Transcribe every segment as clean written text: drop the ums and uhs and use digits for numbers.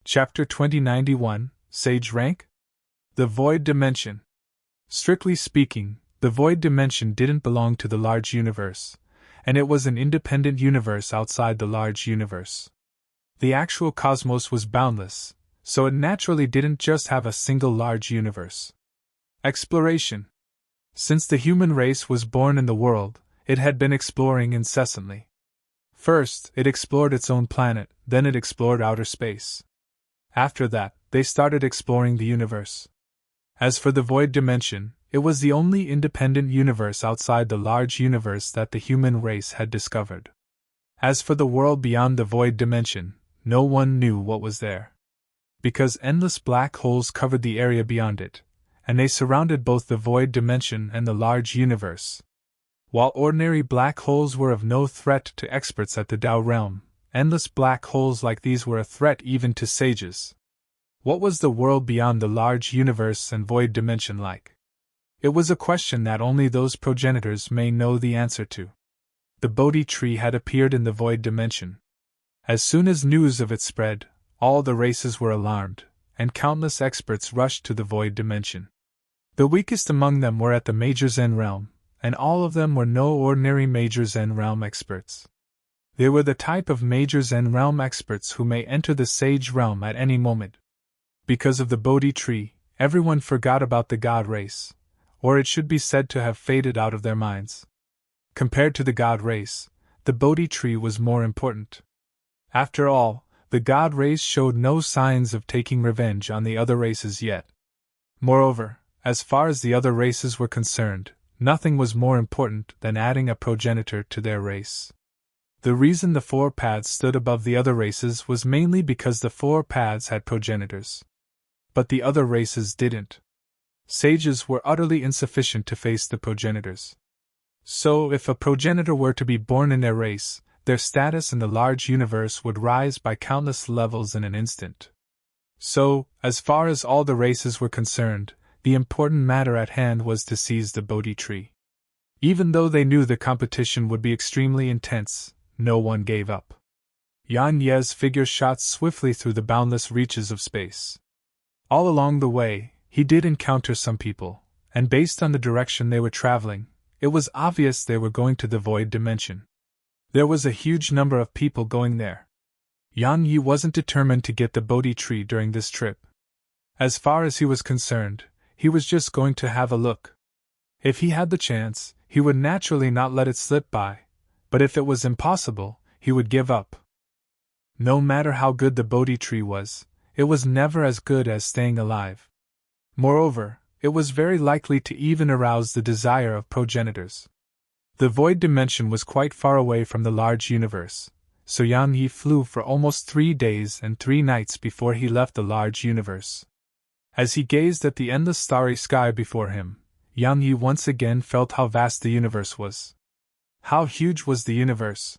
Chapter 2091, Sage Rank? The Void Dimension. Strictly speaking, the Void Dimension didn't belong to the large universe, and it was an independent universe outside the large universe. The actual cosmos was boundless, so it naturally didn't just have a single large universe. Exploration. Since the human race was born in the world, it had been exploring incessantly. First, it explored its own planet, then it explored outer space. After that, they started exploring the universe. As for the Void Dimension, it was the only independent universe outside the large universe that the human race had discovered. As for the world beyond the Void Dimension, no one knew what was there. Because endless black holes covered the area beyond it, and they surrounded both the Void Dimension and the large universe. While ordinary black holes were of no threat to experts at the Tao realm, endless black holes like these were a threat even to sages. What was the world beyond the large universe and Void Dimension like? It was a question that only those progenitors may know the answer to. The Bodhi tree had appeared in the Void Dimension. As soon as news of it spread, all the races were alarmed, and countless experts rushed to the Void Dimension. The weakest among them were at the Major Zen realm, and all of them were no ordinary Major Zen realm experts. They were the type of Major Zen realm experts who may enter the Sage realm at any moment. Because of the Bodhi tree, everyone forgot about the God race, or it should be said to have faded out of their minds. Compared to the God race, the Bodhi tree was more important. After all, the God race showed no signs of taking revenge on the other races yet. Moreover, as far as the other races were concerned, nothing was more important than adding a progenitor to their race. The reason the four paths stood above the other races was mainly because the four paths had progenitors. But the other races didn't. Sages were utterly insufficient to face the progenitors. So, if a progenitor were to be born in their race, their status in the large universe would rise by countless levels in an instant. So, as far as all the races were concerned, the important matter at hand was to seize the Bodhi tree. Even though they knew the competition would be extremely intense, no one gave up. Yan Ye's figure shot swiftly through the boundless reaches of space. All along the way, he did encounter some people, and based on the direction they were traveling, it was obvious they were going to the Void Dimension. There was a huge number of people going there. Yan Yi wasn't determined to get the Bodhi tree during this trip. As far as he was concerned, he was just going to have a look. If he had the chance, he would naturally not let it slip by, but if it was impossible, he would give up. No matter how good the Bodhi tree was, it was never as good as staying alive. Moreover, it was very likely to even arouse the desire of progenitors. The Void Dimension was quite far away from the large universe, so Yan Yi flew for almost 3 days and 3 nights before he left the large universe. As he gazed at the endless starry sky before him, Yan Yi once again felt how vast the universe was. How huge was the universe?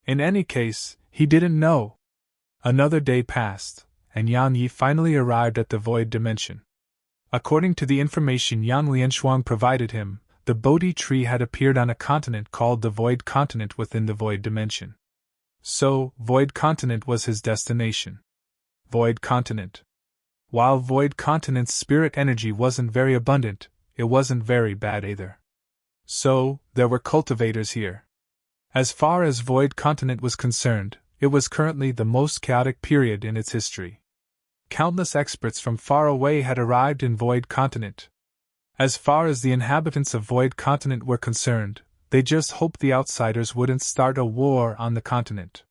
In any case, he didn't know. Another day passed, and Yan Yi finally arrived at the Void Dimension. According to the information Yang Lianshuang provided him, the Bodhi tree had appeared on a continent called the Void Continent within the Void Dimension. So, Void Continent was his destination. Void Continent. While Void Continent's spirit energy wasn't very abundant, it wasn't very bad either. So, there were cultivators here. As far as Void Continent was concerned, it was currently the most chaotic period in its history. Countless experts from far away had arrived in Void Continent. As far as the inhabitants of Void Continent were concerned, they just hoped the outsiders wouldn't start a war on the continent.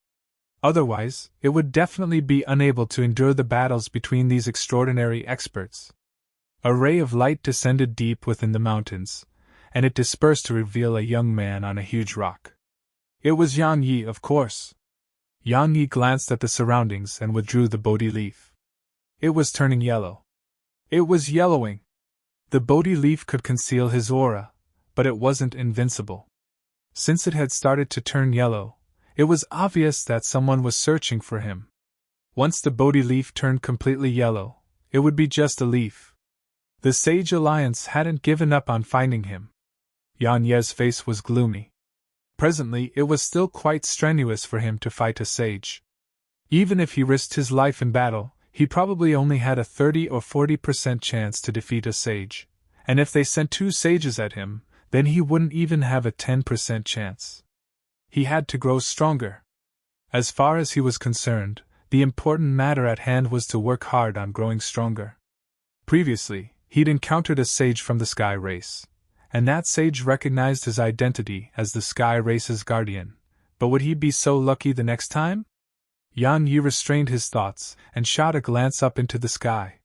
Otherwise, it would definitely be unable to endure the battles between these extraordinary experts. A ray of light descended deep within the mountains, and it dispersed to reveal a young man on a huge rock. It was Yan Yi, of course. Yan Yi glanced at the surroundings and withdrew the Bodhi leaf. It was turning yellow. It was yellowing. The Bodhi leaf could conceal his aura, but it wasn't invincible. Since it had started to turn yellow, it was obvious that someone was searching for him. Once the Bodhi leaf turned completely yellow, it would be just a leaf. The Sage Alliance hadn't given up on finding him. Yan Ye's face was gloomy. Presently, it was still quite strenuous for him to fight a sage. Even if he risked his life in battle, he probably only had a 30 or 40% chance to defeat a sage, and if they sent 2 sages at him, then he wouldn't even have a 10% chance. He had to grow stronger. As far as he was concerned, the important matter at hand was to work hard on growing stronger. Previously, he'd encountered a sage from the Sky Race, and that sage recognized his identity as the Sky Race's guardian, but would he be so lucky the next time? Yan Yi restrained his thoughts and shot a glance up into the sky.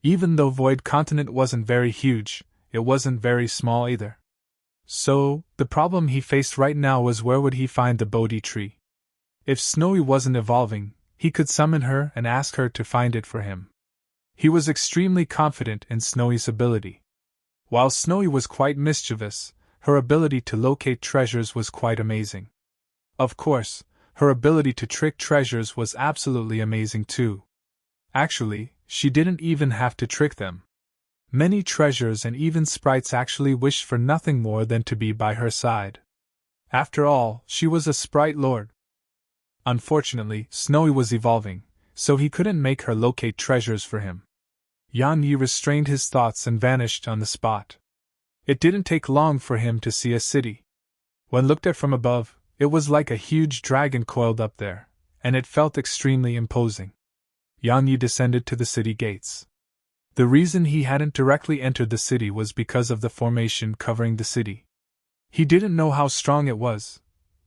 Even though Void Continent wasn't very huge, it wasn't very small either. So, the problem he faced right now was where would he find the Bodhi tree? If Snowy wasn't evolving, he could summon her and ask her to find it for him. He was extremely confident in Snowy's ability. While Snowy was quite mischievous, her ability to locate treasures was quite amazing. Of course, her ability to trick treasures was absolutely amazing too. Actually, she didn't even have to trick them. Many treasures and even sprites actually wished for nothing more than to be by her side. After all, she was a sprite lord. Unfortunately, Snowy was evolving, so he couldn't make her locate treasures for him. Yan Yi restrained his thoughts and vanished on the spot. It didn't take long for him to see a city. When looked at from above, it was like a huge dragon coiled up there, and it felt extremely imposing. Yan Yi descended to the city gates. The reason he hadn't directly entered the city was because of the formation covering the city. He didn't know how strong it was,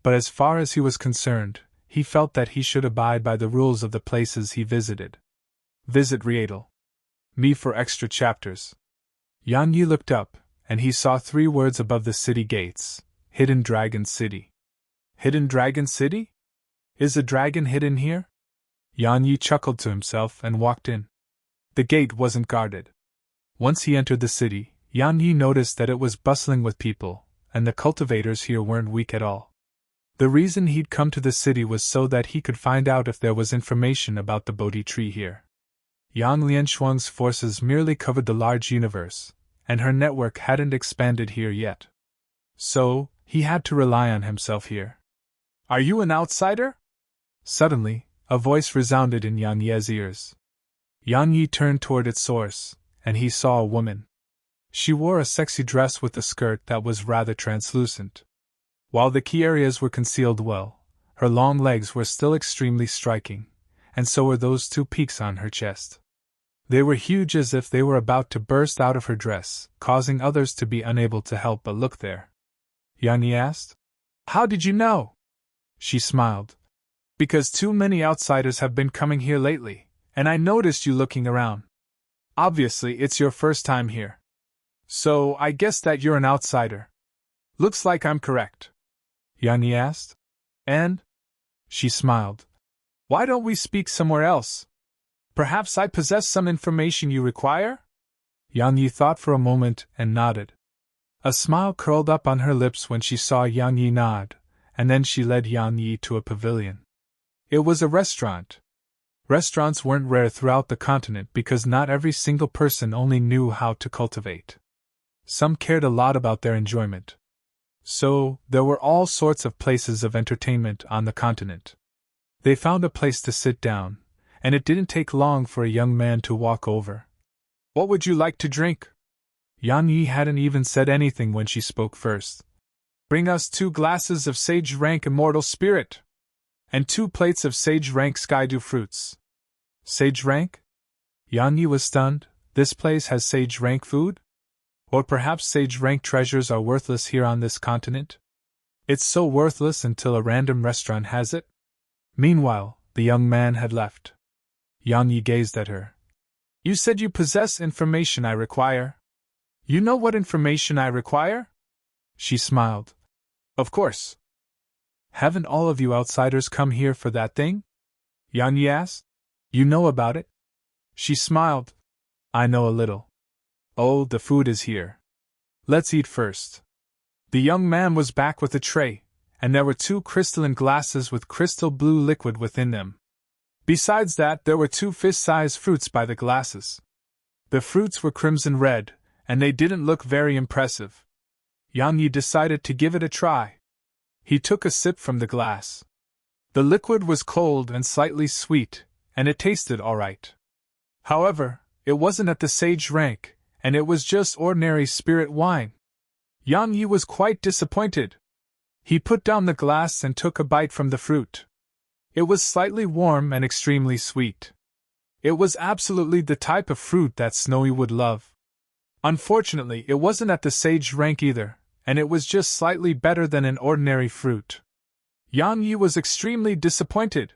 but as far as he was concerned, he felt that he should abide by the rules of the places he visited. Visit Rietel. Me for extra chapters. Yan Yi looked up, and he saw 3 words above the city gates: Hidden Dragon City. Hidden Dragon City? Is a dragon hidden here? Yan Yi chuckled to himself and walked in. The gate wasn't guarded. Once he entered the city, Yan Yi noticed that it was bustling with people, and the cultivators here weren't weak at all. The reason he'd come to the city was so that he could find out if there was information about the Bodhi tree here. Yang Lianshuang's forces merely covered the large universe, and her network hadn't expanded here yet. So, he had to rely on himself here. Are you an outsider? Suddenly, a voice resounded in Yan Ye's ears. Yan Yi turned toward its source, and he saw a woman. She wore a sexy dress with a skirt that was rather translucent. While the key areas were concealed well, her long legs were still extremely striking, and so were those 2 peaks on her chest. They were huge, as if they were about to burst out of her dress, causing others to be unable to help but look there. Yan Yi asked, "How did you know?" She smiled. "Because too many outsiders have been coming here lately, and I noticed you looking around. Obviously, it's your first time here. So, I guess that you're an outsider. Looks like I'm correct." Yan Yi asked. "And?" She smiled. "Why don't we speak somewhere else? Perhaps I possess some information you require?" Yan Yi thought for a moment and nodded. A smile curled up on her lips when she saw Yan Yi nod, and then she led Yan Yi to a pavilion. It was a restaurant. Restaurants weren't rare throughout the continent because not every single person only knew how to cultivate. Some cared a lot about their enjoyment. So, there were all sorts of places of entertainment on the continent. They found a place to sit down, and it didn't take long for a young man to walk over. "What would you like to drink?" Yan Yi hadn't even said anything when she spoke first. "Bring us 2 glasses of sage rank immortal spirit, and 2 plates of sage rank skydew fruits." Sage rank? Yan Yi was stunned. This place has sage rank food? Or perhaps sage rank treasures are worthless here on this continent? It's so worthless until a random restaurant has it? Meanwhile, the young man had left. Yan Yi gazed at her. "You said you possess information I require. You know what information I require?" She smiled. "Of course." "Haven't all of you outsiders come here for that thing?" Yan Yi asked. "You know about it?" She smiled. "I know a little." "Oh, the food is here. Let's eat first." The young man was back with a tray, and there were 2 crystalline glasses with crystal blue liquid within them. Besides that, there were 2 fist-sized fruits by the glasses. The fruits were crimson red, and they didn't look very impressive. Yan Yi decided to give it a try. He took a sip from the glass. The liquid was cold and slightly sweet, and it tasted all right. However, it wasn't at the sage rank, and it was just ordinary spirit wine. Yang Yi was quite disappointed. He put down the glass and took a bite from the fruit. It was slightly warm and extremely sweet. It was absolutely the type of fruit that Snowy would love. Unfortunately, it wasn't at the sage rank either, and it was just slightly better than an ordinary fruit. Yang Yi was extremely disappointed.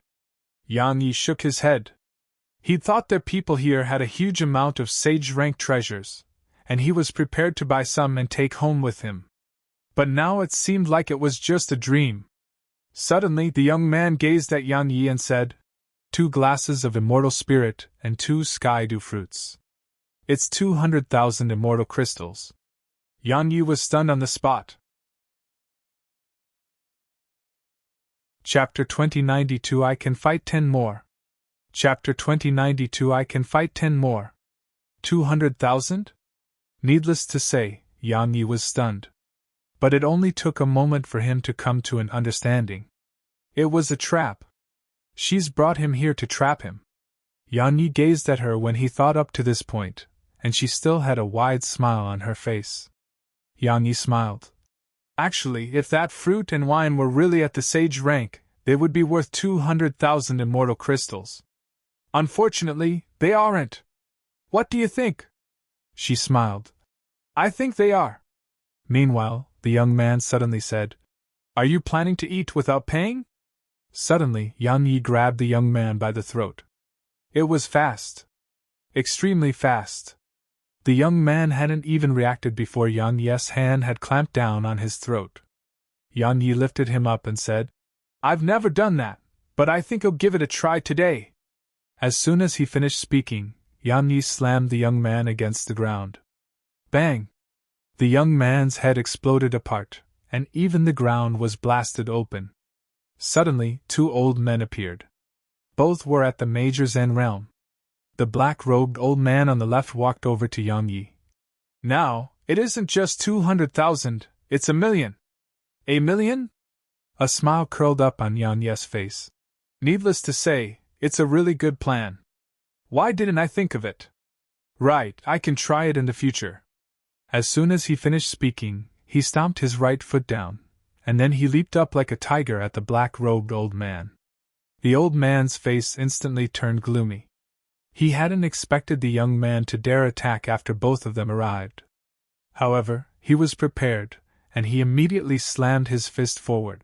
Yang Yi shook his head. He thought that people here had a huge amount of sage-rank treasures, and he was prepared to buy some and take home with him. But now it seemed like it was just a dream. Suddenly the young man gazed at Yang Yi and said, 2 glasses of immortal spirit and 2 sky-dew fruits. It's 200,000 immortal crystals. Yang Yi was stunned on the spot. Chapter 2092 I Can Fight 10 More. Chapter 2092 I Can Fight 10 More. 200,000? Needless to say, Yang Yi was stunned. But it only took a moment for him to come to an understanding. It was a trap. She's brought him here to trap him. Yang Yi gazed at her when he thought up to this point, and she still had a wide smile on her face. Yang Yi smiled. Actually, if that fruit and wine were really at the sage rank, they would be worth 200,000 immortal crystals. Unfortunately, they aren't. What do you think? She smiled. I think they are. Meanwhile, the young man suddenly said, Are you planning to eat without paying? Suddenly, Yang Yi grabbed the young man by the throat. It was fast. Extremely fast. The young man hadn't even reacted before Yang Yi's hand had clamped down on his throat. Yang Yi lifted him up and said, I've never done that, but I think I'll give it a try today. As soon as he finished speaking, Yang Yi slammed the young man against the ground. Bang! The young man's head exploded apart, and even the ground was blasted open. Suddenly, 2 old men appeared. Both were at the Major Zen realm. The black-robed old man on the left walked over to Yang Yi. Now, it isn't just 200,000, it's 1,000,000. A million? A smile curled up on Yang Yi's face. Needless to say, it's a really good plan. Why didn't I think of it? Right, I can try it in the future. As soon as he finished speaking, he stomped his right foot down, and then he leaped up like a tiger at the black-robed old man. The old man's face instantly turned gloomy. He hadn't expected the young man to dare attack after both of them arrived. However, he was prepared, and he immediately slammed his fist forward.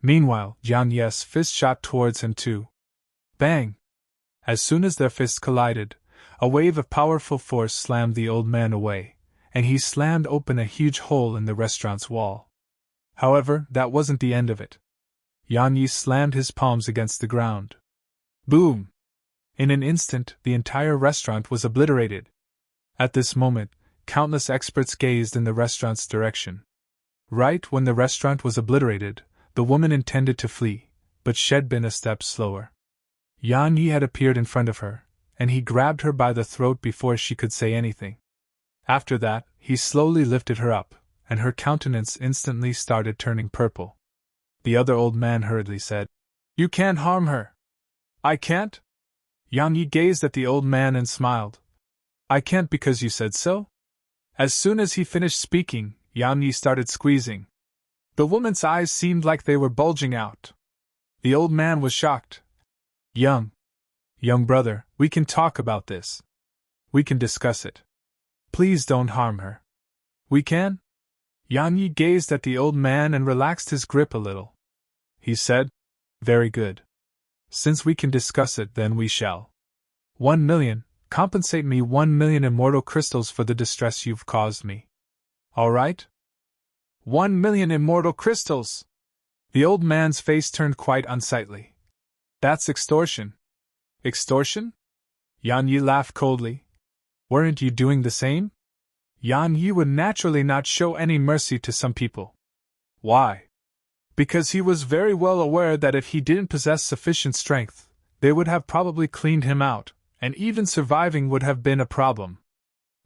Meanwhile, Yang Yi's fist shot towards him too. Bang! As soon as their fists collided, a wave of powerful force slammed the old man away, and he slammed open a huge hole in the restaurant's wall. However, that wasn't the end of it. Yang Yi slammed his palms against the ground. Boom! In an instant, the entire restaurant was obliterated. At this moment, countless experts gazed in the restaurant's direction. Right when the restaurant was obliterated, the woman intended to flee, but she'd been a step slower. Yang Yi had appeared in front of her, and he grabbed her by the throat before she could say anything. After that, he slowly lifted her up, and her countenance instantly started turning purple. The other old man hurriedly said, You can't harm her. I can't? Yang Yi gazed at the old man and smiled. I can't because you said so? As soon as he finished speaking, Yang Yi started squeezing. The woman's eyes seemed like they were bulging out. The old man was shocked. Young brother, we can talk about this. We can discuss it. Please don't harm her. We can? Yang Yi gazed at the old man and relaxed his grip a little. He said, Very good. Since we can discuss it, then we shall. 1 million, compensate me 1 million immortal crystals for the distress you've caused me. All right? 1 million immortal crystals! The old man's face turned quite unsightly. That's extortion. Extortion? Yang Yi laughed coldly. Weren't you doing the same? Yang Yi would naturally not show any mercy to some people. Why? Because he was very well aware that if he didn't possess sufficient strength, they would have probably cleaned him out, and even surviving would have been a problem.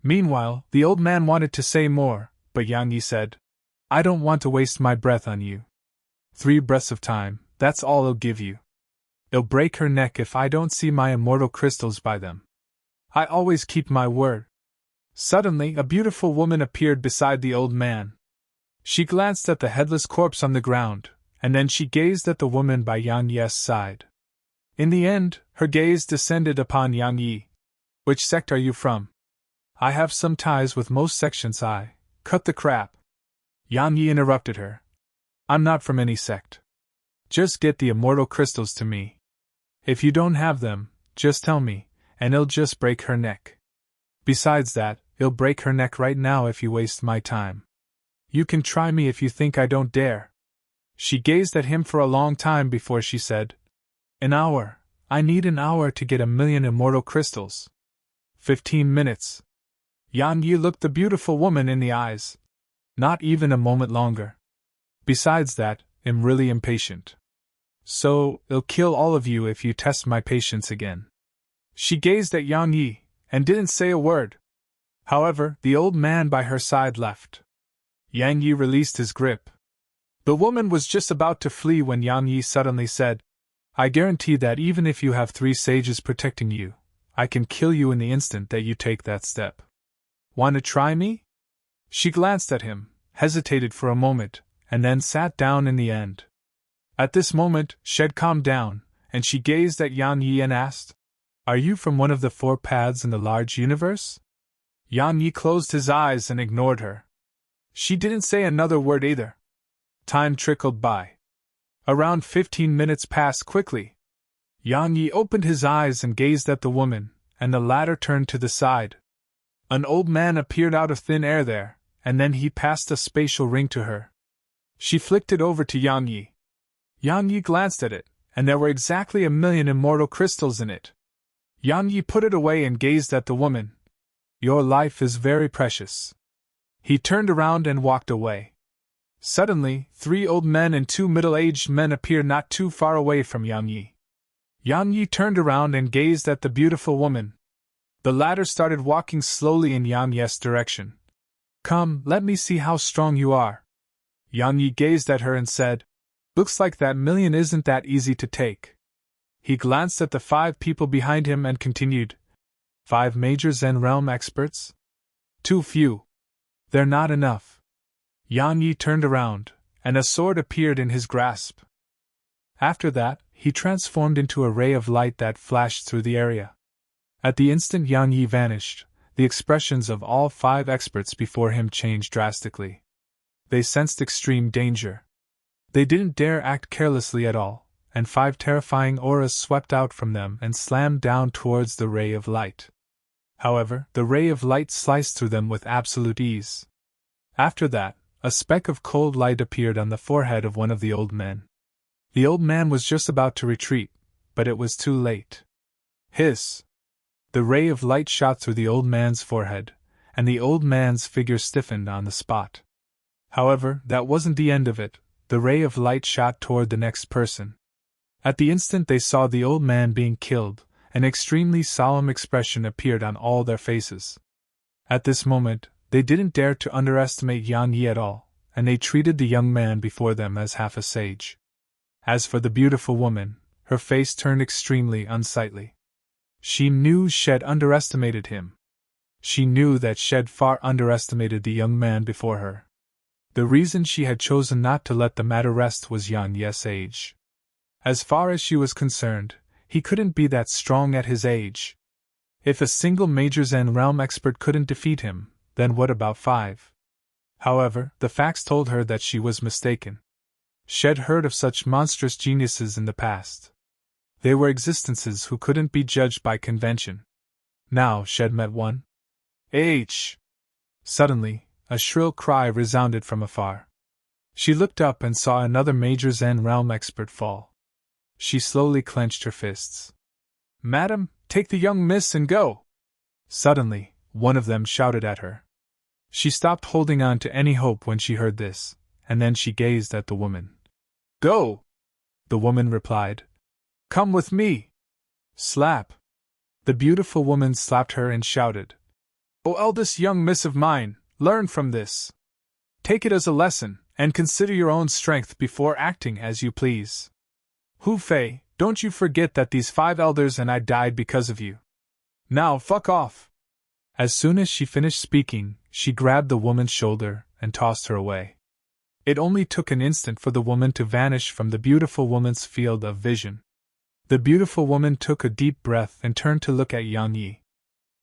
Meanwhile, the old man wanted to say more, but Yang Yi said, I don't want to waste my breath on you. 3 breaths of time, that's all I'll give you. It'll break her neck if I don't see my immortal crystals by them. I always keep my word. Suddenly, a beautiful woman appeared beside the old man. She glanced at the headless corpse on the ground, and then she gazed at the woman by Yang Yi's side. In the end, her gaze descended upon Yang Yi. Which sect are you from? I have some ties with most sections. Cut the crap. Yang Yi interrupted her. I'm not from any sect. Just get the immortal crystals to me. If you don't have them, just tell me, and it'll just break her neck. Besides that, it'll break her neck right now if you waste my time. You can try me if you think I don't dare. She gazed at him for a long time before she said, An hour. I need an hour to get 1,000,000 immortal crystals. 15 minutes. Yang Yi looked the beautiful woman in the eyes. Not even a moment longer. Besides that, I'm really impatient. So, it'll kill all of you if you test my patience again. She gazed at Yang Yi, and didn't say a word. However, the old man by her side left. Yang Yi released his grip. The woman was just about to flee when Yang Yi suddenly said, I guarantee that even if you have 3 sages protecting you, I can kill you in the instant that you take that step. Want to try me? She glanced at him, hesitated for a moment, and then sat down in the end. At this moment, Shed calmed down, and she gazed at Yang Yi and asked, Are you from one of the 4 paths in the large universe? Yang Yi closed his eyes and ignored her. She didn't say another word either. Time trickled by. Around 15 minutes passed quickly. Yang Yi opened his eyes and gazed at the woman, and the latter turned to the side. An old man appeared out of thin air there, and then he passed a spatial ring to her. She flicked it over to Yang Yi. Yang Yi glanced at it, and there were exactly 1,000,000 immortal crystals in it. Yang Yi put it away and gazed at the woman. Your life is very precious. He turned around and walked away. Suddenly, 3 old men and 2 middle-aged men appeared not too far away from Yang Yi. Yang Yi turned around and gazed at the beautiful woman. The latter started walking slowly in Yang Yi's direction. Come, let me see how strong you are. Yang Yi gazed at her and said, Looks like that 1,000,000 isn't that easy to take. He glanced at the 5 people behind him and continued, 5 major Zen realm experts? Too few. They're not enough. Yang Yi turned around, and a sword appeared in his grasp. After that, he transformed into a ray of light that flashed through the area. At the instant Yang Yi vanished, the expressions of all 5 experts before him changed drastically. They sensed extreme danger. They didn't dare act carelessly at all, and 5 terrifying auras swept out from them and slammed down towards the ray of light. However, the ray of light sliced through them with absolute ease. After that, a speck of cold light appeared on the forehead of one of the old men. The old man was just about to retreat, but it was too late. Hiss! The ray of light shot through the old man's forehead, and the old man's figure stiffened on the spot. However, that wasn't the end of it. The ray of light shot toward the next person. At the instant they saw the old man being killed, an extremely solemn expression appeared on all their faces. At this moment, they didn't dare to underestimate Yang Yi at all, and they treated the young man before them as half a sage. As for the beautiful woman, her face turned extremely unsightly. She knew Shed underestimated him. She knew that Shed far underestimated the young man before her. The reason she had chosen not to let the matter rest was Yang Yi's age. As far as she was concerned, he couldn't be that strong at his age. If a single major Zen realm expert couldn't defeat him, then what about 5? However, the facts told her that she was mistaken. Shed heard of such monstrous geniuses in the past. They were existences who couldn't be judged by convention. Now Shed met one. Suddenly, a shrill cry resounded from afar. She looked up and saw another major Zen realm expert fall. She slowly clenched her fists. Madam, take the young miss and go! Suddenly, one of them shouted at her. She stopped holding on to any hope when she heard this, and then she gazed at the woman. Go! The woman replied. Come with me! Slap! The beautiful woman slapped her and shouted. O eldest young miss of mine, learn from this. Take it as a lesson, and consider your own strength before acting as you please. Hu Fei, don't you forget that these 5 elders and I died because of you. Now fuck off! As soon as she finished speaking, she grabbed the woman's shoulder and tossed her away. It only took an instant for the woman to vanish from the beautiful woman's field of vision. The beautiful woman took a deep breath and turned to look at Yang Yi.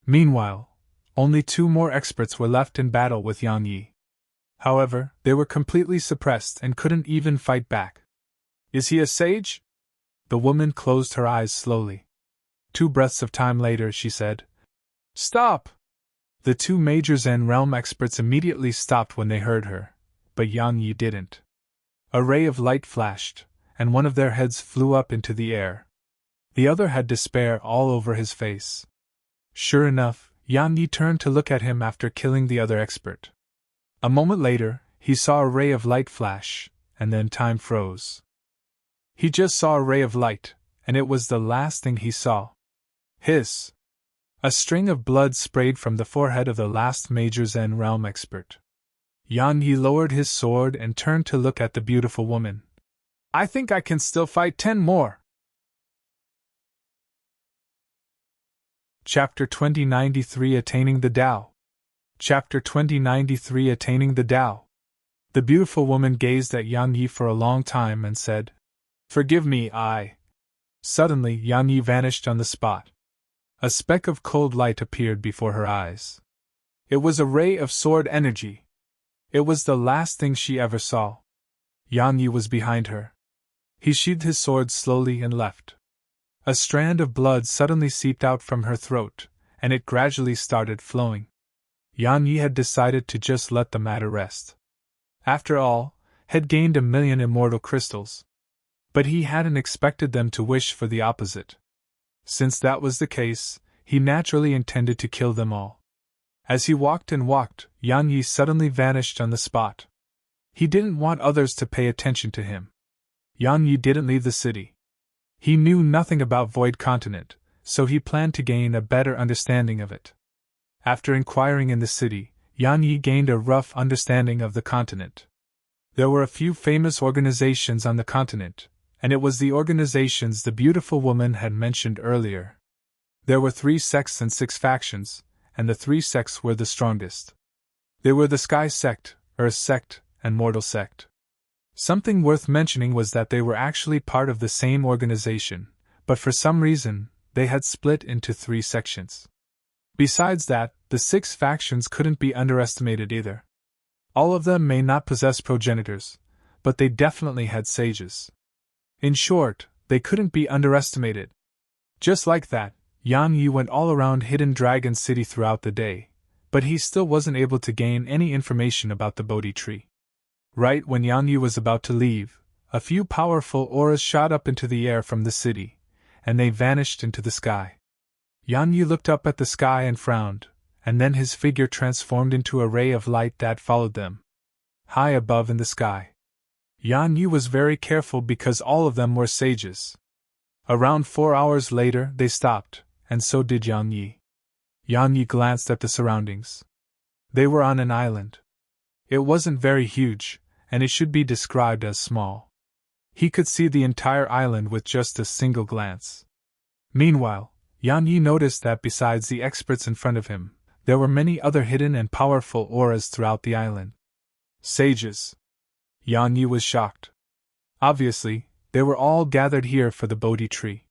Meanwhile, only 2 more experts were left in battle with Yang Yi. However, they were completely suppressed and couldn't even fight back. Is he a sage? The woman closed her eyes slowly. 2 breaths of time later, she said, Stop! The 2 major Zen realm experts immediately stopped when they heard her, but Yang Yi didn't. A ray of light flashed, and one of their heads flew up into the air. The other had despair all over his face. Sure enough, Yang Yi turned to look at him after killing the other expert. A moment later, he saw a ray of light flash, and then time froze. He just saw a ray of light, and it was the last thing he saw. Hiss! A string of blood sprayed from the forehead of the last major Zen realm expert. Yang Yi lowered his sword and turned to look at the beautiful woman. I think I can still fight 10 more. Chapter 2093 Attaining the Tao. Chapter 2093 Attaining the Tao. The beautiful woman gazed at Yang Yi for a long time and said, Forgive me, I. Suddenly, Yang Yi vanished on the spot. A speck of cold light appeared before her eyes. It was a ray of sword energy. It was the last thing she ever saw. Yang Yi was behind her. He sheathed his sword slowly and left. A strand of blood suddenly seeped out from her throat, and it gradually started flowing. Yang Yi had decided to just let the matter rest. After all, had gained 1,000,000 immortal crystals. But he hadn't expected them to wish for the opposite. Since that was the case, he naturally intended to kill them all. As he walked and walked, Yang Yi suddenly vanished on the spot. He didn't want others to pay attention to him. Yang Yi didn't leave the city. He knew nothing about Void Continent, so he planned to gain a better understanding of it. After inquiring in the city, Yang Yi gained a rough understanding of the continent. There were a few famous organizations on the continent, and it was the organizations the beautiful woman had mentioned earlier. There were 3 sects and 6 factions, and the 3 sects were the strongest. They were the Sky Sect, Earth Sect, and Mortal Sect. Something worth mentioning was that they were actually part of the same organization, but for some reason, they had split into 3 sections. Besides that, the 6 factions couldn't be underestimated either. All of them may not possess progenitors, but they definitely had sages. In short, they couldn't be underestimated. Just like that, Yang Yi went all around Hidden Dragon City throughout the day, but he still wasn't able to gain any information about the Bodhi tree. Right when Yang Yi was about to leave, a few powerful auras shot up into the air from the city, and they vanished into the sky. Yang Yi looked up at the sky and frowned, and then his figure transformed into a ray of light that followed them. High above in the sky. Yang Yi was very careful because all of them were sages. Around 4 hours later they stopped, and so did Yang Yi. Yang Yi glanced at the surroundings. They were on an island. It wasn't very huge, and it should be described as small. He could see the entire island with just a single glance. Meanwhile, Yang Yi noticed that besides the experts in front of him, there were many other hidden and powerful auras throughout the island. Sages. Yang Yi was shocked. Obviously, they were all gathered here for the Bodhi tree.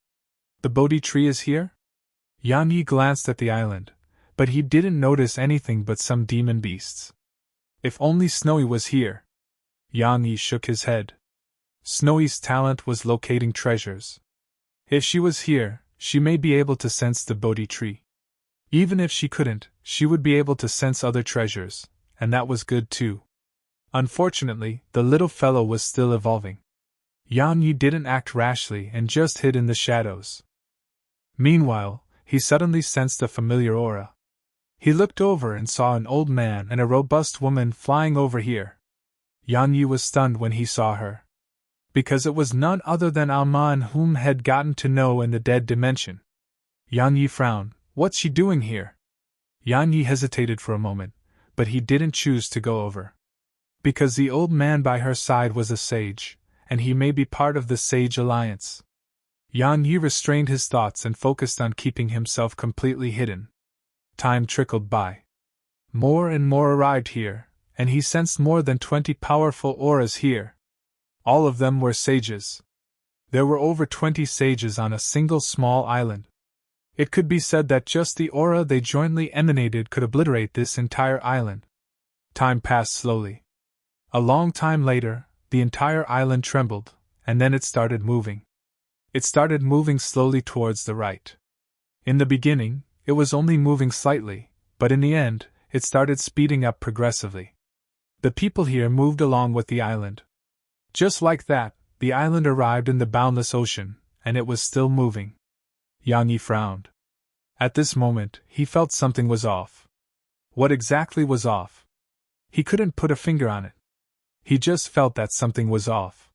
The Bodhi tree is here? Yang Yi glanced at the island, but he didn't notice anything but some demon beasts. If only Snowy was here. Yang Yi shook his head. Snowy's talent was locating treasures. If she was here, she may be able to sense the Bodhi tree. Even if she couldn't, she would be able to sense other treasures, and that was good too. Unfortunately, the little fellow was still evolving. Yang Yi didn't act rashly and just hid in the shadows. Meanwhile, he suddenly sensed a familiar aura. He looked over and saw an old man and a robust woman flying over here. Yang Yi was stunned when he saw her. Because it was none other than Alma, whom had gotten to know in the dead dimension. Yang Yi frowned. What's she doing here? Yang Yi hesitated for a moment, but he didn't choose to go over. Because the old man by her side was a sage, and he may be part of the Sage Alliance. Yan Yi restrained his thoughts and focused on keeping himself completely hidden. Time trickled by. More and more arrived here, and he sensed more than 20 powerful auras here. All of them were sages. There were over 20 sages on a single small island. It could be said that just the aura they jointly emanated could obliterate this entire island. Time passed slowly. A long time later, the entire island trembled, and then it started moving. It started moving slowly towards the right. In the beginning, it was only moving slightly, but in the end, it started speeding up progressively. The people here moved along with the island. Just like that, the island arrived in the boundless ocean, and it was still moving. Yang Yi frowned. At this moment, he felt something was off. What exactly was off? He couldn't put a finger on it. He just felt that something was off.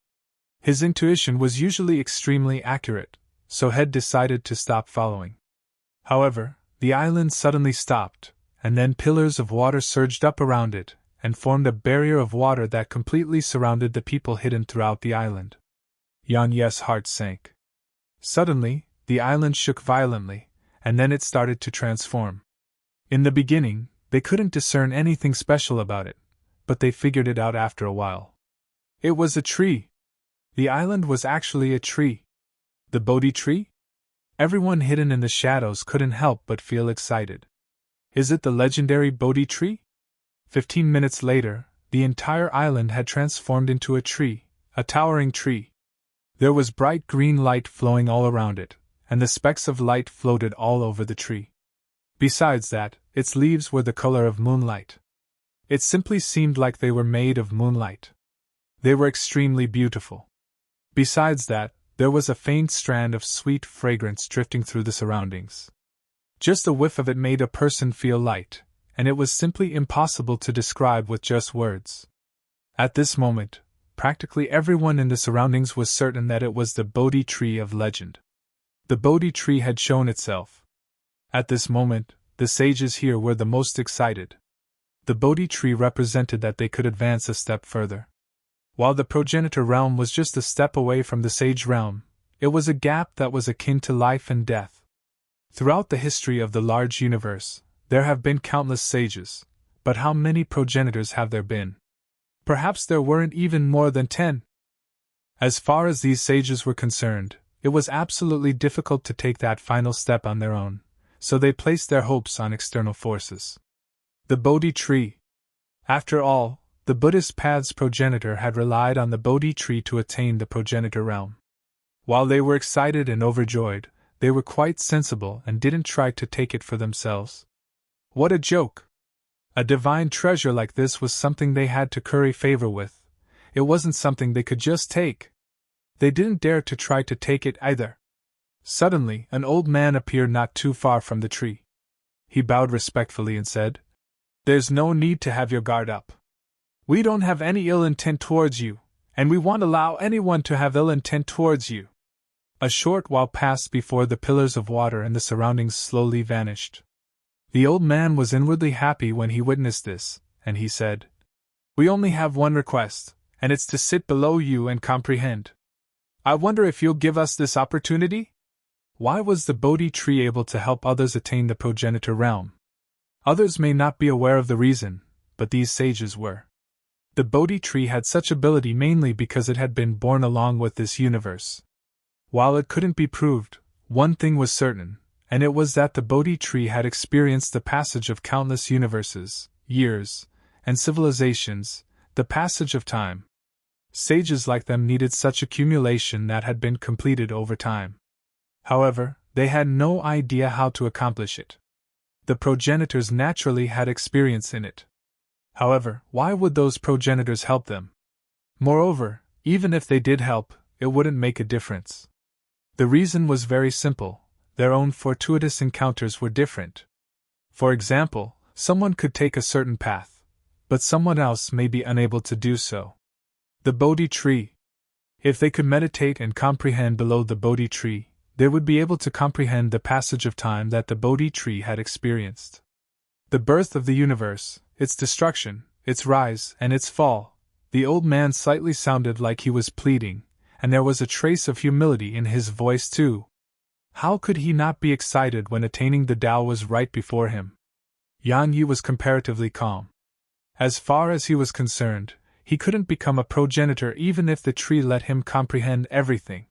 His intuition was usually extremely accurate, so Head decided to stop following. However, the island suddenly stopped, and then pillars of water surged up around it, and formed a barrier of water that completely surrounded the people hidden throughout the island. Yan Yi's heart sank. Suddenly, the island shook violently, and then it started to transform. In the beginning, they couldn't discern anything special about it, but they figured it out after a while. It was a tree. The island was actually a tree. The Bodhi tree? Everyone hidden in the shadows couldn't help but feel excited. Is it the legendary Bodhi tree? 15 minutes later, the entire island had transformed into a tree, a towering tree. There was bright green light flowing all around it, and the specks of light floated all over the tree. Besides that, its leaves were the color of moonlight. It simply seemed like they were made of moonlight. They were extremely beautiful. Besides that, there was a faint strand of sweet fragrance drifting through the surroundings. Just a whiff of it made a person feel light, and it was simply impossible to describe with just words. At this moment, practically everyone in the surroundings was certain that it was the Bodhi tree of legend. The Bodhi tree had shown itself. At this moment, the sages here were the most excited. The Bodhi tree represented that they could advance a step further. While the progenitor realm was just a step away from the sage realm, it was a gap that was akin to life and death. Throughout the history of the large universe, there have been countless sages, but how many progenitors have there been? Perhaps there weren't even more than 10. As far as these sages were concerned, it was absolutely difficult to take that final step on their own, so they placed their hopes on external forces. The Bodhi tree. After all, the Buddhist path's progenitor had relied on the Bodhi tree to attain the progenitor realm. While they were excited and overjoyed, they were quite sensible and didn't try to take it for themselves. What a joke! A divine treasure like this was something they had to curry favor with. It wasn't something they could just take. They didn't dare to try to take it either. Suddenly, an old man appeared not too far from the tree. He bowed respectfully and said, "There's no need to have your guard up. We don't have any ill intent towards you, and we won't allow anyone to have ill intent towards you." A short while passed before the pillars of water and the surroundings slowly vanished. The old man was inwardly happy when he witnessed this, and he said, "We only have one request, and it's to sit below you and comprehend. I wonder if you'll give us this opportunity?" Why was the Bodhi tree able to help others attain the progenitor realm? Others may not be aware of the reason, but these sages were. The Bodhi tree had such ability mainly because it had been born along with this universe. While it couldn't be proved, one thing was certain, and it was that the Bodhi tree had experienced the passage of countless universes, years, and civilizations, the passage of time. Sages like them needed such accumulation that had been completed over time. However, they had no idea how to accomplish it. The progenitors naturally had experience in it. However, why would those progenitors help them? Moreover, even if they did help, it wouldn't make a difference. The reason was very simple: their own fortuitous encounters were different. For example, someone could take a certain path, but someone else may be unable to do so. The Bodhi tree. If they could meditate and comprehend below the Bodhi tree, they would be able to comprehend the passage of time that the Bodhi tree had experienced. The birth of the universe, its destruction, its rise, and its fall. The old man slightly sounded like he was pleading, and there was a trace of humility in his voice too. How could he not be excited when attaining the Tao was right before him? Yan Yi was comparatively calm. As far as he was concerned, he couldn't become a progenitor even if the tree let him comprehend everything.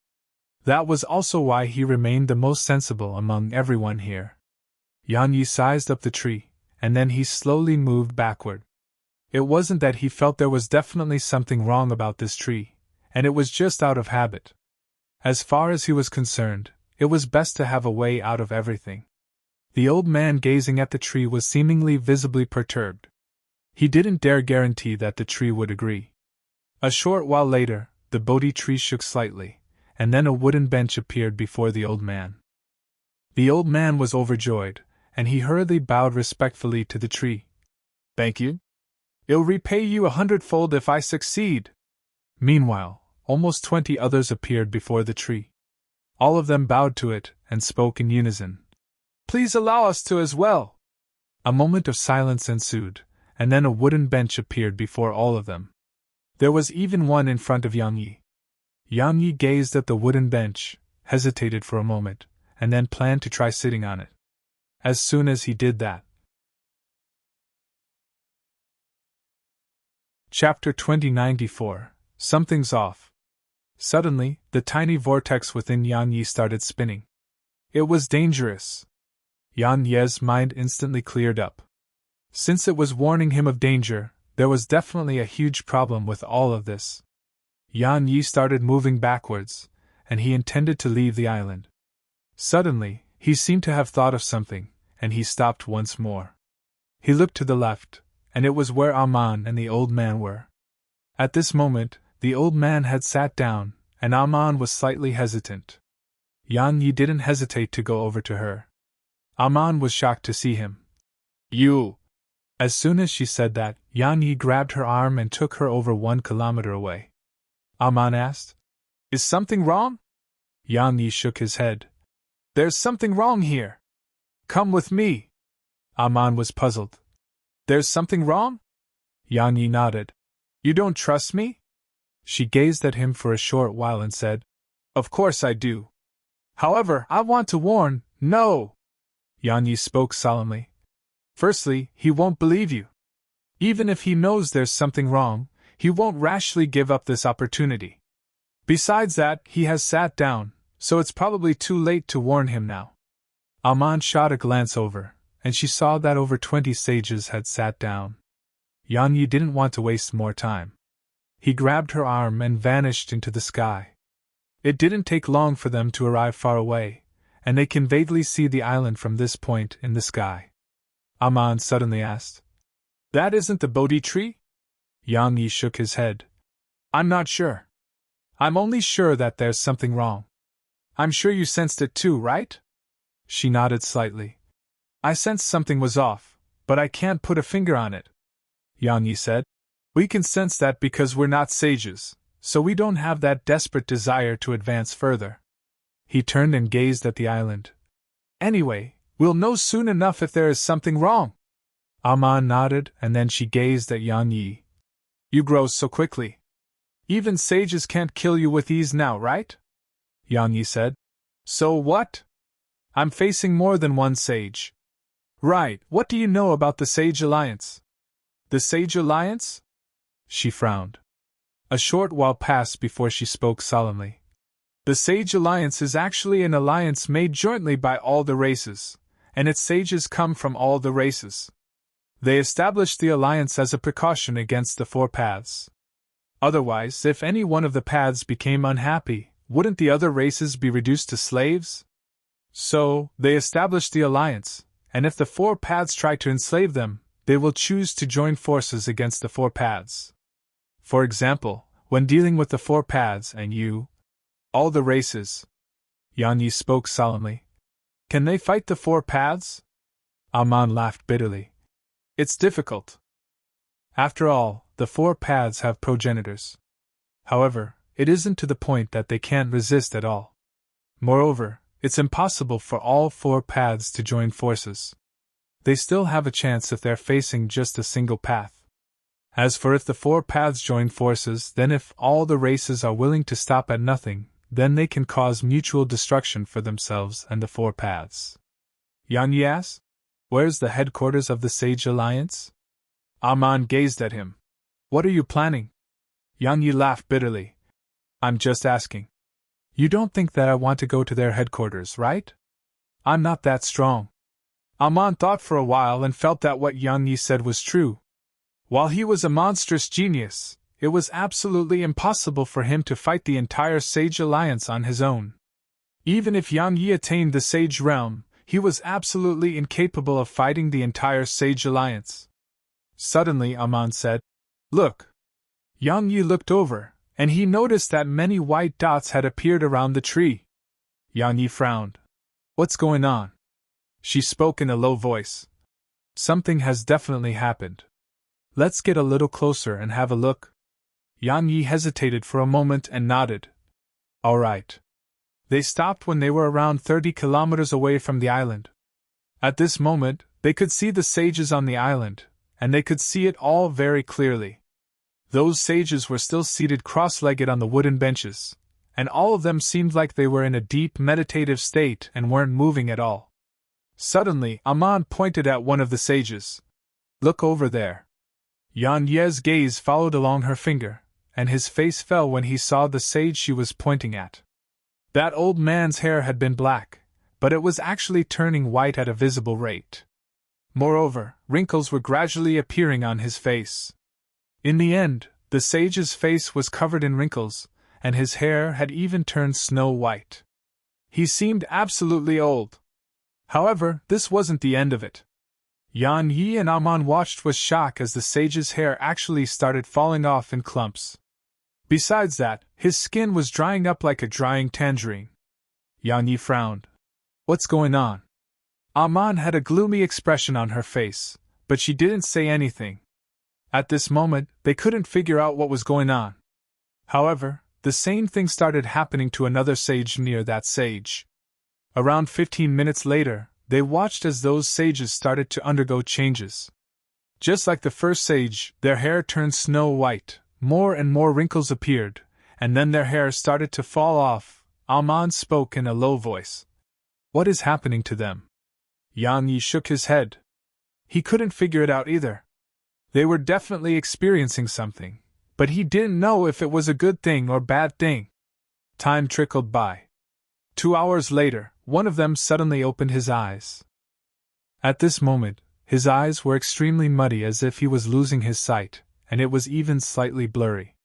That was also why he remained the most sensible among everyone here. Yan Yi sized up the tree, and then he slowly moved backward. It wasn't that he felt there was definitely something wrong about this tree, and it was just out of habit. As far as he was concerned, it was best to have a way out of everything. The old man gazing at the tree was seemingly visibly perturbed. He didn't dare guarantee that the tree would agree. A short while later, the Bodhi tree shook slightly, and then a wooden bench appeared before the old man. The old man was overjoyed, and he hurriedly bowed respectfully to the tree. "Thank you. It'll repay you 100-fold if I succeed." Meanwhile, almost 20 others appeared before the tree. All of them bowed to it and spoke in unison. "Please allow us to as well." A moment of silence ensued, and then a wooden bench appeared before all of them. There was even one in front of Yang Yi. Yang Yi gazed at the wooden bench, hesitated for a moment, and then planned to try sitting on it. As soon as he did that. Chapter 2094. Something's off. Suddenly, the tiny vortex within Yan Yi started spinning. It was dangerous. Yan Ye's mind instantly cleared up. Since it was warning him of danger, there was definitely a huge problem with all of this. Yan Yi started moving backwards, and he intended to leave the island. Suddenly, he seemed to have thought of something, and he stopped once more. He looked to the left, and it was where Aman and the old man were. At this moment, the old man had sat down, and Aman was slightly hesitant. Yan Yi didn't hesitate to go over to her. Aman was shocked to see him. "You!" As soon as she said that, Yan Yi grabbed her arm and took her over 1 kilometer away. Aman asked, "Is something wrong?" Yan Yi shook his head. "There's something wrong here. Come with me." Aman was puzzled. "There's something wrong?" Yan Yi nodded. "You don't trust me?" She gazed at him for a short while and said, "Of course I do. However, I want to warn, no." Yan Yi spoke solemnly. "Firstly, he won't believe you. Even if he knows there's something wrong, he won't rashly give up this opportunity. Besides that, he has sat down, so it's probably too late to warn him now." Aman shot a glance over, and she saw that over 20 sages had sat down. Yan Yi didn't want to waste more time. He grabbed her arm and vanished into the sky. It didn't take long for them to arrive far away, and they can vaguely see the island from this point in the sky. Aman suddenly asked, "That isn't the Bodhi tree?" Yang Yi shook his head. "I'm not sure. I'm only sure that there's something wrong." "I'm sure you sensed it too, right?" She nodded slightly. "I sensed something was off, but I can't put a finger on it," Yang Yi said. "We can sense that because we're not sages, so we don't have that desperate desire to advance further." He turned and gazed at the island. "Anyway, we'll know soon enough if there is something wrong." Aman nodded, and then she gazed at Yang Yi. "You grow so quickly. Even sages can't kill you with ease now, right?" Yang Yi said. "So what? I'm facing more than one sage." "Right, what do you know about the Sage Alliance?" "The Sage Alliance?" She frowned. A short while passed before she spoke solemnly. "The Sage Alliance is actually an alliance made jointly by all the races, and its sages come from all the races. They established the alliance as a precaution against the 4 paths. Otherwise, if any one of the paths became unhappy, wouldn't the other races be reduced to slaves? So, they established the alliance, and if the 4 paths try to enslave them, they will choose to join forces against the 4 paths. For example, when dealing with the 4 paths and you, all the races." Yang Yi spoke solemnly. "Can they fight the 4 paths?" Aman laughed bitterly. "It's difficult. After all, the 4 paths have progenitors. However, it isn't to the point that they can't resist at all. Moreover, it's impossible for all 4 paths to join forces. They still have a chance if they're facing just a single path. As for if the four paths join forces, then if all the races are willing to stop at nothing, then they can cause mutual destruction for themselves and the four paths. Yang Yi asked, "Where's the headquarters of the Sage Alliance?" Aman gazed at him. "What are you planning?" Yang Yi laughed bitterly. "I'm just asking. You don't think that I want to go to their headquarters, right? I'm not that strong." Aman thought for a while and felt that what Yang Yi said was true. While he was a monstrous genius, it was absolutely impossible for him to fight the entire Sage Alliance on his own. Even if Yang Yi attained the Sage Realm, he was absolutely incapable of fighting the entire Sage Alliance. Suddenly Aman said, "Look." Yang Yi looked over, and he noticed that many white dots had appeared around the tree. Yang Yi frowned. "What's going on?" She spoke in a low voice. "Something has definitely happened. Let's get a little closer and have a look." Yang Yi hesitated for a moment and nodded. "All right." They stopped when they were around 30 kilometers away from the island. At this moment, they could see the sages on the island, and they could see it all very clearly. Those sages were still seated cross-legged on the wooden benches, and all of them seemed like they were in a deep meditative state and weren't moving at all. Suddenly, Aman pointed at one of the sages. "Look over there." Yang Yi's gaze followed along her finger, and his face fell when he saw the sage she was pointing at. That old man's hair had been black, but it was actually turning white at a visible rate. Moreover, wrinkles were gradually appearing on his face. In the end, the sage's face was covered in wrinkles, and his hair had even turned snow white. He seemed absolutely old. However, this wasn't the end of it. Yang Yi and Aman watched with shock as the sage's hair actually started falling off in clumps. Besides that, his skin was drying up like a drying tangerine. Yang Yi frowned. "What's going on?" Aman had a gloomy expression on her face, but she didn't say anything. At this moment, they couldn't figure out what was going on. However, the same thing started happening to another sage near that sage. Around 15 minutes later, they watched as those sages started to undergo changes. Just like the first sage, their hair turned snow white, more and more wrinkles appeared, and then their hair started to fall off. Aman spoke in a low voice. "What is happening to them?" Yang Yi shook his head. He couldn't figure it out either. They were definitely experiencing something, but he didn't know if it was a good thing or bad thing. Time trickled by. 2 hours later, one of them suddenly opened his eyes. At this moment, his eyes were extremely muddy as if he was losing his sight, and it was even slightly blurry.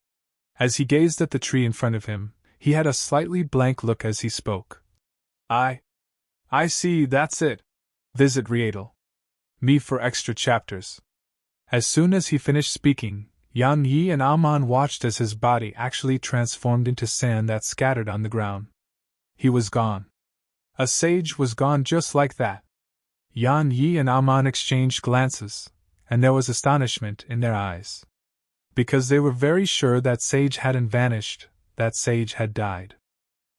As he gazed at the tree in front of him, he had a slightly blank look as he spoke. I see, that's it. Visit Rietel. Me for extra chapters." As soon as he finished speaking, Yang Yi and Aman watched as his body actually transformed into sand that scattered on the ground. He was gone. A sage was gone just like that. Yang Yi and Aman exchanged glances, and there was astonishment in their eyes. Because they were very sure that sage hadn't vanished, that sage had died.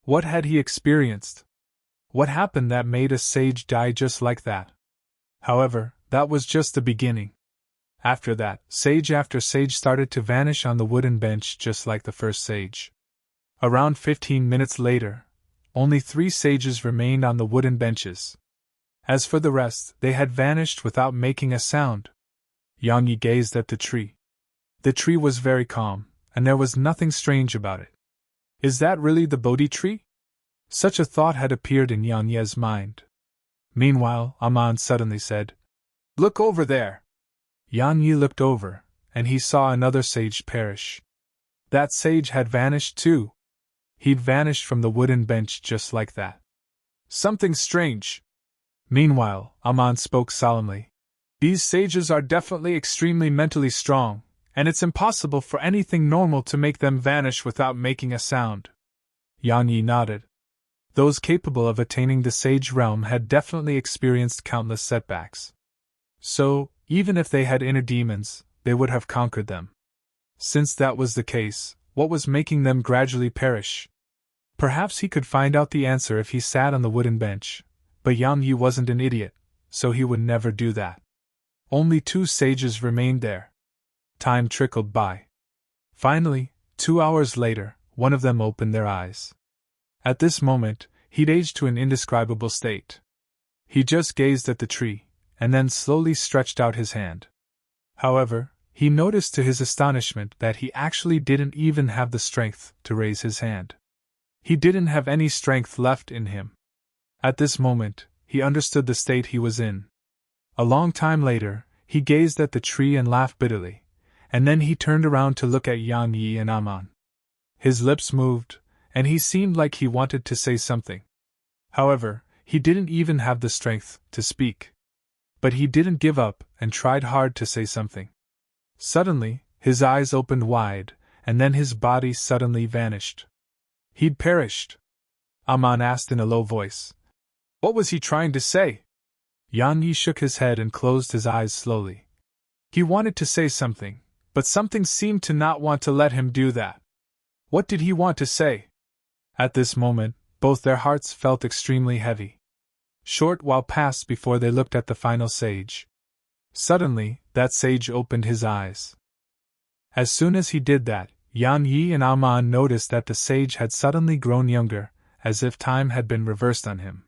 What had he experienced? What happened that made a sage die just like that? However, that was just the beginning. After that, sage after sage started to vanish on the wooden bench just like the first sage. Around 15 minutes later, only 3 sages remained on the wooden benches. As for the rest, they had vanished without making a sound. Yang Yi gazed at the tree. The tree was very calm, and there was nothing strange about it. Is that really the Bodhi tree? Such a thought had appeared in Yang Yi's mind. Meanwhile, Aman suddenly said, "Look over there." Yang Yi looked over, and he saw another sage perish. That sage had vanished too. He'd vanished from the wooden bench just like that. Something strange. Meanwhile, Aman spoke solemnly. "These sages are definitely extremely mentally strong, and it's impossible for anything normal to make them vanish without making a sound." Yang Yi nodded. Those capable of attaining the sage realm had definitely experienced countless setbacks. So, even if they had inner demons, they would have conquered them. Since that was the case, what was making them gradually perish? Perhaps he could find out the answer if he sat on the wooden bench, but Yang Yi wasn't an idiot, so he would never do that. Only 2 sages remained there. Time trickled by. Finally, 2 hours later, one of them opened their eyes. At this moment, he'd aged to an indescribable state. He just gazed at the tree, and then slowly stretched out his hand. However, he noticed to his astonishment that he actually didn't even have the strength to raise his hand. He didn't have any strength left in him. At this moment, he understood the state he was in. A long time later, he gazed at the tree and laughed bitterly, and then he turned around to look at Yang Yi and Aman. His lips moved, and he seemed like he wanted to say something. However, he didn't even have the strength to speak. But he didn't give up and tried hard to say something. Suddenly, his eyes opened wide, and then his body suddenly vanished. He'd perished. Aman asked in a low voice. What was he trying to say? Yang Yi shook his head and closed his eyes slowly. He wanted to say something, but something seemed to not want to let him do that. What did he want to say? At this moment, both their hearts felt extremely heavy. Short while passed before they looked at the final sage. Suddenly, that sage opened his eyes. As soon as he did that, Yang Yi and Aman noticed that the sage had suddenly grown younger, as if time had been reversed on him.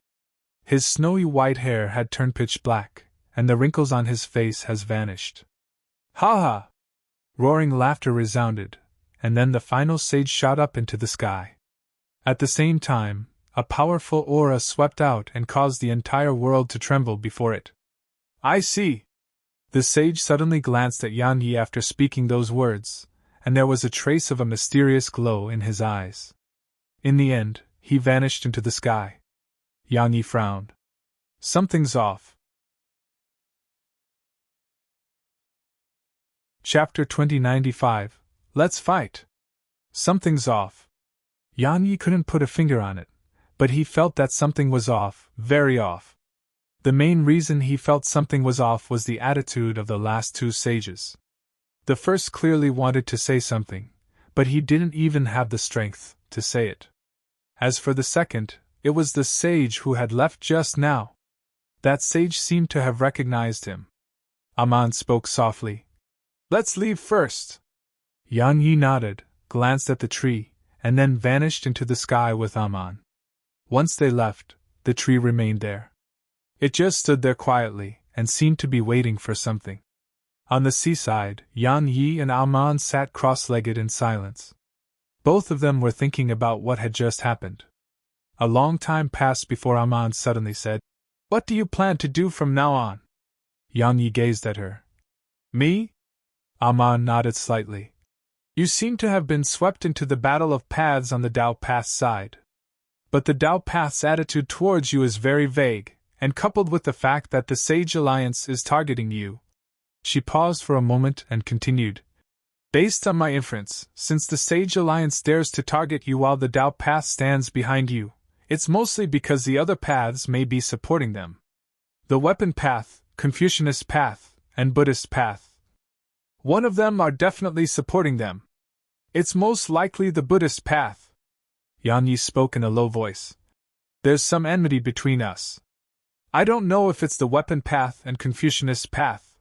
His snowy white hair had turned pitch black, and the wrinkles on his face has vanished. Ha ha! Roaring laughter resounded, and then the final sage shot up into the sky. At the same time, a powerful aura swept out and caused the entire world to tremble before it. I see! The sage suddenly glanced at Yang Yi after speaking those words, and there was a trace of a mysterious glow in his eyes. In the end, he vanished into the sky. Yang Yi frowned. Something's off. Chapter 2095. Let's fight. Something's off. Yang Yi couldn't put a finger on it, but he felt that something was off, very off. The main reason he felt something was off was the attitude of the last two sages. The first clearly wanted to say something, but he didn't even have the strength to say it. As for the second, it was the sage who had left just now. That sage seemed to have recognized him. Aman spoke softly. Let's leave first. Yang Yi nodded, glanced at the tree, and then vanished into the sky with Aman. Once they left, the tree remained there. It just stood there quietly, and seemed to be waiting for something. On the seaside, Yang Yi and Aman sat cross-legged in silence. Both of them were thinking about what had just happened. A long time passed before Aman suddenly said, What do you plan to do from now on? Yang Yi gazed at her. Me? Aman nodded slightly. You seem to have been swept into the battle of paths on the Tao Path side. But the Tao Path's attitude towards you is very vague, and coupled with the fact that the Sage Alliance is targeting you. She paused for a moment and continued. Based on my inference, since the Sage Alliance dares to target you while the Tao Path stands behind you, it's mostly because the other paths may be supporting them. The Weapon Path, Confucianist Path, and Buddhist Path. One of them are definitely supporting them. It's most likely the Buddhist Path. Yang Yi spoke in a low voice. There's some enmity between us. I don't know if it's the Weapon Path and Confucianist Path.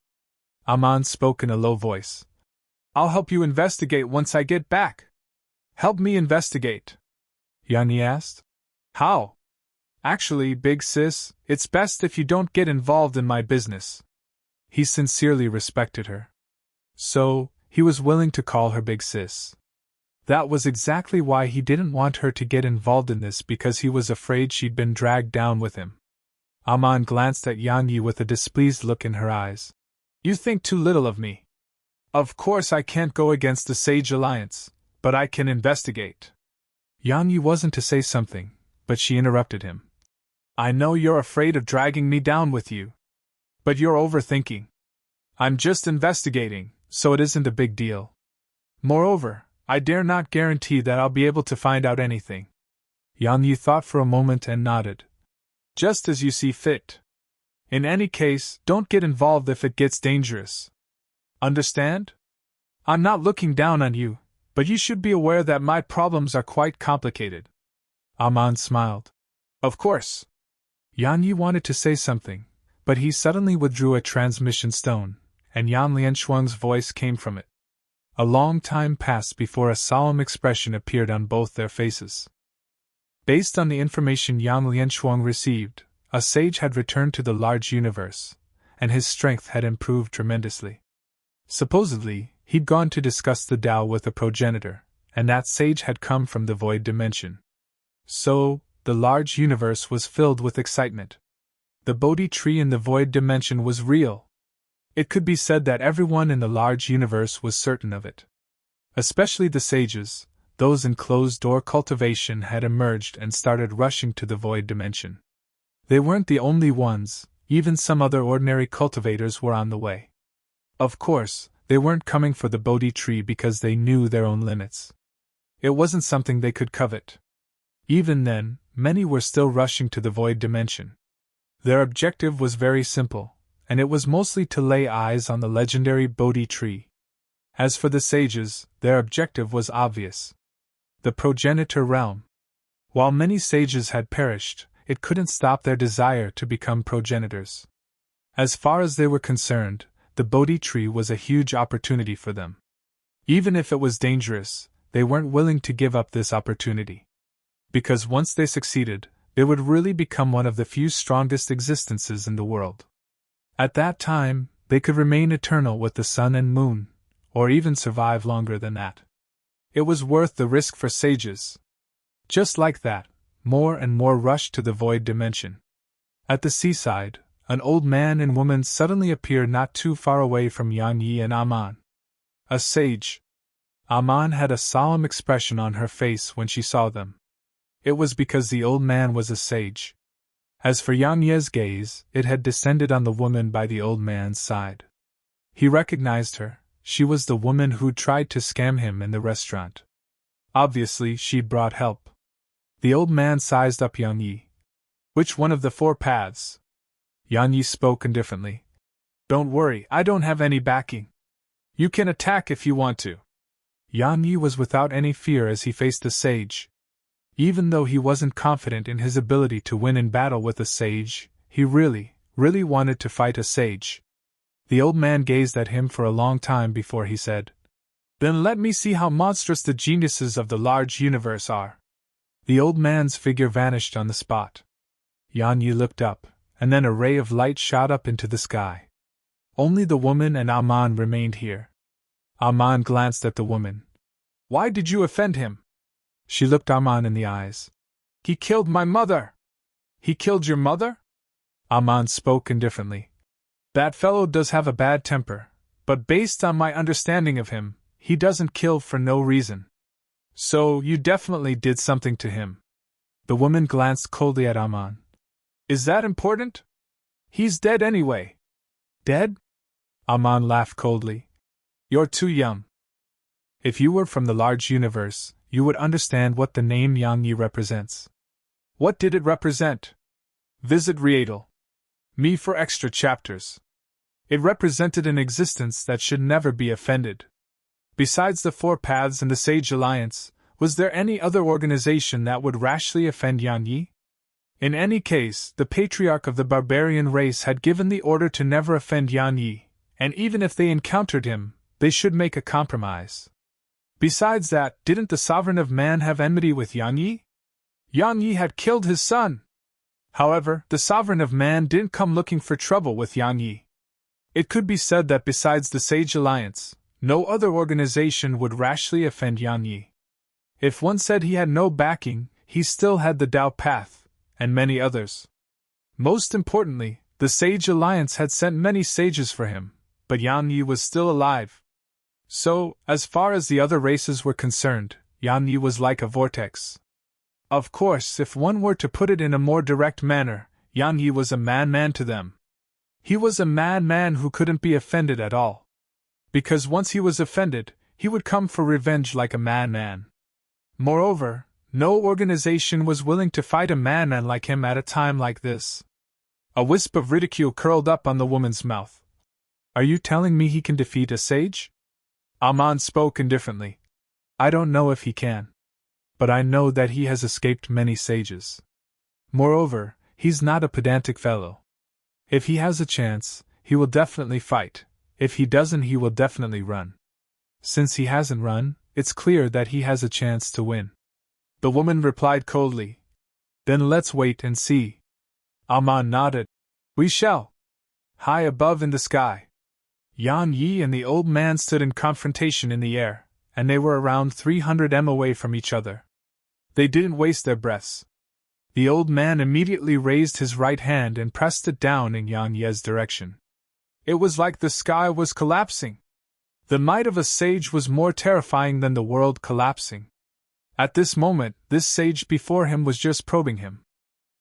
Aman spoke in a low voice. I'll help you investigate once I get back. Help me investigate. Yang Yi asked. How? Actually, big sis, it's best if you don't get involved in my business. He sincerely respected her. So, he was willing to call her big sis. That was exactly why he didn't want her to get involved in this, because he was afraid she'd been dragged down with him. Aman glanced at Yang Yi with a displeased look in her eyes. You think too little of me. Of course I can't go against the Sage Alliance, but I can investigate. Yang Yi wasn't to say something, but she interrupted him. I know you're afraid of dragging me down with you. But you're overthinking. I'm just investigating, so it isn't a big deal. Moreover, I dare not guarantee that I'll be able to find out anything. Yang Yi thought for a moment and nodded. Just as you see fit. In any case, don't get involved if it gets dangerous. Understand? I'm not looking down on you, but you should be aware that my problems are quite complicated. Aman smiled. Of course. Yang Yi wanted to say something, but he suddenly withdrew a transmission stone, and Yan Lianshuang's voice came from it. A long time passed before a solemn expression appeared on both their faces. Based on the information Yang Lianshuang received, a sage had returned to the large universe, and his strength had improved tremendously. Supposedly, he'd gone to discuss the Tao with a progenitor, and that sage had come from the void dimension. So, the large universe was filled with excitement. The Bodhi tree in the void dimension was real. It could be said that everyone in the large universe was certain of it. Especially the sages, those in closed-door cultivation had emerged and started rushing to the void dimension. They weren't the only ones, even some other ordinary cultivators were on the way. Of course, they weren't coming for the Bodhi tree because they knew their own limits. It wasn't something they could covet. Even then, many were still rushing to the void dimension. Their objective was very simple, and it was mostly to lay eyes on the legendary Bodhi tree. As for the sages, their objective was obvious. The progenitor realm. While many sages had perished, it couldn't stop their desire to become progenitors. As far as they were concerned, the Bodhi tree was a huge opportunity for them. Even if it was dangerous, they weren't willing to give up this opportunity. Because once they succeeded, they would really become one of the few strongest existences in the world. At that time, they could remain eternal with the sun and moon, or even survive longer than that. It was worth the risk for sages. Just like that, more and more rushed to the void dimension. At the seaside, an old man and woman suddenly appeared not too far away from Yang Yi and Aman. A sage. Aman had a solemn expression on her face when she saw them. It was because the old man was a sage. As for Yang Ye's gaze, it had descended on the woman by the old man's side. He recognized her. She was the woman who'd tried to scam him in the restaurant. Obviously, she'd brought help. The old man sized up Yang Yi. Which one of the 4 paths? Yang Yi spoke indifferently. Don't worry, I don't have any backing. You can attack if you want to. Yang Yi was without any fear as he faced the sage. Even though he wasn't confident in his ability to win in battle with a sage, he really wanted to fight a sage. The old man gazed at him for a long time before he said, Then let me see how monstrous the geniuses of the large universe are. The old man's figure vanished on the spot. Yang Yi looked up, and then a ray of light shot up into the sky. Only the woman and Aman remained here. Aman glanced at the woman. Why did you offend him? She looked Aman in the eyes. He killed my mother. He killed your mother? Aman spoke indifferently. That fellow does have a bad temper, but based on my understanding of him, he doesn't kill for no reason. So, you definitely did something to him. The woman glanced coldly at Aman. Is that important? He's dead anyway. Dead? Aman laughed coldly. You're too young. If you were from the large universe, you would understand what the name Yang Yi represents. What did it represent? Visit Rietal. Me for extra chapters. It represented an existence that should never be offended. Besides the 4 paths and the Sage Alliance, was there any other organization that would rashly offend Yang Yi? In any case, the patriarch of the barbarian race had given the order to never offend Yang Yi, and even if they encountered him, they should make a compromise. Besides that, didn't the sovereign of man have enmity with Yang Yi? Yang Yi had killed his son. However, the sovereign of man didn't come looking for trouble with Yang Yi. It could be said that besides the Sage Alliance, no other organization would rashly offend Yang Yi. If one said he had no backing, he still had the Tao Path, and many others. Most importantly, the Sage Alliance had sent many sages for him, but Yang Yi was still alive. So, as far as the other races were concerned, Yang Yi was like a vortex. Of course, if one were to put it in a more direct manner, Yang Yi was a madman to them. He was a madman who couldn't be offended at all. Because once he was offended, he would come for revenge like a madman. Moreover, no organization was willing to fight a madman like him at a time like this. A wisp of ridicule curled up on the woman's mouth. Are you telling me he can defeat a sage? Aman spoke indifferently. I don't know if he can. But I know that he has escaped many sages. Moreover, he's not a pedantic fellow. If he has a chance, he will definitely fight. If he doesn't, he will definitely run. Since he hasn't run, it's clear that he has a chance to win. The woman replied coldly. Then let's wait and see. Aman nodded. We shall. High above in the sky, Yan Yi and the old man stood in confrontation in the air, and they were around 300 m away from each other. They didn't waste their breaths. The old man immediately raised his right hand and pressed it down in Yan Yi's direction. It was like the sky was collapsing. The might of a sage was more terrifying than the world collapsing. At this moment, this sage before him was just probing him.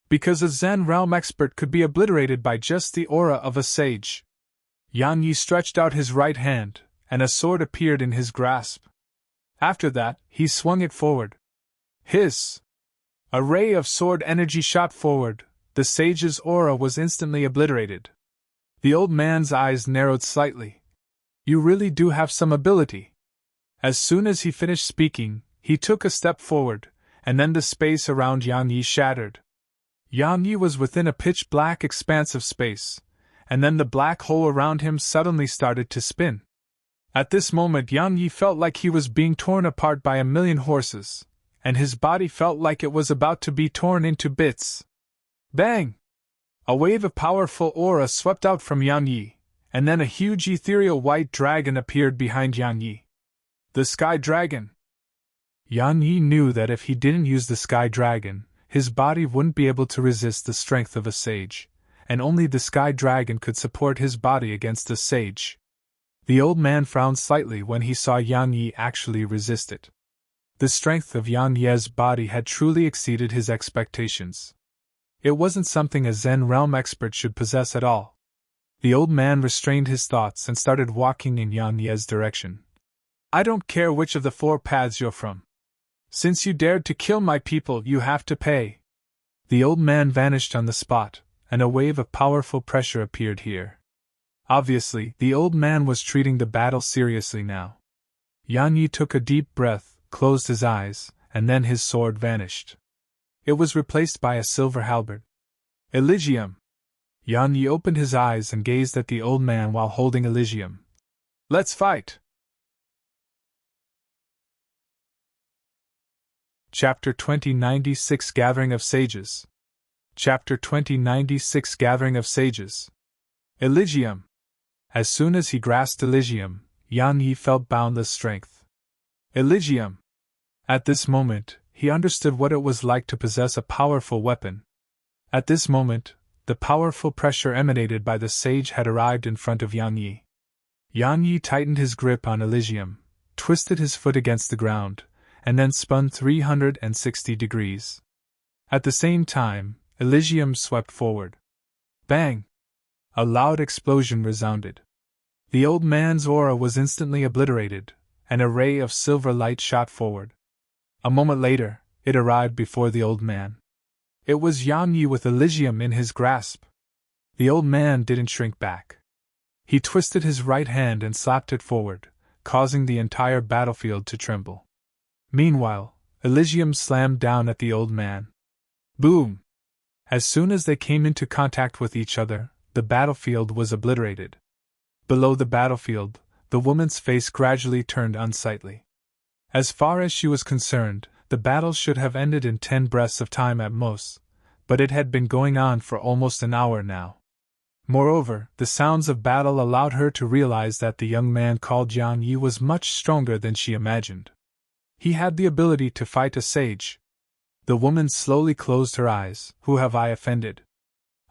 Because a Zen realm expert could be obliterated by just the aura of a sage. Yan Yi stretched out his right hand, and a sword appeared in his grasp. After that, he swung it forward. Hiss! A ray of sword energy shot forward. The sage's aura was instantly obliterated. The old man's eyes narrowed slightly. You really do have some ability. As soon as he finished speaking, he took a step forward, and then the space around Yan Yi shattered. Yan Yi was within a pitch-black expanse of space, and then the black hole around him suddenly started to spin. At this moment Yan Yi felt like he was being torn apart by a million horses, and his body felt like it was about to be torn into bits. Bang! A wave of powerful aura swept out from Yan Yi, and then a huge ethereal white dragon appeared behind Yan Yi. The Sky Dragon! Yan Yi knew that if he didn't use the Sky Dragon, his body wouldn't be able to resist the strength of a sage, and only the Sky Dragon could support his body against a sage. The old man frowned slightly when he saw Yan Yi actually resist it. The strength of Yan Yi's body had truly exceeded his expectations. It wasn't something a Zen realm expert should possess at all. The old man restrained his thoughts and started walking in Yan Yi's direction. I don't care which of the 4 paths you're from. Since you dared to kill my people, you have to pay. The old man vanished on the spot, and a wave of powerful pressure appeared here. Obviously, the old man was treating the battle seriously now. Yan Yi took a deep breath, closed his eyes, and then his sword vanished. It was replaced by a silver halberd. Elysium! Yan Yi opened his eyes and gazed at the old man while holding Elysium. Let's fight! Chapter 2096 Gathering of Sages. Chapter 2096 Gathering of Sages. Elysium! As soon as he grasped Elysium, Yan Yi felt boundless strength. Elysium! At this moment, he understood what it was like to possess a powerful weapon. At this moment, the powerful pressure emanated by the sage had arrived in front of Yan Yi. Yan Yi tightened his grip on Elysium, twisted his foot against the ground, and then spun 360 degrees. At the same time, Elysium swept forward. Bang! A loud explosion resounded. The old man's aura was instantly obliterated, and a ray of silver light shot forward. A moment later, it arrived before the old man. It was Yan Yi with Elysium in his grasp. The old man didn't shrink back. He twisted his right hand and slapped it forward, causing the entire battlefield to tremble. Meanwhile, Elysium slammed down at the old man. Boom! As soon as they came into contact with each other, the battlefield was obliterated. Below the battlefield, the woman's face gradually turned unsightly. As far as she was concerned, the battle should have ended in 10 breaths of time at most, but it had been going on for almost an hour now. Moreover, the sounds of battle allowed her to realize that the young man called Yan Yi was much stronger than she imagined. He had the ability to fight a sage. The woman slowly closed her eyes. Who have I offended?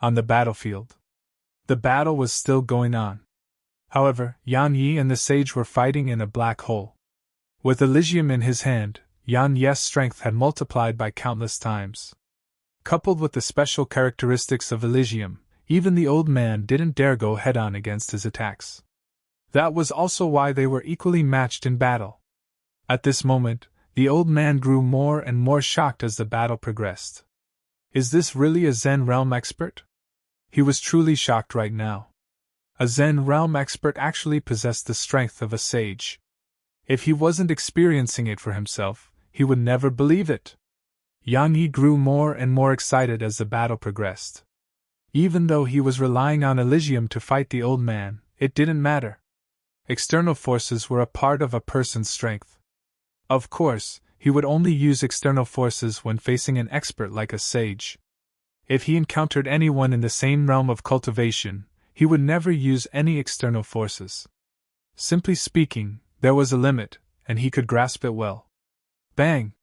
On the battlefield. The battle was still going on. However, Yan Yi and the sage were fighting in a black hole. With Elysium in his hand, Yan Yi's strength had multiplied by countless times. Coupled with the special characteristics of Elysium, even the old man didn't dare go head-on against his attacks. That was also why they were equally matched in battle. At this moment, the old man grew more and more shocked as the battle progressed. Is this really a Zen realm expert? He was truly shocked right now. A Zen realm expert actually possessed the strength of a sage. If he wasn't experiencing it for himself, he would never believe it. Yan Yi grew more and more excited as the battle progressed. Even though he was relying on Elysium to fight the old man, it didn't matter. External forces were a part of a person's strength. Of course, he would only use external forces when facing an expert like a sage. If he encountered anyone in the same realm of cultivation, he would never use any external forces. Simply speaking, there was a limit, and he could grasp it well. Bang!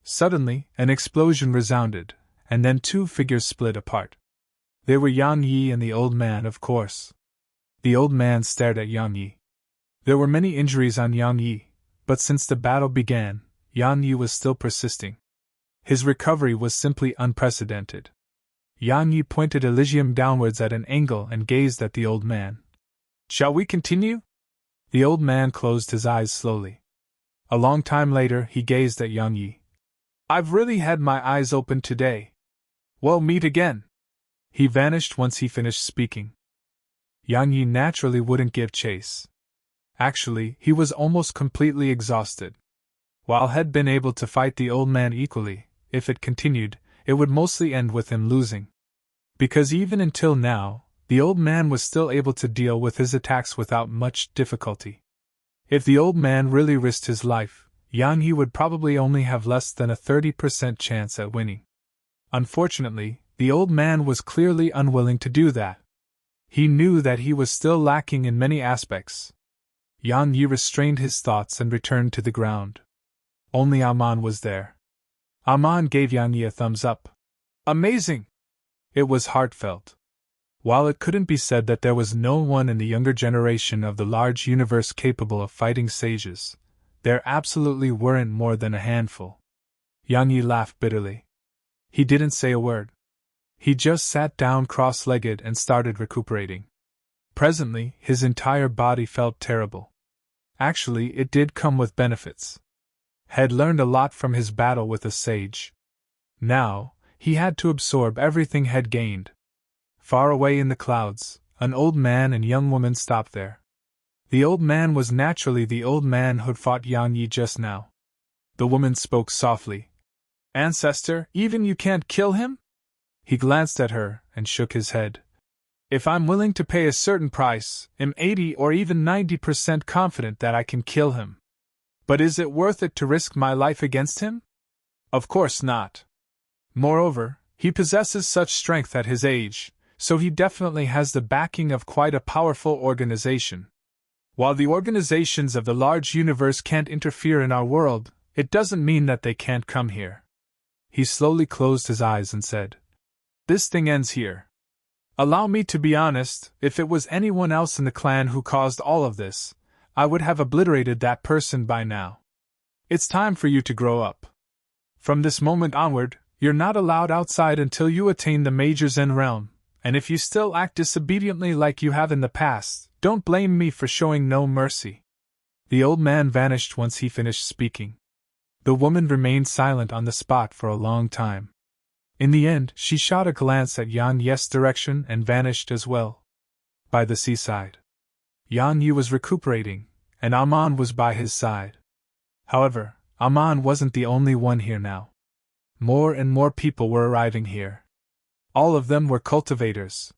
Suddenly, an explosion resounded, and then two figures split apart. They were Yang Yi and the old man, of course. The old man stared at Yang Yi. There were many injuries on Yang Yi, but since the battle began, Yang Yi was still persisting. His recovery was simply unprecedented. Yang Yi pointed Elysium downwards at an angle and gazed at the old man. "Shall we continue?" The old man closed his eyes slowly. A long time later, he gazed at Yang Yi. "I've really had my eyes open today. We'll meet again." He vanished once he finished speaking. Yang Yi naturally wouldn't give chase. Actually, he was almost completely exhausted. While had been able to fight the old man equally, if it continued, it would mostly end with him losing. Because even until now, the old man was still able to deal with his attacks without much difficulty. If the old man really risked his life, Yang Yi would probably only have less than a 30% chance at winning. Unfortunately, the old man was clearly unwilling to do that. He knew that he was still lacking in many aspects. Yang Yi restrained his thoughts and returned to the ground. Only Aman was there. Aman gave Yang Yi a thumbs up. "Amazing!" It was heartfelt. While it couldn't be said that there was no one in the younger generation of the large universe capable of fighting sages, there absolutely weren't more than a handful. Yang Yi laughed bitterly. He didn't say a word. He just sat down cross-legged and started recuperating. Presently, his entire body felt terrible. Actually, it did come with benefits. Had learned a lot from his battle with a sage. Now, he had to absorb everything had gained. Far away in the clouds, an old man and young woman stopped there. The old man was naturally the old man who'd fought Yang Yi just now. The woman spoke softly. "Ancestor, even you can't kill him?" He glanced at her and shook his head. "If I'm willing to pay a certain price, I'm 80 or even 90% confident that I can kill him. But is it worth it to risk my life against him? Of course not. Moreover, he possesses such strength at his age, so he definitely has the backing of quite a powerful organization. While the organizations of the large universe can't interfere in our world, it doesn't mean that they can't come here." He slowly closed his eyes and said, "This thing ends here. Allow me to be honest, if it was anyone else in the clan who caused all of this, I would have obliterated that person by now. It's time for you to grow up. From this moment onward, you're not allowed outside until you attain the Major Zen realm, and if you still act disobediently like you have in the past, don't blame me for showing no mercy." The old man vanished once he finished speaking. The woman remained silent on the spot for a long time. In the end, she shot a glance at Yang Yi's direction and vanished as well. By the seaside, Yang Yi was recuperating, and Aman was by his side. However, Aman wasn't the only one here now. More and more people were arriving here. All of them were cultivators.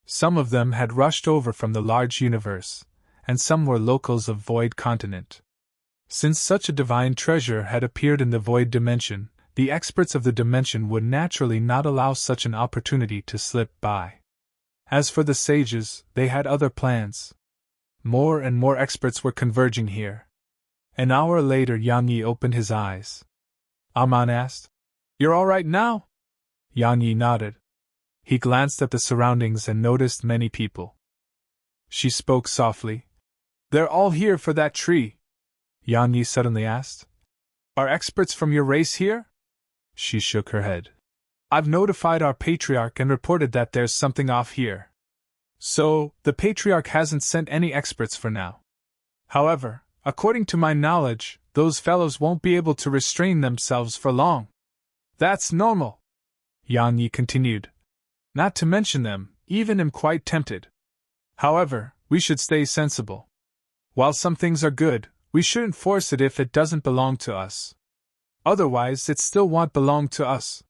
Some of them had rushed over from the large universe, and some were locals of Void Continent. Since such a divine treasure had appeared in the Void Dimension, the experts of the dimension would naturally not allow such an opportunity to slip by. As for the sages, they had other plans. More and more experts were converging here. An hour later, Yang Yi opened his eyes. Aman asked, "You're all right now?" Yang Yi nodded. He glanced at the surroundings and noticed many people. She spoke softly. "They're all here for that tree." Yang Yi suddenly asked, "Are experts from your race here?" She shook her head. "I've notified our patriarch and reported that there's something off here. So, the patriarch hasn't sent any experts for now. However, according to my knowledge, those fellows won't be able to restrain themselves for long. That's normal," Yang Yi continued. "Not to mention them, even am quite tempted. However, we should stay sensible. While some things are good, we shouldn't force it if it doesn't belong to us. Otherwise, it still won't belong to us."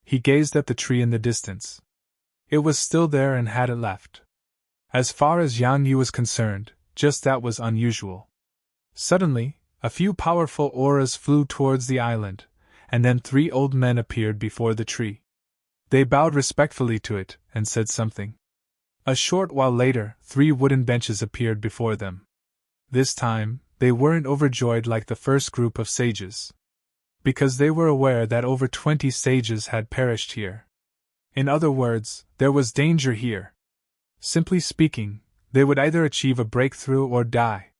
He gazed at the tree in the distance. It was still there and hadn't left. As far as Yang Yi was concerned, just that was unusual. Suddenly, a few powerful auras flew towards the island, and then 3 old men appeared before the tree. They bowed respectfully to it and said something. A short while later, 3 wooden benches appeared before them. This time, they weren't overjoyed like the first group of sages, because they were aware that over 20 sages had perished here. In other words, there was danger here. Simply speaking, they would either achieve a breakthrough or die.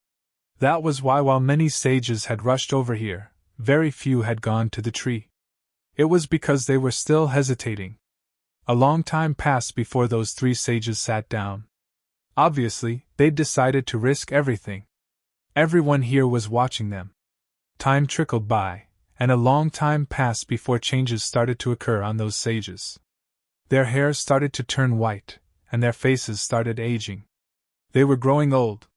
That was why, while many sages had rushed over here, very few had gone to the tree. It was because they were still hesitating. A long time passed before those 3 sages sat down. Obviously, they'd decided to risk everything. Everyone here was watching them. Time trickled by, and a long time passed before changes started to occur on those sages. Their hair started to turn white, and their faces started aging. They were growing old.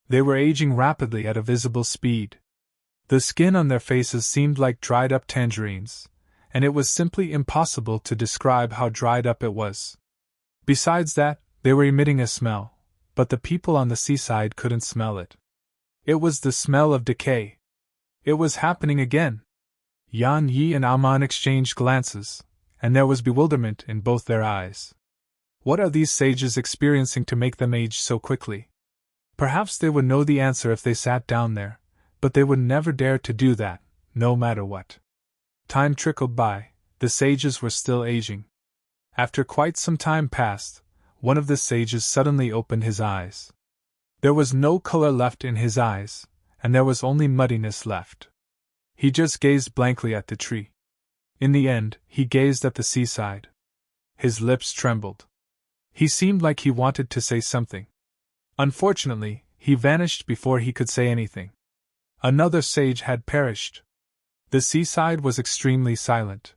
They were aging rapidly at a visible speed. The skin on their faces seemed like dried-up tangerines, and it was simply impossible to describe how dried up it was. Besides that, they were emitting a smell, but the people on the seaside couldn't smell it. It was the smell of decay. It was happening again. Yan Yi and Aman exchanged glances, and there was bewilderment in both their eyes. What are these sages experiencing to make them age so quickly? Perhaps they would know the answer if they sat down there, but they would never dare to do that, no matter what. Time trickled by, the sages were still aging. After quite some time passed, one of the sages suddenly opened his eyes. There was no color left in his eyes, and there was only muddiness left. He just gazed blankly at the tree. In the end, he gazed at the seaside. His lips trembled. He seemed like he wanted to say something. Unfortunately, he vanished before he could say anything. Another sage had perished. The seaside was extremely silent.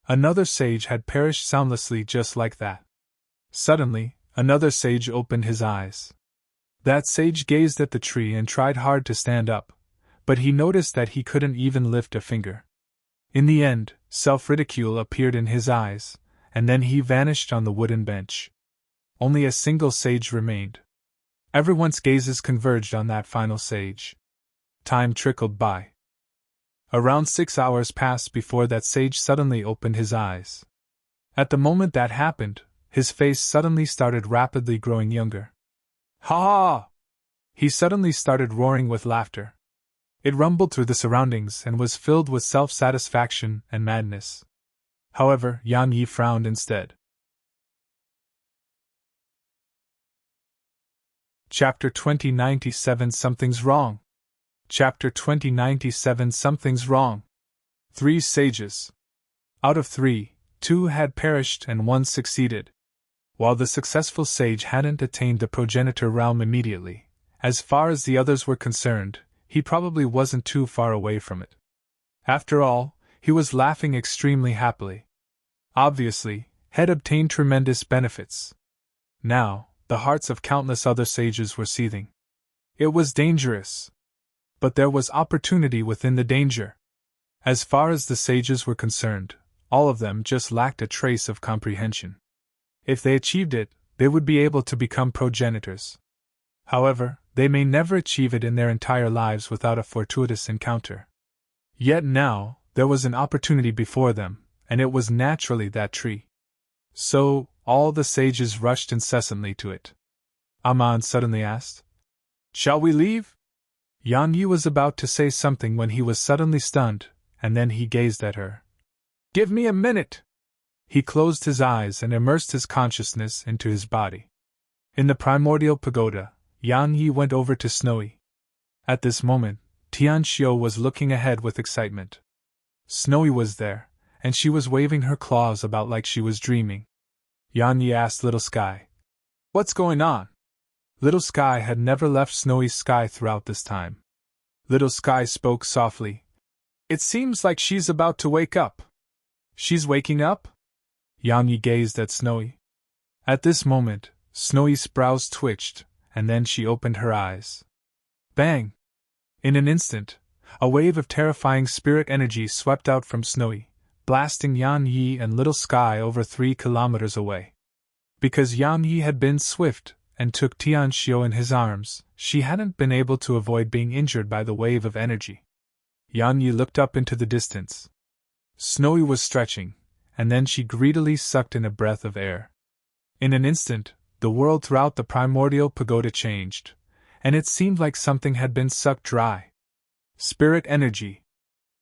Another sage had perished soundlessly just like that. Suddenly, another sage opened his eyes. That sage gazed at the tree and tried hard to stand up, but he noticed that he couldn't even lift a finger. In the end, self-ridicule appeared in his eyes, and then he vanished on the wooden bench. Only a single sage remained. Everyone's gazes converged on that final sage. Time trickled by. Around 6 hours passed before that sage suddenly opened his eyes. At the moment that happened, his face suddenly started rapidly growing younger. Ha ha! He suddenly started roaring with laughter. It rumbled through the surroundings and was filled with self-satisfaction and madness. However, Yan Yi frowned instead. Chapter 2097 Something's Wrong. Chapter 2097 Something's Wrong. 3 sages. Out of 3, 2 had perished and 1 succeeded. While the successful sage hadn't attained the progenitor realm immediately, as far as the others were concerned, he probably wasn't too far away from it. After all, he was laughing extremely happily. Obviously, had obtained tremendous benefits. Now, the hearts of countless other sages were seething. It was dangerous. But there was opportunity within the danger. As far as the sages were concerned, all of them just lacked a trace of comprehension. If they achieved it, they would be able to become progenitors. However, they may never achieve it in their entire lives without a fortuitous encounter. Yet now, there was an opportunity before them, and it was naturally that tree. So, all the sages rushed incessantly to it. Aman suddenly asked, "Shall we leave?" Yan Yi was about to say something when he was suddenly stunned, and then he gazed at her. "Give me a minute!" He closed his eyes and immersed his consciousness into his body. In the primordial pagoda, Yan Yi went over to Snowy. At this moment, Tian Xiu was looking ahead with excitement. Snowy was there, and she was waving her claws about like she was dreaming. Yan Yi asked Little Sky, "What's going on?" Little Sky had never left Snowy's sky throughout this time. Little Sky spoke softly. "It seems like she's about to wake up." "She's waking up?" Yan Yi gazed at Snowy. At this moment, Snowy's brows twitched, and then she opened her eyes. Bang! In an instant, a wave of terrifying spirit energy swept out from Snowy, blasting Yan Yi and Little Sky over 3 kilometers away. Because Yan Yi had been swift and took Tian Xiu in his arms, she hadn't been able to avoid being injured by the wave of energy. Yan Yi looked up into the distance. Snowy was stretching, and then she greedily sucked in a breath of air. In an instant, the world throughout the primordial pagoda changed, and it seemed like something had been sucked dry. Spirit energy.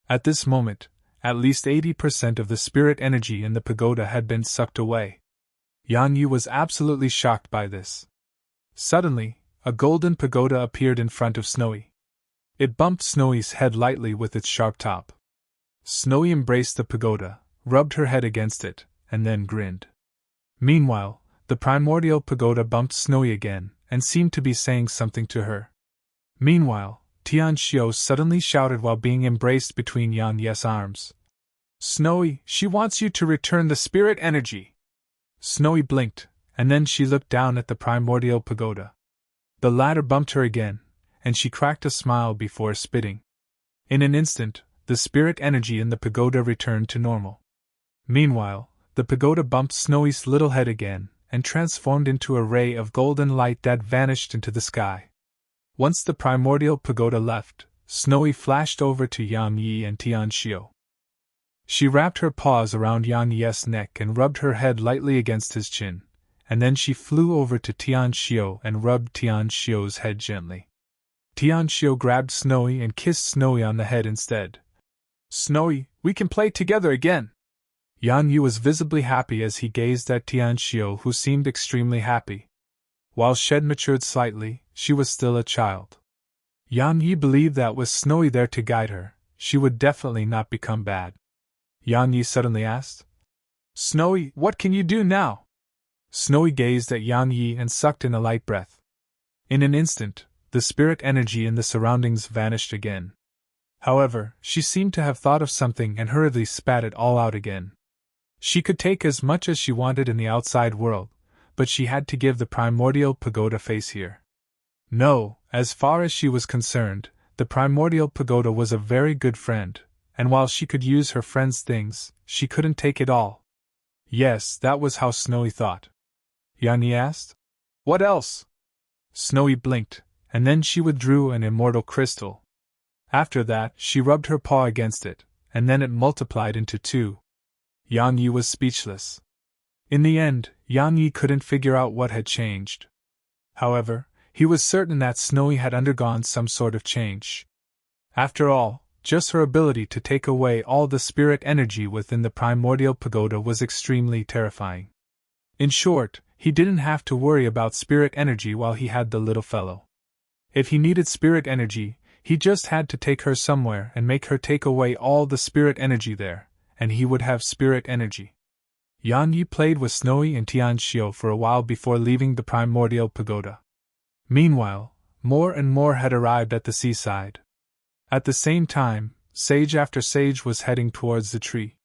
At this moment, at least 80% of the spirit energy in the pagoda had been sucked away. Yan Yi was absolutely shocked by this. Suddenly, a golden pagoda appeared in front of Snowy. It bumped Snowy's head lightly with its sharp top. Snowy embraced the pagoda, rubbed her head against it, and then grinned. Meanwhile, the primordial pagoda bumped Snowy again, and seemed to be saying something to her. Meanwhile, Tianxiu suddenly shouted while being embraced between Yan Yi's arms. "Snowy, she wants you to return the spirit energy!" Snowy blinked, and then she looked down at the primordial pagoda. The latter bumped her again, and she cracked a smile before spitting. In an instant, the spirit energy in the pagoda returned to normal. Meanwhile, the pagoda bumped Snowy's little head again, and transformed into a ray of golden light that vanished into the sky. Once the primordial pagoda left, Snowy flashed over to Yan Yi and Tianxiu. She wrapped her paws around Yan Yi's neck and rubbed her head lightly against his chin, and then she flew over to Tianxiu and rubbed Tianxiu's head gently. Tianxiu grabbed Snowy and kissed Snowy on the head instead. "Snowy, we can play together again!" Yan Yi was visibly happy as he gazed at Tianxiu, who seemed extremely happy. While she had matured slightly, she was still a child. Yan Yi believed that with Snowy there to guide her, she would definitely not become bad. Yan Yi suddenly asked, "Snowy, what can you do now?" Snowy gazed at Yan Yi and sucked in a light breath. In an instant, the spirit energy in the surroundings vanished again. However, she seemed to have thought of something and hurriedly spat it all out again. She could take as much as she wanted in the outside world, but she had to give the primordial pagoda face here. No, as far as she was concerned, the primordial pagoda was a very good friend, and while she could use her friend's things, she couldn't take it all. Yes, that was how Snowy thought. Yan Yi asked, "What else?" Snowy blinked, and then she withdrew an immortal crystal. After that, she rubbed her paw against it, and then it multiplied into 2. Yan Yi was speechless. In the end, Yan Yi couldn't figure out what had changed. However, he was certain that Snowy had undergone some sort of change. After all, just her ability to take away all the spirit energy within the primordial pagoda was extremely terrifying. In short, he didn't have to worry about spirit energy while he had the little fellow. If he needed spirit energy, he just had to take her somewhere and make her take away all the spirit energy there, and he would have spirit energy. Yan Yi played with Snowy and Tianxiu for a while before leaving the primordial pagoda. Meanwhile, more and more had arrived at the seaside. At the same time, sage after sage was heading towards the tree.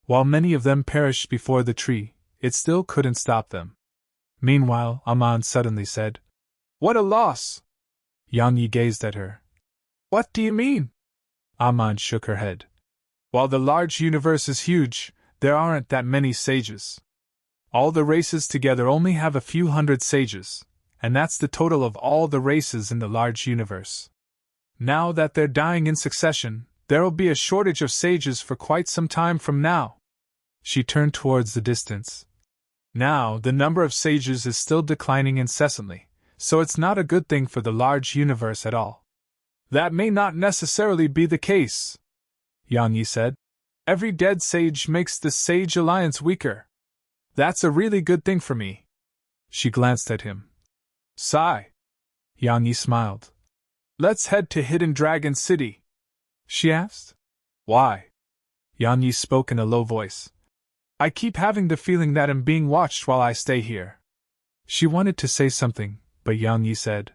While many of them perished before the tree, it still couldn't stop them. Meanwhile, Aman suddenly said, "What a loss!" Yan Yi gazed at her. "What do you mean?" Aman shook her head. "While the large universe is huge, there aren't that many sages. All the races together only have a few hundred sages, and that's the total of all the races in the large universe. Now that they're dying in succession, there'll be a shortage of sages for quite some time from now." She turned towards the distance. "Now, the number of sages is still declining incessantly, so it's not a good thing for the large universe at all." "That may not necessarily be the case," Yan Yi said. "Every dead sage makes the sage alliance weaker. That's a really good thing for me." She glanced at him. "Sigh." Yan Yi smiled. "Let's head to Hidden Dragon City," she asked. "Why?" Yan Yi spoke in a low voice. "I keep having the feeling that I'm being watched while I stay here." She wanted to say something, but Yan Yi said,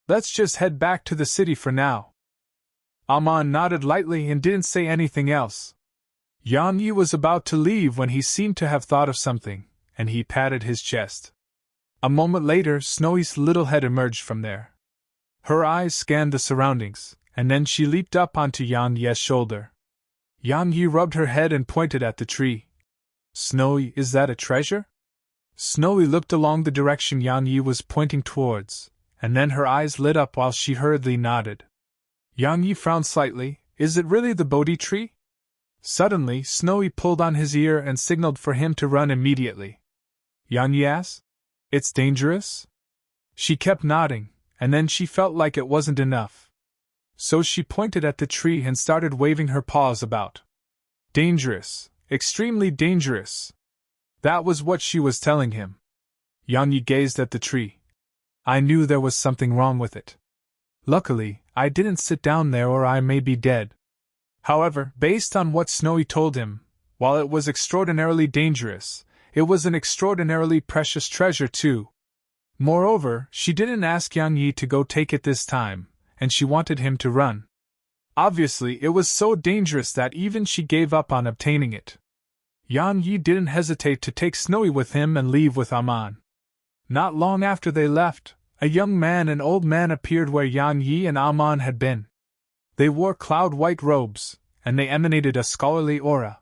"Let's just head back to the city for now." Aman nodded lightly and didn't say anything else. Yan Yi was about to leave when he seemed to have thought of something, and he patted his chest. A moment later, Snowy's little head emerged from there. Her eyes scanned the surroundings, and then she leaped up onto Yan Yi's shoulder. Yan Yi rubbed her head and pointed at the tree. "Snowy, is that a treasure?" Snowy looked along the direction Yan Yi was pointing towards, and then her eyes lit up while she hurriedly nodded. Yang Yi frowned slightly. Is it really the Bodhi tree? Suddenly, Snowy pulled on his ear and signaled for him to run immediately. Yang Yi asked, It's dangerous? She kept nodding, and then she felt like it wasn't enough. So she pointed at the tree and started waving her paws about. Dangerous, extremely dangerous. That was what she was telling him. Yang Yi gazed at the tree. I knew there was something wrong with it. Luckily, I didn't sit down there or I may be dead. However, based on what Snowy told him, while it was extraordinarily dangerous, it was an extraordinarily precious treasure too. Moreover, she didn't ask Yang Yi to go take it this time, and she wanted him to run. Obviously, it was so dangerous that even she gave up on obtaining it. Yang Yi didn't hesitate to take Snowy with him and leave with Aman. Not long after they left, a young man and old man appeared where Yang Yi and Aman had been. They wore cloud-white robes, and they emanated a scholarly aura.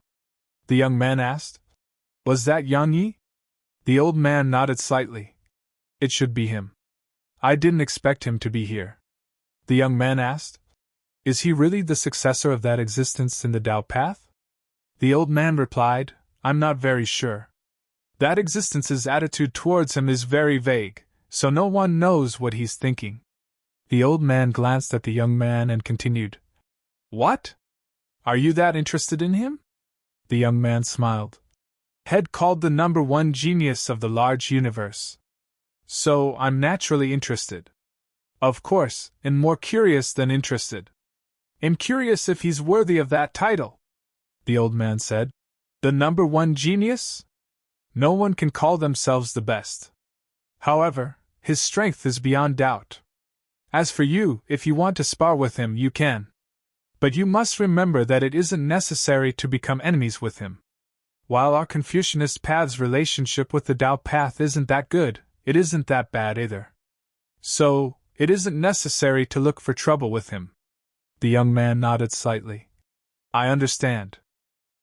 The young man asked, Was that Yang Yi? The old man nodded slightly. It should be him. I didn't expect him to be here. The young man asked, Is he really the successor of that existence in the Tao path? The old man replied, I'm not very sure. That existence's attitude towards him is very vague, so no one knows what he's thinking. The old man glanced at the young man and continued, What? Are you that interested in him? The young man smiled. Head called the #1 genius of the large universe. So, I'm naturally interested. Of course, and more curious than interested. I'm curious if he's worthy of that title, the old man said. The #1 genius? No one can call themselves the best. However, his strength is beyond doubt. As for you, if you want to spar with him, you can. But you must remember that it isn't necessary to become enemies with him. While our Confucianist path's relationship with the Tao path isn't that good, it isn't that bad either. So, it isn't necessary to look for trouble with him. The young man nodded slightly. I understand.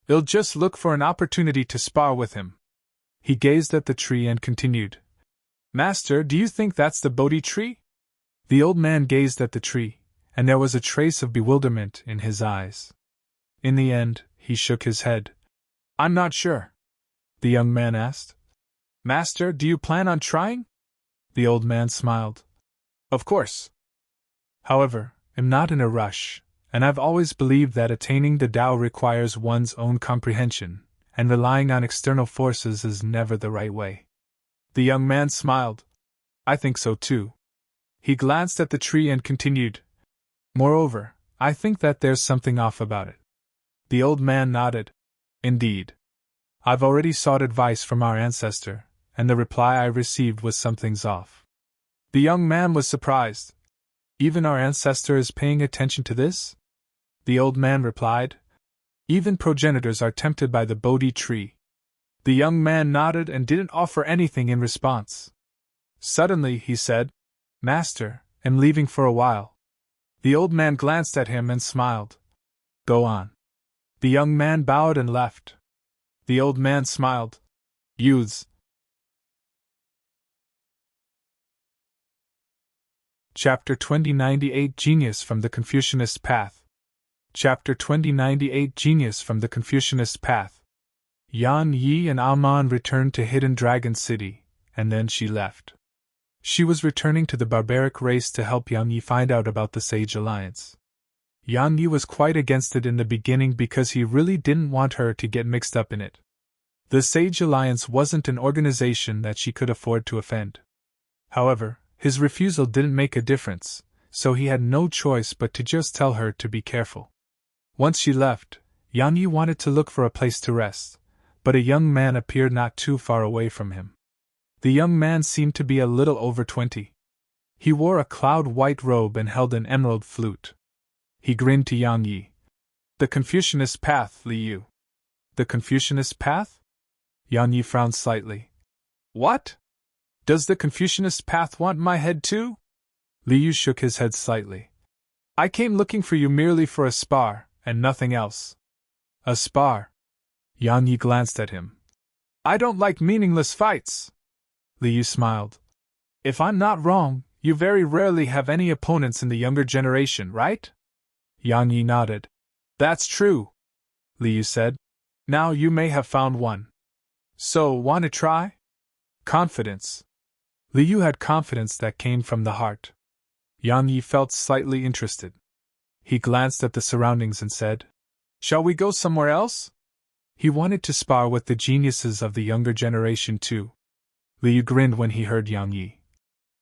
I'll just look for an opportunity to spar with him. He gazed at the tree and continued. Master, do you think that's the Bodhi tree? The old man gazed at the tree, and there was a trace of bewilderment in his eyes. In the end, he shook his head. I'm not sure. The young man asked. Master, do you plan on trying? The old man smiled. Of course. However, I'm not in a rush, and I've always believed that attaining the Tao requires one's own comprehension, and relying on external forces is never the right way. The young man smiled. I think so too. He glanced at the tree and continued. Moreover, I think that there's something off about it. The old man nodded. Indeed. I've already sought advice from our ancestor, and the reply I received was something's off. The young man was surprised. Even our ancestor is paying attention to this? The old man replied. Even progenitors are tempted by the Bodhi tree. The young man nodded and didn't offer anything in response. Suddenly he said, Master, I'm leaving for a while. The old man glanced at him and smiled. Go on. The young man bowed and left. The old man smiled. Youths. Chapter 2098 Genius from the Confucianist Path. Chapter 2098 Genius from the Confucianist Path. Yang Yi and Aman returned to Hidden Dragon City, and then she left. She was returning to the barbaric race to help Yang Yi find out about the Sage Alliance. Yang Yi was quite against it in the beginning because he really didn't want her to get mixed up in it. The Sage Alliance wasn't an organization that she could afford to offend. However, his refusal didn't make a difference, so he had no choice but to just tell her to be careful. Once she left, Yang Yi wanted to look for a place to rest, but a young man appeared not too far away from him. The young man seemed to be a little over 20. He wore a cloud-white robe and held an emerald flute. He grinned to Yang Yi. The Confucianist Path, Liu. The Confucianist Path? Yang Yi frowned slightly. What? Does the Confucianist Path want my head too? Liu shook his head slightly. I came looking for you merely for a spar, and nothing else. A spar? Yang Yi glanced at him. I don't like meaningless fights. Liu smiled. If I'm not wrong, You very rarely have any opponents in the younger generation, right? Yang Yi nodded. That's true, Liu said. Now you may have found one. So, want to try? Confidence. Liu had confidence that came from the heart. Yang Yi felt slightly interested. He glanced at the surroundings and said, Shall we go somewhere else? He wanted to spar with the geniuses of the younger generation too. Liu grinned when he heard Yang Yi.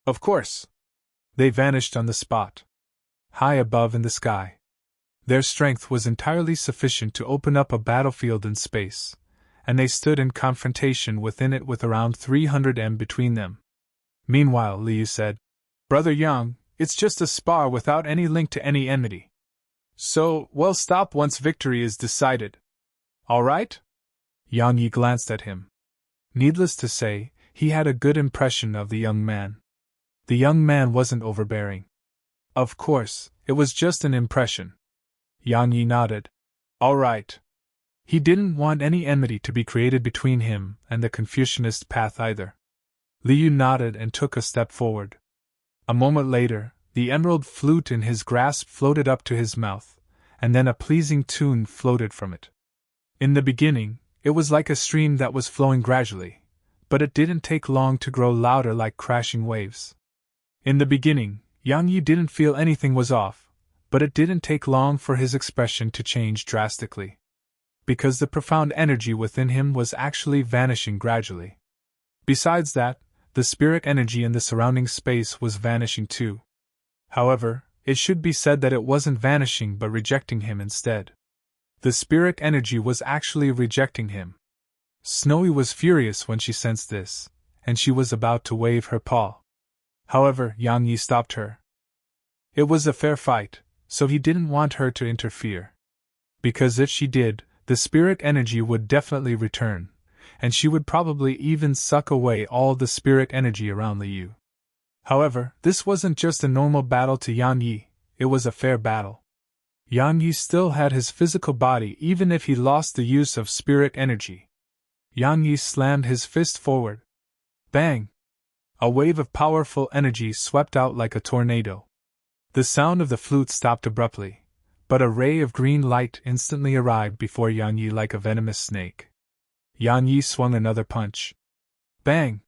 Of course. They vanished on the spot. High above in the sky. Their strength was entirely sufficient to open up a battlefield in space, and they stood in confrontation within it with around 300 m between them. Meanwhile, Liu said, Brother Yang, it's just a spar without any link to any enmity. So, we'll stop once victory is decided. All right? Yang Yi glanced at him. Needless to say, he had a good impression of the young man. The young man wasn't overbearing. Of course, it was just an impression. Yang Yi nodded. All right. He didn't want any enmity to be created between him and the Confucianist path either. Liu nodded and took a step forward. A moment later, the emerald flute in his grasp floated up to his mouth, and then a pleasing tune floated from it. In the beginning, it was like a stream that was flowing gradually, but it didn't take long to grow louder like crashing waves. In the beginning, Yang Yi didn't feel anything was off, but it didn't take long for his expression to change drastically. Because the profound energy within him was actually vanishing gradually. Besides that, the spirit energy in the surrounding space was vanishing too. However, it should be said that it wasn't vanishing but rejecting him instead. The spirit energy was actually rejecting him. Snowy was furious when she sensed this, and she was about to wave her paw. However, Yang Yi stopped her. It was a fair fight, so he didn't want her to interfere. Because if she did, the spirit energy would definitely return, and she would probably even suck away all the spirit energy around Liu. However, this wasn't just a normal battle to Yang Yi, it was a fair battle. Yang Yi still had his physical body even if he lost the use of spirit energy. Yang Yi slammed his fist forward. Bang! A wave of powerful energy swept out like a tornado. The sound of the flute stopped abruptly, but a ray of green light instantly arrived before Yang Yi like a venomous snake. Yang Yi swung another punch. Bang!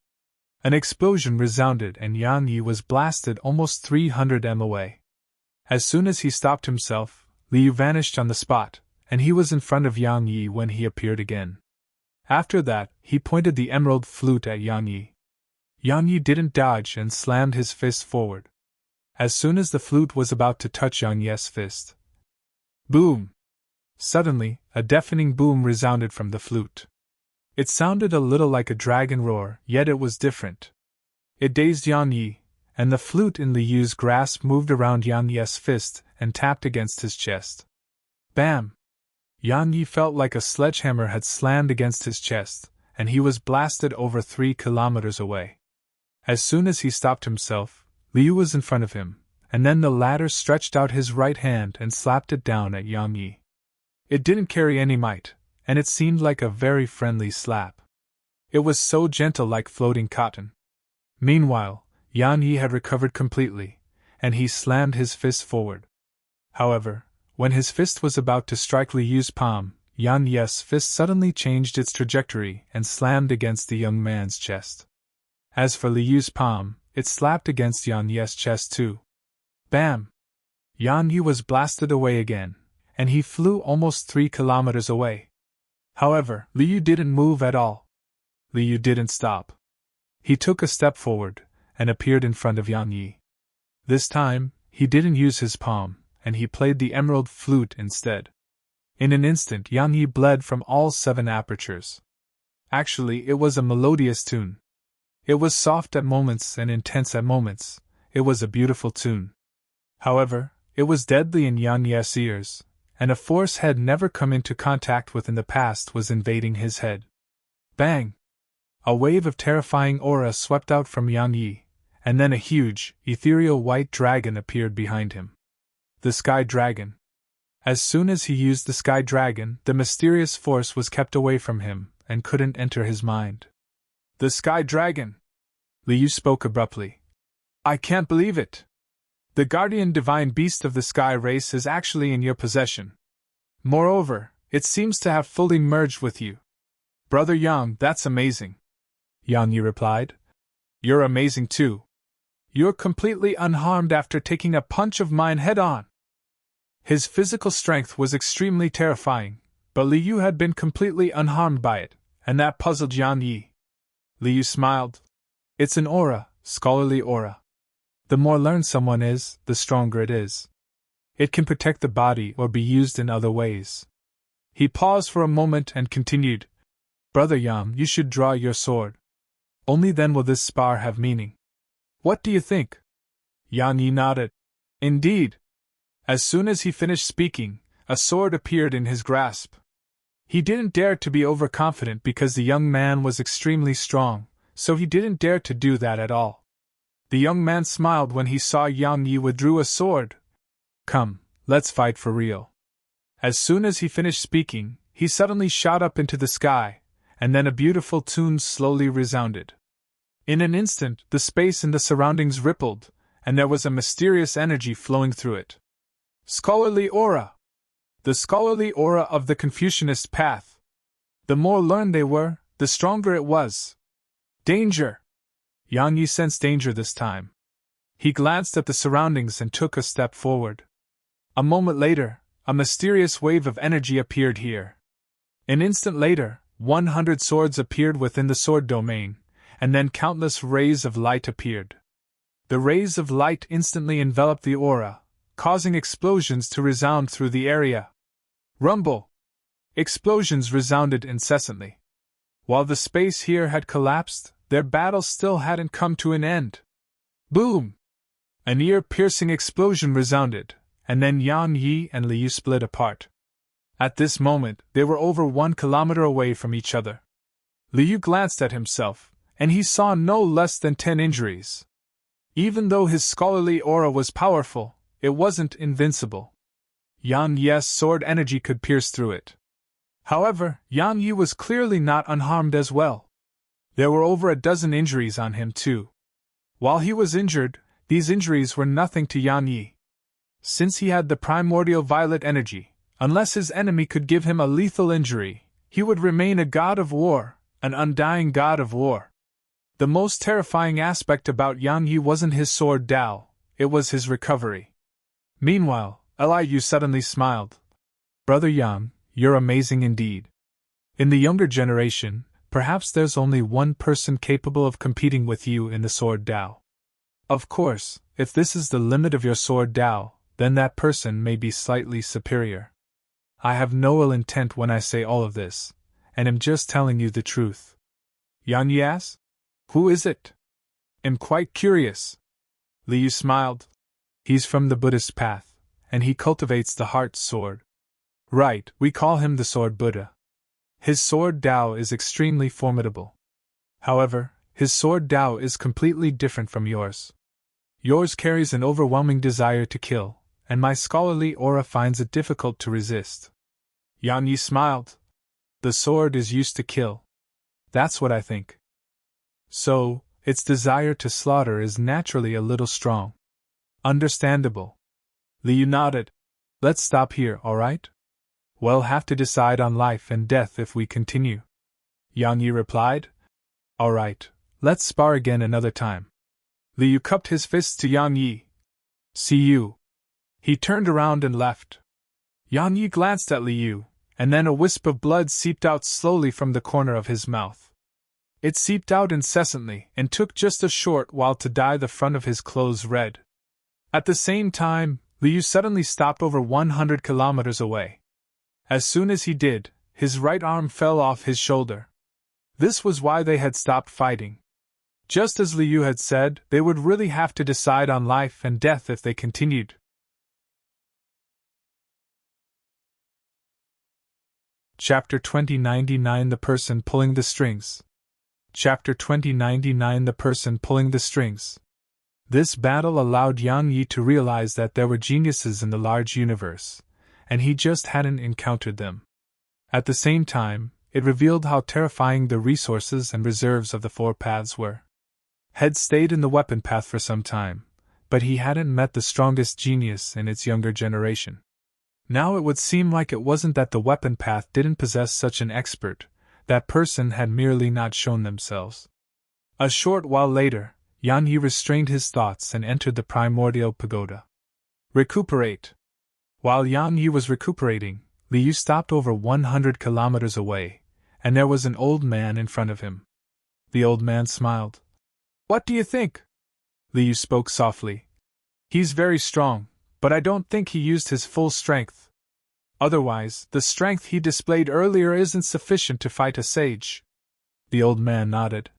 An explosion resounded and Yang Yi was blasted almost 300 m away. As soon as he stopped himself, Liu vanished on the spot, and he was in front of Yang Yi when he appeared again. After that, he pointed the emerald flute at Yang Yi. Yang Yi didn't dodge and slammed his fist forward. As soon as the flute was about to touch Yang Yi's fist. Boom! Suddenly, a deafening boom resounded from the flute. It sounded a little like a dragon roar, yet it was different. It dazed Yang Yi, and the flute in Liu's grasp moved around Yang Yi's fist and tapped against his chest. Bam! Yang Yi felt like a sledgehammer had slammed against his chest, and he was blasted over 3 kilometers away. As soon as he stopped himself, Liu was in front of him, and then the latter stretched out his right hand and slapped it down at Yang Yi. It didn't carry any might, and it seemed like a very friendly slap. It was so gentle like floating cotton. Meanwhile, Yang Yi had recovered completely, and he slammed his fist forward. However, when his fist was about to strike Liu's palm, Yang Yi's fist suddenly changed its trajectory and slammed against the young man's chest. As for Liu's palm, it slapped against Yang Yi's chest too. Bam! Yang Yi was blasted away again, and he flew almost 3 kilometers away. However, Liu didn't move at all. Liu didn't stop. He took a step forward, and appeared in front of Yang Yi. This time, he didn't use his palm, and he played the emerald flute instead. In an instant Yang Yi bled from all 7 apertures. Actually, it was a melodious tune. It was soft at moments and intense at moments. It was a beautiful tune. However, it was deadly in Yang Yi's ears, and a force had never come into contact with in the past was invading his head. Bang! A wave of terrifying aura swept out from Yang Yi, and then a huge, ethereal white dragon appeared behind him. The Sky Dragon. As soon as he used the Sky Dragon, the mysterious force was kept away from him and couldn't enter his mind. The Sky Dragon! Liu spoke abruptly. I can't believe it. The guardian divine beast of the sky race is actually in your possession. Moreover, it seems to have fully merged with you. Brother Yang, that's amazing. Yang Yi replied. You're amazing too. You're completely unharmed after taking a punch of mine head-on. His physical strength was extremely terrifying, but Li Yu had been completely unharmed by it, and that puzzled Yang Yi. Li Yu smiled. It's an aura, scholarly aura. The more learned someone is, the stronger it is. It can protect the body or be used in other ways. He paused for a moment and continued. Brother Yang, you should draw your sword. Only then will this spar have meaning. What do you think? Yang Yi nodded. Indeed. As soon as he finished speaking, a sword appeared in his grasp. He didn't dare to be overconfident because the young man was extremely strong, so he didn't dare to do that at all. The young man smiled when he saw Yang Yi withdrew a sword. Come, let's fight for real. As soon as he finished speaking, he suddenly shot up into the sky, and then a beautiful tune slowly resounded. In an instant, the space in the surroundings rippled, and there was a mysterious energy flowing through it. Scholarly aura! The scholarly aura of the Confucianist path. The more learned they were, the stronger it was. Danger! Yang Yi sensed danger this time. He glanced at the surroundings and took a step forward. A moment later, a mysterious wave of energy appeared here. An instant later, 100 swords appeared within the sword domain, and then countless rays of light appeared. The rays of light instantly enveloped the aura, causing explosions to resound through the area. Rumble! Explosions resounded incessantly. While the space here had collapsed, their battle still hadn't come to an end. Boom! An ear-piercing explosion resounded, and then Yang Yi and Li Yu split apart. At this moment, they were over 1 kilometer away from each other. Li Yu glanced at himself, and he saw no less than 10 injuries. Even though his scholarly aura was powerful, it wasn't invincible. Yang Yi's sword energy could pierce through it. However, Yang Yi was clearly not unharmed as well. There were over a dozen injuries on him too. While he was injured, these injuries were nothing to Yang Yi. Since he had the primordial violet energy, unless his enemy could give him a lethal injury, he would remain a god of war, an undying god of war. The most terrifying aspect about Yang Yi wasn't his sword Dao, it was his recovery. Meanwhile, Li Yu suddenly smiled. Brother Yang, you're amazing indeed. In the younger generation, perhaps there's only one person capable of competing with you in the sword Dao. Of course, if this is the limit of your sword Dao, then that person may be slightly superior. I have no ill intent when I say all of this, and am just telling you the truth. Yang Yi asked, who is it? I'm quite curious. Li Yu smiled. He's from the Buddhist path, and he cultivates the heart sword. Right, we call him the Sword Buddha. His sword Dao is extremely formidable. However, his sword Dao is completely different from yours. Yours carries an overwhelming desire to kill, and my scholarly aura finds it difficult to resist. Yang Yi smiled. The sword is used to kill. That's what I think. So, its desire to slaughter is naturally a little strong. Understandable. Li Yu nodded. Let's stop here, alright? We'll have to decide on life and death if we continue. Yang Yi replied. Alright, let's spar again another time. Li Yu cupped his fists to Yang Yi. See you. He turned around and left. Yang Yi glanced at Li Yu, and then a wisp of blood seeped out slowly from the corner of his mouth. It seeped out incessantly and took just a short while to dye the front of his clothes red. At the same time, Li Yu suddenly stopped over 100 kilometers away. As soon as he did, his right arm fell off his shoulder. This was why they had stopped fighting. Just as Li Yu had said, they would really have to decide on life and death if they continued. Chapter 2099 The Person Pulling the Strings. Chapter 2099 The Person Pulling the Strings. This battle allowed Yang Yi to realize that there were geniuses in the large universe, and he just hadn't encountered them. At the same time, it revealed how terrifying the resources and reserves of the four paths were. had stayed in the weapon path for some time, but he hadn't met the strongest genius in its younger generation. Now it would seem like it wasn't that the weapon path didn't possess such an expert, that person had merely not shown themselves. A short while later, Yan Yi restrained his thoughts and entered the primordial pagoda. Recuperate. While Yan Yi was recuperating, Liu stopped over 100 kilometers away, and there was an old man in front of him. The old man smiled. What do you think? Liu spoke softly. He's very strong, but I don't think he used his full strength. Otherwise, the strength he displayed earlier isn't sufficient to fight a sage. The old man nodded.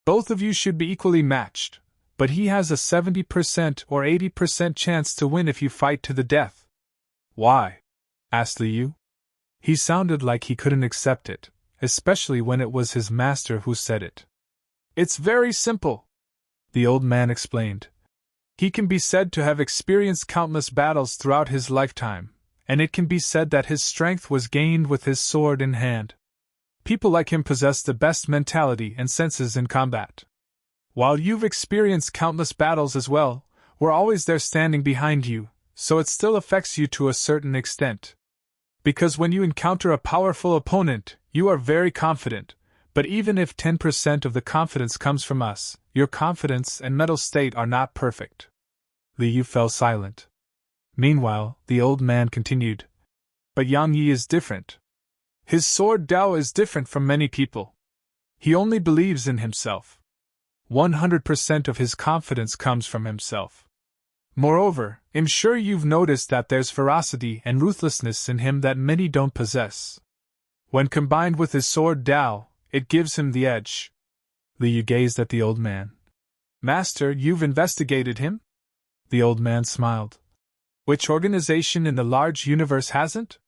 Both of you should be equally matched, but he has a 70% or 80% chance to win if you fight to the death. Why? Asked Liu. He sounded like he couldn't accept it, especially when it was his master who said it. It's very simple, the old man explained. He can be said to have experienced countless battles throughout his lifetime, and it can be said that his strength was gained with his sword in hand. People like him possess the best mentality and senses in combat. While you've experienced countless battles as well, we're always there standing behind you, so it still affects you to a certain extent. Because when you encounter a powerful opponent, you are very confident, but even if 10% of the confidence comes from us, your confidence and mental state are not perfect. Liu fell silent. Meanwhile, the old man continued. But Yang Yi is different. His sword Dao is different from many people. He only believes in himself. 100% of his confidence comes from himself. Moreover, I'm sure you've noticed that there's ferocity and ruthlessness in him that many don't possess. When combined with his sword Dao, it gives him the edge. Liu gazed at the old man. Master, you've investigated him? The old man smiled. Which organization in the large universe hasn't?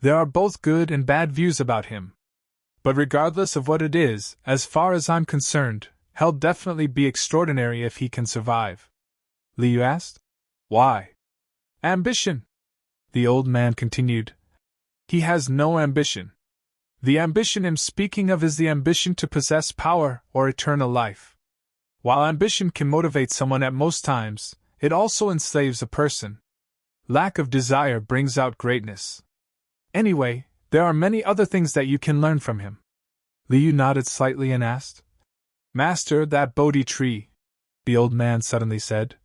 There are both good and bad views about him. But regardless of what it is, as far as I'm concerned, he'll definitely be extraordinary if he can survive. Liu asked. Why? Ambition. The old man continued. He has no ambition. The ambition I'm speaking of is the ambition to possess power or eternal life. While ambition can motivate someone at most times, it also enslaves a person. Lack of desire brings out greatness. Anyway, there are many other things that you can learn from him. Liu nodded slightly and asked. Master, that Bodhi tree, the old man suddenly said.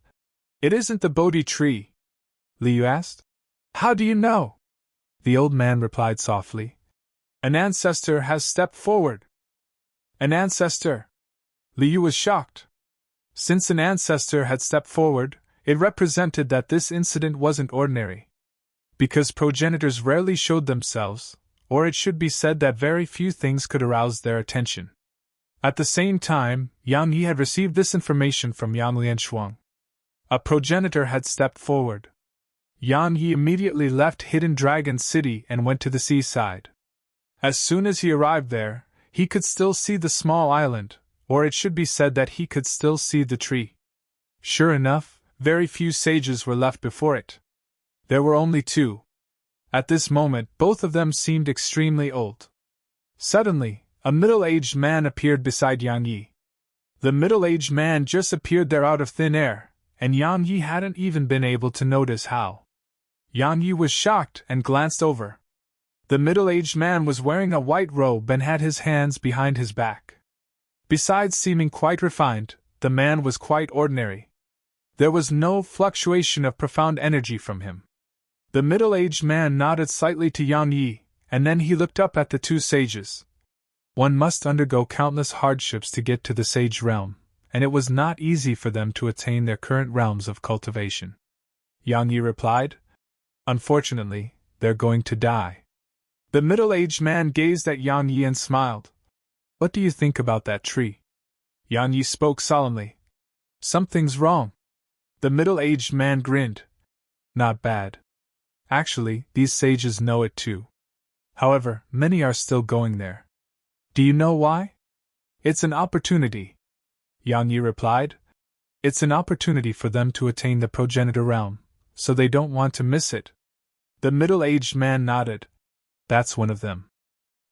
It isn't the Bodhi tree. Liu asked. How do you know? The old man replied softly. An ancestor has stepped forward. An ancestor? Liu was shocked. Since an ancestor had stepped forward, it represented that this incident wasn't ordinary. Because progenitors rarely showed themselves, or it should be said that very few things could arouse their attention. At the same time, Yang Yi had received this information from Yang Lianshuang. A progenitor had stepped forward. Yang Yi immediately left Hidden Dragon City and went to the seaside. As soon as he arrived there, he could still see the small island, or it should be said that he could still see the tree. Sure enough, very few sages were left before it. There were only two. At this moment, both of them seemed extremely old. Suddenly, a middle-aged man appeared beside Yang Yi. The middle-aged man just appeared there out of thin air, and Yang Yi hadn't even been able to notice how. Yang Yi was shocked and glanced over. The middle-aged man was wearing a white robe and had his hands behind his back. Besides seeming quite refined, the man was quite ordinary. There was no fluctuation of profound energy from him. The middle-aged man nodded slightly to Yang Yi, and then he looked up at the two sages. One must undergo countless hardships to get to the sage realm, and it was not easy for them to attain their current realms of cultivation. Yang Yi replied, Unfortunately, they're going to die. The middle-aged man gazed at Yang Yi and smiled. What do you think about that tree? Yang Yi spoke solemnly. Something's wrong. The middle-aged man grinned. Not bad. Actually, these sages know it too. However, many are still going there. Do you know why? It's an opportunity. Yang Yi replied. It's an opportunity for them to attain the progenitor realm, so they don't want to miss it. The middle-aged man nodded. That's one of them.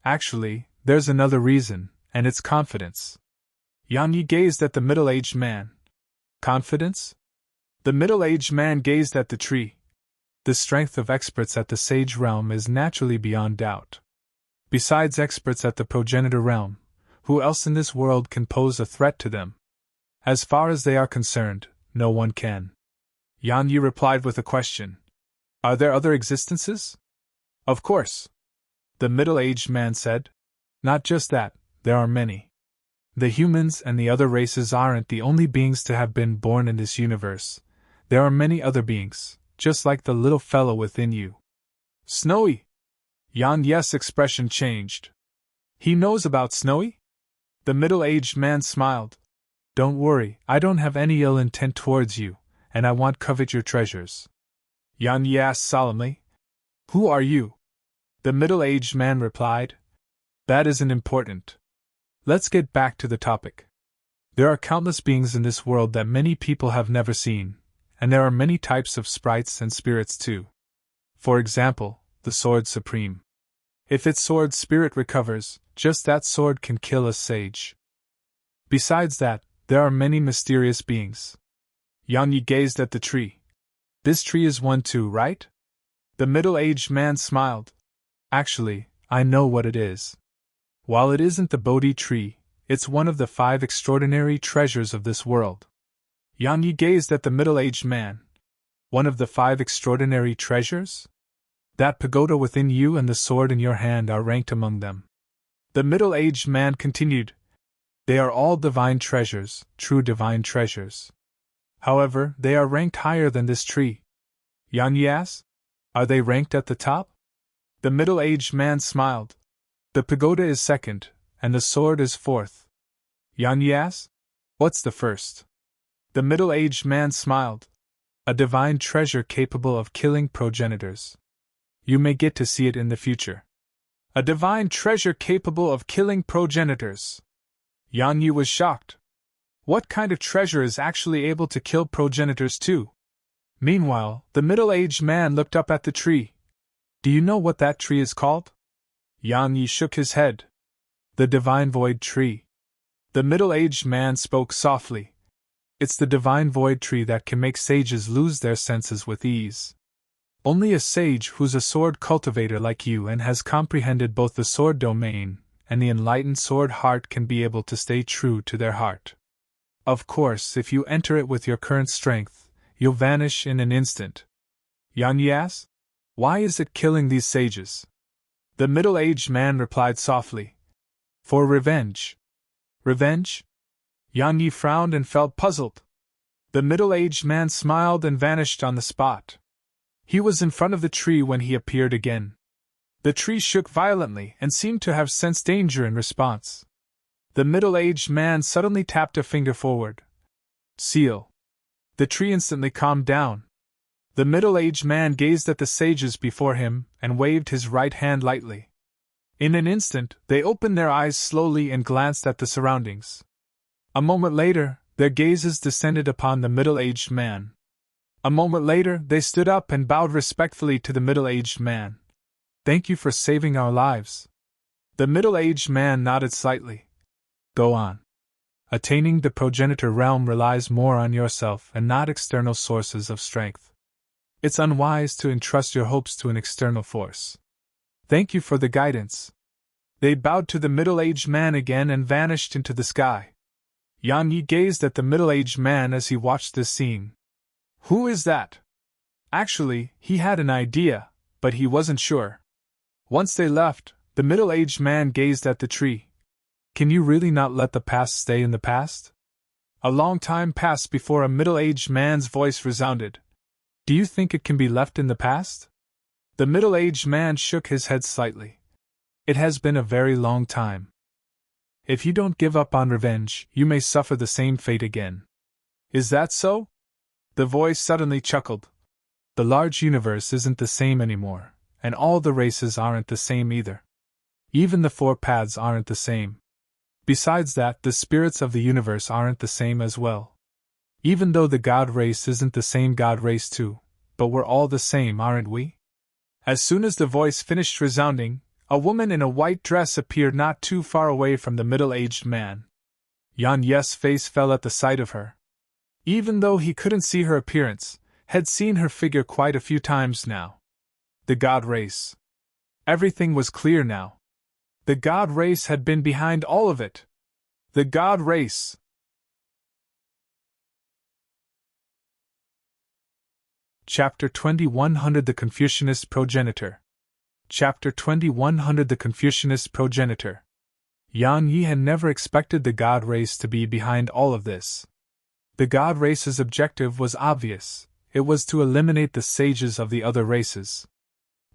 Actually, there's another reason, and it's confidence. Yan Yi gazed at the middle-aged man. Confidence? The middle-aged man gazed at the tree. The strength of experts at the sage realm is naturally beyond doubt. Besides experts at the progenitor realm, who else in this world can pose a threat to them? As far as they are concerned, no one can. Yan Yi replied with a question. Are there other existences? Of course. The middle-aged man said. Not just that, there are many. The humans and the other races aren't the only beings to have been born in this universe. There are many other beings, just like the little fellow within you. Snowy! Yan Yi's expression changed. He knows about Snowy? The middle-aged man smiled. Don't worry, I don't have any ill intent towards you, and I won't covet your treasures. Yan Yi asked solemnly. Who are you? The middle-aged man replied. That isn't important. Let's get back to the topic. There are countless beings in this world that many people have never seen, and there are many types of sprites and spirits too. For example, the sword supreme. If its sword spirit recovers, just that sword can kill a sage. Besides that, there are many mysterious beings. Yan Yi gazed at the tree. This tree is one too, right? The middle-aged man smiled. Actually, I know what it is. While it isn't the Bodhi tree, it's one of the 5 extraordinary treasures of this world. Yan Yi gazed at the middle-aged man. One of the 5 extraordinary treasures? That pagoda within you and the sword in your hand are ranked among them. The middle-aged man continued. They are all divine treasures, true divine treasures. However, they are ranked higher than this tree. Yan Yi asked. Are they ranked at the top? The middle-aged man smiled. The pagoda is second, and the sword is fourth. Yan Yi asked. What's the first? The middle-aged man smiled. A divine treasure capable of killing progenitors. You may get to see it in the future. A divine treasure capable of killing progenitors. Yan Yi was shocked. What kind of treasure is actually able to kill progenitors too? Meanwhile, the middle-aged man looked up at the tree. Do you know what that tree is called? Yan Yi shook his head. The Divine Void Tree. The middle-aged man spoke softly. It's the Divine Void Tree that can make sages lose their senses with ease. Only a sage who's a sword cultivator like you and has comprehended both the sword domain and the enlightened sword heart can be able to stay true to their heart. Of course, if you enter it with your current strength, you'll vanish in an instant. Yan Yi asked. Why is it killing these sages? The middle-aged man replied softly. For revenge. Revenge? Yan Yi frowned and felt puzzled. The middle-aged man smiled and vanished on the spot. He was in front of the tree when he appeared again. The tree shook violently and seemed to have sensed danger in response. The middle-aged man suddenly tapped a finger forward. Seal. The tree instantly calmed down. The middle-aged man gazed at the sages before him and waved his right hand lightly. In an instant, they opened their eyes slowly and glanced at the surroundings. A moment later, their gazes descended upon the middle-aged man. A moment later, they stood up and bowed respectfully to the middle-aged man. Thank you for saving our lives. The middle-aged man nodded slightly. Go on. Attaining the progenitor realm relies more on yourself and not external sources of strength. It's unwise to entrust your hopes to an external force. Thank you for the guidance. They bowed to the middle-aged man again and vanished into the sky. Yan Yi gazed at the middle-aged man as he watched this scene. Who is that? Actually, he had an idea, but he wasn't sure. Once they left, the middle-aged man gazed at the tree. Can you really not let the past stay in the past? A long time passed before a middle-aged man's voice resounded. Do you think it can be left in the past? The middle-aged man shook his head slightly. It has been a very long time. If you don't give up on revenge, you may suffer the same fate again. Is that so? The voice suddenly chuckled. The large universe isn't the same anymore, and all the races aren't the same either. Even the 4 paths aren't the same. Besides that, the spirits of the universe aren't the same as well. Even though the God race isn't the same God race too, but we're all the same, aren't we? As soon as the voice finished resounding, a woman in a white dress appeared not too far away from the middle-aged man. Yan Ye's face fell at the sight of her. Even though he couldn't see her appearance, had seen her figure quite a few times now. The god race. Everything was clear now. The god race had been behind all of it. The god race. Chapter 2100 The Confucianist Progenitor. Chapter 2100 The Confucianist Progenitor. Yan Yi had never expected the god race to be behind all of this. The god race's objective was obvious. It was to eliminate the sages of the other races.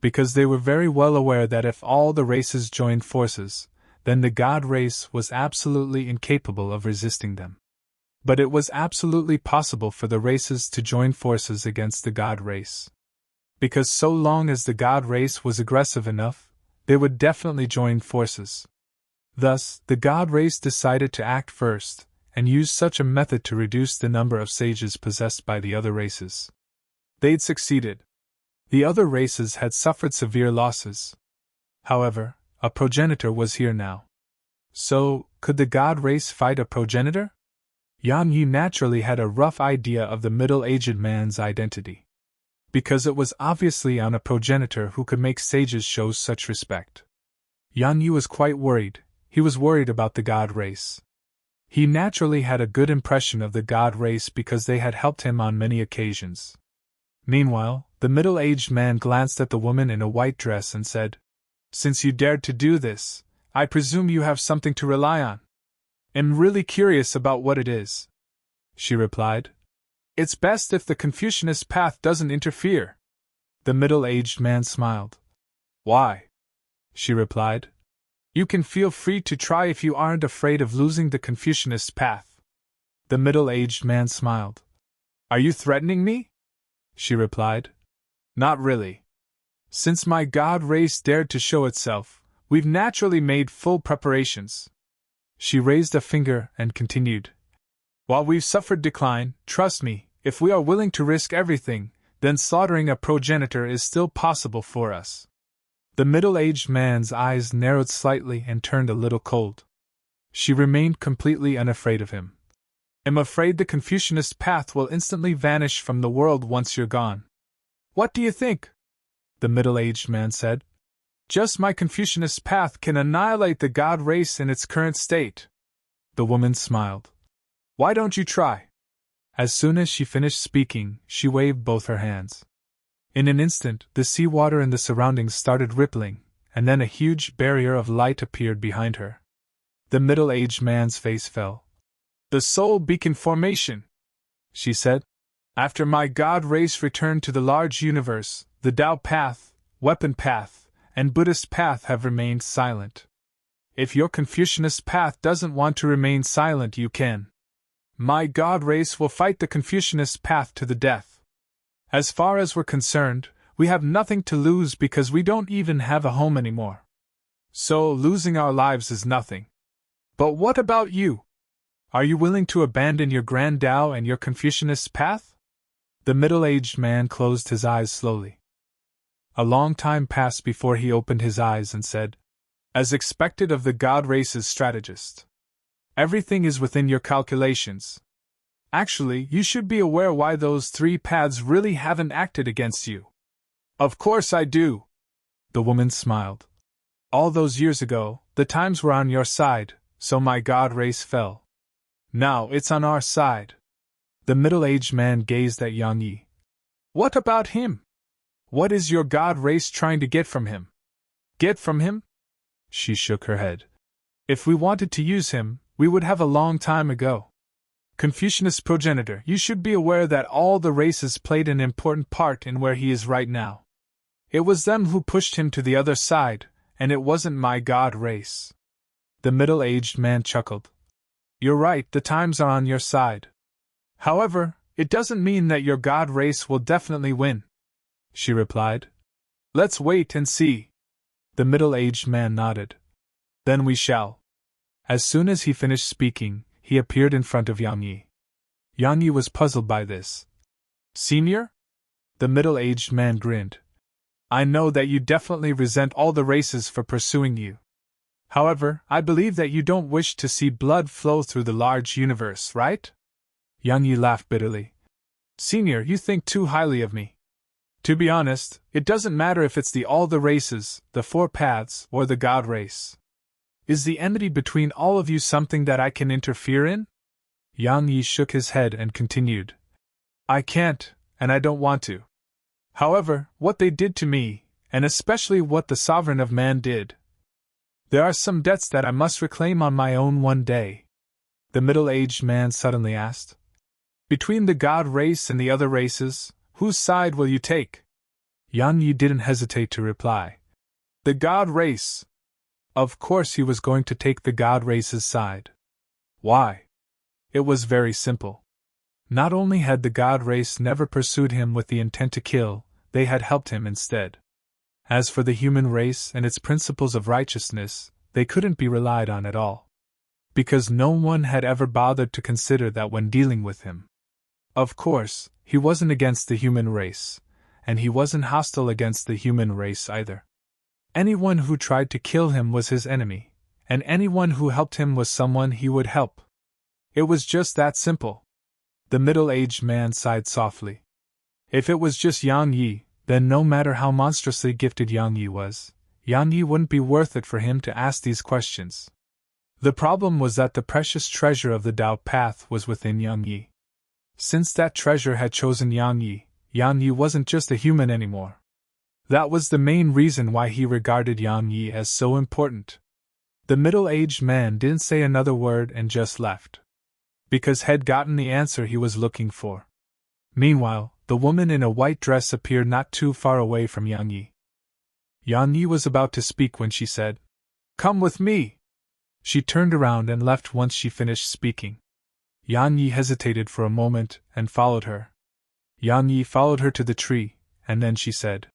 Because they were very well aware that if all the races joined forces, then the god race was absolutely incapable of resisting them. But it was absolutely possible for the races to join forces against the god race. Because so long as the god race was aggressive enough, they would definitely join forces. Thus, the god race decided to act first, and use such a method to reduce the number of sages possessed by the other races. They'd succeeded. The other races had suffered severe losses. However, a progenitor was here now. So, could the god race fight a progenitor? Yan Yi naturally had a rough idea of the middle-aged man's identity. Because it was obviously on a progenitor who could make sages show such respect. Yan Yi was quite worried. He was worried about the god race. He naturally had a good impression of the god race because they had helped him on many occasions. Meanwhile, the middle-aged man glanced at the woman in a white dress and said, "Since you dared to do this, I presume you have something to rely on." "I'm really curious about what it is," she replied. "It's best if the Confucianist path doesn't interfere." The middle-aged man smiled. "Why?" she replied. "You can feel free to try if you aren't afraid of losing the Confucianist path." The middle-aged man smiled. "Are you threatening me?" she replied. "Not really. Since my god race dared to show itself, we've naturally made full preparations." She raised a finger and continued. "While we've suffered decline, trust me, if we are willing to risk everything, then slaughtering a progenitor is still possible for us." The middle-aged man's eyes narrowed slightly and turned a little cold. She remained completely unafraid of him. "I'm afraid the Confucianist path will instantly vanish from the world once you're gone." "What do you think?" the middle-aged man said. "Just my Confucianist path can annihilate the god race in its current state." The woman smiled. "Why don't you try?" As soon as she finished speaking, she waved both her hands. In an instant, the seawater in the surroundings started rippling, and then a huge barrier of light appeared behind her. The middle-aged man's face fell. "The Soul Beacon Formation," she said. "After my god race returned to the large universe, the Tao path, weapon path, and Buddhist path have remained silent. If your Confucianist path doesn't want to remain silent, you can. My god race will fight the Confucianist path to the death. As far as we're concerned, we have nothing to lose because we don't even have a home anymore. So losing our lives is nothing. But what about you? Are you willing to abandon your Grand Tao and your Confucianist path?" The middle-aged man closed his eyes slowly. A long time passed before he opened his eyes and said, "As expected of the god race's strategist. Everything is within your calculations. Actually, you should be aware why those three paths really haven't acted against you." "Of course I do." The woman smiled. "All those years ago, the times were on your side, so my god race fell. Now it's on our side." The middle-aged man gazed at Yang Yi. "What about him? What is your god race trying to get from him?" "Get from him?" She shook her head. "If we wanted to use him, we would have a long time ago. Confucianist progenitor, you should be aware that all the races played an important part in where he is right now. It was them who pushed him to the other side, and it wasn't my god race." The middle-aged man chuckled. "You're right, the times are on your side. However, it doesn't mean that your god race will definitely win," she replied. "Let's wait and see." The middle-aged man nodded. "Then we shall." As soon as he finished speaking, he appeared in front of Yang Yi. Yang Yi was puzzled by this. "Senior?" The middle-aged man grinned. "I know that you definitely resent all the races for pursuing you. However, I believe that you don't wish to see blood flow through the large universe, right? Yang Yi laughed bitterly. Senior, you think too highly of me. To be honest, it doesn't matter if it's all the races, the four paths, or the God race. Is the enmity between all of you something that I can interfere in? Yang Yi shook his head and continued. I can't, and I don't want to. However, what they did to me, and especially what the sovereign of man did, there are some debts that I must reclaim on my own one day. The middle-aged man suddenly asked. Between the God race and the other races, whose side will you take? Yang Yi didn't hesitate to reply. The God race. Of course he was going to take the God race's side. Why? It was very simple. Not only had the God race never pursued him with the intent to kill, they had helped him instead. As for the human race and its principles of righteousness, they couldn't be relied on at all. Because no one had ever bothered to consider that when dealing with him. Of course, he wasn't against the human race, and he wasn't hostile against the human race either. Anyone who tried to kill him was his enemy, and anyone who helped him was someone he would help. It was just that simple. The middle-aged man sighed softly. If it was just Yang Yi, then no matter how monstrously gifted Yang Yi was, Yang Yi wouldn't be worth it for him to ask these questions. The problem was that the precious treasure of the Tao path was within Yang Yi. Since that treasure had chosen Yang Yi wasn't just a human anymore. That was the main reason why he regarded Yang Yi as so important. The middle-aged man didn't say another word and just left. Because he'd gotten the answer he was looking for. Meanwhile, the woman in a white dress appeared not too far away from Yang Yi. Yang Yi was about to speak when she said, Come with me! She turned around and left once she finished speaking. Yang Yi hesitated for a moment and followed her. Yang Yi followed her to the tree, and then she said,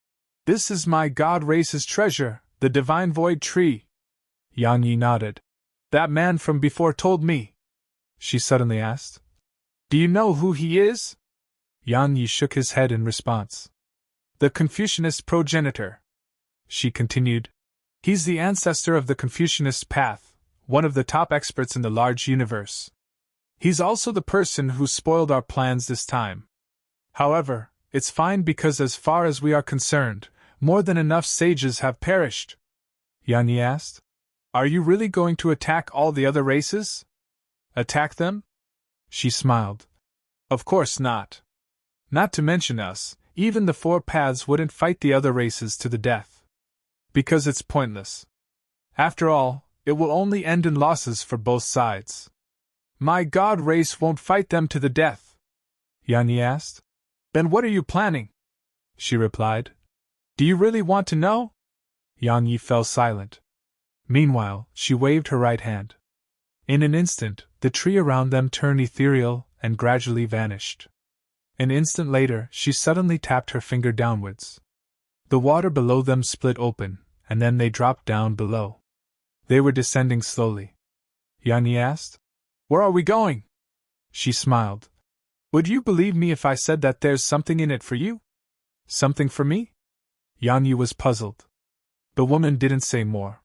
This is my God race's treasure, the divine void tree. Yang Yi nodded. That man from before told me. She suddenly asked. Do you know who he is? Yang Yi shook his head in response. The Confucianist progenitor. She continued. He's the ancestor of the Confucianist path, one of the top experts in the large universe. He's also the person who spoiled our plans this time. However, it's fine because as far as we are concerned, more than enough sages have perished. Yang Yi asked. Are you really going to attack all the other races? Attack them? She smiled. Of course not. Not to mention us, even the four paths wouldn't fight the other races to the death. Because it's pointless. After all, it will only end in losses for both sides. My God race won't fight them to the death. Yang Yi asked. Then what are you planning? She replied. Do you really want to know? Yang Yi fell silent. Meanwhile, she waved her right hand. In an instant, the tree around them turned ethereal and gradually vanished. An instant later, she suddenly tapped her finger downwards. The water below them split open, and then they dropped down below. They were descending slowly. Yang Yi asked, Where are we going? She smiled. Would you believe me if I said that there's something in it for you? Something for me? Yang Yi was puzzled. The woman didn't say more.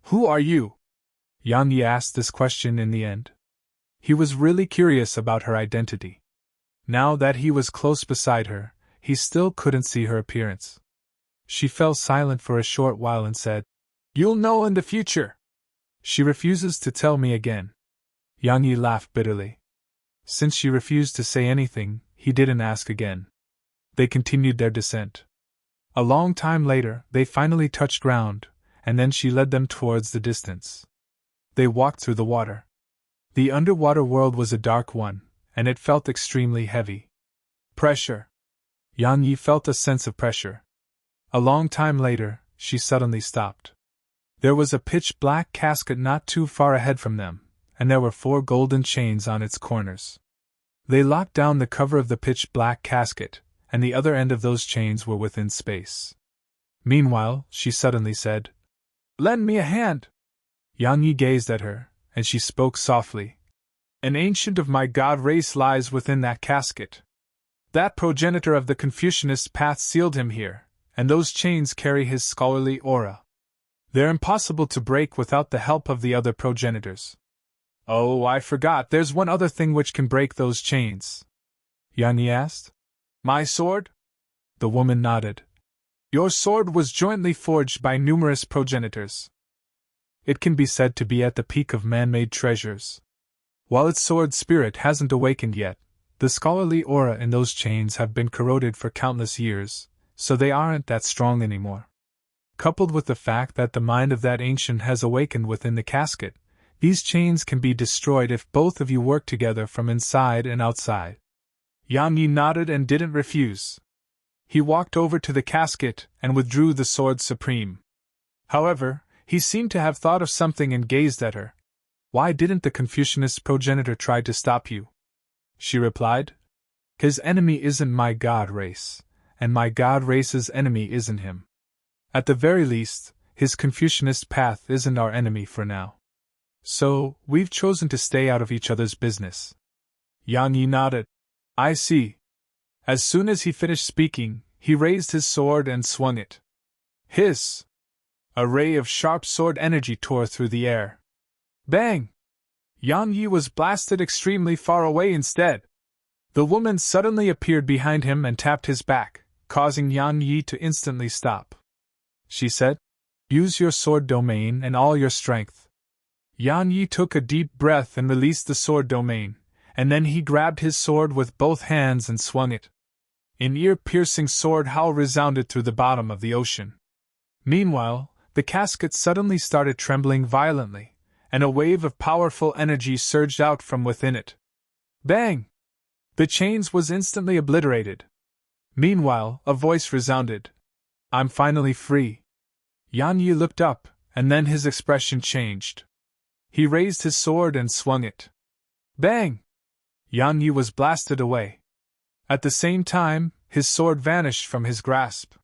Who are you? Yang Yi asked this question in the end. He was really curious about her identity. Now that he was close beside her, he still couldn't see her appearance. She fell silent for a short while and said, You'll know in the future. She refuses to tell me again. Yang Yi laughed bitterly. Since she refused to say anything, he didn't ask again. They continued their descent. A long time later, they finally touched ground, and then she led them towards the distance. They walked through the water. The underwater world was a dark one, and it felt extremely heavy. Pressure. Yang Yi felt a sense of pressure. A long time later, she suddenly stopped. There was a pitch-black casket not too far ahead from them, and there were 4 golden chains on its corners. They locked down the cover of the pitch-black casket, and the other end of those chains were within space. Meanwhile, she suddenly said, Lend me a hand. Yang Yi gazed at her, and she spoke softly. An ancient of my God race lies within that casket. That progenitor of the Confucianist path sealed him here, and those chains carry his scholarly aura. They're impossible to break without the help of the other progenitors. Oh, I forgot, there's one other thing which can break those chains. Yan Yi asked. My sword? The woman nodded. Your sword was jointly forged by numerous progenitors. It can be said to be at the peak of man-made treasures. While its sword spirit hasn't awakened yet, the scholarly aura in those chains have been corroded for countless years, so they aren't that strong anymore. Coupled with the fact that the mind of that ancient has awakened within the casket, these chains can be destroyed if both of you work together from inside and outside. Yan Yi nodded and didn't refuse. He walked over to the casket and withdrew the sword supreme. However, he seemed to have thought of something and gazed at her. Why didn't the Confucianist progenitor try to stop you? She replied. His enemy isn't my god race, and my god race's enemy isn't him. At the very least, his Confucianist path isn't our enemy for now. So, we've chosen to stay out of each other's business. Yan Yi nodded. I see. As soon as he finished speaking, he raised his sword and swung it. Hiss! A ray of sharp sword energy tore through the air. Bang! Yan Yi was blasted extremely far away instead. The woman suddenly appeared behind him and tapped his back, causing Yan Yi to instantly stop. She said, Use your sword domain and all your strength. Yan Yi took a deep breath and released the sword domain, and then he grabbed his sword with both hands and swung it. An ear-piercing sword howl resounded through the bottom of the ocean. Meanwhile, the casket suddenly started trembling violently, and a wave of powerful energy surged out from within it. Bang! The chains was instantly obliterated. Meanwhile, a voice resounded. I'm finally free. Yan Yi looked up, and then his expression changed. He raised his sword and swung it. Bang! Yan Yi was blasted away. At the same time, his sword vanished from his grasp.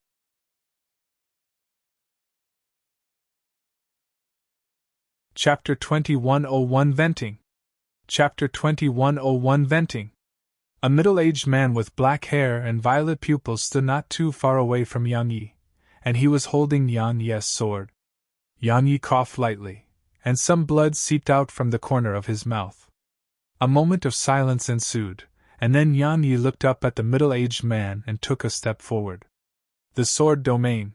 Chapter 2101 Venting. Chapter 2101 Venting. A middle-aged man with black hair and violet pupils stood not too far away from Yan Yi, and he was holding Yan Yi's sword. Yan Yi coughed lightly, and some blood seeped out from the corner of his mouth. A moment of silence ensued, and then Yan Yi looked up at the middle-aged man and took a step forward. The sword domain.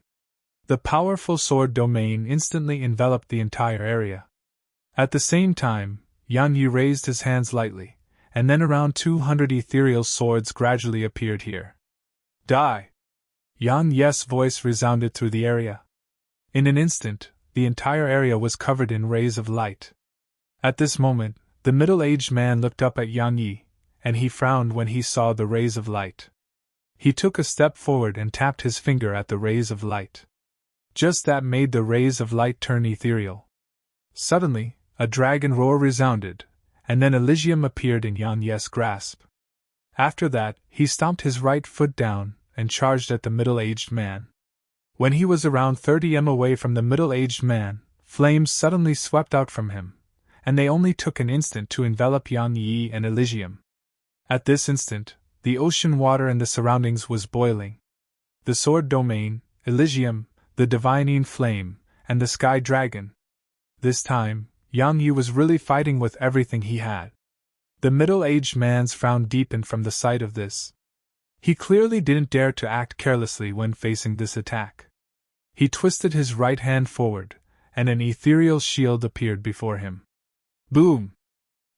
The powerful sword domain instantly enveloped the entire area. At the same time, Yan Yi raised his hands lightly, and then around 200 ethereal swords gradually appeared here. Die! Yan Yi's voice resounded through the area. In an instant, the entire area was covered in rays of light. At this moment, the middle-aged man looked up at Yan Yi, and he frowned when he saw the rays of light. He took a step forward and tapped his finger at the rays of light. Just that made the rays of light turn ethereal. Suddenly, a dragon roar resounded, and then Elysium appeared in Yan Yi's grasp. After that, he stomped his right foot down and charged at the middle-aged man. When he was around 30 m away from the middle-aged man, flames suddenly swept out from him, and they only took an instant to envelop Yan Yi and Elysium. At this instant, the ocean water in the surroundings was boiling. The sword domain, Elysium, the divining flame, and the sky dragon. This time, Yan Yi was really fighting with everything he had. The middle-aged man's frown deepened from the sight of this. He clearly didn't dare to act carelessly when facing this attack. He twisted his right hand forward, and an ethereal shield appeared before him. Boom!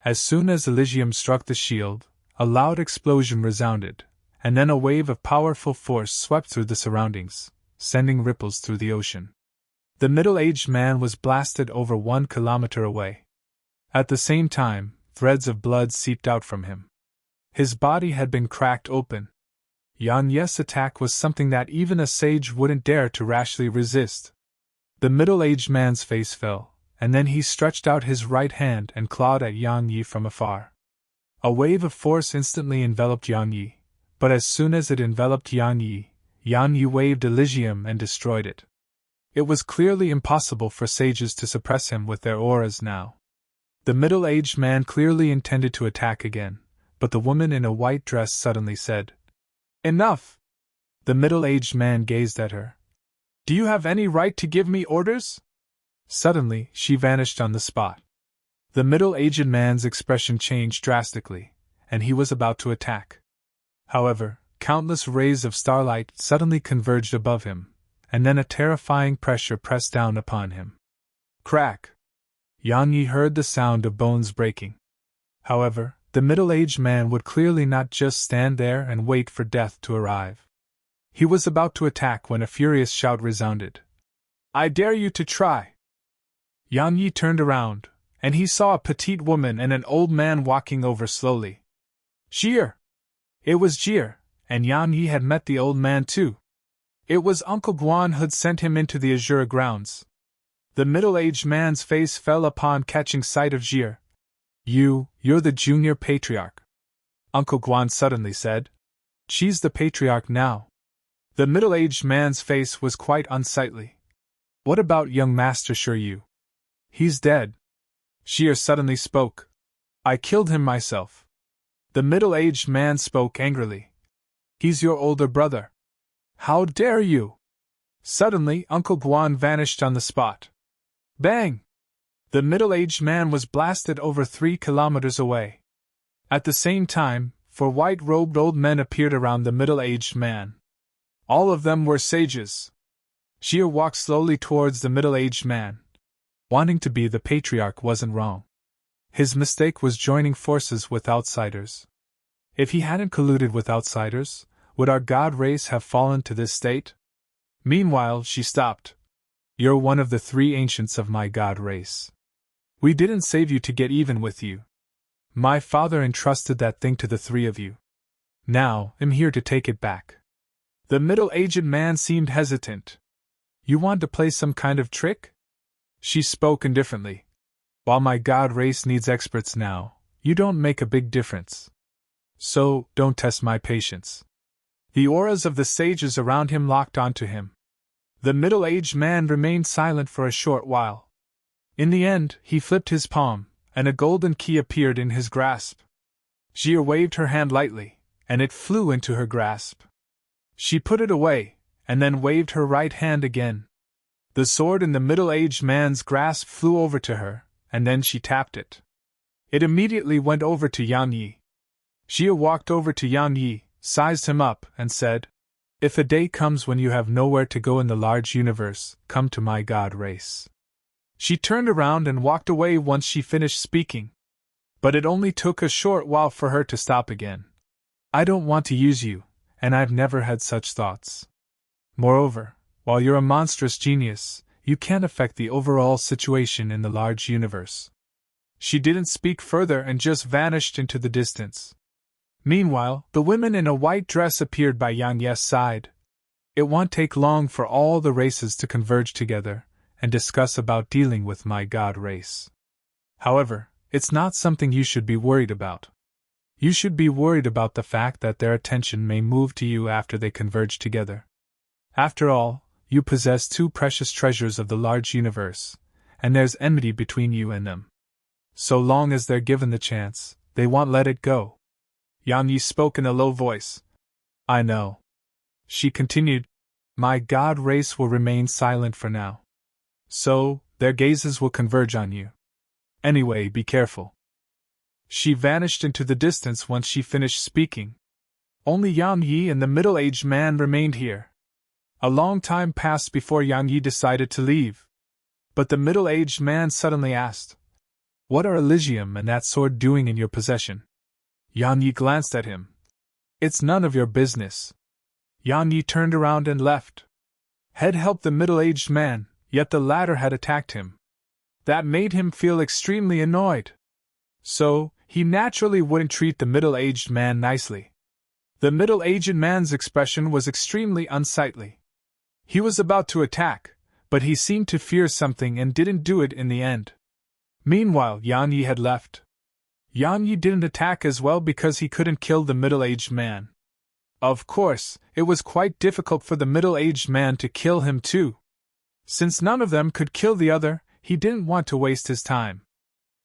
As soon as Elysium struck the shield, a loud explosion resounded, and then a wave of powerful force swept through the surroundings, sending ripples through the ocean. The middle-aged man was blasted over 1 kilometer away. At the same time, threads of blood seeped out from him. His body had been cracked open. Yan Yi's attack was something that even a sage wouldn't dare to rashly resist. The middle-aged man's face fell, and then he stretched out his right hand and clawed at Yan Yi from afar. A wave of force instantly enveloped Yan Yi, but as soon as it enveloped Yan Yi waved Elysium and destroyed it. It was clearly impossible for sages to suppress him with their auras now. The middle-aged man clearly intended to attack again, but the woman in a white dress suddenly said, Enough! The middle-aged man gazed at her. Do you have any right to give me orders? Suddenly, she vanished on the spot. The middle-aged man's expression changed drastically, and he was about to attack. However, countless rays of starlight suddenly converged above him, and then a terrifying pressure pressed down upon him. Crack! Yang Yi heard the sound of bones breaking. However, the middle-aged man would clearly not just stand there and wait for death to arrive. He was about to attack when a furious shout resounded. "I dare you to try!" Yang Yi turned around, and he saw a petite woman and an old man walking over slowly. Jir! It was Jir, and Yang Yi had met the old man too. It was Uncle Guan who'd sent him into the Azure grounds. The middle-aged man's face fell upon catching sight of Jir. You're the junior patriarch," Uncle Guan suddenly said. "She's the patriarch now." The middle-aged man's face was quite unsightly. "What about young Master Shiryu?" "He's dead." Jir suddenly spoke. "I killed him myself." The middle-aged man spoke angrily. "He's your older brother." "How dare you!" Suddenly, Uncle Guan vanished on the spot. Bang! The middle-aged man was blasted over 3 kilometers away. At the same time, 4 white-robed old men appeared around the middle-aged man. All of them were sages. Jir walked slowly towards the middle-aged man. Wanting to be the patriarch wasn't wrong. His mistake was joining forces with outsiders. If he hadn't colluded with outsiders, would our god race have fallen to this state? Meanwhile, she stopped. "You're one of the 3 ancients of my god race. We didn't save you to get even with you. My father entrusted that thing to the 3 of you. Now, I'm here to take it back." The middle-aged man seemed hesitant. "You want to play some kind of trick?" She spoke indifferently. "While my god race needs experts now, you don't make a big difference. So, don't test my patience." The auras of the sages around him locked onto him. The middle-aged man remained silent for a short while. In the end, he flipped his palm, and a golden key appeared in his grasp. Jir waved her hand lightly, and it flew into her grasp. She put it away, and then waved her right hand again. The sword in the middle-aged man's grasp flew over to her, and then she tapped it. It immediately went over to Yang Yi. Jir walked over to Yang Yi, sized him up, and said, "If a day comes when you have nowhere to go in the large universe, come to my god race." She turned around and walked away once she finished speaking. But it only took a short while for her to stop again. "I don't want to use you, and I've never had such thoughts. Moreover, while you're a monstrous genius, you can't affect the overall situation in the large universe." She didn't speak further and just vanished into the distance. Meanwhile, the women in a white dress appeared by Yang Ye's side. "It won't take long for all the races to converge together and discuss about dealing with my god race. However, it's not something you should be worried about. You should be worried about the fact that their attention may move to you after they converge together. After all, you possess 2 precious treasures of the large universe, and there's enmity between you and them. So long as they're given the chance, they won't let it go." Yang Yi spoke in a low voice. "I know." She continued, "My god race will remain silent for now. So, their gazes will converge on you. Anyway, be careful." She vanished into the distance once she finished speaking. Only Yang Yi and the middle-aged man remained here. A long time passed before Yang Yi decided to leave. But the middle-aged man suddenly asked, "What are Elysium and that sword doing in your possession?" Yang Yi glanced at him. "It's none of your business." Yang Yi turned around and left. Had helped the middle-aged man, yet the latter had attacked him. That made him feel extremely annoyed. So, he naturally wouldn't treat the middle-aged man nicely. The middle-aged man's expression was extremely unsightly. He was about to attack, but he seemed to fear something and didn't do it in the end. Meanwhile, Yang Yi had left. Yang Yi didn't attack as well because he couldn't kill the middle-aged man. Of course, it was quite difficult for the middle-aged man to kill him too. Since none of them could kill the other, he didn't want to waste his time.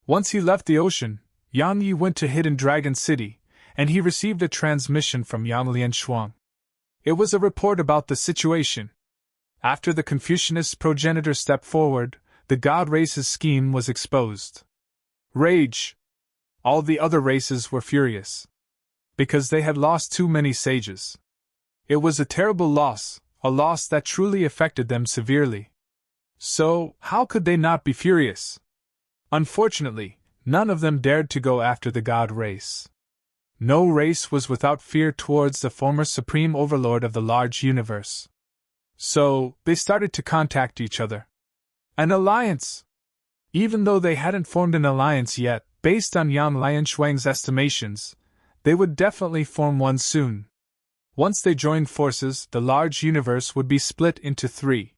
Once he left the ocean, Yang Yi went to Hidden Dragon City, and he received a transmission from Yang Lianshuang. It was a report about the situation. After the Confucianist progenitor stepped forward, the god race's scheme was exposed. Rage! All the other races were furious. Because they had lost too many sages. It was a terrible loss, a loss that truly affected them severely. So, how could they not be furious? Unfortunately, none of them dared to go after the god race. No race was without fear towards the former supreme overlord of the large universe. So, they started to contact each other. An alliance! Even though they hadn't formed an alliance yet, based on Yan Lianshuang's estimations, they would definitely form one soon. Once they joined forces, the large universe would be split into three: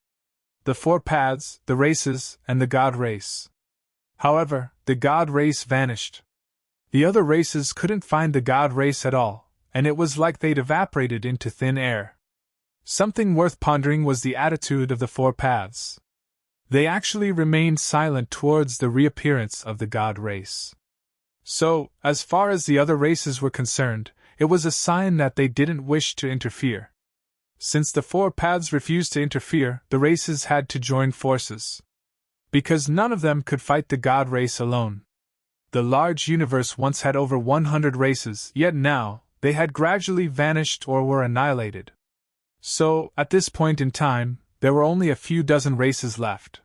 the four paths, the races, and the god race. However, the god race vanished. The other races couldn't find the god race at all, and it was like they'd evaporated into thin air. Something worth pondering was the attitude of the four paths. They actually remained silent towards the reappearance of the god race. So, as far as the other races were concerned, it was a sign that they didn't wish to interfere. Since the four paths refused to interfere, the races had to join forces. Because none of them could fight the god race alone. The large universe once had over 100 races, yet now, they had gradually vanished or were annihilated. So, at this point in time, there were only a few dozen races left.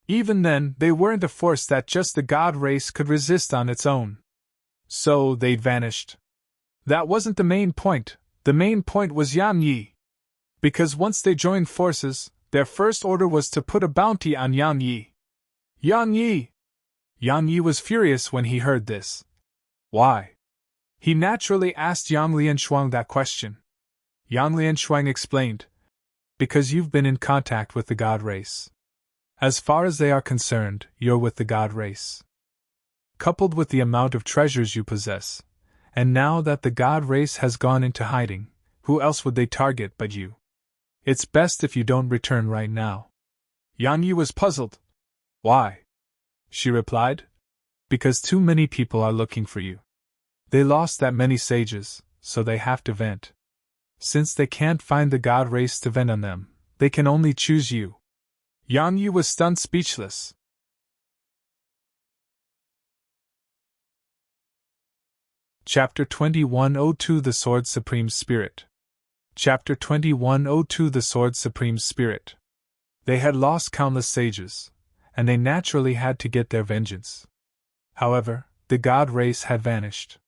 Even then, they weren't a force that just the god race could resist on its own. So, they'd vanished. That wasn't the main point. The main point was Yan Yi. Because once they joined forces, their first order was to put a bounty on Yan Yi. Yan Yi! Yan Yi was furious when he heard this. Why? He naturally asked Yang Lianshuang that question. Yang Lianshuang explained. Because you've been in contact with the god race. As far as they are concerned, you're with the god race. Coupled with the amount of treasures you possess, and now that the god race has gone into hiding, who else would they target but you? It's best if you don't return right now. Yan Yi was puzzled. Why? She replied. Because too many people are looking for you. They lost that many sages, so they have to vent. Since they can't find the god race to vent on them, they can only choose you. Yan Yi was stunned speechless. Chapter 2102 The Sword Supreme Spirit. Chapter 2102 The Sword Supreme Spirit. They had lost countless sages, and they naturally had to get their vengeance. However, the god race had vanished.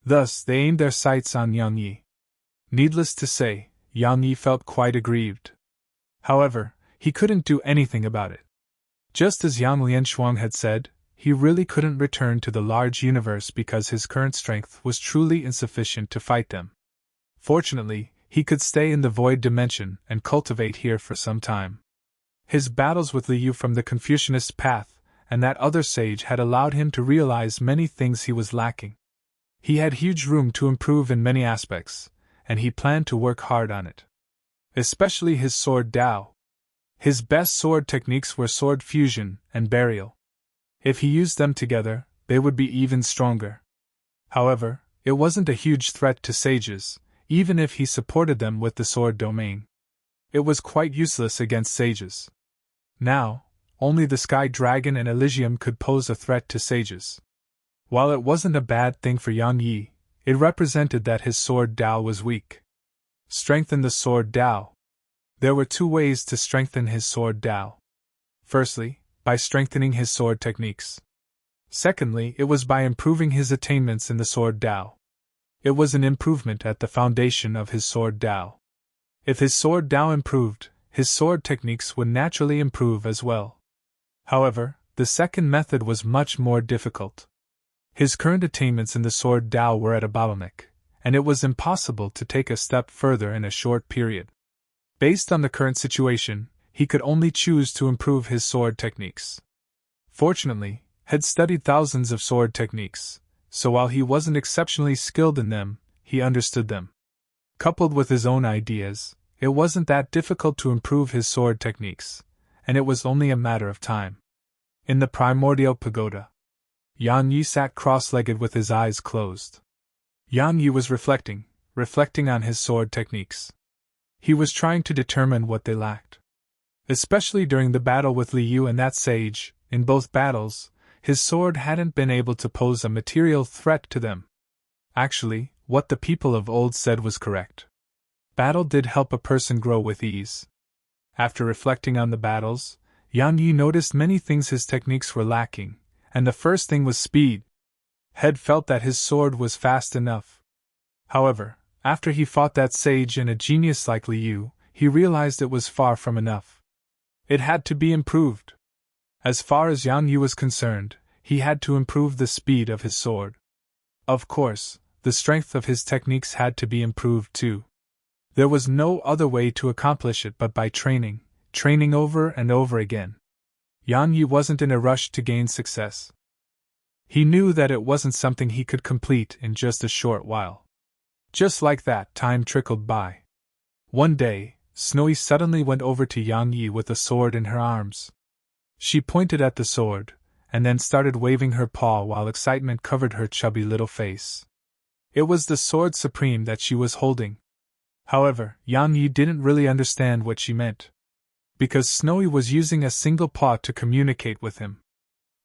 Thus, they aimed their sights on Yang Yi. Needless to say, Yang Yi felt quite aggrieved. However, he couldn't do anything about it. Just as Yang Lianshuang had said, he really couldn't return to the large universe because his current strength was truly insufficient to fight them. Fortunately, he could stay in the void dimension and cultivate here for some time. His battles with Liu from the Confucianist path and that other sage had allowed him to realize many things he was lacking. He had huge room to improve in many aspects, and he planned to work hard on it. Especially his sword Dao. His best sword techniques were sword fusion and burial. If he used them together, they would be even stronger. However, it wasn't a huge threat to sages, even if he supported them with the sword domain. It was quite useless against sages. Now, only the Sky Dragon and Elysium could pose a threat to sages. While it wasn't a bad thing for Yang Yi, it represented that his sword Dao was weak. Strengthen the sword Dao. There were two ways to strengthen his sword Dao. Firstly, by strengthening his sword techniques. Secondly, it was by improving his attainments in the sword Dao. It was an improvement at the foundation of his sword Dao. If his sword Dao improved, his sword techniques would naturally improve as well. However, the second method was much more difficult. His current attainments in the sword Dao were at a bottleneck, and it was impossible to take a step further in a short period. Based on the current situation, he could only choose to improve his sword techniques. Fortunately, had studied thousands of sword techniques, so while he wasn't exceptionally skilled in them, he understood them. Coupled with his own ideas, it wasn't that difficult to improve his sword techniques, and it was only a matter of time. In the primordial pagoda, Yang Yi sat cross-legged with his eyes closed. Yang Yi was reflecting on his sword techniques. He was trying to determine what they lacked. Especially during the battle with Liu and that sage. In both battles, his sword hadn't been able to pose a material threat to them. Actually, what the people of old said was correct. Battle did help a person grow with ease. After reflecting on the battles, Yang Yi noticed many things his techniques were lacking, and the first thing was speed. Head felt that his sword was fast enough. However, after he fought that sage and a genius like Liu, he realized it was far from enough. It had to be improved. As far as Yang Yi was concerned, he had to improve the speed of his sword. Of course, the strength of his techniques had to be improved too. There was no other way to accomplish it but by training over and over again. Yang Yi wasn't in a rush to gain success. He knew that it wasn't something he could complete in just a short while. Just like that, time trickled by. One day, Snowy suddenly went over to Yang Yi with a sword in her arms. She pointed at the sword, and then started waving her paw while excitement covered her chubby little face. It was the sword supreme that she was holding. However, Yang Yi didn't really understand what she meant. Because Snowy was using a single paw to communicate with him.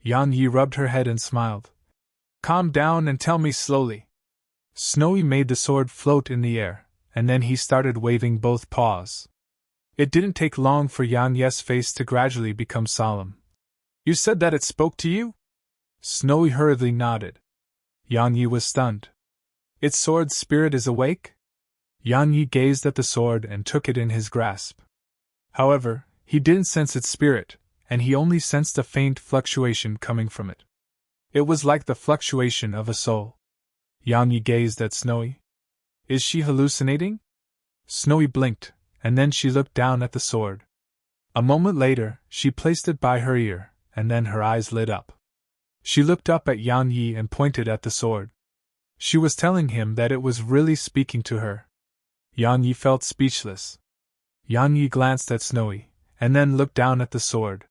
Yang Yi rubbed her head and smiled. Calm down and tell me slowly. Snowy made the sword float in the air, and then he started waving both paws. It didn't take long for Yang Yi's face to gradually become solemn. You said that it spoke to you? Snowy hurriedly nodded. Yang Yi was stunned. Its sword spirit is awake? Yang Yi gazed at the sword and took it in his grasp. However, he didn't sense its spirit, and he only sensed a faint fluctuation coming from it. It was like the fluctuation of a soul. Yang Yi gazed at Snowy. Is she hallucinating? Snowy blinked, and then she looked down at the sword. A moment later, she placed it by her ear, and then her eyes lit up. She looked up at Yang Yi and pointed at the sword. She was telling him that it was really speaking to her. Yang Yi felt speechless. Yang Yi glanced at Snowy, and then looked down at the sword.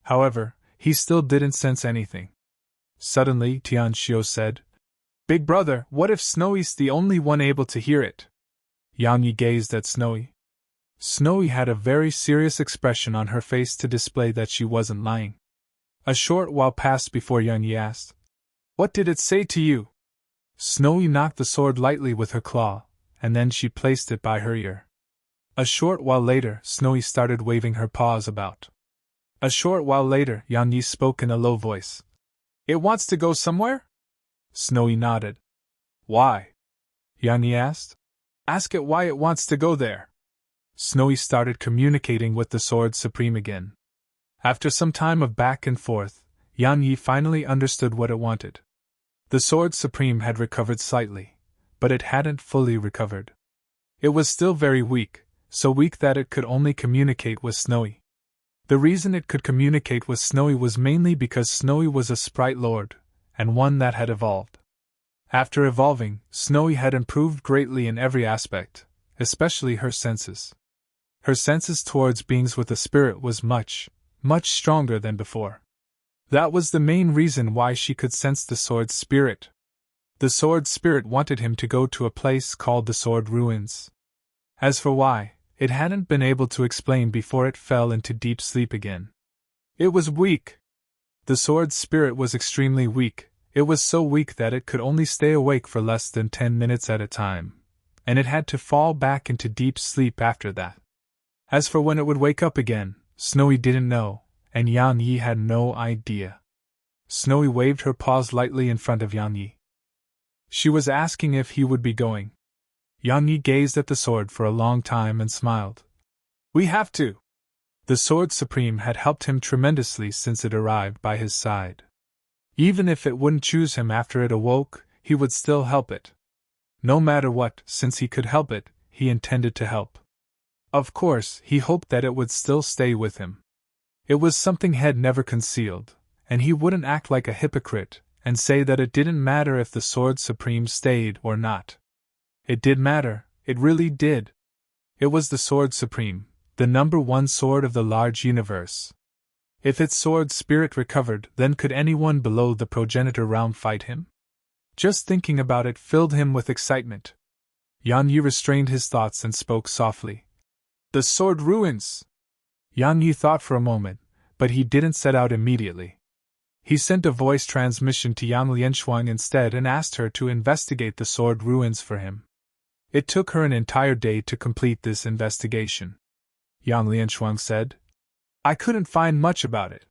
However, he still didn't sense anything. Suddenly, Tian Xiu said, Big brother, what if Snowy's the only one able to hear it? Yang Yi gazed at Snowy. Snowy had a very serious expression on her face to display that she wasn't lying. A short while passed before Yang Yi asked, What did it say to you? Snowy knocked the sword lightly with her claw, and then she placed it by her ear. A short while later, Snowy started waving her paws about. A short while later, Yang Yi spoke in a low voice. It wants to go somewhere? Snowy nodded. Why? Yang Yi asked. Ask it why it wants to go there. Snowy started communicating with the Sword Supreme again. After some time of back and forth, Yang Yi finally understood what it wanted. The Sword Supreme had recovered slightly, but it hadn't fully recovered. It was still very weak, so weak that it could only communicate with Snowy. The reason it could communicate with Snowy was mainly because Snowy was a sprite lord, and one that had evolved. After evolving, Snowy had improved greatly in every aspect, especially her senses. Her senses towards beings with a spirit was much stronger than before. That was the main reason why she could sense the sword's spirit. The sword spirit wanted him to go to a place called the Sword Ruins. As for why, it hadn't been able to explain before it fell into deep sleep again. It was weak. The sword's spirit was extremely weak. It was so weak that it could only stay awake for less than 10 minutes at a time, and it had to fall back into deep sleep after that. As for when it would wake up again, Snowy didn't know, and Yang Yi had no idea. Snowy waved her paws lightly in front of Yang Yi. She was asking if he would be going. Yang Yi gazed at the sword for a long time and smiled. We have to. The Sword Supreme had helped him tremendously since it arrived by his side. Even if it wouldn't choose him after it awoke, he would still help it. No matter what, since he could help it, he intended to help. Of course, he hoped that it would still stay with him. It was something Head never concealed, and he wouldn't act like a hypocrite and say that it didn't matter if the Sword Supreme stayed or not. It did matter, it really did. It was the Sword Supreme, the #1 sword of the large universe. If its sword spirit recovered, then could anyone below the progenitor realm fight him? Just thinking about it filled him with excitement. Yang Yi restrained his thoughts and spoke softly. The Sword Ruins! Yang Yi thought for a moment, but he didn't set out immediately. He sent a voice transmission to Yang Lianshuang instead and asked her to investigate the sword ruins for him. It took her an entire day to complete this investigation. Yang Lianshuang said, "I couldn't find much about it.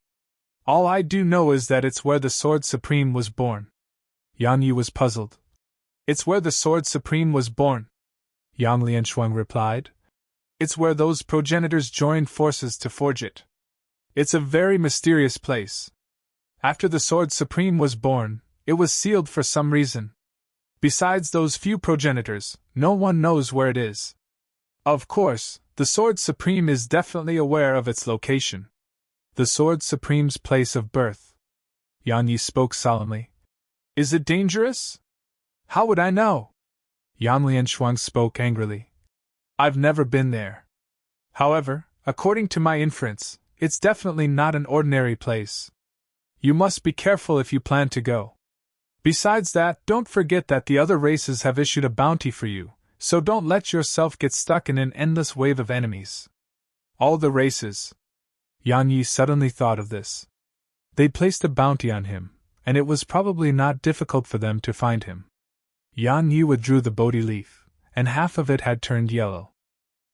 All I do know is that it's where the Sword Supreme was born." Yang Yi was puzzled. "It's where the Sword Supreme was born," Yang Lianshuang replied. "It's where those progenitors joined forces to forge it. It's a very mysterious place. After the Sword Supreme was born, it was sealed for some reason. Besides those few progenitors, no one knows where it is. Of course, the Sword Supreme is definitely aware of its location. The Sword Supreme's place of birth." Yang Yi spoke solemnly. "Is it dangerous? How would I know?" Yang Lianshuang spoke angrily. "I've never been there. However, according to my inference, it's definitely not an ordinary place. You must be careful if you plan to go. Besides that, don't forget that the other races have issued a bounty for you, so don't let yourself get stuck in an endless wave of enemies." All the races. Yang Yi suddenly thought of this. They placed a bounty on him, and it was probably not difficult for them to find him. Yang Yi withdrew the Bodhi leaf, and half of it had turned yellow.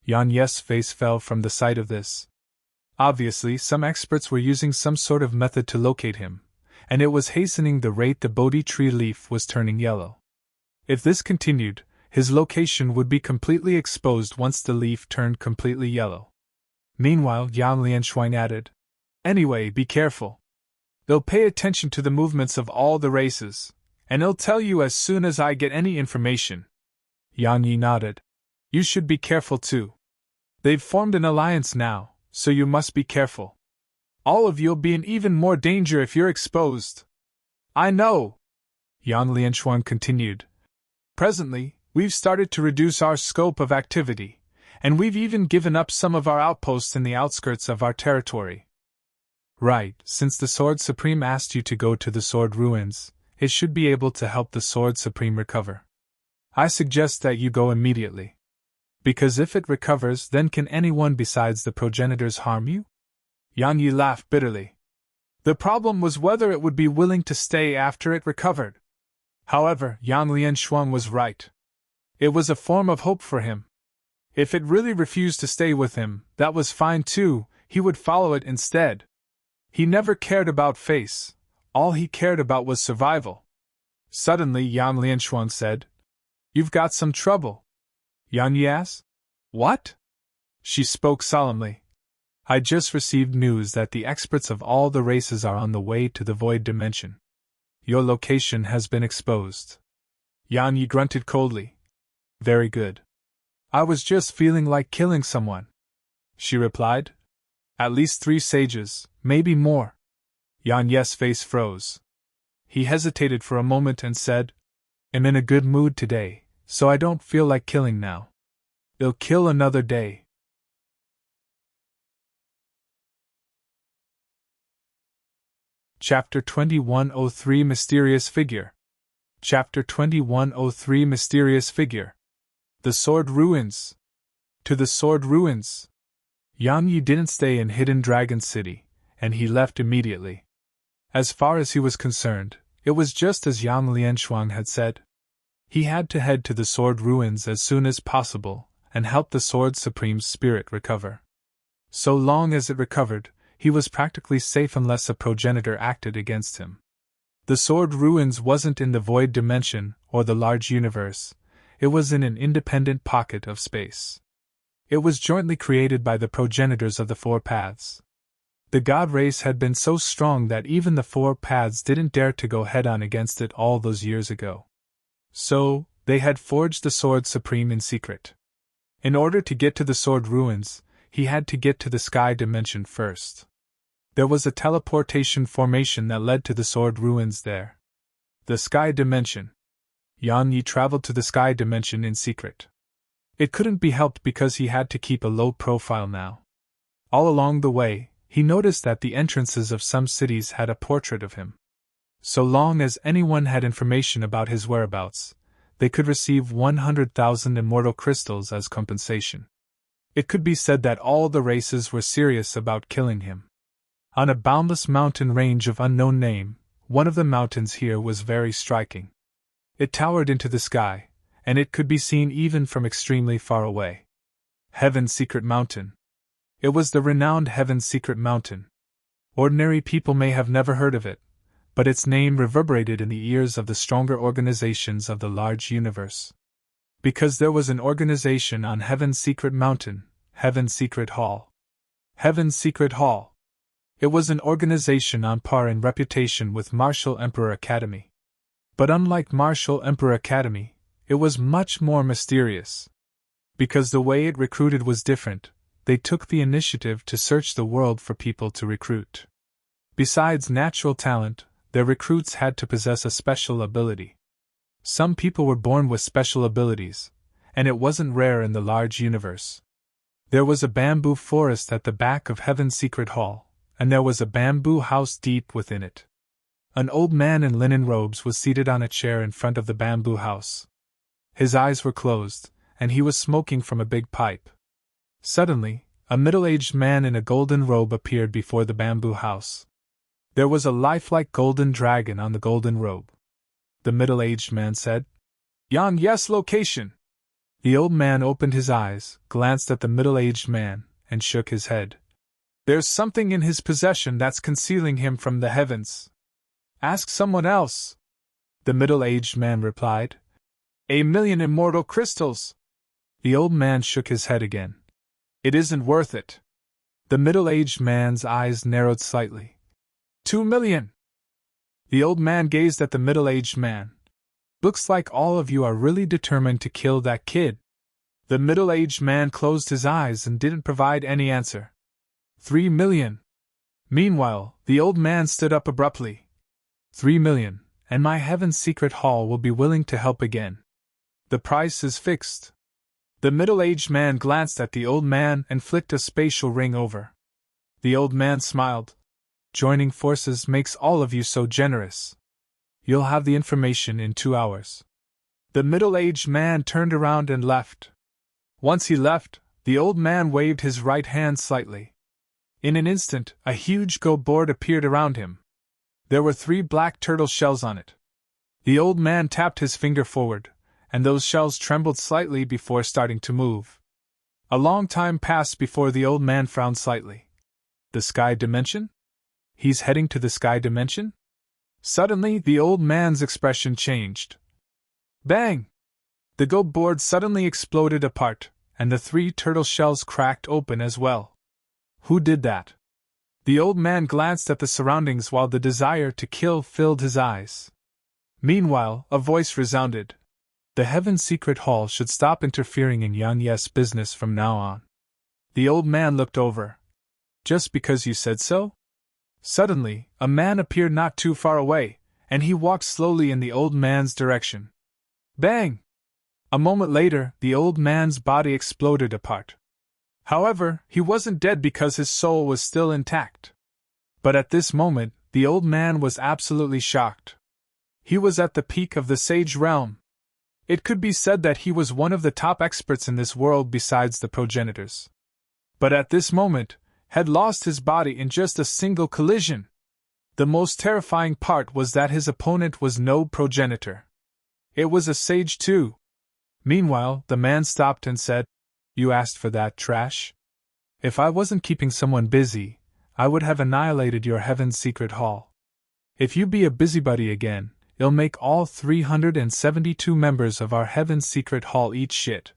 Yang Yi's face fell from the sight of this. Obviously, some experts were using some sort of method to locate him, and it was hastening the rate the Bodhi tree leaf was turning yellow. If this continued, his location would be completely exposed once the leaf turned completely yellow. Meanwhile, Yang Lianshuang added, "Anyway, be careful. They'll pay attention to the movements of all the races, and I'll tell you as soon as I get any information." Yang Yi nodded. "You should be careful too. They've formed an alliance now, so you must be careful. All of you'll be in even more danger if you're exposed." "I know," Yang Lianshuang continued. "Presently, we've started to reduce our scope of activity, and we've even given up some of our outposts in the outskirts of our territory." "Right, since the Sword Supreme asked you to go to the Sword Ruins, it should be able to help the Sword Supreme recover. I suggest that you go immediately. Because if it recovers, then can anyone besides the progenitors harm you?" Yang Yi laughed bitterly. "The problem was whether it would be willing to stay after it recovered." However, Yang Lianshuang was right. It was a form of hope for him. If it really refused to stay with him, that was fine too, he would follow it instead. He never cared about face, all he cared about was survival. Suddenly Yang Lianshuang said, "You've got some trouble." Yang Yi asked, "What?" She spoke solemnly. "I just received news that the experts of all the races are on the way to the void dimension. Your location has been exposed." Yang Yi grunted coldly. "Very good. I was just feeling like killing someone," she replied. "At least 3 sages, maybe more." Yang Yi's face froze. He hesitated for a moment and said, "I'm in a good mood today, so I don't feel like killing now. I'll kill another day." Chapter 2103 Mysterious Figure. Chapter 2103 Mysterious Figure. The Sword Ruins. To the Sword Ruins. Yang Yi didn't stay in Hidden Dragon City, and he left immediately. As far as he was concerned, it was just as Yang Lianshuang had said. He had to head to the Sword Ruins as soon as possible, and help the Sword Supreme's spirit recover. So long as it recovered, he was practically safe unless a progenitor acted against him. The Sword Ruins wasn't in the void dimension or the large universe, it was in an independent pocket of space. It was jointly created by the progenitors of the 4 paths. The god race had been so strong that even the 4 paths didn't dare to go head-on against it all those years ago. So, they had forged the Sword Supreme in secret. In order to get to the Sword Ruins, he had to get to the Sky Dimension first. There was a teleportation formation that led to the Sword Ruins there. The Sky Dimension. Yang Yi traveled to the Sky Dimension in secret. It couldn't be helped because he had to keep a low profile now. All along the way, he noticed that the entrances of some cities had a portrait of him. So long as anyone had information about his whereabouts, they could receive 100,000 immortal crystals as compensation. It could be said that all the races were serious about killing him. On a boundless mountain range of unknown name, one of the mountains here was very striking. It towered into the sky, and it could be seen even from extremely far away. Heaven's Secret Mountain. It was the renowned Heaven's Secret Mountain. Ordinary people may have never heard of it, but its name reverberated in the ears of the stronger organizations of the large universe. Because there was an organization on Heaven's Secret Mountain, Heaven's Secret Hall. Heaven's Secret Hall. It was an organization on par in reputation with Marshall Emperor Academy. But unlike Marshall Emperor Academy, it was much more mysterious. Because the way it recruited was different, they took the initiative to search the world for people to recruit. Besides natural talent, their recruits had to possess a special ability. Some people were born with special abilities, and it wasn't rare in the large universe. There was a bamboo forest at the back of Heaven's Secret Hall, and there was a bamboo house deep within it. An old man in linen robes was seated on a chair in front of the bamboo house. His eyes were closed, and he was smoking from a big pipe. Suddenly, a middle-aged man in a golden robe appeared before the bamboo house. There was a lifelike golden dragon on the golden robe. The middle-aged man said, Yes, location. The old man opened his eyes, glanced at the middle-aged man, and shook his head. There's something in his possession that's concealing him from the heavens. Ask someone else. The middle-aged man replied. 1,000,000 immortal crystals. The old man shook his head again. It isn't worth it. The middle-aged man's eyes narrowed slightly. 2,000,000. The old man gazed at the middle-aged man. Looks like all of you are really determined to kill that kid. The middle-aged man closed his eyes and didn't provide any answer. 3,000,000. Meanwhile, the old man stood up abruptly. 3,000,000, and my Heaven's Secret Hall will be willing to help again. The price is fixed. The middle-aged man glanced at the old man and flicked a spatial ring over. The old man smiled. Joining forces makes all of you so generous. You'll have the information in 2 hours. The middle-aged man turned around and left. Once he left, the old man waved his right hand slightly. In an instant, a huge go board appeared around him. There were 3 black turtle shells on it. The old man tapped his finger forward, and those shells trembled slightly before starting to move. A long time passed before the old man frowned slightly. The sky dimension? He's heading to the sky dimension? Suddenly, the old man's expression changed. Bang! The go board suddenly exploded apart, and the 3 turtle shells cracked open as well. Who did that? The old man glanced at the surroundings while the desire to kill filled his eyes. Meanwhile, a voice resounded. The Heaven's Secret Hall should stop interfering in Yanya's business from now on. The old man looked over. Just because you said so? Suddenly, a man appeared not too far away, and he walked slowly in the old man's direction. Bang! A moment later, the old man's body exploded apart. However, he wasn't dead because his soul was still intact. But at this moment, the old man was absolutely shocked. He was at the peak of the sage realm. It could be said that he was one of the top experts in this world besides the progenitors. But at this moment, had lost his body in just a single collision. The most terrifying part was that his opponent was no progenitor. It was a sage too. Meanwhile, the man stopped and said, You asked for that trash? If I wasn't keeping someone busy, I would have annihilated your Heaven's Secret Hall. If you be a busybody again, it'll make all 372 members of our Heaven's Secret Hall eat shit.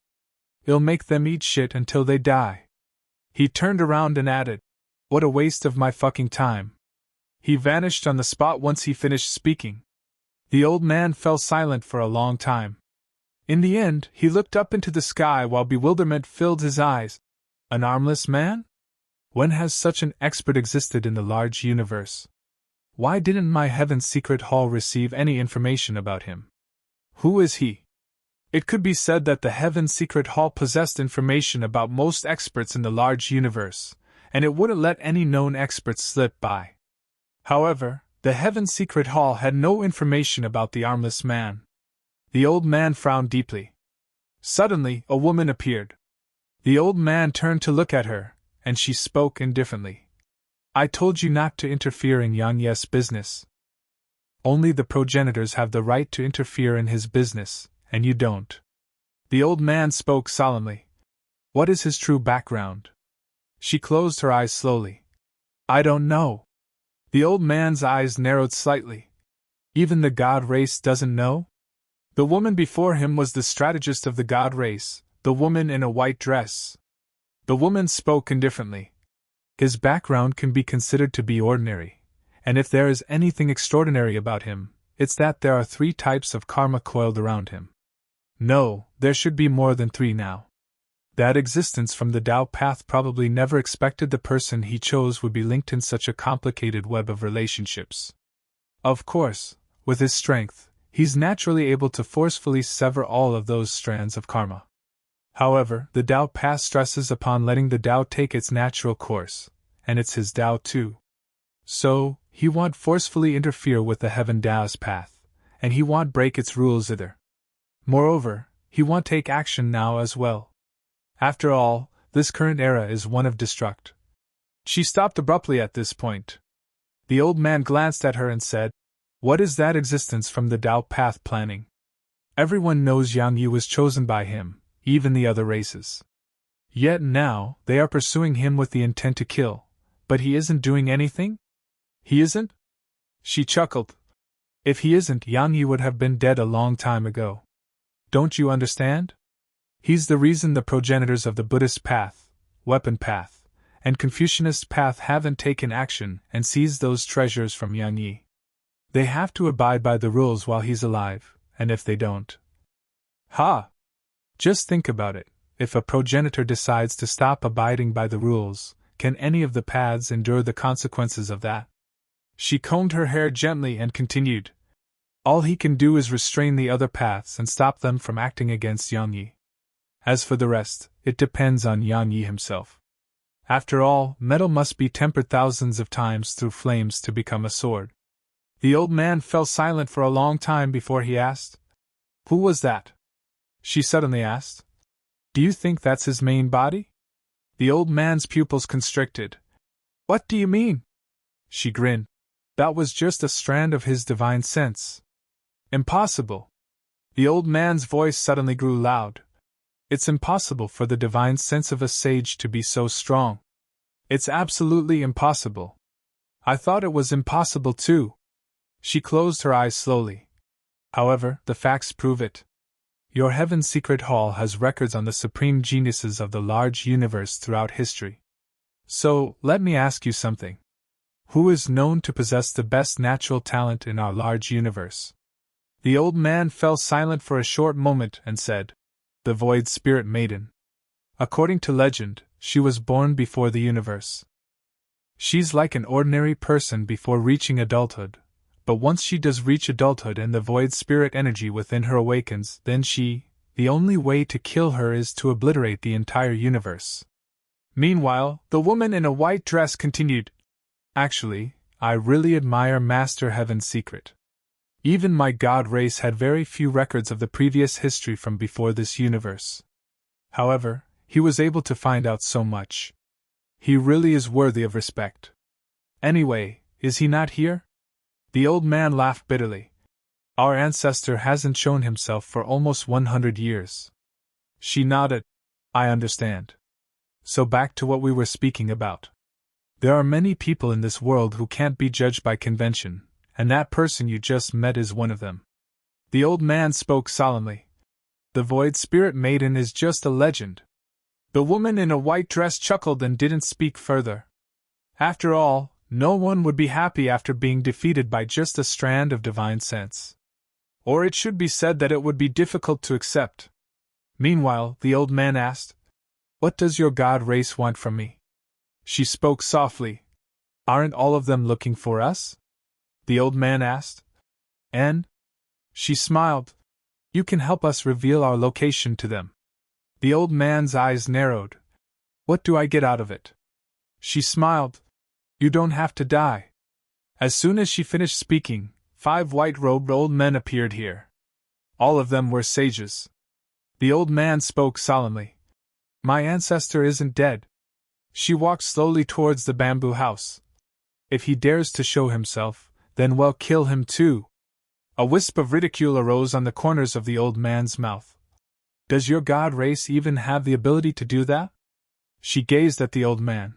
It'll make them eat shit until they die. He turned around and added, What a waste of my fucking time. He vanished on the spot once he finished speaking. The old man fell silent for a long time. In the end, he looked up into the sky while bewilderment filled his eyes. An armless man? When has such an expert existed in the large universe? Why didn't my Heaven's Secret Hall receive any information about him? Who is he? It could be said that the Heaven's Secret Hall possessed information about most experts in the large universe, and it wouldn't let any known experts slip by. However, the Heaven's Secret Hall had no information about the armless man. The old man frowned deeply. Suddenly, a woman appeared. The old man turned to look at her, and she spoke indifferently. I told you not to interfere in Yang Ye's business. Only the progenitors have the right to interfere in his business, and you don't. The old man spoke solemnly. What is his true background? She closed her eyes slowly. I don't know. The old man's eyes narrowed slightly. Even the god race doesn't know? The woman before him was the strategist of the god race, the woman in a white dress. The woman spoke indifferently. His background can be considered to be ordinary, and if there is anything extraordinary about him, it's that there are 3 types of karma coiled around him. No, there should be more than 3 now. That existence from the Tao path probably never expected the person he chose would be linked in such a complicated web of relationships. Of course, with his strength, he's naturally able to forcefully sever all of those strands of karma. However, the Tao path stresses upon letting the Tao take its natural course, and it's his Tao too. So, he won't forcefully interfere with the Heaven Tao's path, and he won't break its rules either. Moreover, he won't take action now as well. After all, this current era is one of destruct. She stopped abruptly at this point. The old man glanced at her and said, What is that existence from the Tao path planning? Everyone knows Yang Yi was chosen by him, even the other races. Yet now, they are pursuing him with the intent to kill, but he isn't doing anything? He isn't? She chuckled. If he isn't, Yang Yi would have been dead a long time ago. Don't you understand? He's the reason the progenitors of the Buddhist path, weapon path, and Confucianist path haven't taken action and seized those treasures from Yang Yi. They have to abide by the rules while he's alive, and if they don't. Ha! Just think about it. If a progenitor decides to stop abiding by the rules, can any of the paths endure the consequences of that? She combed her hair gently and continued. All he can do is restrain the other paths and stop them from acting against Yang Yi. As for the rest, it depends on Yang Yi himself. After all, metal must be tempered thousands of times through flames to become a sword. The old man fell silent for a long time before he asked, Who was that? She suddenly asked. Do you think that's his main body? The old man's pupils constricted. What do you mean? She grinned. That was just a strand of his divine sense. Impossible. The old man's voice suddenly grew loud. It's impossible for the divine sense of a sage to be so strong. It's absolutely impossible. I thought it was impossible too. She closed her eyes slowly. However, the facts prove it. Your Heaven's Secret Hall has records on the supreme geniuses of the large universe throughout history. So, let me ask you something. Who is known to possess the best natural talent in our large universe? The old man fell silent for a short moment and said, The Void Spirit Maiden. According to legend, she was born before the universe. She's like an ordinary person before reaching adulthood, but once she does reach adulthood and the void spirit energy within her awakens, then the only way to kill her is to obliterate the entire universe. Meanwhile, the woman in a white dress continued, Actually, I really admire Master Heaven's secret. Even my god race had very few records of the previous history from before this universe. However, he was able to find out so much. He really is worthy of respect. Anyway, is he not here? The old man laughed bitterly. Our ancestor hasn't shown himself for almost 100 years. She nodded. I understand. So back to what we were speaking about. There are many people in this world who can't be judged by convention, and that person you just met is one of them. The old man spoke solemnly. The Void Spirit Maiden is just a legend. The woman in a white dress chuckled and didn't speak further. After all, no one would be happy after being defeated by just a strand of divine sense. Or it should be said that it would be difficult to accept. Meanwhile, the old man asked, What does your god race want from me? She spoke softly. Aren't all of them looking for us? The old man asked. And? She smiled. You can help us reveal our location to them. The old man's eyes narrowed. What do I get out of it? She smiled. You don't have to die. As soon as she finished speaking, 5 white-robed old men appeared here. All of them were sages. The old man spoke solemnly. My ancestor isn't dead. She walked slowly towards the bamboo house. If he dares to show himself, then we'll kill him too. A wisp of ridicule arose on the corners of the old man's mouth. Does your god race even have the ability to do that? She gazed at the old man.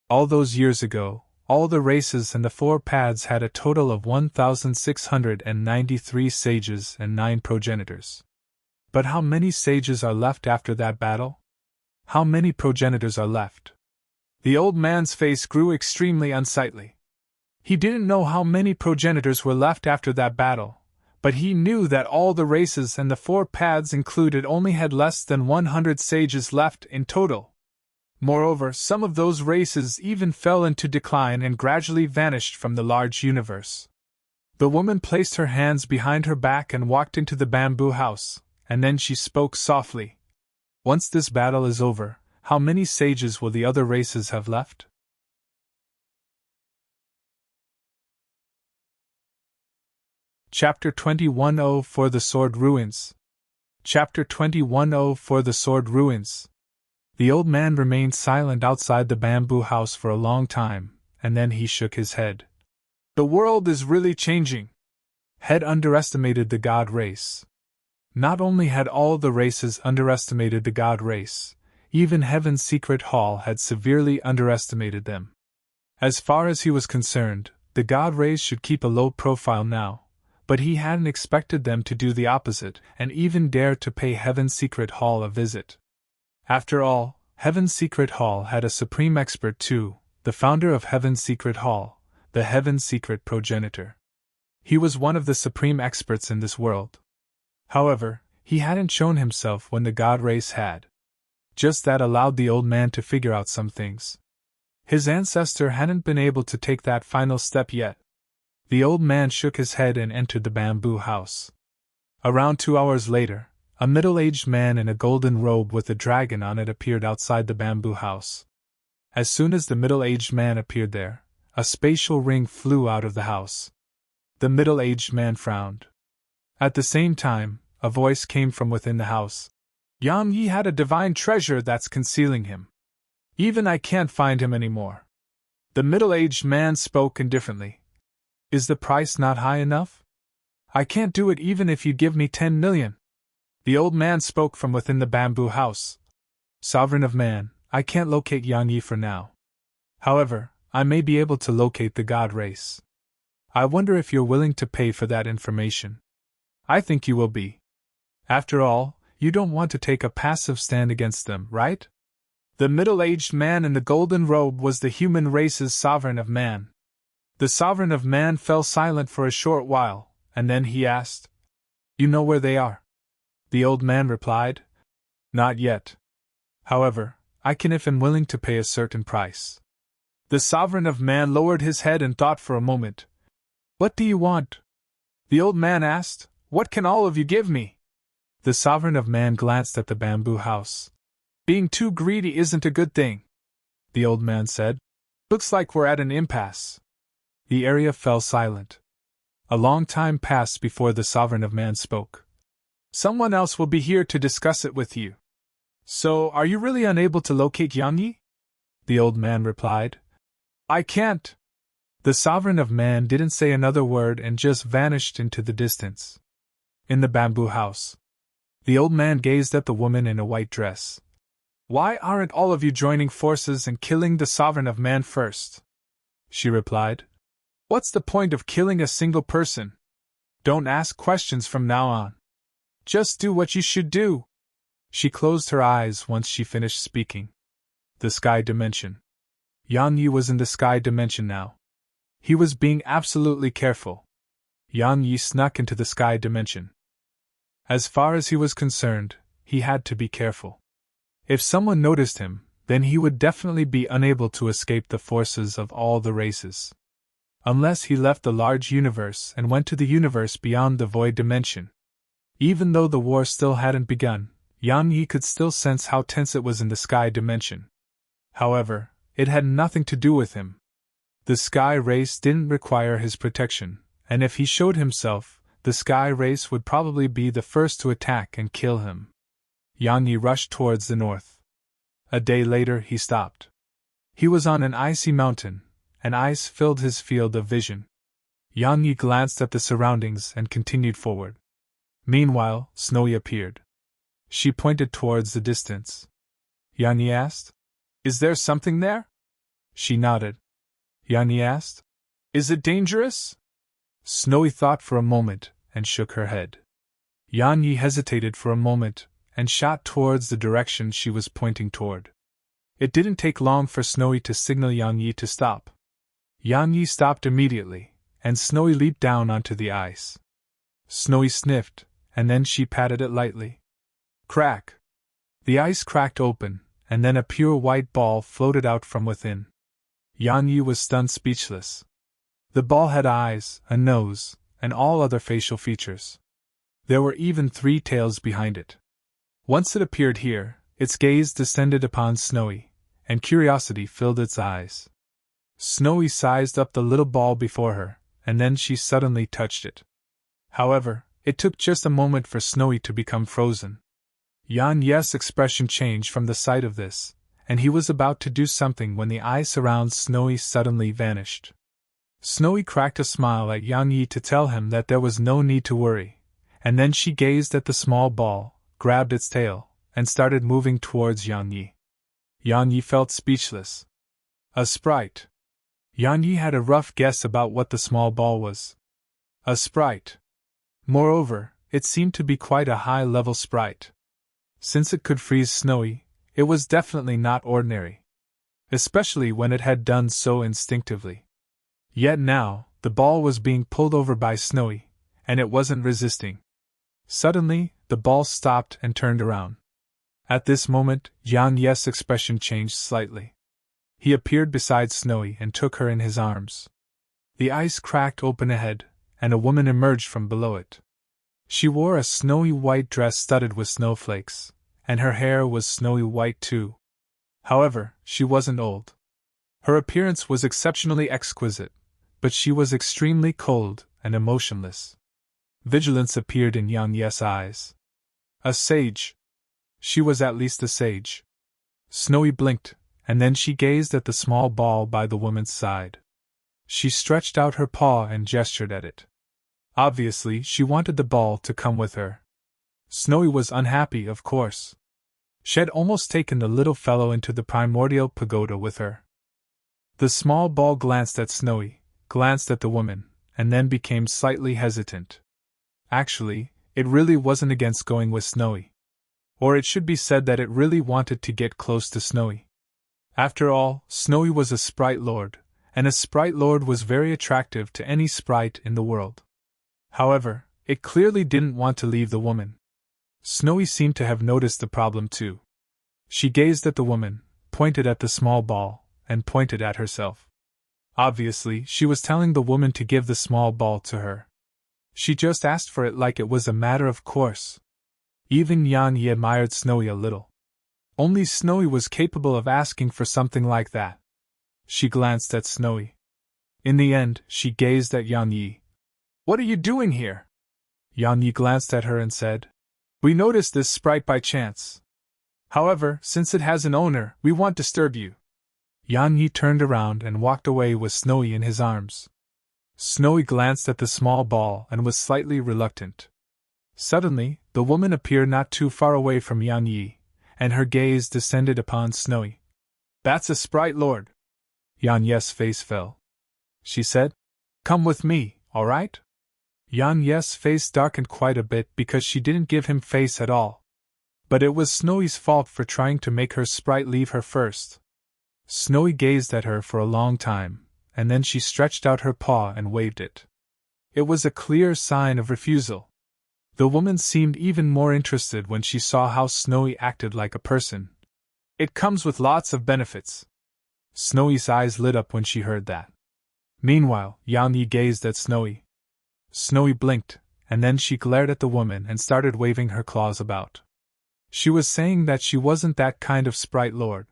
All those years ago, all the races and the 4 paths had a total of 1,693 sages and 9 progenitors. But how many sages are left after that battle? How many progenitors are left? The old man's face grew extremely unsightly. He didn't know how many progenitors were left after that battle, but he knew that all the races and the 4 paths included only had less than 100 sages left in total. Moreover, some of those races even fell into decline and gradually vanished from the large universe. The woman placed her hands behind her back and walked into the bamboo house, and then she spoke softly. Once this battle is over, how many sages will the other races have left? Chapter 21 For the Sword Ruins. Chapter 21 For the Sword Ruins. The old man remained silent outside the bamboo house for a long time, and then he shook his head. The world is really changing. Had underestimated the god race. Not only had all the races underestimated the god race, even Heaven's secret hall had severely underestimated them. As far as he was concerned, the god race should keep a low profile now, but he hadn't expected them to do the opposite and even dare to pay Heaven's secret hall a visit. After all, Heaven's secret hall had a supreme expert too, the founder of Heaven's secret hall, the Heaven's secret progenitor. He was one of the supreme experts in this world. However, he hadn't shown himself when the god race had. Just that allowed the old man to figure out some things. His ancestor hadn't been able to take that final step yet. The old man shook his head and entered the bamboo house. Around 2 hours later, a middle-aged man in a golden robe with a dragon on it appeared outside the bamboo house. As soon as the middle-aged man appeared there, a spatial ring flew out of the house. The middle-aged man frowned. At the same time, a voice came from within the house. Yang Yi had a divine treasure that's concealing him. Even I can't find him anymore. The middle-aged man spoke indifferently. Is the price not high enough? I can't do it even if you give me 10 million. The old man spoke from within the bamboo house. Sovereign of man, I can't locate Yang Yi for now. However, I may be able to locate the god race. I wonder if you're willing to pay for that information. I think you will be. After all, you don't want to take a passive stand against them, right? The middle-aged man in the golden robe was the human race's sovereign of man. The sovereign of man fell silent for a short while, and then he asked, You know where they are? The old man replied, Not yet. However, I can if I'm willing to pay a certain price. The sovereign of man lowered his head and thought for a moment. What do you want? The old man asked, What can all of you give me? The sovereign of man glanced at the bamboo house. Being too greedy isn't a good thing, the old man said. Looks like we're at an impasse. The area fell silent. A long time passed before the sovereign of man spoke. Someone else will be here to discuss it with you. So, are you really unable to locate Yang Yi? The old man replied. I can't. The sovereign of man didn't say another word and just vanished into the distance. In the bamboo house, the old man gazed at the woman in a white dress. Why aren't all of you joining forces and killing the sovereign of man first? She replied. What's the point of killing a single person? Don't ask questions from now on. Just do what you should do. She closed her eyes once she finished speaking. The sky dimension. Yang Yi was in the sky dimension now. He was being absolutely careful. Yang Yi snuck into the sky dimension. As far as he was concerned, he had to be careful. If someone noticed him, then he would definitely be unable to escape the forces of all the races. Unless he left the large universe and went to the universe beyond the void dimension. Even though the war still hadn't begun, Yang Yi could still sense how tense it was in the sky dimension. However, it had nothing to do with him. The sky race didn't require his protection, and if he showed himself, the sky race would probably be the first to attack and kill him. Yang Yi rushed towards the north. A day later he stopped. He was on an icy mountain, and ice filled his field of vision. Yang Yi glanced at the surroundings and continued forward. Meanwhile, Snowy appeared. She pointed towards the distance. Yang Yi asked, "Is there something there?" She nodded. Yang Yi asked, "Is it dangerous?" Snowy thought for a moment and shook her head. Yang Yi hesitated for a moment and shot towards the direction she was pointing toward. It didn't take long for Snowy to signal Yang Yi to stop. Yang Yi stopped immediately, and Snowy leaped down onto the ice. Snowy sniffed, and then she patted it lightly. Crack! The ice cracked open, and then a pure white ball floated out from within. Yang Yi was stunned speechless. The ball had eyes, a nose, and all other facial features. There were even 3 tails behind it. Once it appeared here, its gaze descended upon Snowy, and curiosity filled its eyes. Snowy sized up the little ball before her, and then she suddenly touched it. However, it took just a moment for Snowy to become frozen. Yang Yi's expression changed from the sight of this, and he was about to do something when the ice around Snowy suddenly vanished. Snowy cracked a smile at Yang Yi to tell him that there was no need to worry, and then she gazed at the small ball, grabbed its tail, and started moving towards Yang Yi. Yang Yi felt speechless. A sprite. Yang Yi had a rough guess about what the small ball was. A sprite. Moreover, it seemed to be quite a high-level sprite. Since it could freeze Snowy, it was definitely not ordinary. Especially when it had done so instinctively. Yet now, the ball was being pulled over by Snowy, and it wasn't resisting. Suddenly, the ball stopped and turned around. At this moment, Yang Yi's expression changed slightly. He appeared beside Snowy and took her in his arms. The ice cracked open ahead, and a woman emerged from below it. She wore a snowy white dress studded with snowflakes, and her hair was snowy white too. However, she wasn't old. Her appearance was exceptionally exquisite, but she was extremely cold and emotionless. Vigilance appeared in Yang Yi's eyes. A sage. She was at least a sage. Snowy blinked, and then she gazed at the small ball by the woman's side. She stretched out her paw and gestured at it. Obviously, she wanted the ball to come with her. Snowy was unhappy, of course. She had almost taken the little fellow into the primordial pagoda with her. The small ball glanced at Snowy, glanced at the woman, and then became slightly hesitant. Actually, it really wasn't against going with Snowy. Or it should be said that it really wanted to get close to Snowy. After all, Snowy was a sprite lord, and a sprite lord was very attractive to any sprite in the world. However, it clearly didn't want to leave the woman. Snowy seemed to have noticed the problem too. She gazed at the woman, pointed at the small ball, and pointed at herself. Obviously, she was telling the woman to give the small ball to her. She just asked for it like it was a matter of course. Even Yang Yi admired Snowy a little. Only Snowy was capable of asking for something like that. She glanced at Snowy. In the end, she gazed at Yang Yi. "What are you doing here?" Yang Yi glanced at her and said, "We noticed this sprite by chance. However, since it has an owner, we won't disturb you." Yang Yi turned around and walked away with Snowy in his arms. Snowy glanced at the small ball and was slightly reluctant. Suddenly, the woman appeared not too far away from Yang Yi, and her gaze descended upon Snowy. "That's a sprite lord." Yang Yi's face fell. She said, "Come with me, all right?" Yang Yi's face darkened quite a bit because she didn't give him face at all. But it was Snowy's fault for trying to make her sprite leave her first. Snowy gazed at her for a long time, and then she stretched out her paw and waved it. It was a clear sign of refusal. The woman seemed even more interested when she saw how Snowy acted like a person. "It comes with lots of benefits." Snowy's eyes lit up when she heard that. Meanwhile, Yang Yi gazed at Snowy. Snowy blinked, and then she glared at the woman and started waving her claws about. She was saying that she wasn't that kind of sprite lord.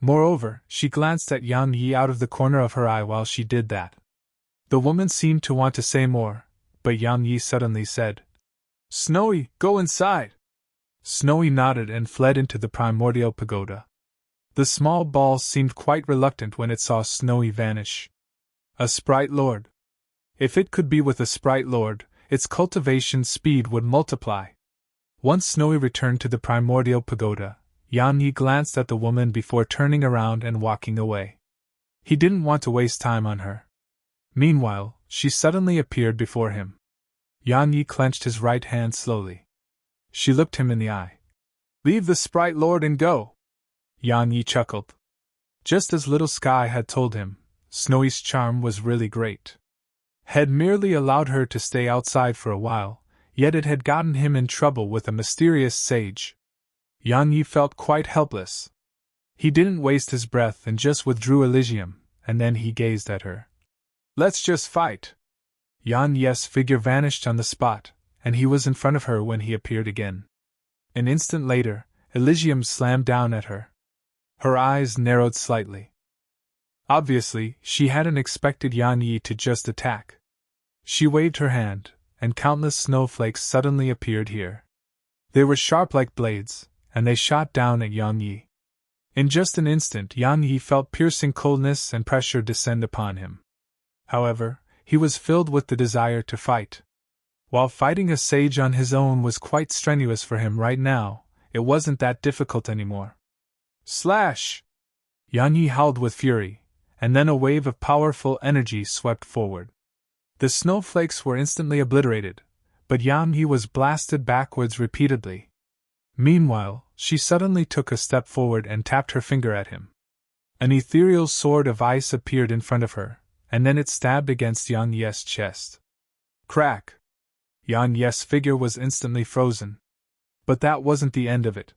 Moreover, she glanced at Yang Yi out of the corner of her eye while she did that. The woman seemed to want to say more, but Yang Yi suddenly said, "Snowy, go inside." Snowy nodded and fled into the primordial pagoda. The small ball seemed quite reluctant when it saw Snowy vanish. A sprite lord. If it could be with a sprite lord, its cultivation speed would multiply. Once Snowy returned to the primordial pagoda, Yan Yi glanced at the woman before turning around and walking away. He didn't want to waste time on her. Meanwhile, she suddenly appeared before him. Yan Yi clenched his right hand slowly. She looked him in the eye. "Leave the sprite lord and go." Yan Yi chuckled. Just as Little Sky had told him, Snowy's charm was really great. Had merely allowed her to stay outside for a while, yet it had gotten him in trouble with a mysterious sage. Yan Yi felt quite helpless. He didn't waste his breath and just withdrew Elysium, and then he gazed at her. "Let's just fight." Yan Yi's figure vanished on the spot, and he was in front of her when he appeared again. An instant later, Elysium slammed down at her. Her eyes narrowed slightly. Obviously, she hadn't expected Yan Yi to just attack. She waved her hand, and countless snowflakes suddenly appeared here. They were sharp like blades, and they shot down at Yan Yi. In just an instant, Yan Yi felt piercing coldness and pressure descend upon him. However, he was filled with the desire to fight. While fighting a sage on his own was quite strenuous for him right now, it wasn't that difficult anymore. Slash! Yan Yi howled with fury, and then a wave of powerful energy swept forward. The snowflakes were instantly obliterated, but Yan Yi was blasted backwards repeatedly. Meanwhile, she suddenly took a step forward and tapped her finger at him. An ethereal sword of ice appeared in front of her, and then it stabbed against Yan Yi's chest. Crack! Yan Yi's figure was instantly frozen. But that wasn't the end of it.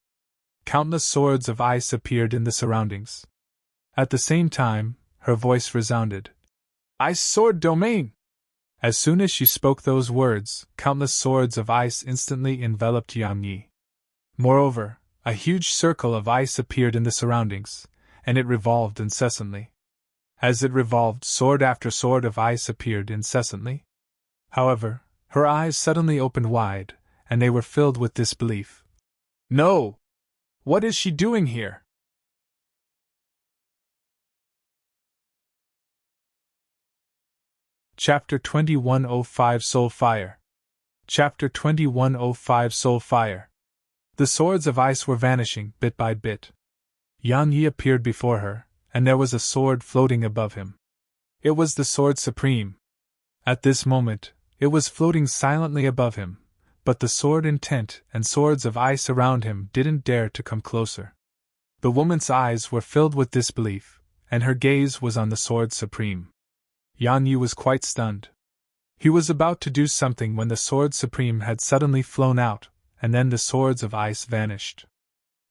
Countless swords of ice appeared in the surroundings. At the same time, her voice resounded. "Ice sword domain!" As soon as she spoke those words, countless swords of ice instantly enveloped Yan Yi. Moreover, a huge circle of ice appeared in the surroundings, and it revolved incessantly. As it revolved, sword after sword of ice appeared incessantly. However, her eyes suddenly opened wide, and they were filled with disbelief. "No! What is she doing here?" Chapter 2105 Soul Fire. Chapter 2105 Soul Fire. The swords of ice were vanishing, bit by bit. Yan Yi appeared before her, and there was a sword floating above him. It was the Sword Supreme. At this moment, it was floating silently above him, but the sword intent and swords of ice around him didn't dare to come closer. The woman's eyes were filled with disbelief, and her gaze was on the Sword Supreme. Yan Yi was quite stunned. He was about to do something when the Sword Supreme had suddenly flown out, and then the swords of ice vanished.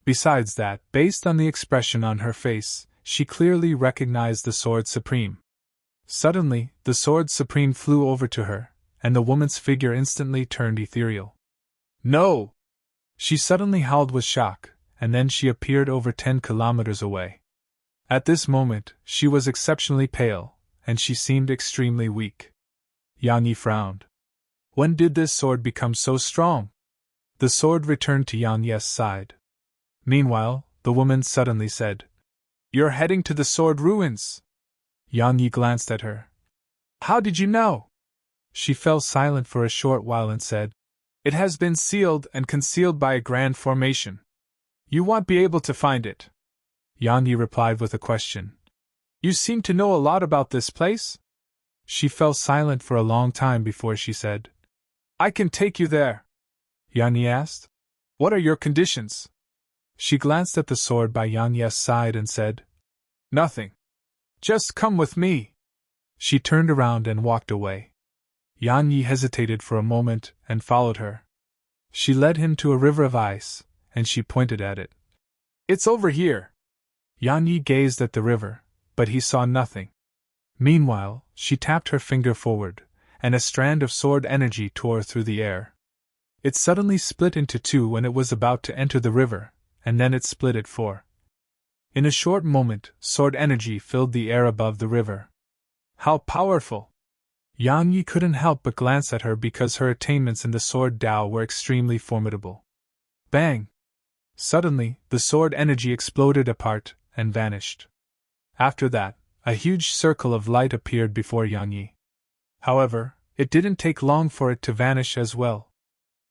Besides that, based on the expression on her face, she clearly recognized the Sword Supreme. Suddenly, the Sword Supreme flew over to her, and the woman's figure instantly turned ethereal. "No!" She suddenly howled with shock, and then she appeared over 10 kilometers away. At this moment, she was exceptionally pale, and she seemed extremely weak. Yan Yi frowned. When did this sword become so strong? The sword returned to Yan Yi's side. Meanwhile, the woman suddenly said, "You're heading to the sword ruins." Yan Yi glanced at her. "How did you know?" She fell silent for a short while and said, "It has been sealed and concealed by a grand formation. You won't be able to find it." Yan Yi replied with a question. "You seem to know a lot about this place?" She fell silent for a long time before she said, "I can take you there." Yan Yi asked, "What are your conditions?" She glanced at the sword by Yan Yi's side and said, "Nothing. Just come with me." She turned around and walked away. Yan Yi hesitated for a moment and followed her. She led him to a river of ice, and she pointed at it. "It's over here." Yan Yi gazed at the river, but he saw nothing. Meanwhile, she tapped her finger forward, and a strand of sword energy tore through the air. It suddenly split into two when it was about to enter the river, and then it split it four. In a short moment, sword energy filled the air above the river. How powerful! Yan Yi couldn't help but glance at her because her attainments in the sword Dao were extremely formidable. Bang! Suddenly, the sword energy exploded apart, and vanished. After that, a huge circle of light appeared before Yang Yi. However, it didn't take long for it to vanish as well.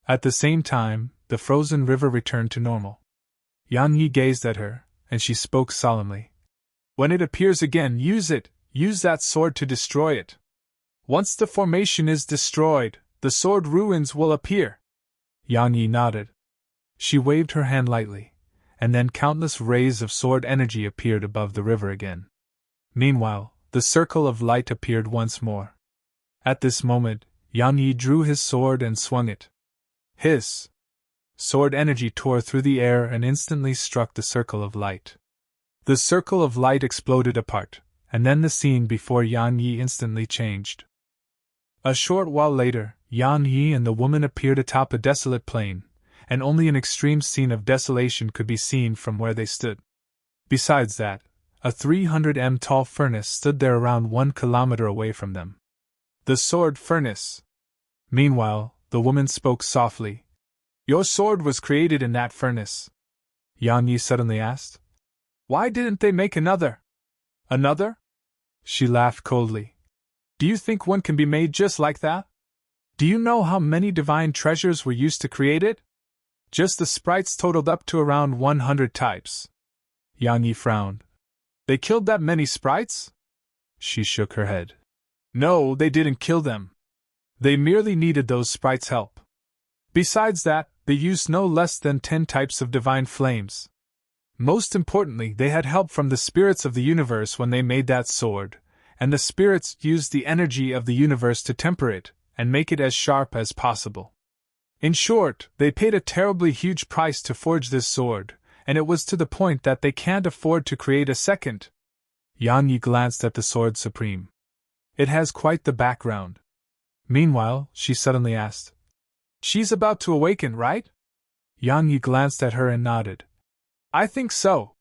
At the same time, the frozen river returned to normal. Yang Yi gazed at her, and she spoke solemnly. When it appears again, use it, use that sword to destroy it. Once the formation is destroyed, the sword ruins will appear. Yang Yi nodded. She waved her hand lightly, and then countless rays of sword energy appeared above the river again. Meanwhile, the circle of light appeared once more. At this moment, Yang Yi drew his sword and swung it. Hiss! Sword energy tore through the air and instantly struck the circle of light. The circle of light exploded apart, and then the scene before Yang Yi instantly changed. A short while later, Yang Yi and the woman appeared atop a desolate plain, and only an extreme scene of desolation could be seen from where they stood. Besides that, a 300 tall furnace stood there around 1 kilometer away from them. The sword furnace. Meanwhile, the woman spoke softly. Your sword was created in that furnace. Yang Yi suddenly asked. Why didn't they make another? Another? She laughed coldly. Do you think one can be made just like that? Do you know how many divine treasures were used to create it? Just the sprites totaled up to around 100 types. Yang Yi frowned. They killed that many sprites? She shook her head. No, they didn't kill them. They merely needed those sprites' help. Besides that, they used no less than 10 types of divine flames. Most importantly, they had help from the spirits of the universe when they made that sword, and the spirits used the energy of the universe to temper it and make it as sharp as possible. In short, they paid a terribly huge price to forge this sword, and it was to the point that they can't afford to create a second. Yang Yi glanced at the sword supreme. It has quite the background. Meanwhile, she suddenly asked. She's about to awaken, right? Yang Yi glanced at her and nodded. I think so.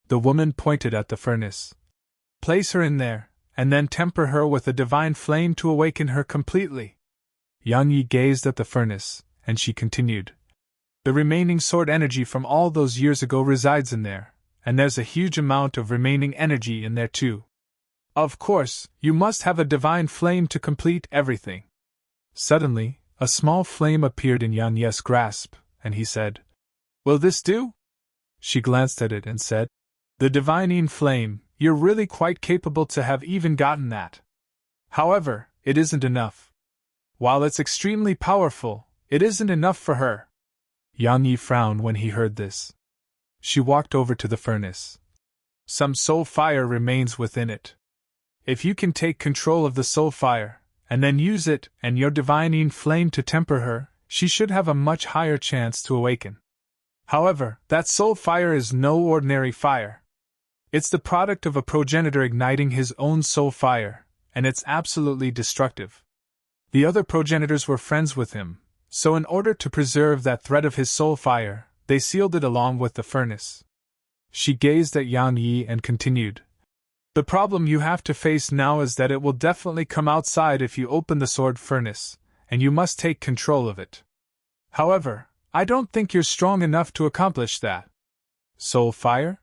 The woman pointed at the furnace. Place her in there, and then temper her with a divine flame to awaken her completely. Yang Yi gazed at the furnace, and she continued. The remaining sword energy from all those years ago resides in there, and there's a huge amount of remaining energy in there too. Of course, you must have a divine flame to complete everything. Suddenly, a small flame appeared in Yang Yi's grasp, and he said, Will this do? She glanced at it and said, The divining flame, you're really quite capable to have even gotten that. However, it isn't enough. While it's extremely powerful, it isn't enough for her. Yang Yi frowned when he heard this. She walked over to the furnace. Some soul fire remains within it. If you can take control of the soul fire, and then use it and your divining flame to temper her, she should have a much higher chance to awaken. However, that soul fire is no ordinary fire. It's the product of a progenitor igniting his own soul fire, and it's absolutely destructive. The other progenitors were friends with him, so in order to preserve that thread of his soul fire, they sealed it along with the furnace. She gazed at Yang Yi and continued. The problem you have to face now is that it will definitely come outside if you open the sword furnace, and you must take control of it. However, I don't think you're strong enough to accomplish that. Soul fire?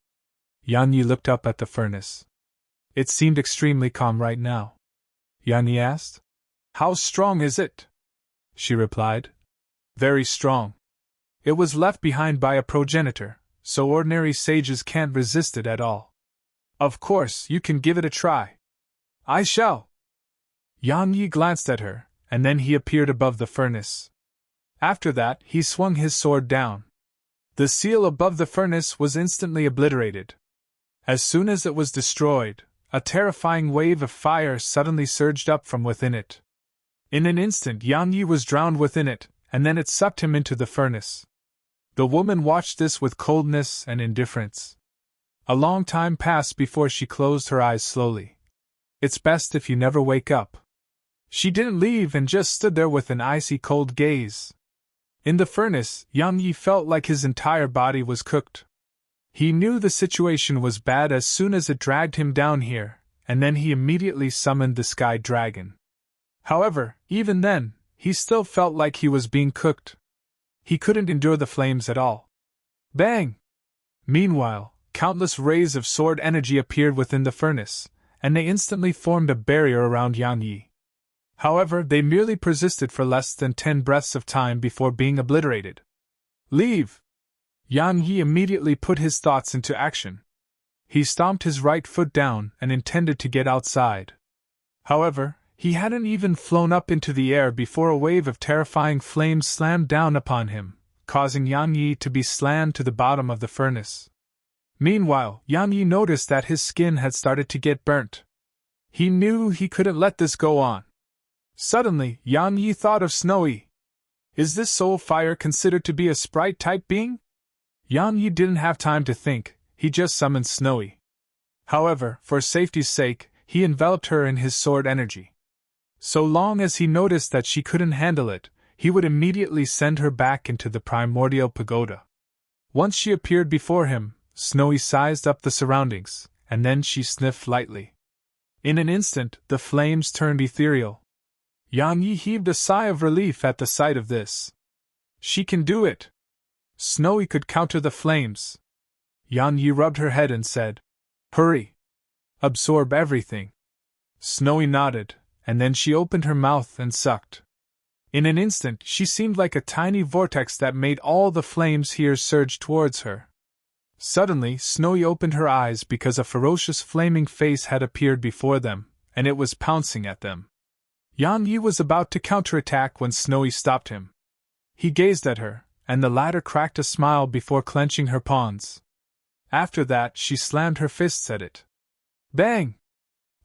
Yang Yi looked up at the furnace. It seemed extremely calm right now. Yang Yi asked. How strong is it? She replied. Very strong. It was left behind by a progenitor, so ordinary sages can't resist it at all. Of course, you can give it a try. I shall. Yang Yi glanced at her, and then he appeared above the furnace. After that, he swung his sword down. The seal above the furnace was instantly obliterated. As soon as it was destroyed, a terrifying wave of fire suddenly surged up from within it. In an instant, Yang Yi was drowned within it, and then it sucked him into the furnace. The woman watched this with coldness and indifference. A long time passed before she closed her eyes slowly. It's best if you never wake up. She didn't leave and just stood there with an icy cold gaze. In the furnace, Yang Yi felt like his entire body was cooked. He knew the situation was bad as soon as it dragged him down here, and then he immediately summoned the Sky Dragon. However, even then, he still felt like he was being cooked. He couldn't endure the flames at all. Bang! Meanwhile, countless rays of sword energy appeared within the furnace, and they instantly formed a barrier around Yang Yi. However, they merely persisted for less than 10 breaths of time before being obliterated. Leave! Yang Yi immediately put his thoughts into action. He stomped his right foot down and intended to get outside. However, he hadn't even flown up into the air before a wave of terrifying flames slammed down upon him, causing Yang Yi to be slammed to the bottom of the furnace. Meanwhile, Yang Yi noticed that his skin had started to get burnt. He knew he couldn't let this go on. Suddenly, Yang Yi thought of Snowy. Is this soul fire considered to be a sprite-type being? Yang Yi didn't have time to think, he just summoned Snowy. However, for safety's sake, he enveloped her in his sword energy. So long as he noticed that she couldn't handle it, he would immediately send her back into the primordial pagoda. Once she appeared before him, Snowy sized up the surroundings, and then she sniffed lightly. In an instant, the flames turned ethereal. Yang Yi heaved a sigh of relief at the sight of this. She can do it! Snowy could counter the flames. Yang Yi rubbed her head and said, Hurry! Absorb everything. Snowy nodded, and then she opened her mouth and sucked. In an instant, she seemed like a tiny vortex that made all the flames here surge towards her. Suddenly, Snowy opened her eyes because a ferocious flaming face had appeared before them, and it was pouncing at them. Yang Yi was about to counterattack when Snowy stopped him. He gazed at her, and the latter cracked a smile before clenching her pawns. After that, she slammed her fists at it. Bang!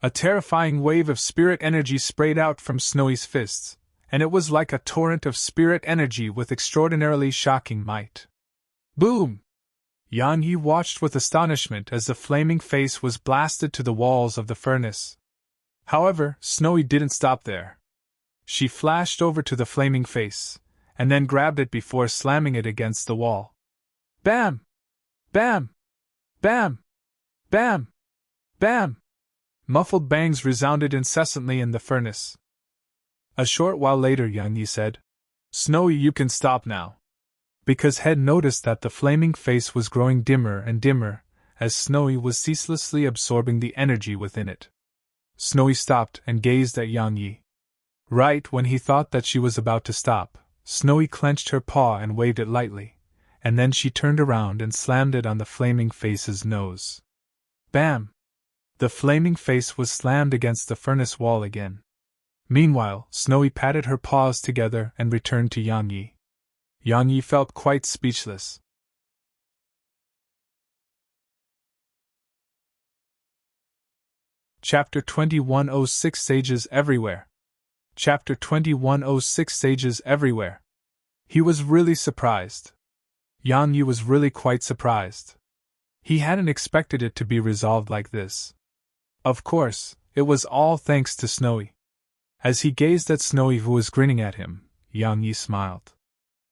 A terrifying wave of spirit energy sprayed out from Snowy's fists, and it was like a torrent of spirit energy with extraordinarily shocking might. Boom! Yang Yi watched with astonishment as the flaming face was blasted to the walls of the furnace. However, Snowy didn't stop there. She flashed over to the flaming face, and then grabbed it before slamming it against the wall. Bam! Bam! Bam! Bam! Bam! Muffled bangs resounded incessantly in the furnace. A short while later, Yang Yi said, Snowy, you can stop now. Because Head noticed that the flaming face was growing dimmer and dimmer, as Snowy was ceaselessly absorbing the energy within it. Snowy stopped and gazed at Yang Yi. Right when he thought that she was about to stop, Snowy clenched her paw and waved it lightly, and then she turned around and slammed it on the flaming face's nose. Bam! The flaming face was slammed against the furnace wall again. Meanwhile, Snowy patted her paws together and returned to Yang Yi. Yang Yi felt quite speechless. Chapter 2106 Sages Everywhere. Chapter 2106 Sages Everywhere. He was really surprised. Yang Yi was really quite surprised. He hadn't expected it to be resolved like this. Of course, it was all thanks to Snowy. As he gazed at Snowy, who was grinning at him, Yang Yi smiled.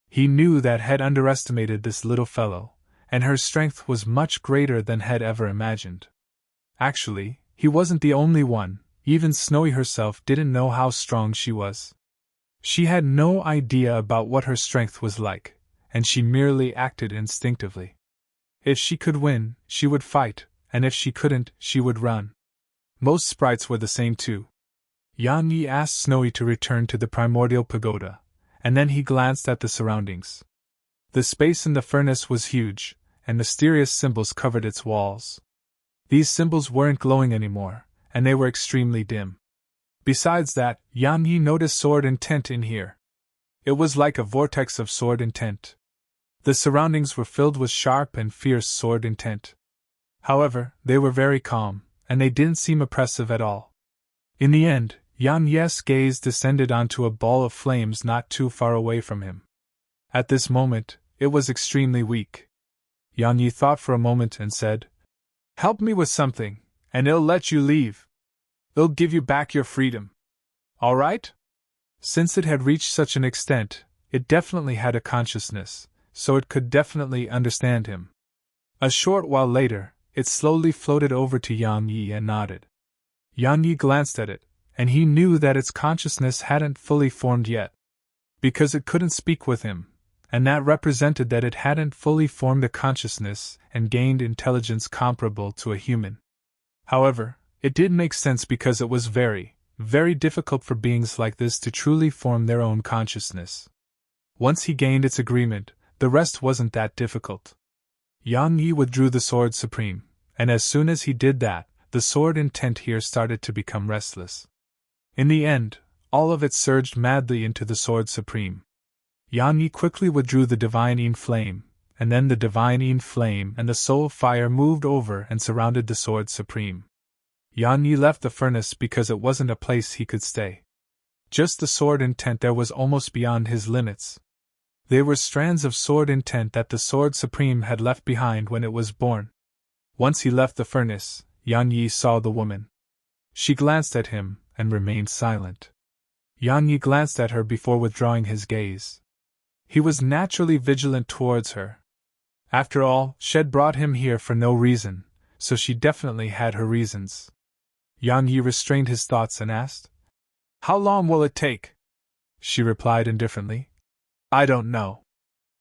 He knew that Head underestimated this little fellow, and her strength was much greater than Head ever imagined. Actually, he wasn't the only one. Even Snowy herself didn't know how strong she was. She had no idea about what her strength was like, and she merely acted instinctively. If she could win, she would fight, and if she couldn't, she would run. Most sprites were the same too. Yang Yi asked Snowy to return to the primordial pagoda, and then he glanced at the surroundings. The space in the furnace was huge, and mysterious symbols covered its walls. These symbols weren't glowing anymore, and they were extremely dim. Besides that, Yang Yi noticed sword intent in here. It was like a vortex of sword intent. The surroundings were filled with sharp and fierce sword intent. However, they were very calm, and they didn't seem oppressive at all. In the end, Yang Yi's gaze descended onto a ball of flames not too far away from him. At this moment, it was extremely weak. Yang Yi thought for a moment and said, Help me with something, and it'll let you leave. It'll give you back your freedom. All right? Since it had reached such an extent, it definitely had a consciousness, so it could definitely understand him. A short while later, it slowly floated over to Yang Yi and nodded. Yang Yi glanced at it, and he knew that its consciousness hadn't fully formed yet. Because it couldn't speak with him, and that represented that it hadn't fully formed a consciousness and gained intelligence comparable to a human. However, it did make sense because it was very, very difficult for beings like this to truly form their own consciousness. Once he gained its agreement, the rest wasn't that difficult. Yang Yi withdrew the Sword Supreme, and as soon as he did that, the sword intent here started to become restless. In the end, all of it surged madly into the Sword Supreme. Yang Yi quickly withdrew the Divine Yin Flame, and then the Divine Yin Flame and the Soul Fire moved over and surrounded the Sword Supreme. Yang Yi left the furnace because it wasn't a place he could stay. Just the sword intent there was almost beyond his limits. They were strands of sword intent that the Sword Supreme had left behind when it was born. Once he left the furnace, Yang Yi saw the woman. She glanced at him and remained silent. Yang Yi glanced at her before withdrawing his gaze. He was naturally vigilant towards her. After all, she'd brought him here for no reason, so she definitely had her reasons. Yang Yi restrained his thoughts and asked, "How long will it take?" She replied indifferently, "I don't know."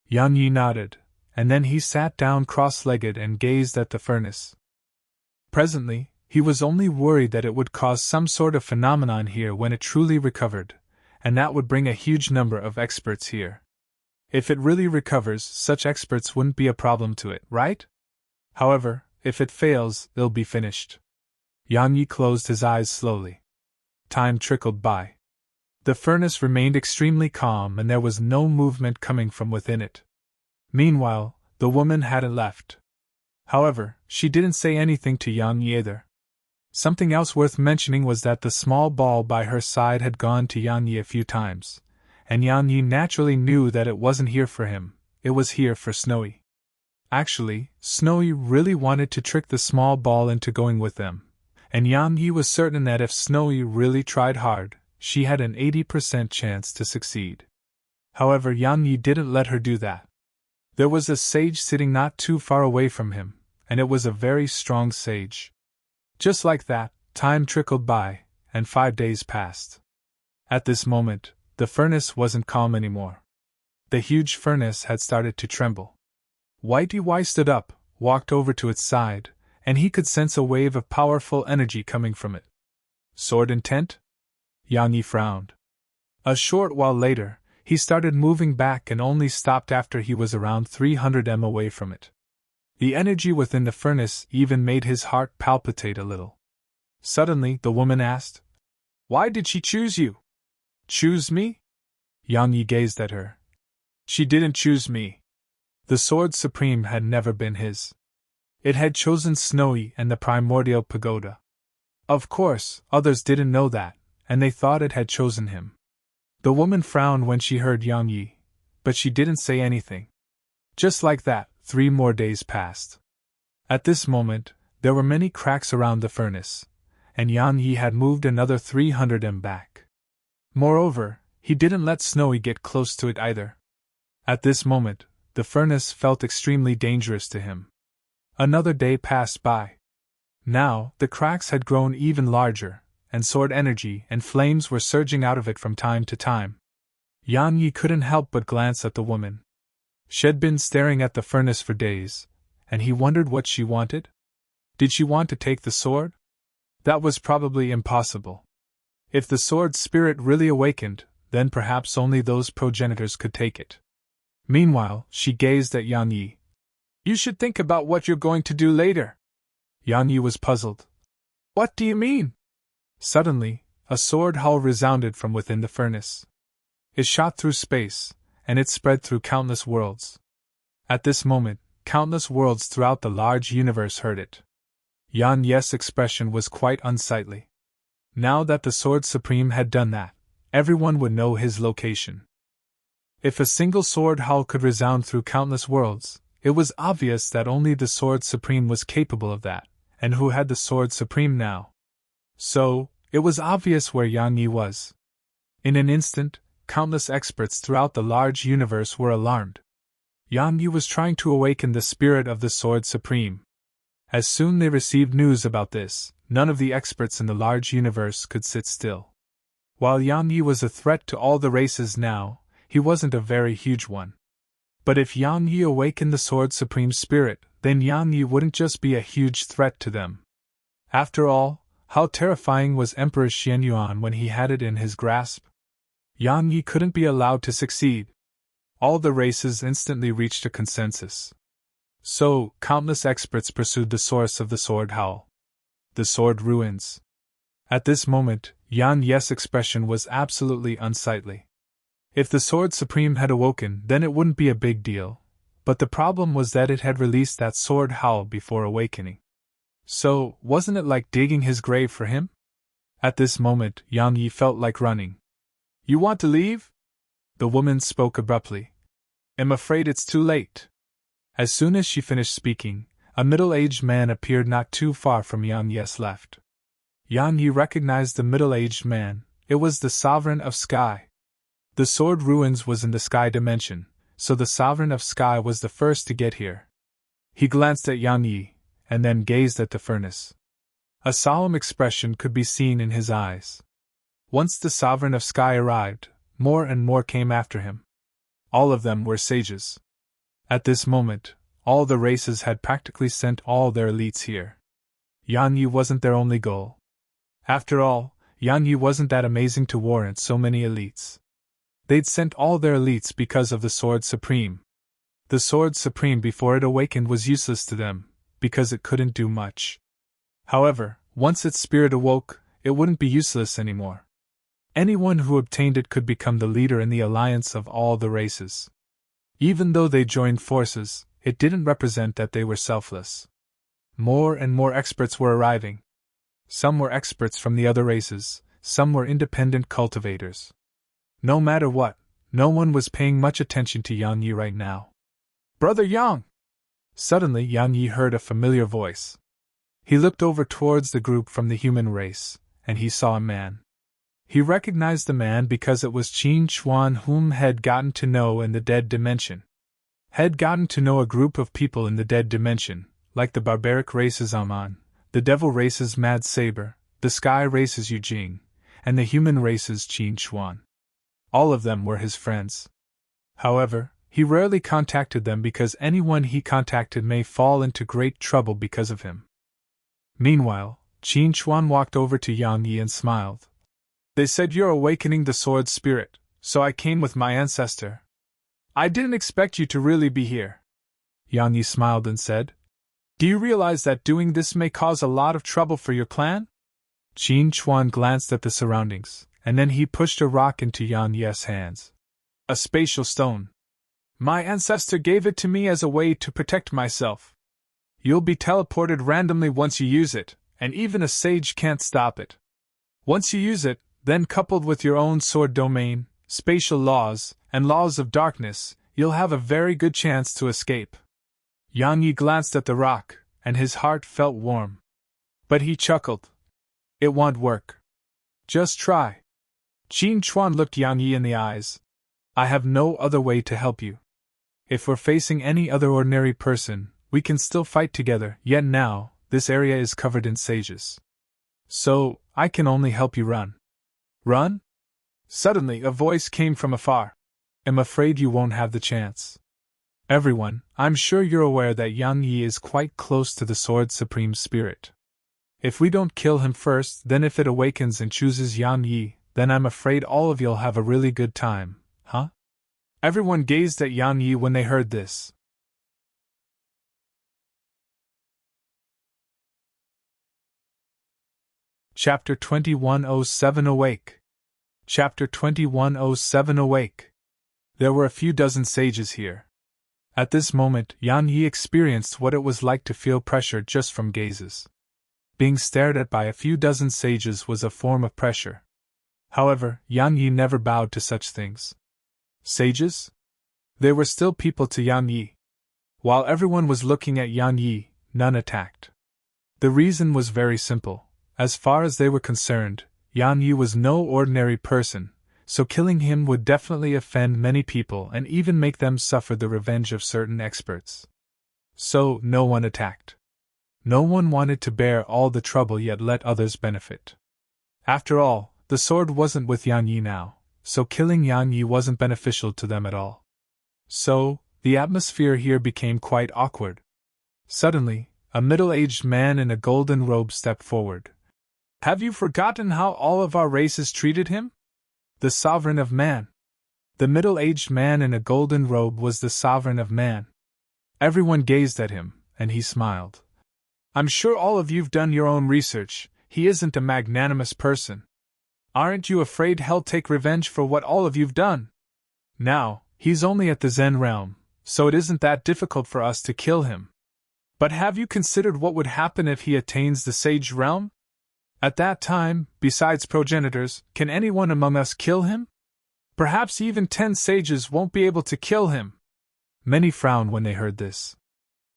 Yang Yi nodded, and then he sat down cross-legged and gazed at the furnace. Presently, he was only worried that it would cause some sort of phenomenon here when it truly recovered, and that would bring a huge number of experts here. If it really recovers, such experts wouldn't be a problem to it, right? However, if it fails, they'll be finished. Yang Yi closed his eyes slowly. Time trickled by. The furnace remained extremely calm and there was no movement coming from within it. Meanwhile, the woman hadn't left. However, she didn't say anything to Yang Yi either. Something else worth mentioning was that the small ball by her side had gone to Yang Yi a few times, and Yang Yi naturally knew that it wasn't here for him, it was here for Snowy. Actually, Snowy really wanted to trick the small ball into going with them, and Yang Yi was certain that if Snowy really tried hard, she had an 80% chance to succeed. However, Yang Yi didn't let her do that. There was a sage sitting not too far away from him, and it was a very strong sage. Just like that, time trickled by, and 5 days passed. At this moment, the furnace wasn't calm anymore. The huge furnace had started to tremble. Whitey Wai stood up, walked over to its side, and he could sense a wave of powerful energy coming from it. Sword intent? Yang Yi frowned. A short while later, he started moving back and only stopped after he was around 300 m away from it. The energy within the furnace even made his heart palpitate a little. Suddenly, the woman asked, "Why did she choose you?" "Choose me?" Yang Yi gazed at her. "She didn't choose me. The Sword Supreme had never been his. It had chosen Snowy and the Primordial Pagoda. Of course, others didn't know that, and they thought it had chosen him." The woman frowned when she heard Yang Yi, but she didn't say anything. Just like that, 3 more days passed. At this moment, there were many cracks around the furnace, and Yang Yi had moved another 300 m back. Moreover, he didn't let Snowy get close to it either. At this moment, the furnace felt extremely dangerous to him. Another day passed by. Now, the cracks had grown even larger, and sword energy and flames were surging out of it from time to time. Yang Yi couldn't help but glance at the woman. She'd been staring at the furnace for days, and he wondered what she wanted. Did she want to take the sword? That was probably impossible. If the sword spirit really awakened, then perhaps only those progenitors could take it. Meanwhile, she gazed at Yang Yi. "You should think about what you're going to do later." Yang Yi was puzzled. "What do you mean?" Suddenly, a sword howl resounded from within the furnace. It shot through space, and it spread through countless worlds. At this moment, countless worlds throughout the large universe heard it. Yang Yi's expression was quite unsightly. Now that the Sword Supreme had done that, everyone would know his location. If a single sword howl could resound through countless worlds, it was obvious that only the Sword Supreme was capable of that, and who had the Sword Supreme now? So, it was obvious where Yang Yi was. In an instant, countless experts throughout the large universe were alarmed. Yang Yi was trying to awaken the spirit of the Sword Supreme. As soon they received news about this, none of the experts in the large universe could sit still. While Yang Yi was a threat to all the races now, he wasn't a very huge one. But if Yang Yi awakened the Sword Supreme Spirit, then Yang Yi wouldn't just be a huge threat to them. After all, how terrifying was Emperor Xianyuan when he had it in his grasp? Yang Yi couldn't be allowed to succeed. All the races instantly reached a consensus. So, countless experts pursued the source of the sword howl. The sword ruins. At this moment, Yan Yi's expression was absolutely unsightly. If the Sword Supreme had awoken, then it wouldn't be a big deal, but the problem was that it had released that sword howl before awakening. So, wasn't it like digging his grave for him? At this moment, Yang Yi felt like running. You want to leave? The woman spoke abruptly. I'm afraid it's too late. As soon as she finished speaking, a middle-aged man appeared not too far from Yang Yi's left. Yang Yi recognized the middle-aged man. It was the Sovereign of Sky. The sword ruins was in the Sky dimension, so the Sovereign of Sky was the first to get here. He glanced at Yang Yi, and then gazed at the furnace. A solemn expression could be seen in his eyes. Once the Sovereign of Sky arrived, more and more came after him. All of them were sages. At this moment, all the races had practically sent all their elites here. Yang Yi wasn't their only goal. After all, Yang Yi wasn't that amazing to warrant so many elites. They'd sent all their elites because of the Sword Supreme. The Sword Supreme before it awakened was useless to them, because it couldn't do much. However, once its spirit awoke, it wouldn't be useless anymore. Anyone who obtained it could become the leader in the alliance of all the races. Even though they joined forces, it didn't represent that they were selfless. More and more experts were arriving. Some were experts from the other races, some were independent cultivators. No matter what, no one was paying much attention to Yang Yi right now. Brother Yang! Suddenly Yang Yi heard a familiar voice. He looked over towards the group from the human race, and he saw a man. He recognized the man because it was Qin Chuan, whom had gotten to know in the dead dimension. Had gotten to know a group of people in the dead dimension, like the barbaric races Aman, the devil races Mad Saber, the sky races Yujing, and the human races Qin Chuan. All of them were his friends. However, he rarely contacted them because anyone he contacted may fall into great trouble because of him. Meanwhile, Qin Chuan walked over to Yang Yi and smiled. They said you're awakening the sword spirit, so I came with my ancestor. I didn't expect you to really be here. Yang Yi smiled and said, Do you realize that doing this may cause a lot of trouble for your clan? Qin Chuan glanced at the surroundings, and then he pushed a rock into Yang Yi's hands. A spatial stone. My ancestor gave it to me as a way to protect myself. You'll be teleported randomly once you use it, and even a sage can't stop it. Once you use it, then coupled with your own sword domain, spatial laws, and laws of darkness, you'll have a very good chance to escape. Yang Yi glanced at the rock, and his heart felt warm. But he chuckled. It won't work. Just try. Qin Chuan looked Yang Yi in the eyes. I have no other way to help you. If we're facing any other ordinary person, we can still fight together, yet now, this area is covered in sages. So, I can only help you run. Run? Suddenly, a voice came from afar. I'm afraid you won't have the chance. Everyone, I'm sure you're aware that Yang Yi is quite close to the Sword Supreme Spirit. If we don't kill him first, then if it awakens and chooses Yang Yi, then I'm afraid all of you'll have a really good time, huh? Everyone gazed at Yang Yi when they heard this. Chapter 2107 Awake. Chapter 2107 Awake. There were a few dozen sages here. At this moment, Yang Yi experienced what it was like to feel pressure just from gazes. Being stared at by a few dozen sages was a form of pressure. However, Yang Yi never bowed to such things. Sages? They were still people to Yang Yi. While everyone was looking at Yang Yi, none attacked. The reason was very simple. As far as they were concerned, Yang Yi was no ordinary person, so killing him would definitely offend many people and even make them suffer the revenge of certain experts. So, no one attacked. No one wanted to bear all the trouble yet let others benefit. After all, the sword wasn't with Yang Yi now, so killing Yang Yi wasn't beneficial to them at all. So, The atmosphere here became quite awkward. Suddenly, a middle-aged man in a golden robe stepped forward. "Have you forgotten how all of our races treated him? The sovereign of man." The middle-aged man in a golden robe was the sovereign of man. Everyone gazed at him, and he smiled. "I'm sure all of you've done your own research. He isn't a magnanimous person. Aren't you afraid he'll take revenge for what all of you've done? Now, he's only at the Zen realm, so it isn't that difficult for us to kill him. But have you considered what would happen if he attains the Sage realm? At that time, besides progenitors, can anyone among us kill him? Perhaps even 10 sages won't be able to kill him." Many frowned when they heard this.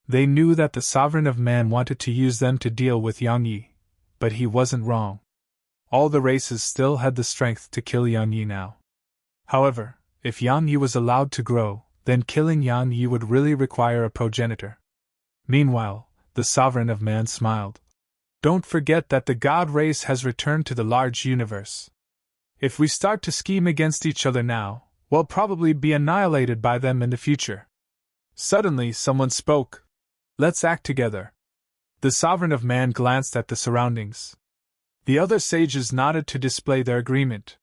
They knew that the sovereign of man wanted to use them to deal with Yang Yi, but he wasn't wrong. All the races still had the strength to kill Yang Yi now. However, if Yang Yi was allowed to grow, then killing Yang Yi would really require a progenitor. Meanwhile, the sovereign of man smiled. "Don't forget that the god race has returned to the large universe. If we start to scheme against each other now, we'll probably be annihilated by them in the future." Suddenly, someone spoke. "Let's act together." The sovereign of man glanced at the surroundings. The other sages nodded to display their agreement.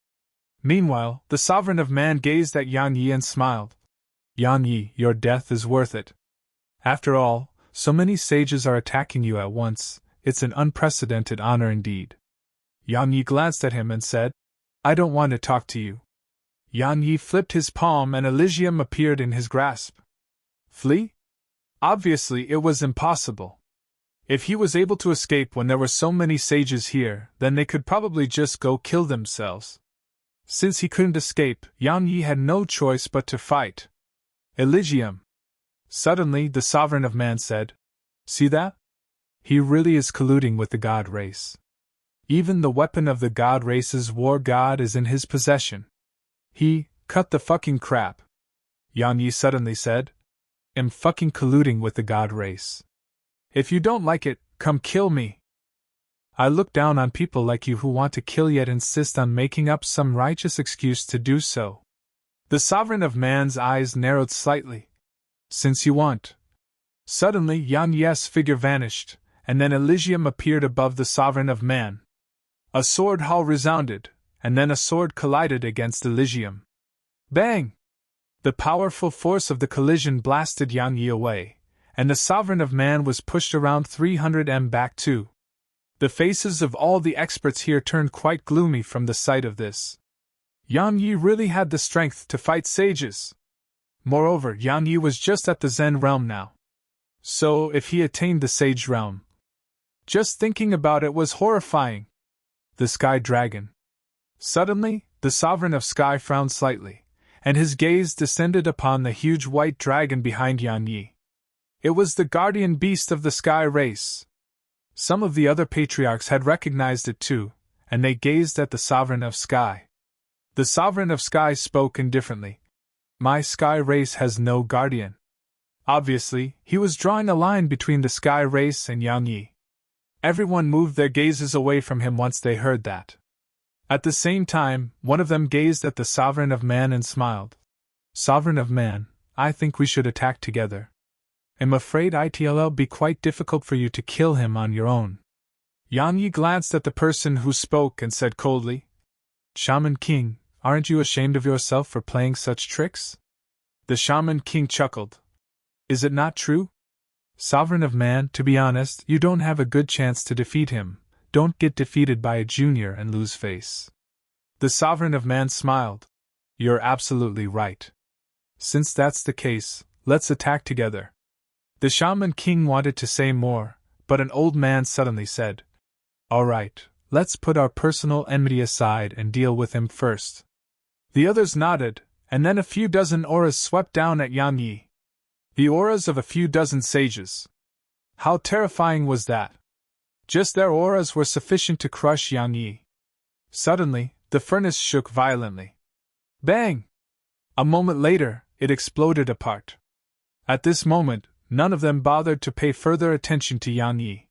Meanwhile, the sovereign of man gazed at Yang Yi and smiled. "Yang Yi, your death is worth it. After all, so many sages are attacking you at once. It's an unprecedented honor indeed." Yang Yi glanced at him and said, "I don't want to talk to you." Yang Yi flipped his palm and Elysium appeared in his grasp. Flee? Obviously it was impossible. If he was able to escape when there were so many sages here, then they could probably just go kill themselves. Since he couldn't escape, Yang Yi had no choice but to fight. "Elysium!" Suddenly the sovereign of man said, "See that? He really is colluding with the god race. Even the weapon of the god race's war god is in his possession. Cut the fucking crap," Yang Yi suddenly said. "Am fucking colluding with the god race. If you don't like it, come kill me. I look down on people like you who want to kill yet insist on making up some righteous excuse to do so." The sovereign of man's eyes narrowed slightly. "Since you want." Suddenly Yang Yi's figure vanished, and then Elysium appeared above the sovereign of man. A sword howl resounded, and then a sword collided against Elysium. Bang! The powerful force of the collision blasted Yang Yi away, and the sovereign of man was pushed around 300 m back too. The faces of all the experts here turned quite gloomy from the sight of this. Yang Yi really had the strength to fight sages. Moreover, Yang Yi was just at the Zen realm now. So, if he attained the Sage realm, just thinking about it was horrifying. The Sky Dragon. Suddenly, the sovereign of Sky frowned slightly, and his gaze descended upon the huge white dragon behind Yang Yi. It was the guardian beast of the Sky race. Some of the other patriarchs had recognized it too, and they gazed at the sovereign of Sky. The sovereign of Sky spoke indifferently. "My Sky race has no guardian." Obviously, he was drawing a line between the Sky race and Yang Yi. Everyone moved their gazes away from him once they heard that. At the same time, one of them gazed at the sovereign of man and smiled. "Sovereign of man, I think we should attack together. I'm afraid it'll be quite difficult for you to kill him on your own." Yang Yi glanced at the person who spoke and said coldly, "Shaman King, aren't you ashamed of yourself for playing such tricks?" The Shaman King chuckled. "Is it not true? Sovereign of man, to be honest, you don't have a good chance to defeat him. Don't get defeated by a junior and lose face." The sovereign of man smiled. "You're absolutely right. Since that's the case, let's attack together." The Shaman King wanted to say more, but an old man suddenly said, "All right, let's put our personal enmity aside and deal with him first." The others nodded, and then a few dozen auras swept down at Yang Yi. The auras of a few dozen sages. How terrifying was that? Just their auras were sufficient to crush Yang Yi. Suddenly, the furnace shook violently. Bang! A moment later, it exploded apart. At this moment, none of them bothered to pay further attention to Yang Yi.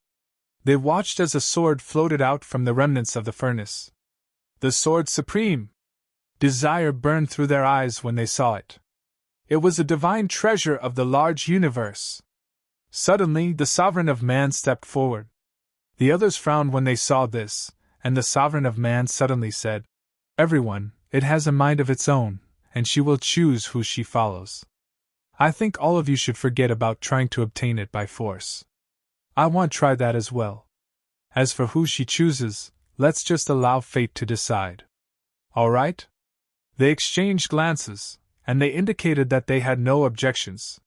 They watched as a sword floated out from the remnants of the furnace. The sword supreme! Desire burned through their eyes when they saw it. It was a divine treasure of the large universe. Suddenly, the sovereign of man stepped forward. The others frowned when they saw this, and the sovereign of man suddenly said, "Everyone, it has a mind of its own, and she will choose who she follows. I think all of you should forget about trying to obtain it by force. I want to try that as well. As for who she chooses, let's just allow fate to decide. All right?" They exchanged glances, and they indicated that they had no objections.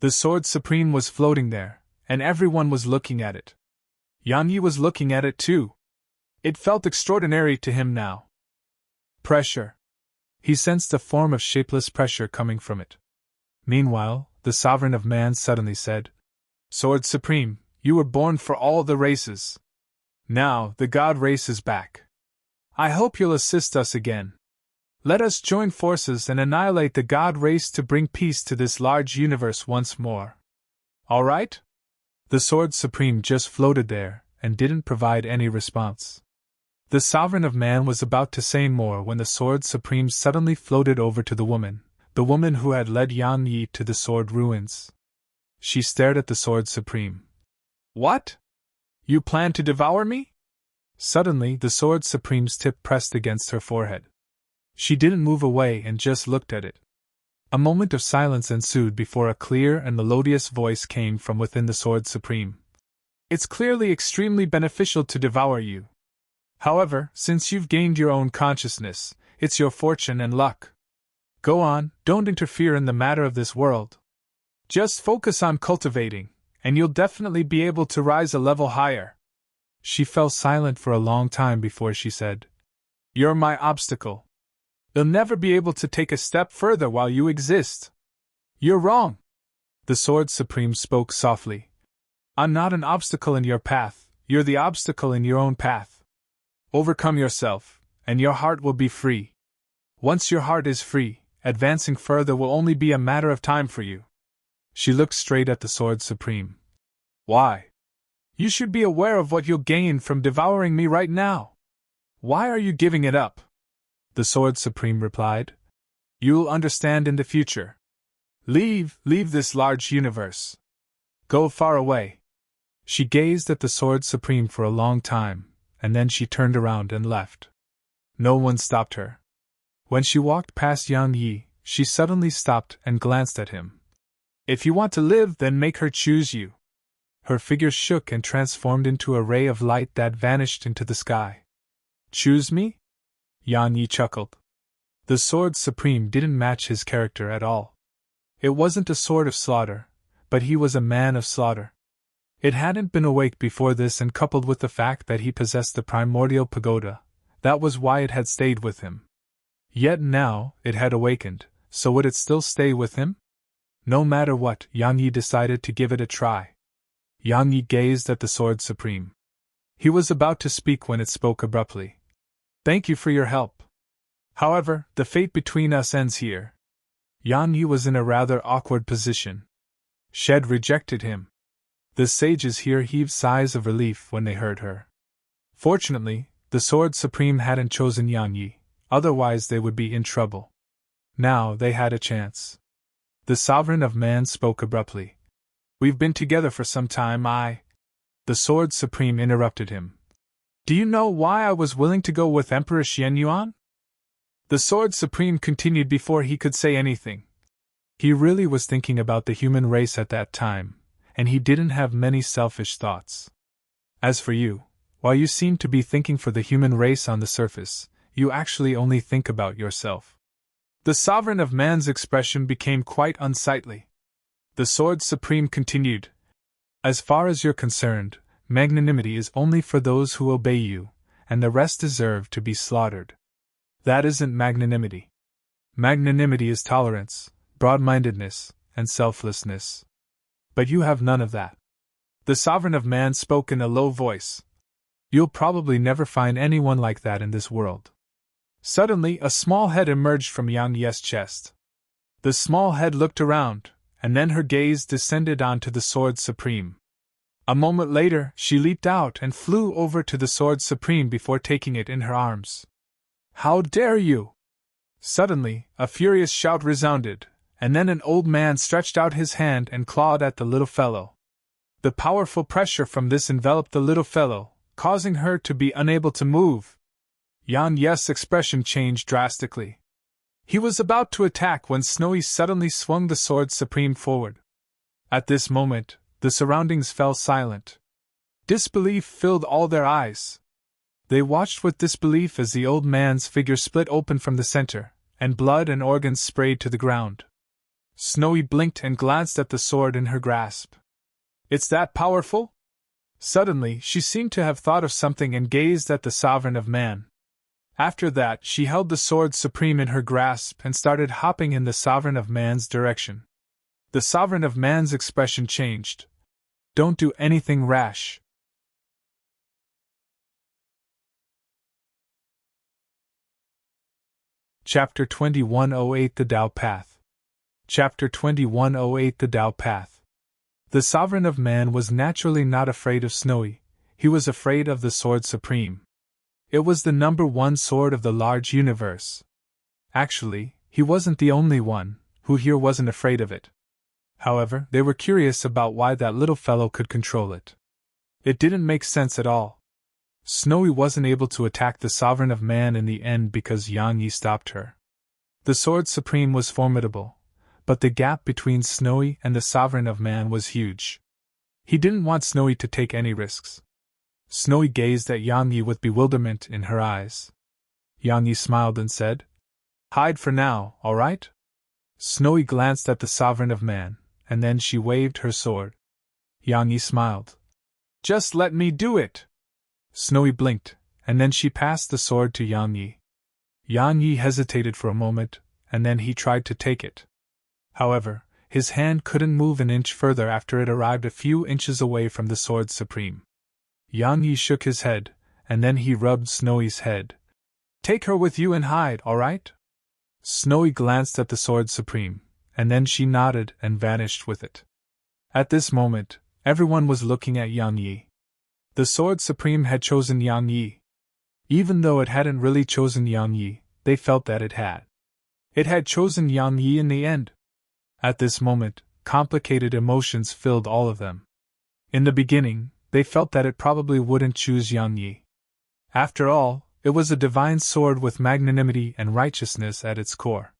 The Sword Supreme was floating there, and everyone was looking at it. Yan Yi was looking at it too. It felt extraordinary to him now. Pressure. He sensed a form of shapeless pressure coming from it. Meanwhile, the Sovereign of Man suddenly said, "Sword Supreme, you were born for all the races. Now, the God race is back. I hope you'll assist us again. Let us join forces and annihilate the God race to bring peace to this large universe once more. All right?" The Sword Supreme just floated there, and didn't provide any response. The Sovereign of Man was about to say more when the Sword Supreme suddenly floated over to the woman who had led Yan Yi to the sword ruins. She stared at the Sword Supreme. "What? You plan to devour me?" Suddenly, the Sword Supreme's tip pressed against her forehead. She didn't move away and just looked at it. A moment of silence ensued before a clear and melodious voice came from within the Sword Supreme. "It's clearly extremely beneficial to devour you. However, since you've gained your own consciousness, it's your fortune and luck. Go on, don't interfere in the matter of this world. Just focus on cultivating, and you'll definitely be able to rise a level higher." She fell silent for a long time before she said, "You're my obstacle. You'll never be able to take a step further while you exist." "You're wrong." The Sword Supreme spoke softly. "I'm not an obstacle in your path, you're the obstacle in your own path. Overcome yourself, and your heart will be free. Once your heart is free, advancing further will only be a matter of time for you." She looked straight at the Sword Supreme. "Why? You should be aware of what you'll gain from devouring me right now. Why are you giving it up?" The Sword Supreme replied. "You'll understand in the future. Leave this large universe. Go far away." She gazed at the Sword Supreme for a long time, and then she turned around and left. No one stopped her. When she walked past Yan Yi, she suddenly stopped and glanced at him. "If you want to live, then make her choose you." Her figure shook and transformed into a ray of light that vanished into the sky. "Choose me?" Yan Yi chuckled. The Sword Supreme didn't match his character at all. It wasn't a sword of slaughter, but he was a man of slaughter. It hadn't been awake before this, and coupled with the fact that he possessed the primordial pagoda, that was why it had stayed with him. Yet now, it had awakened, so would it still stay with him? No matter what, Yan Yi decided to give it a try. Yan Yi gazed at the Sword Supreme. He was about to speak when it spoke abruptly. "Thank you for your help. However, the fate between us ends here." Yan Yi was in a rather awkward position. Shed rejected him. The sages here heaved sighs of relief when they heard her. Fortunately, the Sword Supreme hadn't chosen Yan Yi, otherwise they would be in trouble. Now they had a chance. The Sovereign of Man spoke abruptly. "We've been together for some time, The Sword Supreme interrupted him. "Do you know why I was willing to go with Emperor Xianyuan?" The Sword Supreme continued before he could say anything. He really was thinking about the human race at that time, and he didn't have many selfish thoughts. As for you, while you seem to be thinking for the human race on the surface, you actually only think about yourself. The Sovereign of Man's expression became quite unsightly. The Sword Supreme continued, "As far as you're concerned, magnanimity is only for those who obey you, and the rest deserve to be slaughtered. That isn't magnanimity. Magnanimity is tolerance, broad-mindedness, and selflessness. But you have none of that." The Sovereign of Man spoke in a low voice. "You'll probably never find anyone like that in this world." Suddenly, a small head emerged from Yang Yi's chest. The small head looked around, and then her gaze descended onto the Sword Supreme. A moment later, she leaped out and flew over to the Sword Supreme before taking it in her arms. "How dare you!" Suddenly, a furious shout resounded, and then an old man stretched out his hand and clawed at the little fellow. The powerful pressure from this enveloped the little fellow, causing her to be unable to move. Yang Yi's expression changed drastically. He was about to attack when Snowy suddenly swung the sword supreme forward. At this moment, the surroundings fell silent. Disbelief filled all their eyes. They watched with disbelief as the old man's figure split open from the center, and blood and organs sprayed to the ground. Snowy blinked and glanced at the sword in her grasp. It's that powerful? Suddenly, she seemed to have thought of something and gazed at the Sovereign of Man. After that, she held the sword supreme in her grasp and started hopping in the Sovereign of Man's direction. The Sovereign of Man's expression changed. Don't do anything rash. Chapter 2108 The Tao Path. Chapter 2108 The Tao Path. The Sovereign of Man was naturally not afraid of Snowy, he was afraid of the Sword Supreme. It was the number one sword of the large universe. Actually, he wasn't the only one who here wasn't afraid of it. However, they were curious about why that little fellow could control it. It didn't make sense at all. Snowy wasn't able to attack the Sovereign of Man in the end because Yang Yi stopped her. The Sword Supreme was formidable, but the gap between Snowy and the Sovereign of Man was huge. He didn't want Snowy to take any risks. Snowy gazed at Yang Yi with bewilderment in her eyes. Yang Yi smiled and said, "Hide for now, all right?" Snowy glanced at the Sovereign of Man, and then she waved her sword. Yang Yi smiled. "Just let me do it!" Snowy blinked, and then she passed the sword to Yang Yi. Yang Yi hesitated for a moment, and then he tried to take it. However, his hand couldn't move an inch further after it arrived a few inches away from the Sword Supreme. Yang Yi shook his head, and then he rubbed Snowy's head. "Take her with you and hide, all right?" Snowy glanced at the Sword Supreme, and then she nodded and vanished with it. At this moment, everyone was looking at Yang Yi. The Sword Supreme had chosen Yang Yi. Even though it hadn't really chosen Yang Yi, they felt that it had. It had chosen Yang Yi in the end. At this moment, complicated emotions filled all of them. In the beginning, they felt that it probably wouldn't choose Yang Yi. After all, it was a divine sword with magnanimity and righteousness at its core.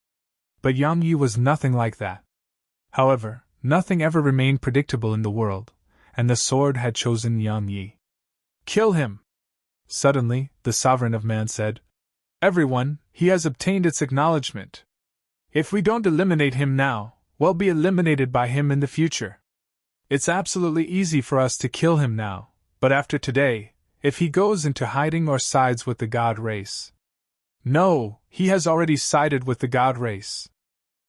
But Yang Yi was nothing like that. However, nothing ever remained predictable in the world, and the sword had chosen Yang Yi. "Kill him!" Suddenly, the Sovereign of Man said. "Everyone, he has obtained its acknowledgement. If we don't eliminate him now, we'll be eliminated by him in the future. It's absolutely easy for us to kill him now, but after today, if he goes into hiding or sides with the God race." "No, he has already sided with the God race.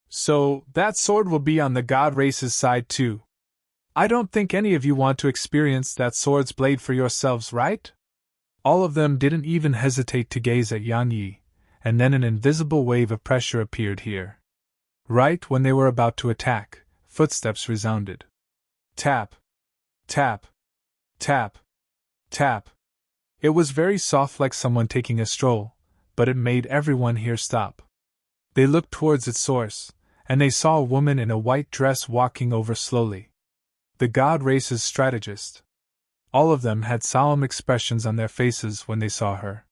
So, that sword will be on the God race's side too. I don't think any of you want to experience that sword's blade for yourselves, right?" All of them didn't even hesitate to gaze at Yang Yi, and then an invisible wave of pressure appeared here. Right when they were about to attack, footsteps resounded. Tap, tap, tap, tap. It was very soft, like someone taking a stroll, but it made everyone here stop. They looked towards its source, and they saw a woman in a white dress walking over slowly. The God race's strategist. All of them had solemn expressions on their faces when they saw her.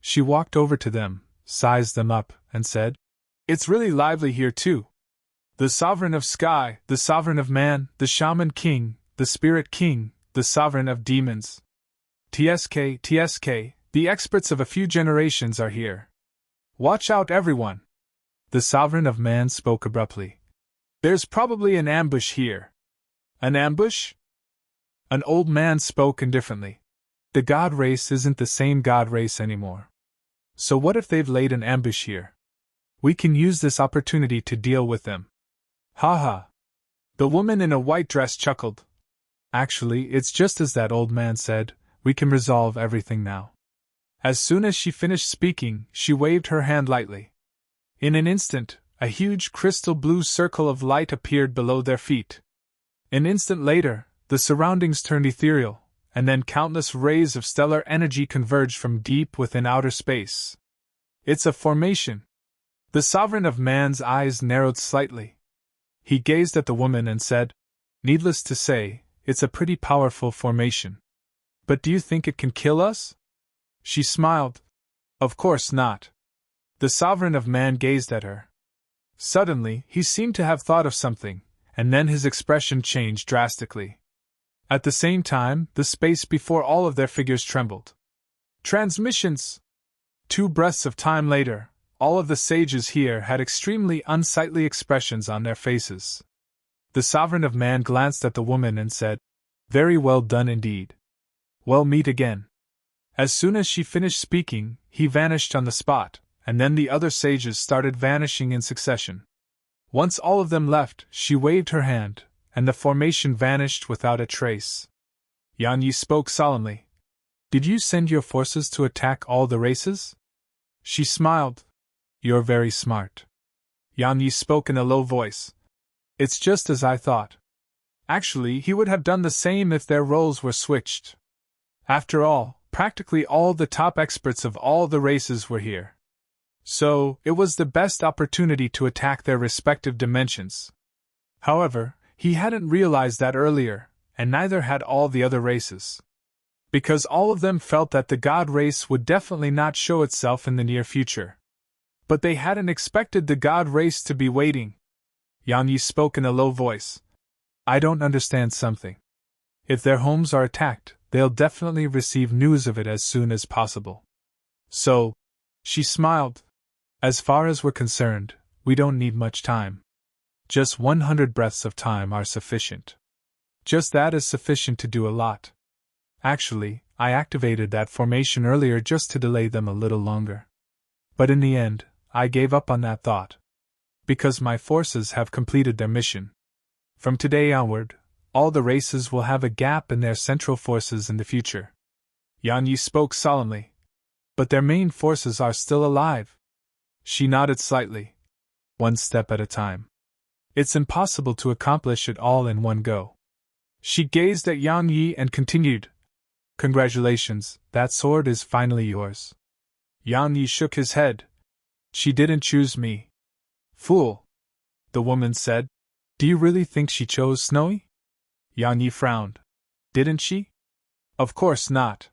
She walked over to them, sized them up, and said, "It's really lively here too. The Sovereign of Sky, the Sovereign of Man, the Shaman King, the Spirit King, the Sovereign of Demons. TSK, the experts of a few generations are here. Watch out, everyone." The Sovereign of Man spoke abruptly. "There's probably an ambush here." "An ambush?" An old man spoke indifferently. "The God race isn't the same God race anymore. So what if they've laid an ambush here? We can use this opportunity to deal with them." "Ha ha." The woman in a white dress chuckled. "Actually, it's just as that old man said, we can resolve everything now." As soon as she finished speaking, she waved her hand lightly. In an instant, a huge crystal blue circle of light appeared below their feet. An instant later, the surroundings turned ethereal, and then countless rays of stellar energy converged from deep within outer space. "It's a formation." The Sovereign of Man's eyes narrowed slightly. He gazed at the woman and said, "Needless to say, it's a pretty powerful formation. But do you think it can kill us?" She smiled. "Of course not." The sovereign of man gazed at her. Suddenly, he seemed to have thought of something, and then his expression changed drastically. At the same time, the space before all of their figures trembled. Transmissions! 2 breaths of time later, all of the sages here had extremely unsightly expressions on their faces. The sovereign of man glanced at the woman and said, "Very well done indeed. We'll meet again." As soon as she finished speaking, he vanished on the spot, and then the other sages started vanishing in succession. Once all of them left, she waved her hand, and the formation vanished without a trace. Yan Yi spoke solemnly. "Did you send your forces to attack all the races?" She smiled. "You're very smart." Yan Yi spoke in a low voice. "It's just as I thought. Actually, he would have done the same if their roles were switched. After all, practically all the top experts of all the races were here. So, it was the best opportunity to attack their respective dimensions. However, he hadn't realized that earlier, and neither had all the other races. Because all of them felt that the God race would definitely not show itself in the near future. But they hadn't expected the God race to be waiting. Yan Yi spoke in a low voice. "I don't understand something. If their homes are attacked, they'll definitely receive news of it as soon as possible. So," she smiled, "as far as we're concerned, we don't need much time. Just 100 breaths of time are sufficient. Just that is sufficient to do a lot. Actually, I activated that formation earlier just to delay them a little longer. But in the end, I gave up on that thought. Because my forces have completed their mission. From today onward, all the races will have a gap in their central forces in the future." Yan Yi spoke solemnly. "But their main forces are still alive." She nodded slightly. "One step at a time. It's impossible to accomplish it all in one go." She gazed at Yan Yi and continued, "Congratulations, that sword is finally yours." Yan Yi shook his head. "She didn't choose me." "Fool!" the woman said. "Do you really think she chose Snowy?" Yan Yi frowned. "Didn't she?" "Of course not."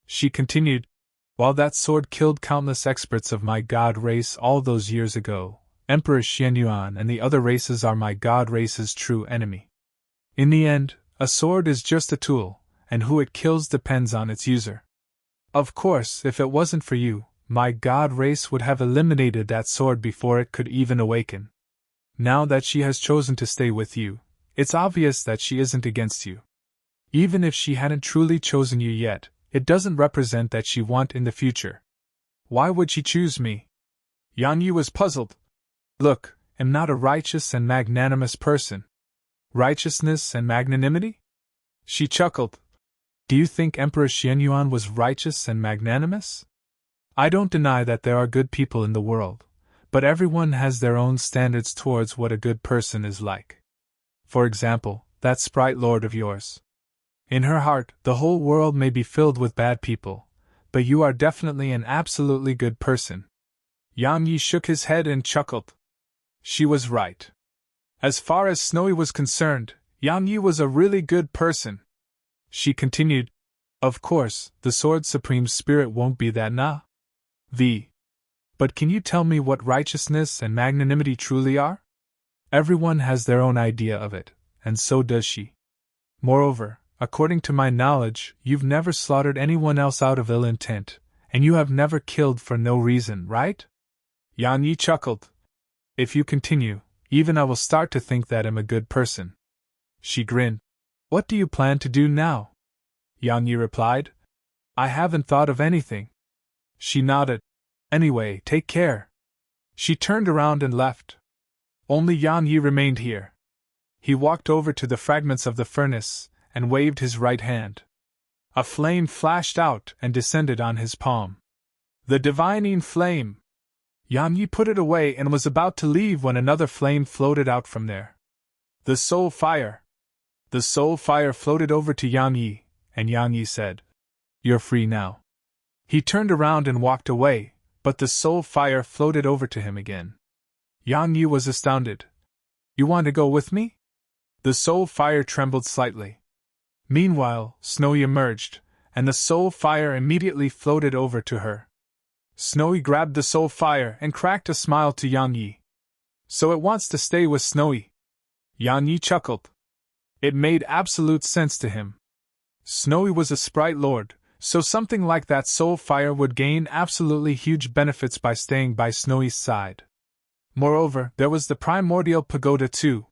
She continued, "While that sword killed countless experts of my God race all those years ago, Emperor Xianyuan and the other races are my God race's true enemy. In the end, a sword is just a tool, and who it kills depends on its user. Of course, if it wasn't for you, my God race would have eliminated that sword before it could even awaken. Now that she has chosen to stay with you, it's obvious that she isn't against you. Even if she hadn't truly chosen you yet, it doesn't represent that she won't in the future. Why would she choose me?" Yan Yi was puzzled. "Look, I'm not a righteous and magnanimous person." "Righteousness and magnanimity?" She chuckled. "Do you think Emperor Xianyuan was righteous and magnanimous? I don't deny that there are good people in the world, but everyone has their own standards towards what a good person is like. For example, that sprite lord of yours. In her heart, the whole world may be filled with bad people, but you are definitely an absolutely good person." Yan Yi shook his head and chuckled. She was right. As far as Snowy was concerned, Yan Yi was a really good person. She continued, "Of course, the Sword Supreme's spirit won't be that But can you tell me what righteousness and magnanimity truly are? Everyone has their own idea of it, and so does she. Moreover, according to my knowledge, you've never slaughtered anyone else out of ill intent, and you have never killed for no reason, right?" Yan Yi chuckled. "If you continue, even I will start to think that I'm a good person." She grinned. "What do you plan to do now?" Yan Yi replied. "I haven't thought of anything." She nodded. "Anyway, take care." She turned around and left. Only Yan Yi remained here. He walked over to the fragments of the furnace and waved his right hand. A flame flashed out and descended on his palm. The divining flame! Yan Yi put it away and was about to leave when another flame floated out from there. The soul fire! The soul fire floated over to Yan Yi, and Yan Yi said, "You're free now." He turned around and walked away, but the soul fire floated over to him again. Yan Yi was astounded. You want to go with me? The soul fire trembled slightly. Meanwhile, Snowy emerged, and the soul fire immediately floated over to her. Snowy grabbed the soul fire and cracked a smile to Yang Yi. So it wants to stay with Snowy. Yang Yi chuckled. It made absolute sense to him. Snowy was a sprite lord, so something like that soul fire would gain absolutely huge benefits by staying by Snowy's side. Moreover, there was the primordial pagoda too.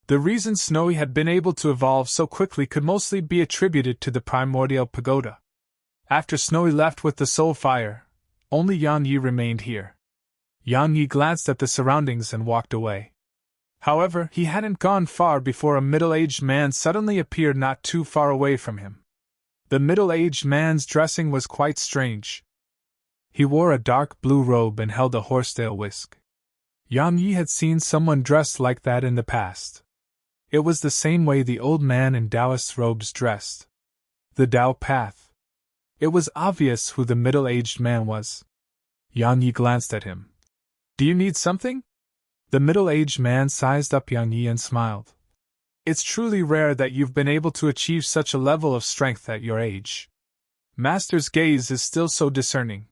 The reason Snowy had been able to evolve so quickly could mostly be attributed to the primordial pagoda. After Snowy left with the soul fire, only Yang Yi remained here. Yang Yi glanced at the surroundings and walked away. However, he hadn't gone far before a middle-aged man suddenly appeared not too far away from him. The middle-aged man's dressing was quite strange. He wore a dark blue robe and held a horsetail whisk. Yang Yi had seen someone dressed like that in the past. It was the same way the old man in Taoist robes dressed. The Tao Path. It was obvious who the middle-aged man was. Yang Yi glanced at him. Do you need something? The middle-aged man sized up Yang Yi and smiled. It's truly rare that you've been able to achieve such a level of strength at your age. Master's gaze is still so discerning.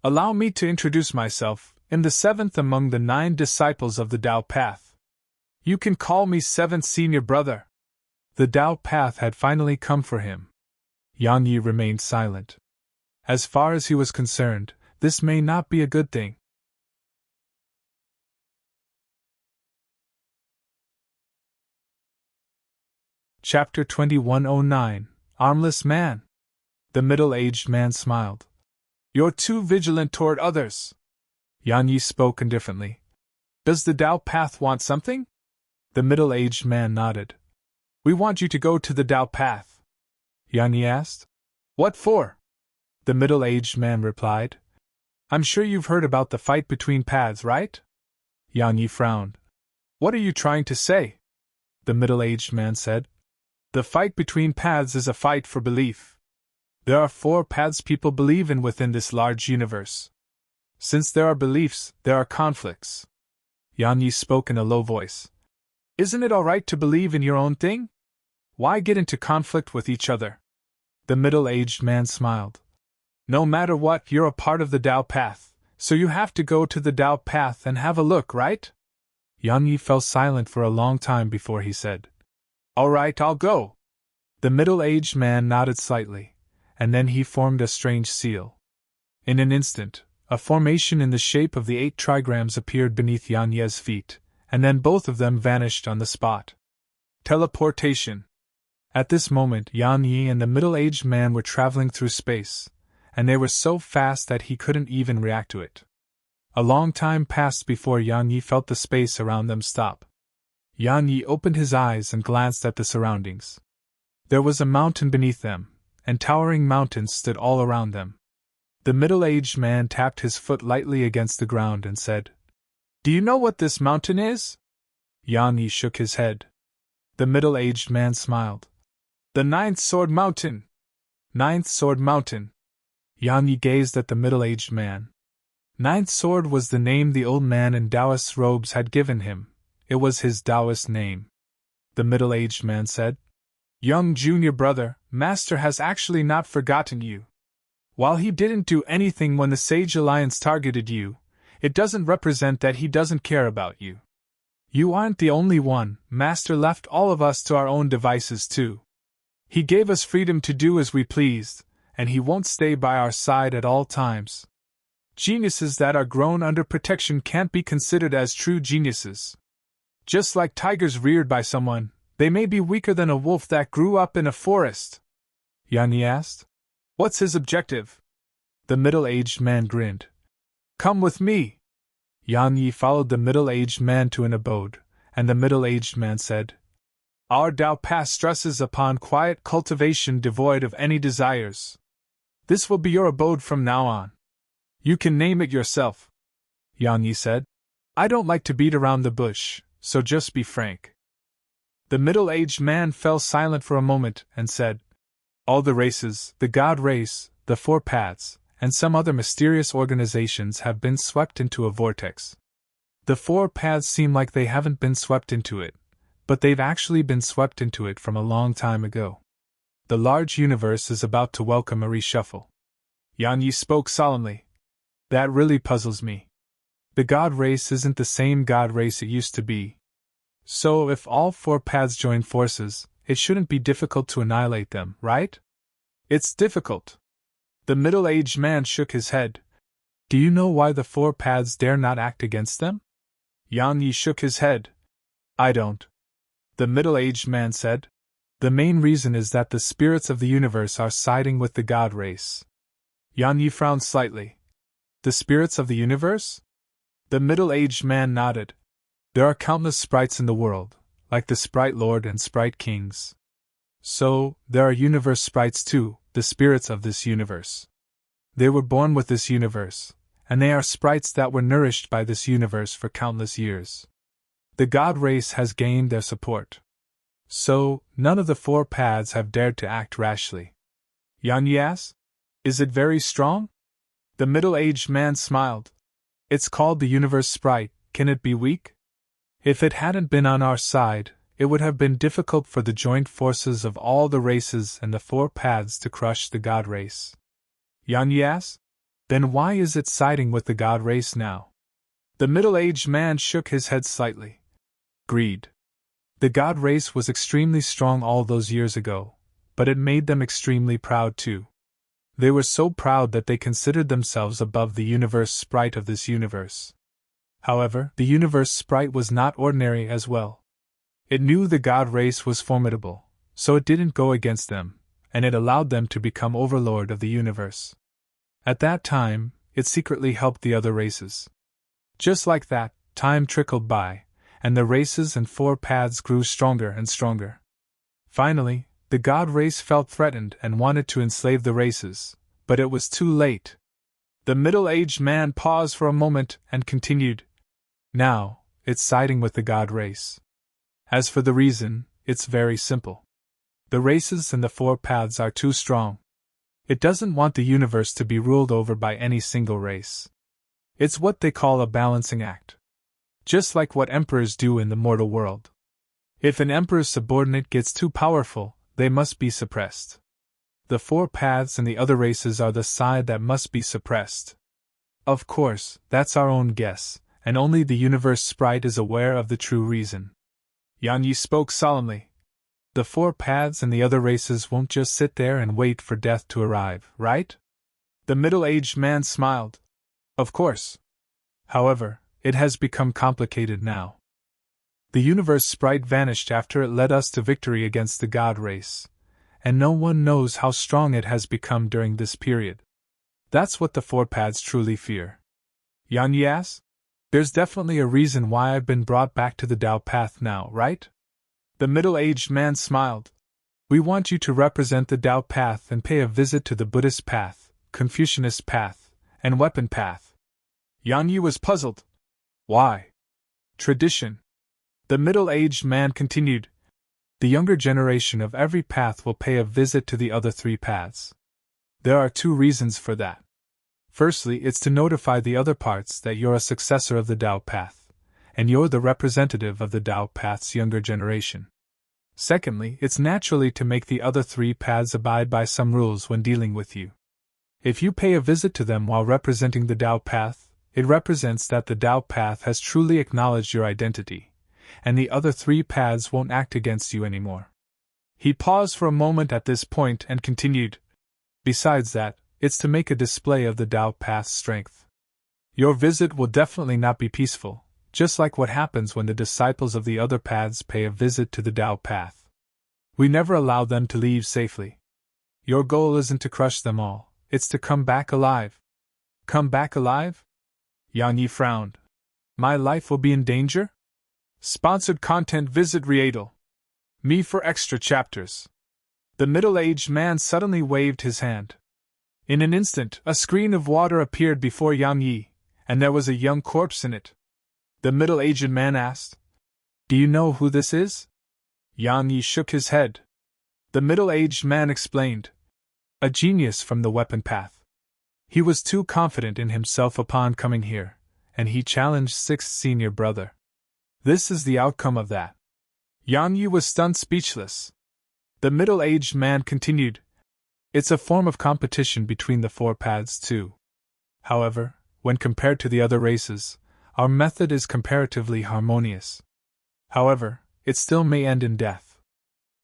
Allow me to introduce myself. I'm the seventh among the 9 disciples of the Tao Path. You can call me seventh senior brother. The Tao Path had finally come for him. Yang Yi remained silent. As far as he was concerned, this may not be a good thing. Chapter 2109, Armless Man. The middle-aged man smiled. You're too vigilant toward others. Yang Yi spoke indifferently. Does the Tao Path want something? The middle-aged man nodded. We want you to go to the Tao Path. Yang Yi asked. What for? The middle-aged man replied. I'm sure you've heard about the fight between paths, right? Yang Yi frowned. What are you trying to say? The middle-aged man said. The fight between paths is a fight for belief. There are 4 paths people believe in within this large universe. Since there are beliefs, there are conflicts. Yang Yi spoke in a low voice. Isn't it all right to believe in your own thing? Why get into conflict with each other? The middle-aged man smiled. No matter what, you're a part of the Tao Path, so you have to go to the Tao Path and have a look, right? Yang Yi fell silent for a long time before he said, All right, I'll go. The middle-aged man nodded slightly, and then he formed a strange seal. In an instant, a formation in the shape of the 8 trigrams appeared beneath Yang Yi's feet, and then both of them vanished on the spot. Teleportation. At this moment, Yang Yi and the middle-aged man were traveling through space, and they were so fast that he couldn't even react to it. A long time passed before Yang Yi felt the space around them stop. Yang Yi opened his eyes and glanced at the surroundings. There was a mountain beneath them, and towering mountains stood all around them. The middle-aged man tapped his foot lightly against the ground and said, Do you know what this mountain is? Yang Yi shook his head. The middle-aged man smiled. The 9th Sword Mountain. 9th Sword Mountain. Yang Yi gazed at the middle-aged man. 9th Sword was the name the old man in Taoist robes had given him. It was his Taoist name. The middle-aged man said, Young junior brother, Master has actually not forgotten you. While he didn't do anything when the Sage Alliance targeted you, it doesn't represent that he doesn't care about you. You aren't the only one. Master left all of us to our own devices too. He gave us freedom to do as we pleased, and he won't stay by our side at all times. Geniuses that are grown under protection can't be considered as true geniuses. Just like tigers reared by someone, they may be weaker than a wolf that grew up in a forest. Yang Yi asked. What's his objective? The middle-aged man grinned. Come with me. Yang Yi followed the middle-aged man to an abode, and the middle-aged man said, Our Tao Path stresses upon quiet cultivation devoid of any desires. This will be your abode from now on. You can name it yourself. Yang Yi said. I don't like to beat around the bush, so just be frank. The middle-aged man fell silent for a moment and said, All the races, the God race, the 4 paths, and some other mysterious organizations have been swept into a vortex. The four paths seem like they haven't been swept into it, but they've actually been swept into it from a long time ago. The large universe is about to welcome a reshuffle. Yan Yi spoke solemnly. That really puzzles me. The God race isn't the same God race it used to be. So if all four paths join forces, it shouldn't be difficult to annihilate them, right? It's difficult. The middle-aged man shook his head. Do you know why the four paths dare not act against them? Yan Yi shook his head. I don't. The middle-aged man said. The main reason is that the spirits of the universe are siding with the God race. Yan Yi frowned slightly. The spirits of the universe? The middle-aged man nodded. There are countless sprites in the world, like the Sprite Lord and Sprite Kings. So, there are universe sprites too, the spirits of this universe. They were born with this universe, and they are sprites that were nourished by this universe for countless years. The God race has gained their support. So, none of the four paths have dared to act rashly. Yan Yi asked, is it very strong? The middle-aged man smiled. It's called the universe sprite, can it be weak? If it hadn't been on our side, it would have been difficult for the joint forces of all the races and the four paths to crush the God race. Yan Yi asked, then why is it siding with the God race now? The middle-aged man shook his head slightly. Greed. The God race was extremely strong all those years ago, but it made them extremely proud too. They were so proud that they considered themselves above the universe sprite of this universe. However, the universe sprite was not ordinary as well. It knew the God race was formidable, so it didn't go against them, and it allowed them to become overlord of the universe. At that time, it secretly helped the other races. Just like that, time trickled by, and the races and four paths grew stronger and stronger. Finally, the God race felt threatened and wanted to enslave the races, but it was too late. The middle-aged man paused for a moment and continued. Now, it's siding with the God race. As for the reason, it's very simple. The races and the four paths are too strong. It doesn't want the universe to be ruled over by any single race. It's what they call a balancing act. Just like what emperors do in the mortal world. If an emperor's subordinate gets too powerful, they must be suppressed. The four paths and the other races are the side that must be suppressed. Of course, that's our own guess, and only the universe sprite is aware of the true reason. Yan Yi spoke solemnly. The four paths and the other races won't just sit there and wait for death to arrive, right? The middle-aged man smiled. Of course. However, it has become complicated now. The universe sprite vanished after it led us to victory against the God race, and no one knows how strong it has become during this period. That's what the four paths truly fear. Yan Yi asked, there's definitely a reason why I've been brought back to the Tao path now, right? The middle-aged man smiled. We want you to represent the Tao path and pay a visit to the Buddhist path, Confucianist path, and Weapon path. Yan Yi was puzzled. Why? Tradition. The middle-aged man continued. The younger generation of every path will pay a visit to the other three paths. There are two reasons for that. Firstly, it's to notify the other parts that you're a successor of the Tao path, and you're the representative of the Tao path's younger generation. Secondly, it's naturally to make the other three paths abide by some rules when dealing with you. If you pay a visit to them while representing the Tao path, it represents that the Tao path has truly acknowledged your identity, and the other three paths won't act against you anymore. He paused for a moment at this point and continued. Besides that, it's to make a display of the Tao path's strength. Your visit will definitely not be peaceful, just like what happens when the disciples of the other paths pay a visit to the Tao path. We never allow them to leave safely. Your goal isn't to crush them all, it's to come back alive. Come back alive? Yan Yi frowned. My life will be in danger? Sponsored content. Visit Riedel. Me for extra chapters. The middle-aged man suddenly waved his hand. In an instant, a screen of water appeared before Yan Yi, and there was a young corpse in it. The middle-aged man asked, Do you know who this is? Yan Yi shook his head. The middle-aged man explained, A genius from the Weapon path. He was too confident in himself upon coming here, and he challenged sixth senior brother. This is the outcome of that. Yang Yi was stunned speechless. The middle-aged man continued, It's a form of competition between the four paths too. However, when compared to the other races, our method is comparatively harmonious. However, it still may end in death.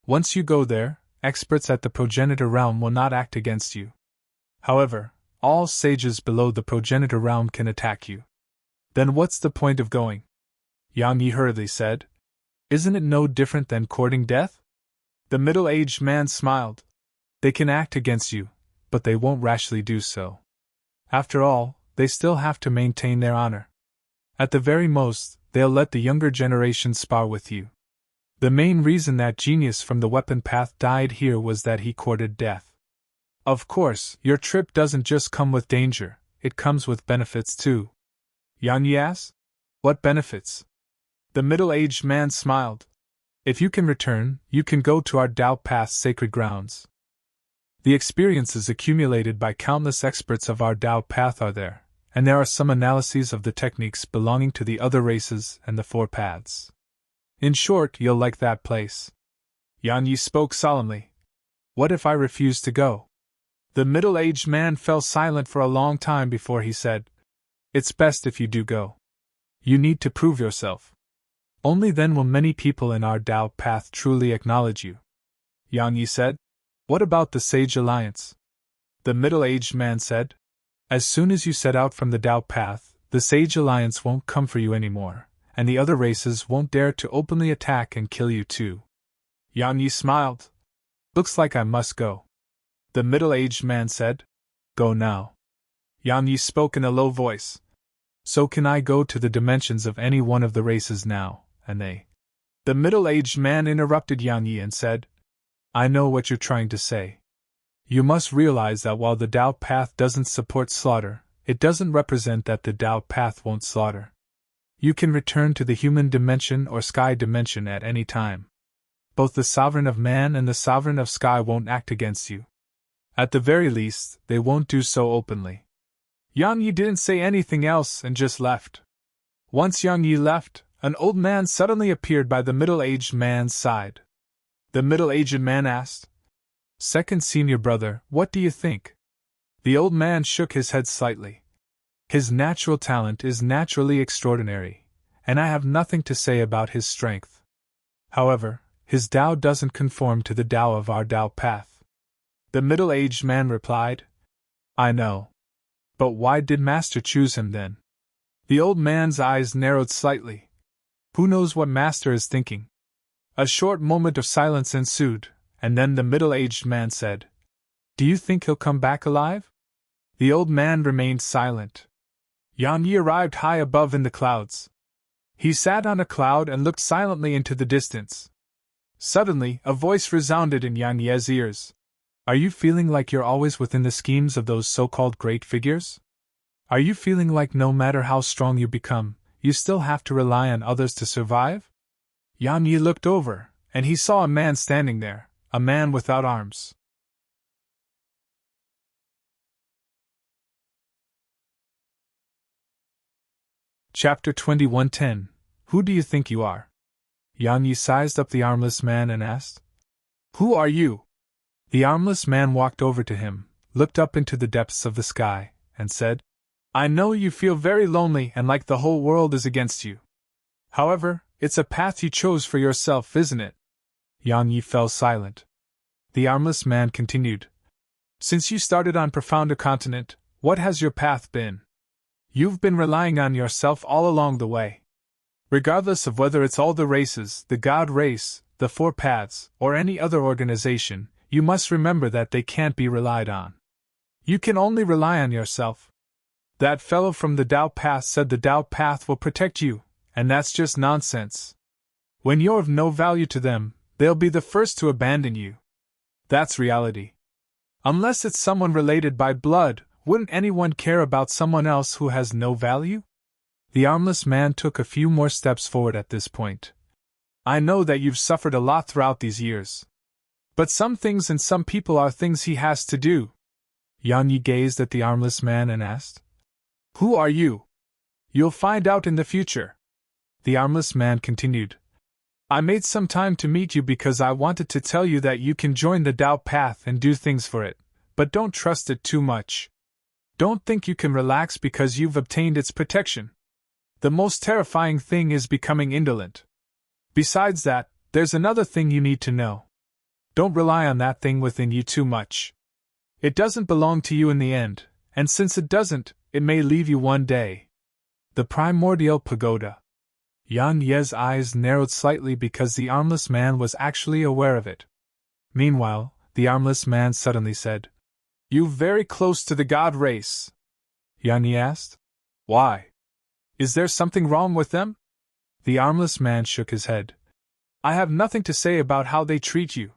Once you go there, experts at the progenitor realm will not act against you. However, all sages below the progenitor realm can attack you. Then what's the point of going? Yang Yi hurriedly said. Isn't it no different than courting death? The middle-aged man smiled. They can act against you, but they won't rashly do so. After all, they still have to maintain their honor. At the very most, they'll let the younger generation spar with you. The main reason that genius from the weapon path died here was that he courted death. Of course, your trip doesn't just come with danger, it comes with benefits too. Yang Yi asked, What benefits? The middle-aged man smiled. If you can return, you can go to our Tao Path's sacred grounds. The experiences accumulated by countless experts of our Tao Path are there, and there are some analyses of the techniques belonging to the other races and the four paths. In short, you'll like that place. Yang Yi spoke solemnly. What if I refuse to go? The middle-aged man fell silent for a long time before he said, It's best if you do go. You need to prove yourself. Only then will many people in our Tao Path truly acknowledge you. Yang Yi said, What about the Sage Alliance? The middle-aged man said, As soon as you set out from the Tao Path, the Sage Alliance won't come for you anymore, and the other races won't dare to openly attack and kill you too. Yang Yi smiled. Looks like I must go. The middle-aged man said, Go now. Yang Yi spoke in a low voice. So can I go to the dimensions of any one of the races now, and they? The middle-aged man interrupted Yang Yi and said, I know what you're trying to say. You must realize that while the Tao Path doesn't support slaughter, it doesn't represent that the Tao Path won't slaughter. You can return to the human dimension or sky dimension at any time. Both the sovereign of man and the sovereign of sky won't act against you. At the very least, they won't do so openly. Yang Yi didn't say anything else and just left. Once Yang Yi left, an old man suddenly appeared by the middle-aged man's side. The middle-aged man asked, Second senior brother, what do you think? The old man shook his head slightly. His natural talent is naturally extraordinary, and I have nothing to say about his strength. However, his Tao doesn't conform to the Tao of our Tao Path. The middle-aged man replied, I know. But why did Master choose him then? The old man's eyes narrowed slightly. Who knows what Master is thinking? A short moment of silence ensued, and then the middle-aged man said, Do you think he'll come back alive? The old man remained silent. Yang Yi arrived high above in the clouds. He sat on a cloud and looked silently into the distance. Suddenly, a voice resounded in Yang Yi's ears. Are you feeling like you're always within the schemes of those so-called great figures? Are you feeling like no matter how strong you become, you still have to rely on others to survive? Yang Yi looked over, and he saw a man standing there, a man without arms. Chapter 21:10. Who do you think you are? Yang Yi sized up the armless man and asked, Who are you? The armless man walked over to him, looked up into the depths of the sky, and said, I know you feel very lonely and like the whole world is against you. However, it's a path you chose for yourself, isn't it? Yang Yi fell silent. The armless man continued, Since you started on Profounder Continent, what has your path been? You've been relying on yourself all along the way. Regardless of whether it's all the races, the God race, the four paths, or any other organization, you must remember that they can't be relied on. You can only rely on yourself. That fellow from the Tao Path said the Tao Path will protect you, and that's just nonsense. When you're of no value to them, they'll be the first to abandon you. That's reality. Unless it's someone related by blood, wouldn't anyone care about someone else who has no value? The armless man took a few more steps forward at this point. I know that you've suffered a lot throughout these years. But some things and some people are things he has to do. Yang Yi gazed at the armless man and asked, Who are you? You'll find out in the future. The armless man continued. I made some time to meet you because I wanted to tell you that you can join the Tao path and do things for it, but don't trust it too much. Don't think you can relax because you've obtained its protection. The most terrifying thing is becoming indolent. Besides that, there's another thing you need to know. Don't rely on that thing within you too much. It doesn't belong to you in the end, and since it doesn't, it may leave you one day. The primordial pagoda. Yan Ye's eyes narrowed slightly because the armless man was actually aware of it. Meanwhile, the armless man suddenly said, You're very close to the god race. Yan Ye asked. Why? Is there something wrong with them? The armless man shook his head. I have nothing to say about how they treat you.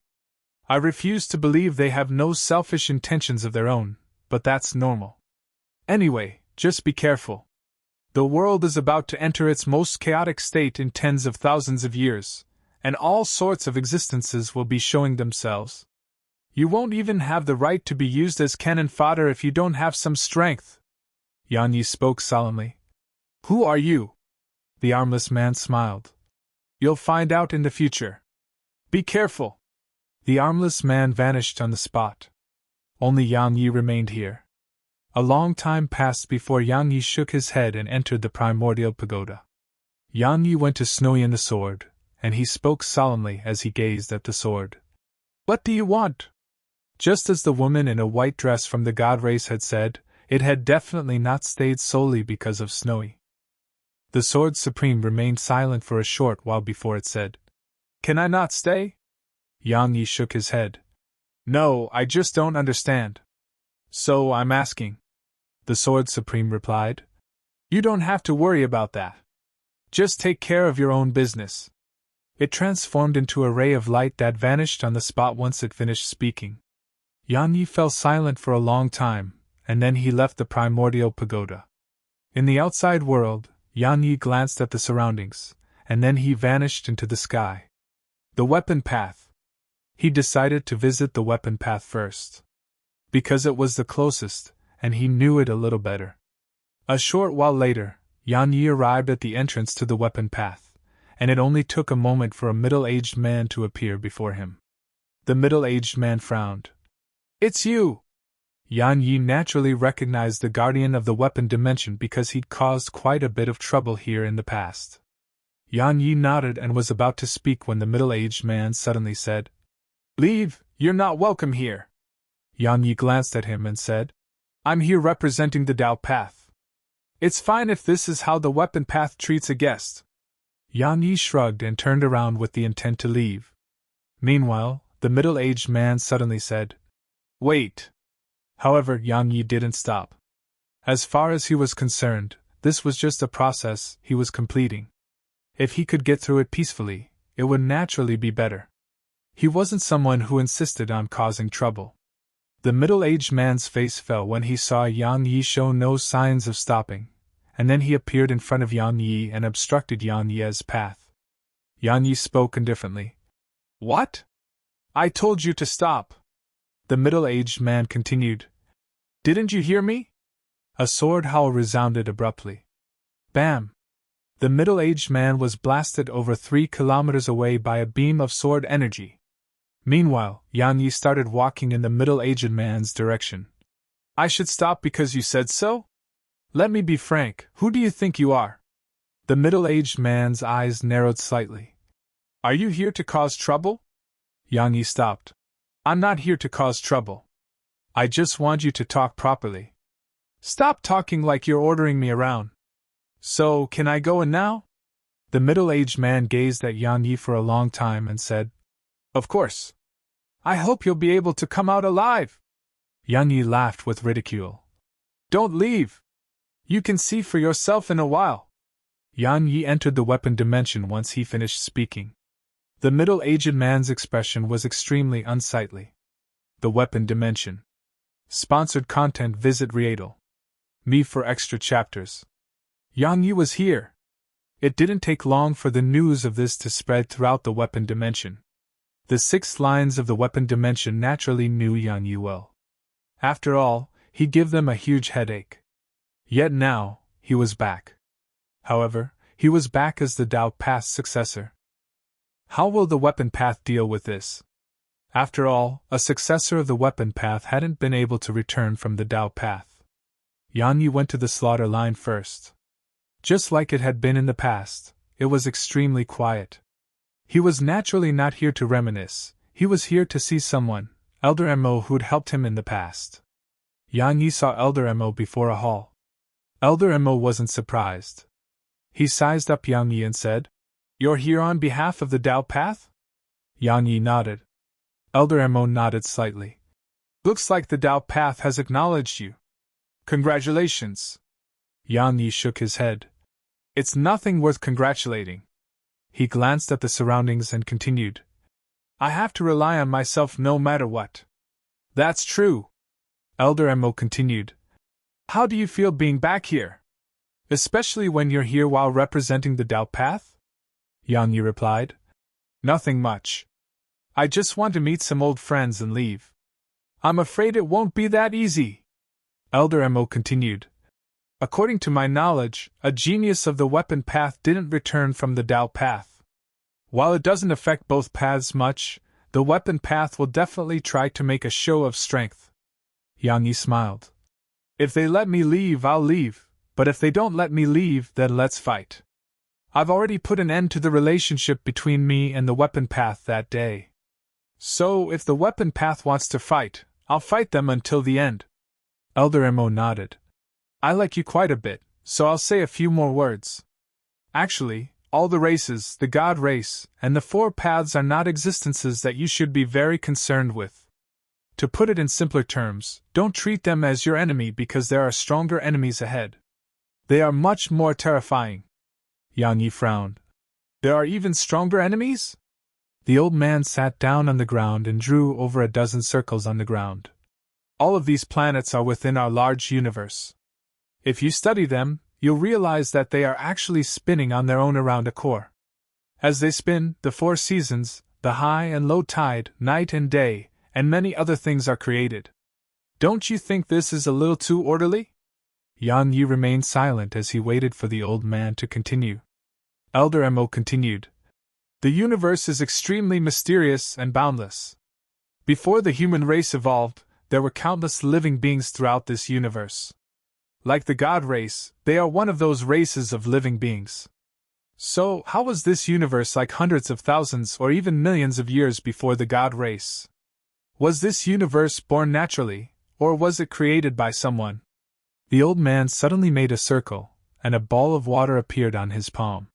I refuse to believe they have no selfish intentions of their own, but that's normal. Anyway, just be careful. The world is about to enter its most chaotic state in tens of thousands of years, and all sorts of existences will be showing themselves. You won't even have the right to be used as cannon fodder if you don't have some strength. Yan Yi spoke solemnly. Who are you? The armless man smiled. You'll find out in the future. Be careful. The armless man vanished on the spot. Only Yang Yi remained here. A long time passed before Yang Yi shook his head and entered the primordial pagoda. Yang Yi went to Snowy and the sword, and he spoke solemnly as he gazed at the sword. What do you want? Just as the woman in a white dress from the god race had said, it had definitely not stayed solely because of Snowy. The sword supreme remained silent for a short while before it said, Can I not stay? Yang Yi shook his head. No, I just don't understand. So I'm asking. The Sword Supreme replied. You don't have to worry about that. Just take care of your own business. It transformed into a ray of light that vanished on the spot once it finished speaking. Yan Yi fell silent for a long time, and then he left the primordial pagoda. In the outside world, Yan Yi glanced at the surroundings, and then he vanished into the sky. The weapon path. He decided to visit the weapon path first. Because it was the closest, and he knew it a little better. A short while later, Yan Yi arrived at the entrance to the weapon path, and it only took a moment for a middle-aged man to appear before him. The middle-aged man frowned. It's you! Yan Yi naturally recognized the guardian of the weapon dimension because he'd caused quite a bit of trouble here in the past. Yan Yi nodded and was about to speak when the middle-aged man suddenly said, Leave, you're not welcome here. Yan Yi glanced at him and said, I'm here representing the Tao path. It's fine if this is how the weapon path treats a guest. Yan Yi shrugged and turned around with the intent to leave. Meanwhile, the middle-aged man suddenly said, Wait. However, Yan Yi didn't stop. As far as he was concerned, this was just a process he was completing. If he could get through it peacefully, it would naturally be better. He wasn't someone who insisted on causing trouble. The middle-aged man's face fell when he saw Yang Yi show no signs of stopping, and then he appeared in front of Yang Yi and obstructed Yang Ye's path. Yang Yi spoke indifferently. What? I told you to stop. The middle-aged man continued. Didn't you hear me? A sword howl resounded abruptly. Bam! The middle-aged man was blasted over 3 kilometers away by a beam of sword energy. Meanwhile, Yang Yi started walking in the middle-aged man's direction. I should stop because you said so? Let me be frank, who do you think you are? The middle-aged man's eyes narrowed slightly. Are you here to cause trouble? Yang Yi stopped. I'm not here to cause trouble. I just want you to talk properly. Stop talking like you're ordering me around. So, can I go in now? The middle-aged man gazed at Yang Yi for a long time and said, Of course. I hope you'll be able to come out alive. Yang Yi laughed with ridicule. Don't leave. You can see for yourself in a while. Yang Yi entered the weapon dimension once he finished speaking. The middle-aged man's expression was extremely unsightly. The weapon dimension. Sponsored content. Visit Readle.me for extra chapters. Yang Yi was here. It didn't take long for the news of this to spread throughout the weapon dimension. The 6 lines of the weapon dimension naturally knew Yang Yi well. After all, he'd give them a huge headache. Yet now, he was back. However, he was back as the Tao Path's successor. How will the weapon path deal with this? After all, a successor of the weapon path hadn't been able to return from the Tao Path. Yan Yi went to the slaughter line first. Just like it had been in the past, it was extremely quiet. He was naturally not here to reminisce, he was here to see someone, Elder Mo, who'd helped him in the past. Yan Yi saw Elder Mo before a hall. Elder Mo wasn't surprised. He sized up Yang Yi and said, "You're here on behalf of the Tao Path?" Yang Yi nodded. Elder Mo nodded slightly. "Looks like the Tao Path has acknowledged you. Congratulations." Yang Yi shook his head. "It's nothing worth congratulating." He glanced at the surroundings and continued, "I have to rely on myself no matter what." "That's true." Elder Mo continued. "How do you feel being back here? Especially when you're here while representing the Tao Path?" Yang Yi replied. "Nothing much. I just want to meet some old friends and leave." "I'm afraid it won't be that easy." Elder Mo continued. "According to my knowledge, a genius of the weapon path didn't return from the Tao Path. While it doesn't affect both paths much, the weapon path will definitely try to make a show of strength." Yang Yi smiled. "If they let me leave, I'll leave, but if they don't let me leave, then let's fight. I've already put an end to the relationship between me and the weapon path that day. So, if the weapon path wants to fight, I'll fight them until the end." Elder Mo nodded. "I like you quite a bit, so I'll say a few more words. Actually, all the races, the God race, and the four paths are not existences that you should be very concerned with. To put it in simpler terms, don't treat them as your enemy because there are stronger enemies ahead. They are much more terrifying." Yang Yi frowned. "There are even stronger enemies?" The old man sat down on the ground and drew over a dozen circles on the ground. "All of these planets are within our large universe. If you study them, you'll realize that they are actually spinning on their own around a core. As they spin, the four seasons, the high and low tide, night and day, and many other things are created. Don't you think this is a little too orderly?" Yang Yi remained silent as he waited for the old man to continue. Elder Mo continued. "The universe is extremely mysterious and boundless. Before the human race evolved, there were countless living beings throughout this universe. Like the God race, they are one of those races of living beings. So, how was this universe like hundreds of thousands or even millions of years before the God race? Was this universe born naturally, or was it created by someone?" The old man suddenly made a circle, and a ball of water appeared on his palm.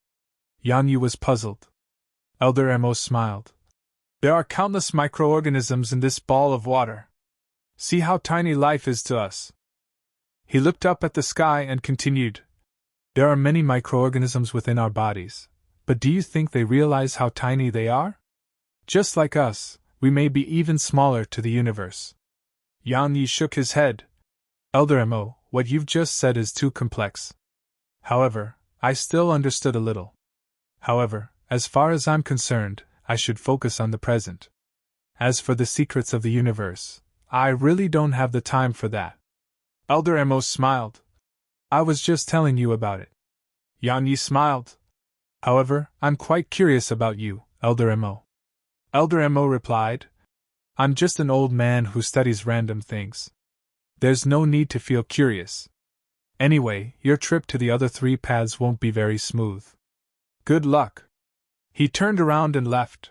Yang Yi was puzzled. Elder Mo smiled. "There are countless microorganisms in this ball of water. See how tiny life is to us." He looked up at the sky and continued. "There are many microorganisms within our bodies, but do you think they realize how tiny they are? Just like us, we may be even smaller to the universe." Yang Yi shook his head. "Elder Mo, what you've just said is too complex. However, I still understood a little. However, as far as I'm concerned, I should focus on the present. As for the secrets of the universe, I really don't have the time for that." Elder Mo smiled. "I was just telling you about it." Yang Yi smiled. "However, I'm quite curious about you, Elder Mo." Elder Mo replied. "I'm just an old man who studies random things. There's no need to feel curious. Anyway, your trip to the other three paths won't be very smooth. Good luck." He turned around and left.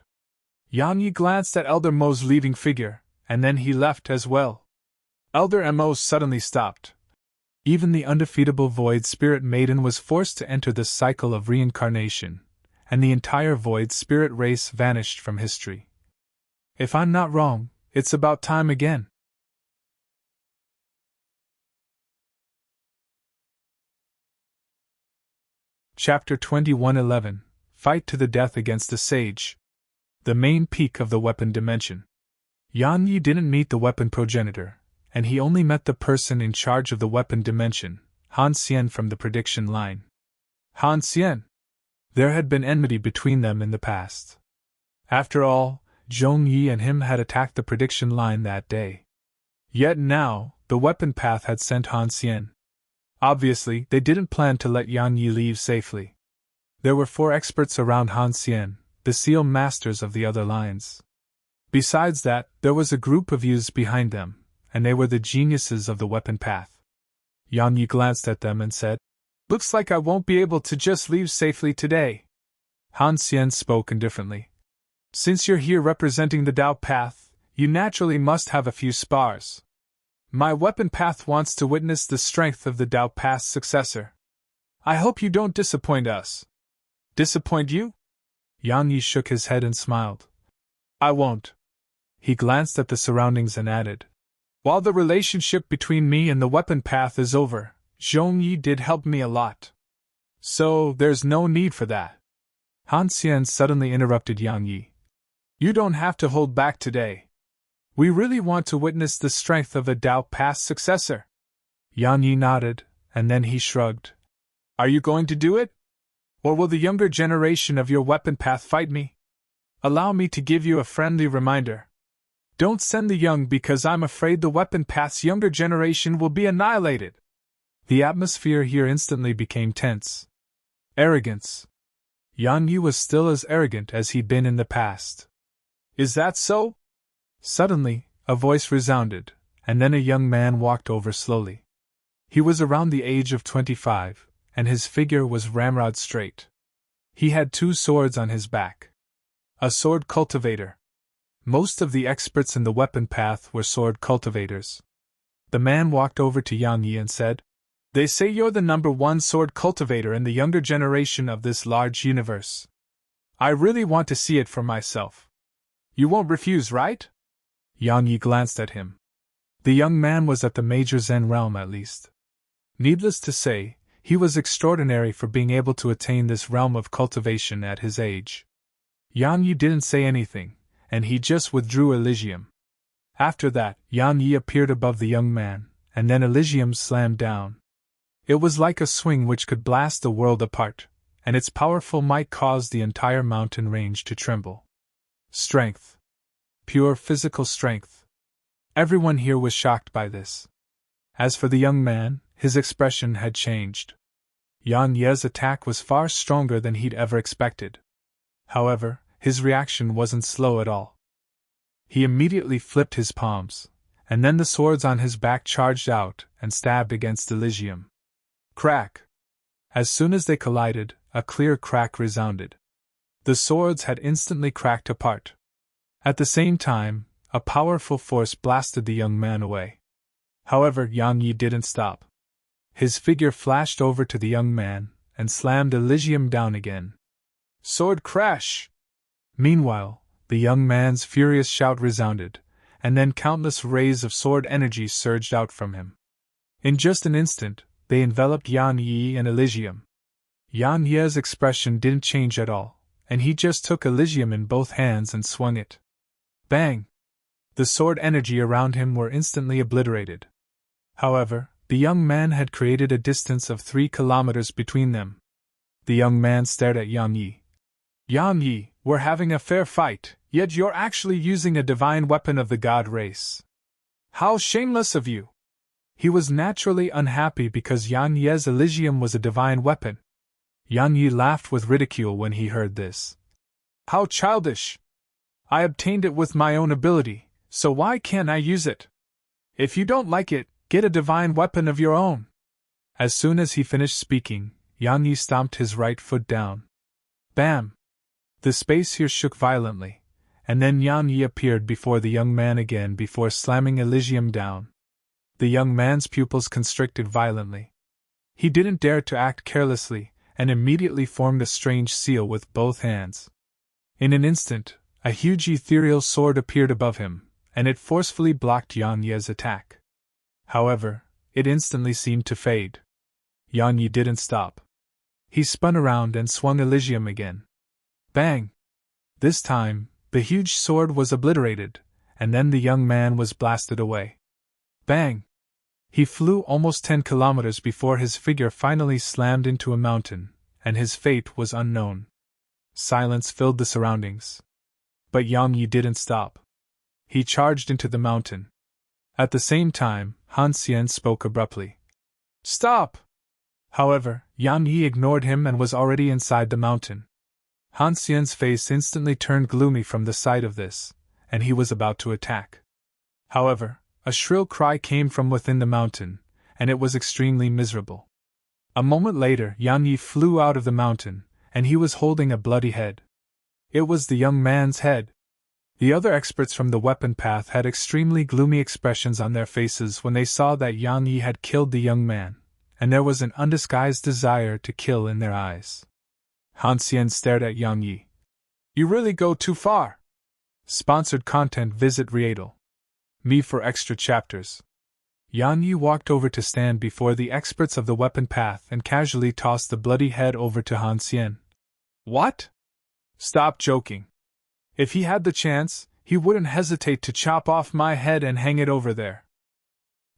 Yang Yi glanced at Elder Mo's leaving figure, and then he left as well. Elder Mo suddenly stopped. Even the undefeatable Void Spirit Maiden was forced to enter the cycle of reincarnation, and the entire Void Spirit race vanished from history. If I'm not wrong, it's about time again. Chapter 2111 Fight to the Death Against a Sage. The main peak of the weapon dimension. Yan Yi didn't meet the weapon progenitor, and he only met the person in charge of the weapon dimension, Han Xian from the prediction line. Han Xian! There had been enmity between them in the past. After all, Zhong Yi and him had attacked the prediction line that day. Yet now, the weapon path had sent Han Xian. Obviously, they didn't plan to let Yang Yi leave safely. There were 4 experts around Han Xian, the seal masters of the other lines. Besides that, there was a group of youths behind them, and they were the geniuses of the weapon path. Yang Yi glanced at them and said, "Looks like I won't be able to just leave safely today." Han Xian spoke indifferently. "Since you're here representing the Dao path, you naturally must have a few spars. My weapon path wants to witness the strength of the Dao path's successor. I hope you don't disappoint us." "Disappoint you?" Yang Yi shook his head and smiled. "I won't." He glanced at the surroundings and added, "While the relationship between me and the weapon path is over, Zhong Yi did help me a lot. So, there's no need for that." Han Xian suddenly interrupted Yang Yi. "You don't have to hold back today. We really want to witness the strength of the Dao path's successor." Yang Yi nodded, and then he shrugged. "Are you going to do it? Or will the younger generation of your weapon path fight me? Allow me to give you a friendly reminder. Don't send the young because I'm afraid the weapon path's younger generation will be annihilated." The atmosphere here instantly became tense. Arrogance. Yang Yi was still as arrogant as he'd been in the past. "Is that so?" Suddenly, a voice resounded, and then a young man walked over slowly. He was around the age of 25, and his figure was ramrod straight. He had 2 swords on his back. A sword cultivator. Most of the experts in the weapon path were sword cultivators. The man walked over to Yang Yi and said, "They say you're the #1 sword cultivator in the younger generation of this large universe. I really want to see it for myself. You won't refuse, right?" Yang Yi glanced at him. The young man was at the Major Zen realm at least. Needless to say, he was extraordinary for being able to attain this realm of cultivation at his age. Yang Yi didn't say anything, and he just withdrew Elysium. After that, Yang Yi appeared above the young man, and then Elysium slammed down. It was like a swing which could blast the world apart, and its powerful might caused the entire mountain range to tremble. Strength. Pure physical strength. Everyone here was shocked by this. As for the young man, his expression had changed. Yang Ye's attack was far stronger than he'd ever expected. However, his reaction wasn't slow at all. He immediately flipped his palms, and then the swords on his back charged out and stabbed against Elysium. Crack! As soon as they collided, a clear crack resounded. The swords had instantly cracked apart. At the same time, a powerful force blasted the young man away. However, Yang Yi didn't stop. His figure flashed over to the young man and slammed Elysium down again. Sword crash! Meanwhile, the young man's furious shout resounded, and then countless rays of sword energy surged out from him. In just an instant, they enveloped Yang Yi and Elysium. Yang Ye's expression didn't change at all, and he just took Elysium in both hands and swung it. Bang! The sword energy around him were instantly obliterated. However, the young man had created a distance of 3 kilometers between them. The young man stared at Yang Yi. "Yang Yi, we're having a fair fight, yet you're actually using a divine weapon of the god race. How shameless of you!" He was naturally unhappy because Yang Ye's Elysium was a divine weapon. Yang Yi laughed with ridicule when he heard this. "How childish! I obtained it with my own ability, so why can't I use it? If you don't like it, get a divine weapon of your own." As soon as he finished speaking, Yang Yi stomped his right foot down. Bam! The space here shook violently, and then Yang Yi appeared before the young man again before slamming Elysium down. The young man's pupils constricted violently. He didn't dare to act carelessly, and immediately formed a strange seal with both hands. In an instant, a huge ethereal sword appeared above him, and it forcefully blocked Yang Ye's attack. However, it instantly seemed to fade. Yang Yi didn't stop. He spun around and swung Elysium again. Bang! This time, the huge sword was obliterated, and then the young man was blasted away. Bang! He flew almost 10 kilometers before his figure finally slammed into a mountain, and his fate was unknown. Silence filled the surroundings. But Yang Yi didn't stop. He charged into the mountain. At the same time, Han Xian spoke abruptly. "Stop! However, Yang Yi ignored him and was already inside the mountain. Han Xian's face instantly turned gloomy from the sight of this, and he was about to attack. However, a shrill cry came from within the mountain, and it was extremely miserable. A moment later, Yang Yi flew out of the mountain, and he was holding a bloody head. It was the young man's head. The other experts from the weapon path had extremely gloomy expressions on their faces when they saw that Yang Yi had killed the young man, and there was an undisguised desire to kill in their eyes. Han Xian stared at Yang Yi. You really go too far. Sponsored content. Visit Riedel. Me for extra chapters. Yang Yi walked over to stand before the experts of the weapon path and casually tossed the bloody head over to Han Xian. What? Stop joking. If he had the chance, he wouldn't hesitate to chop off my head and hang it over there.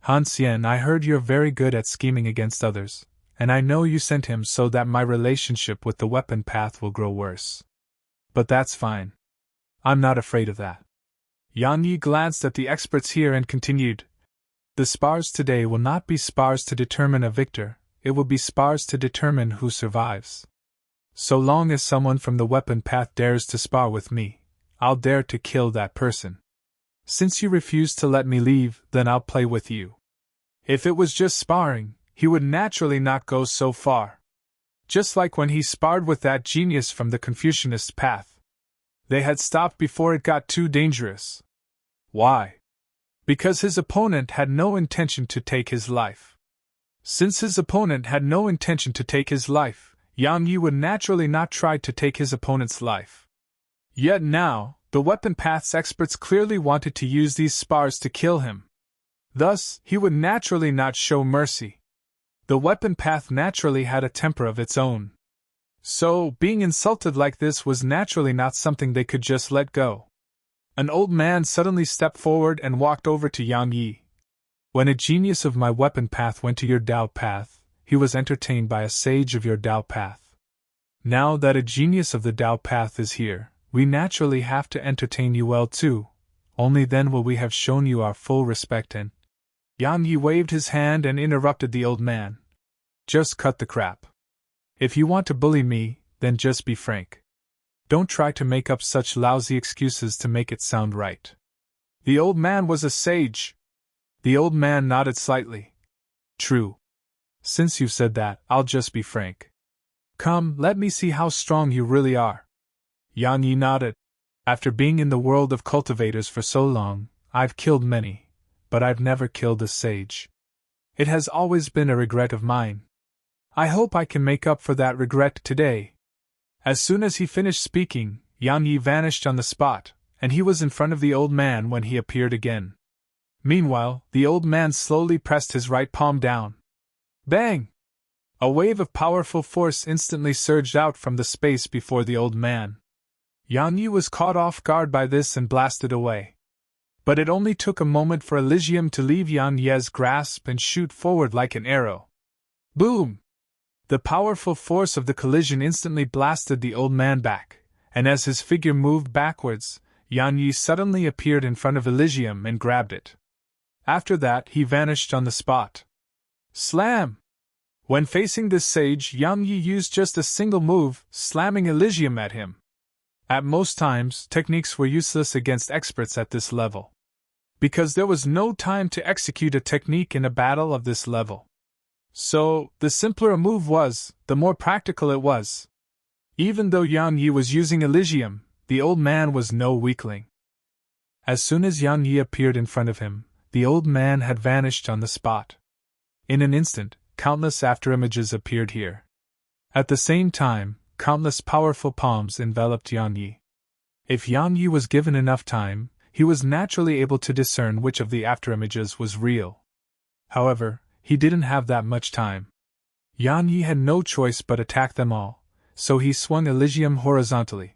Han Xian, I heard you're very good at scheming against others, and I know you sent him so that my relationship with the weapon path will grow worse. But that's fine. I'm not afraid of that. Yang Yi glanced at the experts here and continued. The spars today will not be spars to determine a victor, it will be spars to determine who survives. So long as someone from the weapon path dares to spar with me, I'll dare to kill that person. Since you refuse to let me leave, then I'll play with you. If it was just sparring, he would naturally not go so far. Just like when he sparred with that genius from the Confucianist path. They had stopped before it got too dangerous. Why? Because his opponent had no intention to take his life. Since his opponent had no intention to take his life, Yang Yi would naturally not try to take his opponent's life. Yet now, the weapon path's experts clearly wanted to use these spars to kill him. Thus, he would naturally not show mercy. The weapon path naturally had a temper of its own. So, being insulted like this was naturally not something they could just let go. An old man suddenly stepped forward and walked over to Yang Yi. When a genius of my weapon path went to your Dao path, he was entertained by a sage of your Dao path. Now that a genius of the Dao path is here, we naturally have to entertain you well too, only then will we have shown you our full respect and… Yang Yi waved his hand and interrupted the old man. Just cut the crap. If you want to bully me, then just be frank. Don't try to make up such lousy excuses to make it sound right. The old man was a sage. The old man nodded slightly. True. Since you've said that, I'll just be frank. Come, let me see how strong you really are. Yang Yi nodded. After being in the world of cultivators for so long, I've killed many, but I've never killed a sage. It has always been a regret of mine. I hope I can make up for that regret today. As soon as he finished speaking, Yang Yi vanished on the spot, and he was in front of the old man when he appeared again. Meanwhile, the old man slowly pressed his right palm down. Bang! A wave of powerful force instantly surged out from the space before the old man. Yang Yi was caught off guard by this and blasted away. But it only took a moment for Elysium to leave Yang Yi's grasp and shoot forward like an arrow. Boom! The powerful force of the collision instantly blasted the old man back, and as his figure moved backwards, Yang Yi suddenly appeared in front of Elysium and grabbed it. After that, he vanished on the spot. Slam! When facing this sage, Yang Yi used just a single move, slamming Elysium at him. At most times, techniques were useless against experts at this level, because there was no time to execute a technique in a battle of this level. So, the simpler a move was, the more practical it was. Even though Yang Yi was using Elysium, the old man was no weakling. As soon as Yang Yi appeared in front of him, the old man had vanished on the spot. In an instant, countless afterimages appeared here. At the same time, countless powerful palms enveloped Yang Yi. If Yang Yi was given enough time, he was naturally able to discern which of the afterimages was real. However, he didn't have that much time. Yang Yi had no choice but attack them all, so he swung Elysium horizontally.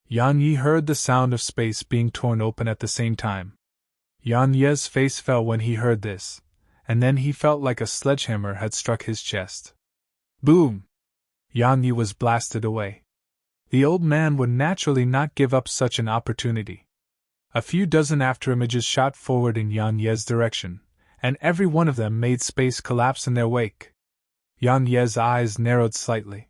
Yang Yi heard the sound of space being torn open at the same time. Yang Yi's face fell when he heard this, and then he felt like a sledgehammer had struck his chest. Boom! Yang Yi was blasted away. The old man would naturally not give up such an opportunity. A few dozen afterimages shot forward in Yang Yi's direction, and every one of them made space collapse in their wake. Yang Ye's eyes narrowed slightly.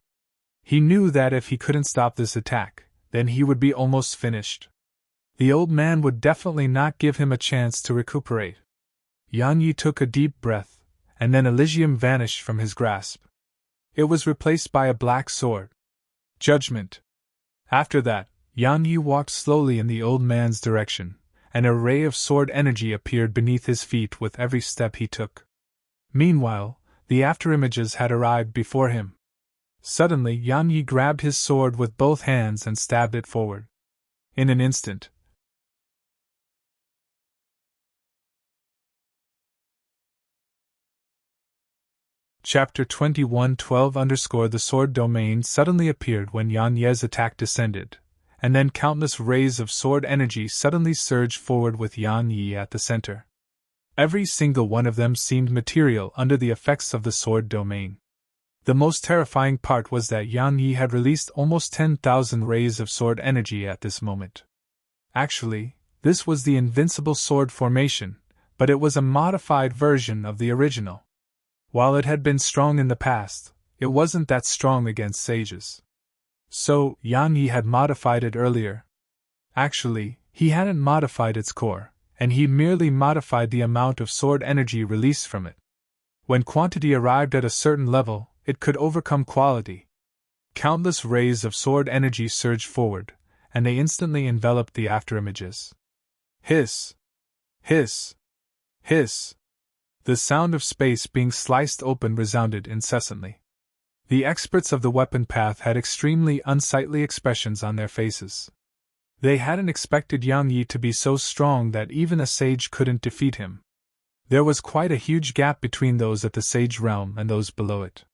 He knew that if he couldn't stop this attack, then he would be almost finished. The old man would definitely not give him a chance to recuperate. Yang Yi took a deep breath, and then Elysium vanished from his grasp. It was replaced by a black sword. Judgment. After that, Yang Yi walked slowly in the old man's direction, and a ray of sword energy appeared beneath his feet with every step he took. Meanwhile, the afterimages had arrived before him. Suddenly, Yang Yi grabbed his sword with both hands and stabbed it forward. In an instant, Chapter 21:12 The sword domain suddenly appeared when Yang Ye's attack descended, and then countless rays of sword energy suddenly surged forward with Yang Yi at the center. Every single one of them seemed material under the effects of the sword domain. The most terrifying part was that Yang Yi had released almost 10,000 rays of sword energy at this moment. Actually, this was the invincible sword formation, but it was a modified version of the original. While it had been strong in the past, it wasn't that strong against sages. So, Yang Yi had modified it earlier. Actually, he hadn't modified its core, and he merely modified the amount of sword energy released from it. When quantity arrived at a certain level, it could overcome quality. Countless rays of sword energy surged forward, and they instantly enveloped the afterimages. Hiss! Hiss! Hiss! The sound of space being sliced open resounded incessantly. The experts of the weapon path had extremely unsightly expressions on their faces. They hadn't expected Yang Yi to be so strong that even a sage couldn't defeat him. There was quite a huge gap between those at the sage realm and those below it.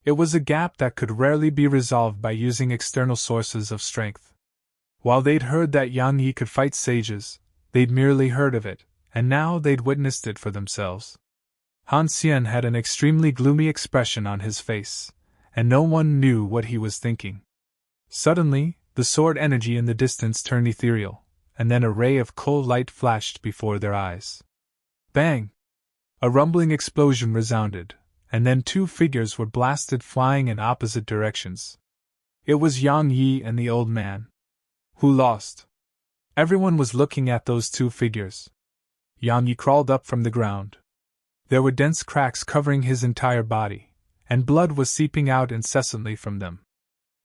It was a gap that could rarely be resolved by using external sources of strength. While they'd heard that Yang Yi could fight sages, they'd merely heard of it, and now they'd witnessed it for themselves. Han Xian had an extremely gloomy expression on his face, and no one knew what he was thinking. Suddenly, the sword energy in the distance turned ethereal, and then a ray of cold light flashed before their eyes. Bang! A rumbling explosion resounded, and then two figures were blasted flying in opposite directions. It was Yang Yi and the old man. Who lost? Everyone was looking at those two figures. Yang Yi crawled up from the ground. There were dense cracks covering his entire body, and blood was seeping out incessantly from them.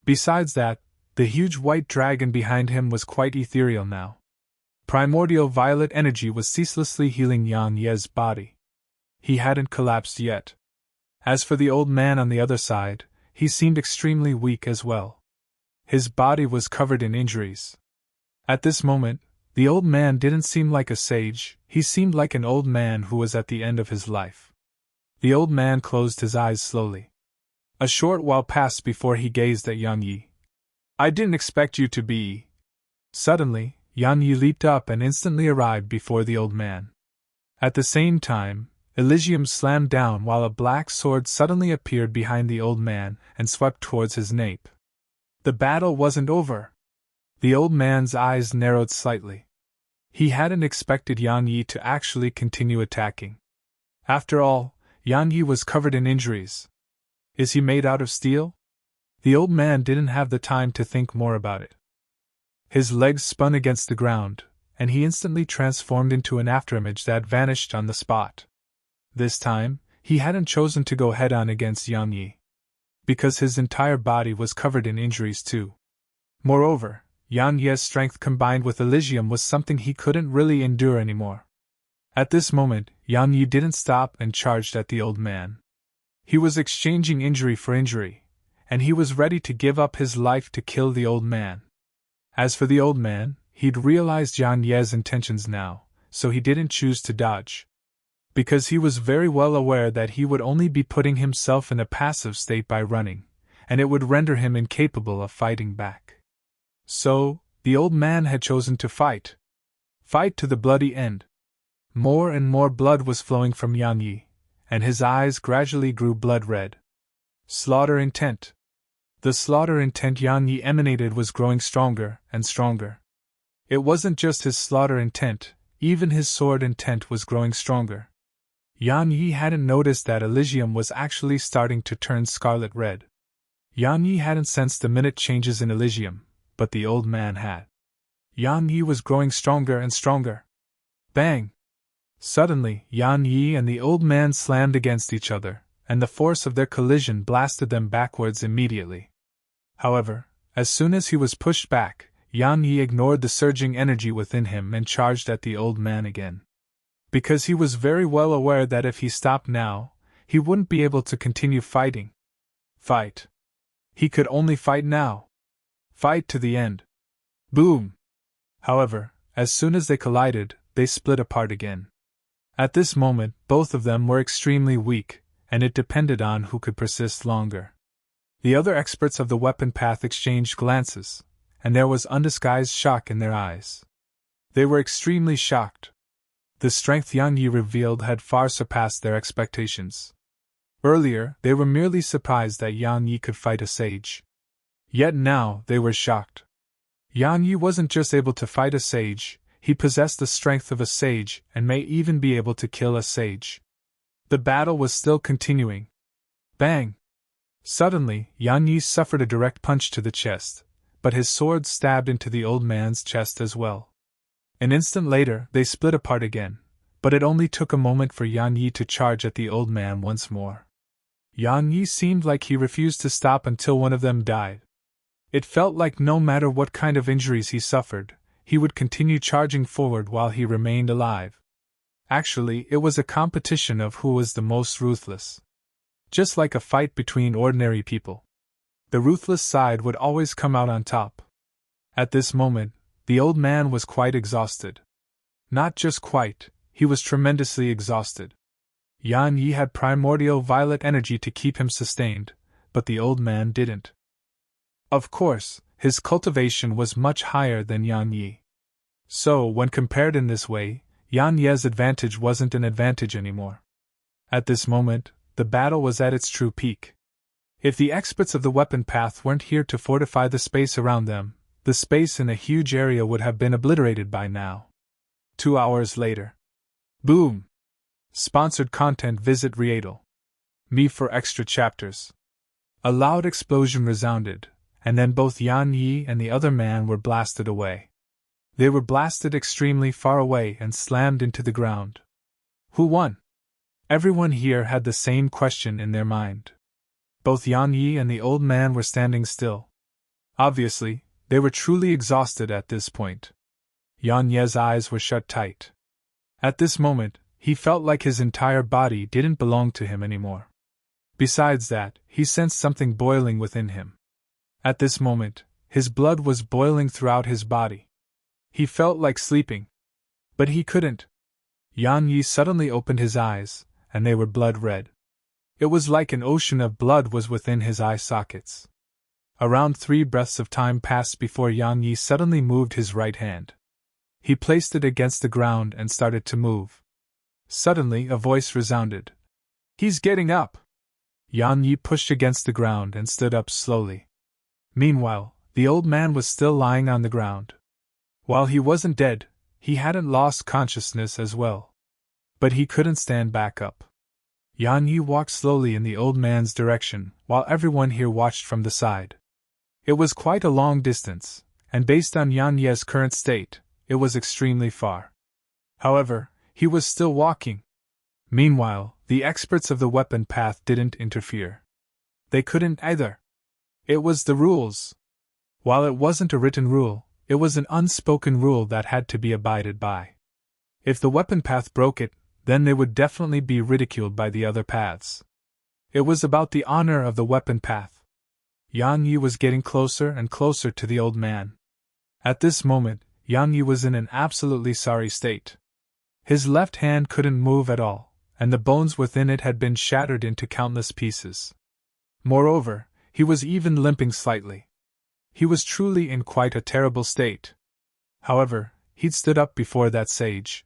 Besides that, the huge white dragon behind him was quite ethereal now. Primordial violet energy was ceaselessly healing Yang Ye's body. He hadn't collapsed yet. As for the old man on the other side, he seemed extremely weak as well. His body was covered in injuries. At this moment, the old man didn't seem like a sage, he seemed like an old man who was at the end of his life. The old man closed his eyes slowly. A short while passed before he gazed at Yang Yi. I didn't expect you to be. Suddenly, Yang Yi leaped up and instantly arrived before the old man. At the same time, Elysium slammed down while a black sword suddenly appeared behind the old man and swept towards his nape. The battle wasn't over. The old man's eyes narrowed slightly. He hadn't expected Yang Yi to actually continue attacking. After all, Yang Yi was covered in injuries. Is he made out of steel? The old man didn't have the time to think more about it. His legs spun against the ground, and he instantly transformed into an afterimage that vanished on the spot. This time, he hadn't chosen to go head-on against Yang Yi, because his entire body was covered in injuries too. Moreover, Yang Ye's strength combined with Elysium was something he couldn't really endure anymore. At this moment, Yang Yi didn't stop and charged at the old man. He was exchanging injury for injury, and he was ready to give up his life to kill the old man. As for the old man, he'd realized Yang Ye's intentions now, so he didn't choose to dodge. Because he was very well aware that he would only be putting himself in a passive state by running, and it would render him incapable of fighting back. So, the old man had chosen to fight. Fight to the bloody end. More and more blood was flowing from Yang Yi, and his eyes gradually grew blood red. Slaughter intent. The slaughter intent Yang Yi emanated was growing stronger and stronger. It wasn't just his slaughter intent, even his sword intent was growing stronger. Yan Yi hadn't noticed that Elysium was actually starting to turn scarlet red. Yan Yi hadn't sensed the minute changes in Elysium, but the old man had. Yan Yi was growing stronger and stronger. Bang! Suddenly, Yan Yi and the old man slammed against each other, and the force of their collision blasted them backwards immediately. However, as soon as he was pushed back, Yan Yi ignored the surging energy within him and charged at the old man again. Because he was very well aware that if he stopped now, he wouldn't be able to continue fighting. Fight. He could only fight now. Fight to the end. Boom! However, as soon as they collided, they split apart again. At this moment, both of them were extremely weak, and it depended on who could persist longer. The other experts of the weapon path exchanged glances, and there was undisguised shock in their eyes. They were extremely shocked. The strength Yan Yi revealed had far surpassed their expectations. Earlier, they were merely surprised that Yan Yi could fight a sage. Yet now, they were shocked. Yan Yi wasn't just able to fight a sage, he possessed the strength of a sage and may even be able to kill a sage. The battle was still continuing. Bang! Suddenly, Yan Yi suffered a direct punch to the chest, but his sword stabbed into the old man's chest as well. An instant later, they split apart again, but it only took a moment for Yan Yi to charge at the old man once more. Yan Yi seemed like he refused to stop until one of them died. It felt like no matter what kind of injuries he suffered, he would continue charging forward while he remained alive. Actually, it was a competition of who was the most ruthless. Just like a fight between ordinary people. The ruthless side would always come out on top. At this moment, the old man was quite exhausted. Not just quite, he was tremendously exhausted. Yan Yi had primordial violet energy to keep him sustained, but the old man didn't. Of course, his cultivation was much higher than Yan Yi. So, when compared in this way, Yan Yi's advantage wasn't an advantage anymore. At this moment, the battle was at its true peak. If the experts of the weapon path weren't here to fortify the space around them, the space in a huge area would have been obliterated by now. 2 hours later. Boom! Sponsored content. Visit Readle.me for extra chapters. A loud explosion resounded, and then both Yan Yi and the other man were blasted away. They were blasted extremely far away and slammed into the ground. Who won? Everyone here had the same question in their mind. Both Yan Yi and the old man were standing still. Obviously, they were truly exhausted at this point. Yan Yi's eyes were shut tight. At this moment, he felt like his entire body didn't belong to him anymore. Besides that, he sensed something boiling within him. At this moment, his blood was boiling throughout his body. He felt like sleeping. But he couldn't. Yan Yi suddenly opened his eyes, and they were blood red. It was like an ocean of blood was within his eye sockets. Around 3 breaths of time passed before Yan Yi suddenly moved his right hand. He placed it against the ground and started to move. Suddenly a voice resounded. "He's getting up!" Yan Yi pushed against the ground and stood up slowly. Meanwhile, the old man was still lying on the ground. While he wasn't dead, he hadn't lost consciousness as well. But he couldn't stand back up. Yan Yi walked slowly in the old man's direction, while everyone here watched from the side. It was quite a long distance, and based on Yan Yi's current state, it was extremely far. However, he was still walking. Meanwhile, the experts of the weapon path didn't interfere. They couldn't either. It was the rules. While it wasn't a written rule, it was an unspoken rule that had to be abided by. If the weapon path broke it, then they would definitely be ridiculed by the other paths. It was about the honor of the weapon path. Yan Yi was getting closer and closer to the old man. At this moment, Yan Yi was in an absolutely sorry state. His left hand couldn't move at all, and the bones within it had been shattered into countless pieces. Moreover, he was even limping slightly. He was truly in quite a terrible state. However, he'd stood up before that sage.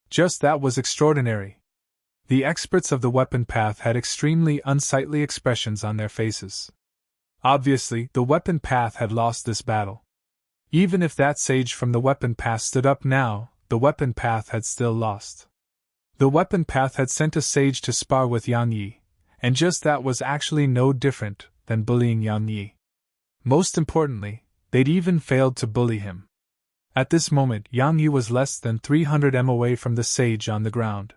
Just that was extraordinary. The experts of the weapon path had extremely unsightly expressions on their faces. Obviously, the weapon path had lost this battle. Even if that sage from the weapon path stood up now, the weapon path had still lost. The weapon path had sent a sage to spar with Yang Yi, and just that was actually no different than bullying Yang Yi. Most importantly, they'd even failed to bully him. At this moment, Yang Yi was less than 300 m away from the sage on the ground.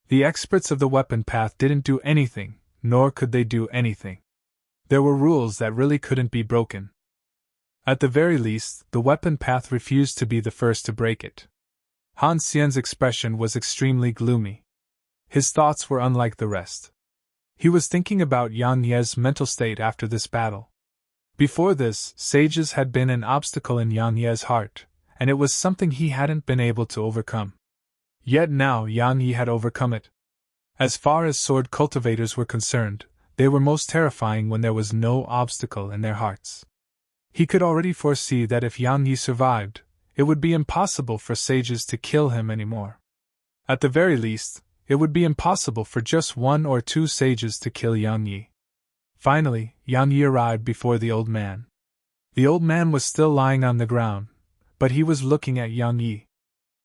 The experts of the weapon path didn't do anything, nor could they do anything. There were rules that really couldn't be broken. At the very least, the weapon path refused to be the first to break it. Han Xian's expression was extremely gloomy. His thoughts were unlike the rest. He was thinking about Yang Ye's mental state after this battle. Before this, sages had been an obstacle in Yang Ye's heart, and it was something he hadn't been able to overcome. Yet now Yang Yi had overcome it. As far as sword cultivators were concerned, they were most terrifying when there was no obstacle in their hearts. He could already foresee that if Yang Yi survived, it would be impossible for sages to kill him anymore. At the very least, it would be impossible for just 1 or 2 sages to kill Yang Yi. Finally, Yang Yi arrived before the old man. The old man was still lying on the ground, but he was looking at Yang Yi.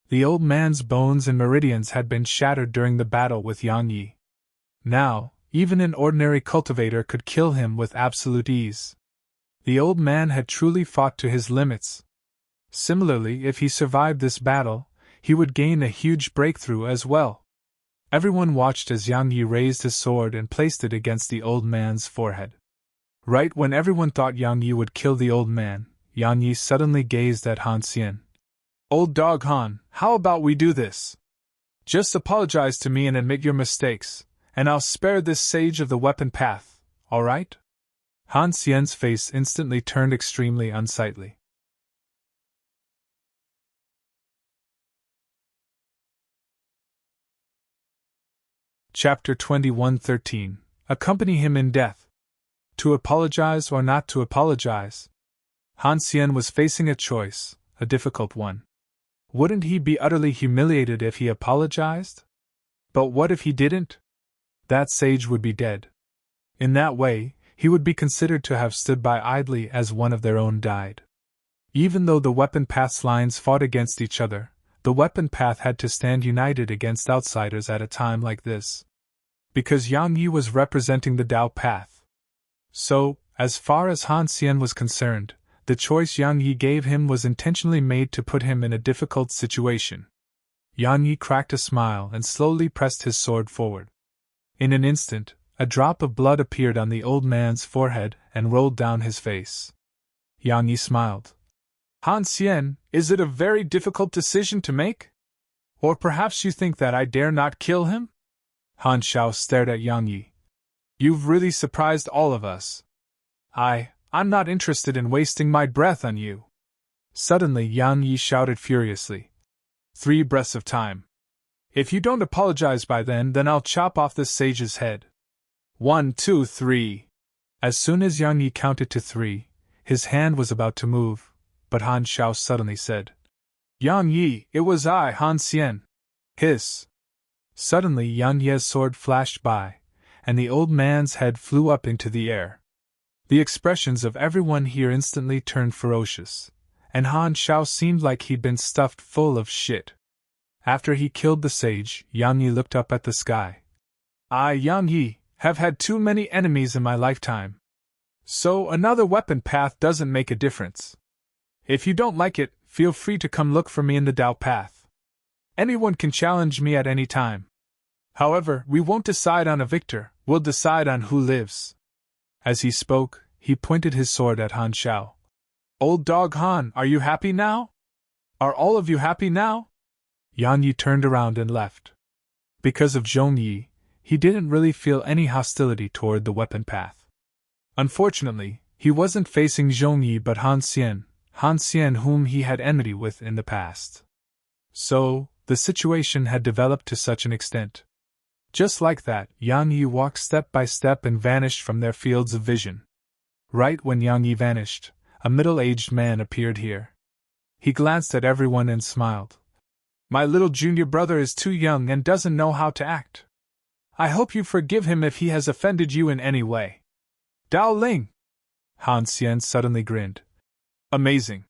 The old man's bones and meridians had been shattered during the battle with Yang Yi. Now, even an ordinary cultivator could kill him with absolute ease. The old man had truly fought to his limits. Similarly, if he survived this battle, he would gain a huge breakthrough as well. Everyone watched as Yang Yi raised his sword and placed it against the old man's forehead. Right when everyone thought Yang Yi would kill the old man, Yang Yi suddenly gazed at Han Xian. "Old dog Han, how about we do this? Just apologize to me and admit your mistakes, and I'll spare this sage of the weapon path, all right?" Han Xian's face instantly turned extremely unsightly. Chapter 21:13. Accompany him in death. To apologize or not to apologize? Han Xian was facing a choice, a difficult one. Wouldn't he be utterly humiliated if he apologized? But what if he didn't? That sage would be dead. In that way, he would be considered to have stood by idly as one of their own died. Even though the weapon path's lines fought against each other, the weapon path had to stand united against outsiders at a time like this. Because Yang Yi was representing the Tao path. So, as far as Han Xian was concerned, the choice Yang Yi gave him was intentionally made to put him in a difficult situation. Yang Yi cracked a smile and slowly pressed his sword forward. In an instant, a drop of blood appeared on the old man's forehead and rolled down his face. Yang Yi smiled. "Han Xian, is it a very difficult decision to make? Or perhaps you think that I dare not kill him?" Han Xiao stared at Yang Yi. "You've really surprised all of us. I'm not interested in wasting my breath on you." Suddenly Yang Yi shouted furiously. 3 breaths of time. If you don't apologize by then I'll chop off this sage's head. 1, 2, 3. As soon as Yang Yi counted to 3, his hand was about to move, but Han Xiao suddenly said, "Yang Yi, it was I, Han Xian." Hiss. Suddenly Yang Ye's sword flashed by, and the old man's head flew up into the air. The expressions of everyone here instantly turned ferocious, and Han Xiao seemed like he'd been stuffed full of shit. After he killed the sage, Yang Yi looked up at the sky. "I, Yang Yi, have had too many enemies in my lifetime. So another weapon path doesn't make a difference. If you don't like it, feel free to come look for me in the Tao path. Anyone can challenge me at any time. However, we won't decide on a victor, we'll decide on who lives." As he spoke, he pointed his sword at Han Xiao. "Old dog Han, are you happy now? Are all of you happy now?" Yang Yi turned around and left. Because of Zhong Yi, he didn't really feel any hostility toward the weapon path. Unfortunately, he wasn't facing Zhong Yi but Han Xian whom he had enmity with in the past. So, the situation had developed to such an extent. Just like that, Yang Yi walked step by step and vanished from their fields of vision. Right when Yang Yi vanished, a middle-aged man appeared here. He glanced at everyone and smiled. "My little junior brother is too young and doesn't know how to act. I hope you forgive him if he has offended you in any way." "Dao Ling!" Han Xian suddenly grinned. "Amazing.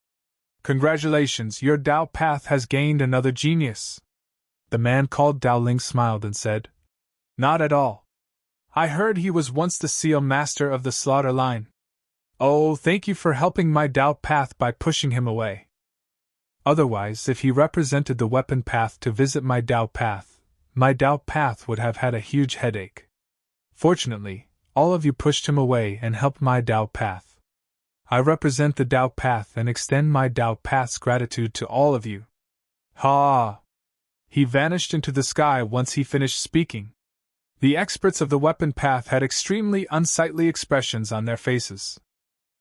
Congratulations, your Tao path has gained another genius. The man called Dao Ling smiled and said, "Not at all. I heard he was once the seal master of the slaughter line. Oh, thank you for helping my Dao path by pushing him away. Otherwise, if he represented the weapon path to visit my Dao path would have had a huge headache. Fortunately, all of you pushed him away and helped my Dao path. I represent the Dao path and extend my Dao path's gratitude to all of you." Ha! He vanished into the sky once he finished speaking. The experts of the weapon path had extremely unsightly expressions on their faces.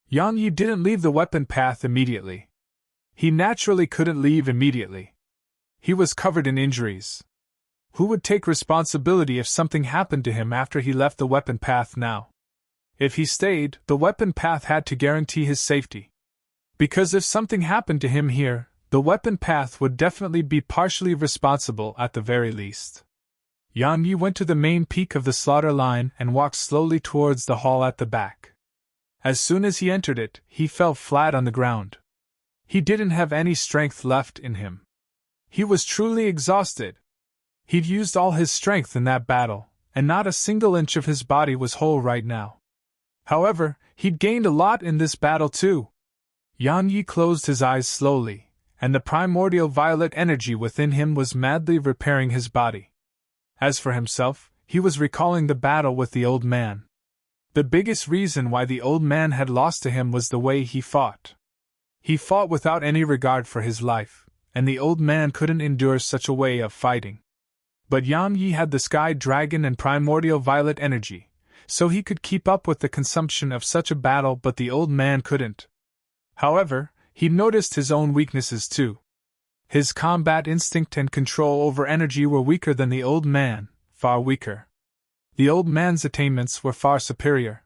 Yang Yi didn't leave the weapon path immediately. He naturally couldn't leave immediately. He was covered in injuries. Who would take responsibility if something happened to him after he left the weapon path now? If he stayed, the weapon path had to guarantee his safety. Because if something happened to him here, the weapon path would definitely be partially responsible at the very least. Yang Yi went to the main peak of the slaughter line and walked slowly towards the hall at the back. As soon as he entered it, he fell flat on the ground. He didn't have any strength left in him. He was truly exhausted. He'd used all his strength in that battle, and not a single inch of his body was whole right now. However, he'd gained a lot in this battle too. Yang Yi closed his eyes slowly, and the primordial violet energy within him was madly repairing his body. As for himself, he was recalling the battle with the old man. The biggest reason why the old man had lost to him was the way he fought. He fought without any regard for his life, and the old man couldn't endure such a way of fighting. But Yang Yi had the sky dragon and primordial violet energy, so he could keep up with the consumption of such a battle, but the old man couldn't. However, he noticed his own weaknesses too. His combat instinct and control over energy were weaker than the old man, far weaker. The old man's attainments were far superior.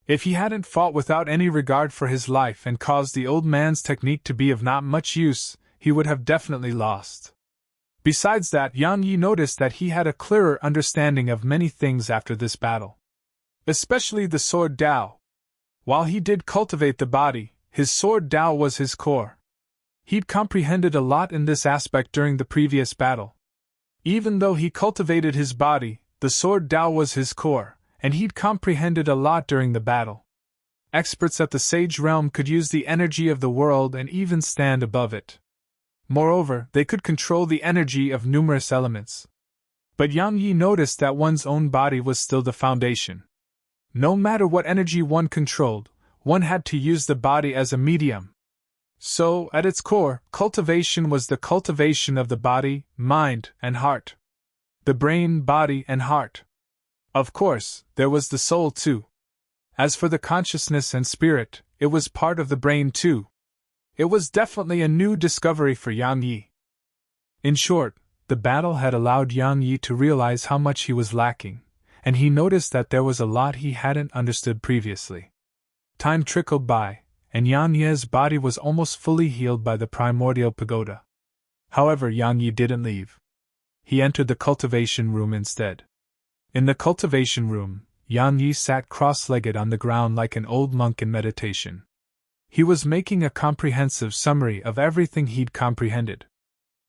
If he hadn't fought without any regard for his life and caused the old man's technique to be of not much use, he would have definitely lost. Besides that, Yang Yi noticed that he had a clearer understanding of many things after this battle. Especially the sword Dao. While he did cultivate the body, his sword Dao was his core. He'd comprehended a lot in this aspect during the previous battle. Even though he cultivated his body, the sword Dao was his core, and he'd comprehended a lot during the battle. Experts at the Sage Realm could use the energy of the world and even stand above it. Moreover, they could control the energy of numerous elements. But Yang Yi noticed that one's own body was still the foundation. No matter what energy one controlled, one had to use the body as a medium. So, at its core, cultivation was the cultivation of the body, mind, and heart. The brain, body, and heart. Of course, there was the soul too. As for the consciousness and spirit, it was part of the brain too. It was definitely a new discovery for Yang Yi. In short, the battle had allowed Yang Yi to realize how much he was lacking, and he noticed that there was a lot he hadn't understood previously. Time trickled by, and Yang Yi's body was almost fully healed by the primordial pagoda. However, Yang Yi didn't leave. He entered the cultivation room instead. In the cultivation room, Yang Yi sat cross-legged on the ground like an old monk in meditation. He was making a comprehensive summary of everything he'd comprehended.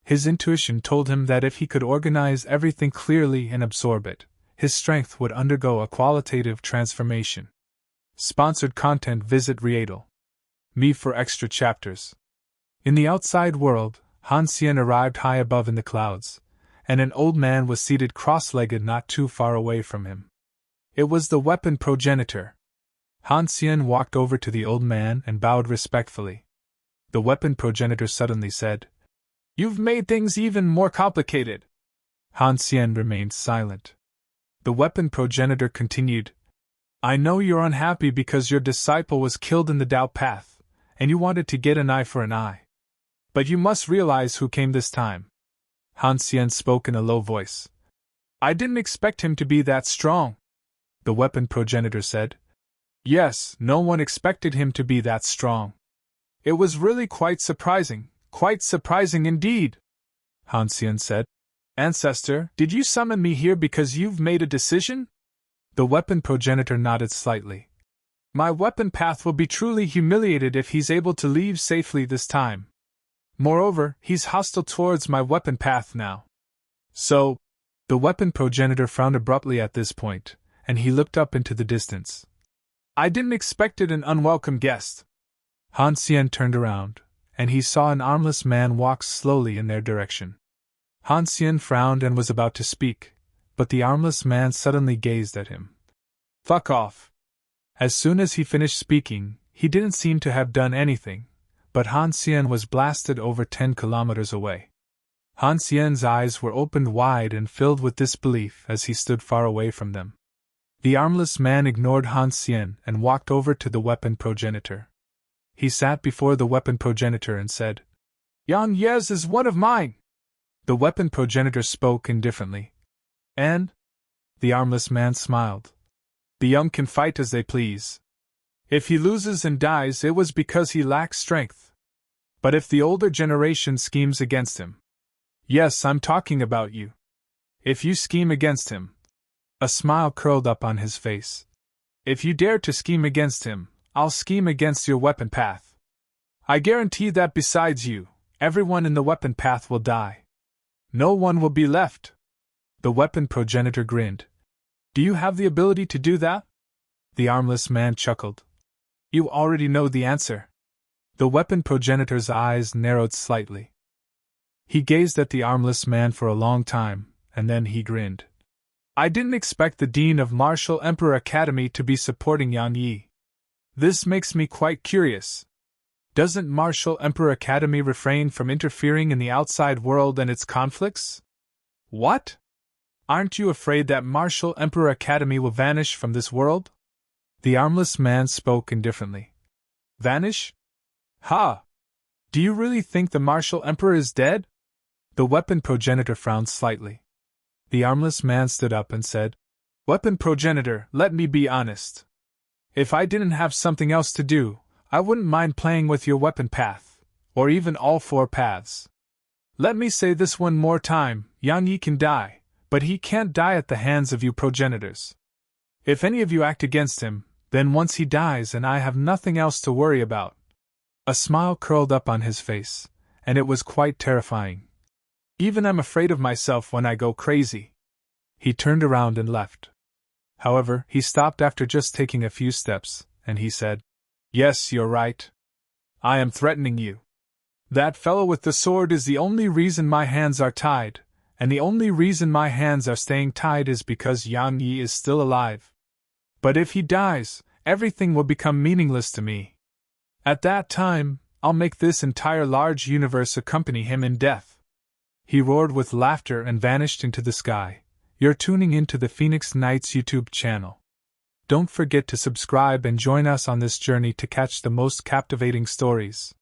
His intuition told him that if he could organize everything clearly and absorb it, his strength would undergo a qualitative transformation. Sponsored content. Visit Readle.me for extra chapters. In the outside world, Han Xian arrived high above in the clouds, and an old man was seated cross-legged not too far away from him. It was the weapon progenitor. Han Xian walked over to the old man and bowed respectfully. The weapon progenitor suddenly said, "You've made things even more complicated." Han Xian remained silent. The weapon progenitor continued, "I know you're unhappy because your disciple was killed in the Dao path, and you wanted to get an eye for an eye. But you must realize who came this time." Han Xian spoke in a low voice. "I didn't expect him to be that strong." The weapon progenitor said, "Yes, no one expected him to be that strong. It was really quite surprising indeed." Han Xian said, "Ancestor, did you summon me here because you've made a decision?" The weapon progenitor nodded slightly. "My weapon path will be truly humiliated if he's able to leave safely this time. Moreover, he's hostile towards my weapon path now. So, the weapon progenitor frowned abruptly at this point, and he looked up into the distance. I didn't expect it, an unwelcome guest. Han Xian turned around, and he saw an armless man walk slowly in their direction. Han Xian frowned and was about to speak, but the armless man suddenly gazed at him. Fuck off. As soon as he finished speaking, he didn't seem to have done anything, but Han Xian was blasted over 10 kilometers away. Han Xian's eyes were opened wide and filled with disbelief as he stood far away from them. The armless man ignored Han Xian and walked over to the weapon progenitor. He sat before the weapon progenitor and said, Yan Yez is one of mine. The weapon progenitor spoke indifferently. And? The armless man smiled. The young can fight as they please. If he loses and dies, it was because he lacks strength. But if the older generation schemes against him. Yes, I'm talking about you. If you scheme against him. A smile curled up on his face. If you dare to scheme against him, I'll scheme against your weapon path. I guarantee that besides you, everyone in the weapon path will die. No one will be left. The weapon progenitor grinned. Do you have the ability to do that? The armless man chuckled. You already know the answer. The weapon progenitor's eyes narrowed slightly. He gazed at the armless man for a long time, and then he grinned. I didn't expect the Dean of Martial Emperor Academy to be supporting Yan Yi. This makes me quite curious. Doesn't Martial Emperor Academy refrain from interfering in the outside world and its conflicts? What? Aren't you afraid that Martial Emperor Academy will vanish from this world? The armless man spoke indifferently. Vanish? Ha! Do you really think the Martial Emperor is dead? The weapon progenitor frowned slightly. The armless man stood up and said, Weapon progenitor, let me be honest. If I didn't have something else to do, I wouldn't mind playing with your weapon path, or even all 4 paths. Let me say this one more time, Yan Yi can die, but he can't die at the hands of you progenitors. If any of you act against him, then once he dies and I have nothing else to worry about. A smile curled up on his face, and it was quite terrifying. Even I'm afraid of myself when I go crazy. He turned around and left. However, he stopped after just taking a few steps, and he said, Yes, you're right. I am threatening you. That fellow with the sword is the only reason my hands are tied, and the only reason my hands are staying tied is because Yan Yi is still alive. But if he dies, everything will become meaningless to me. At that time, I'll make this entire large universe accompany him in death. He roared with laughter and vanished into the sky. You're tuning into the Phoenix Knights YouTube channel. Don't forget to subscribe and join us on this journey to catch the most captivating stories.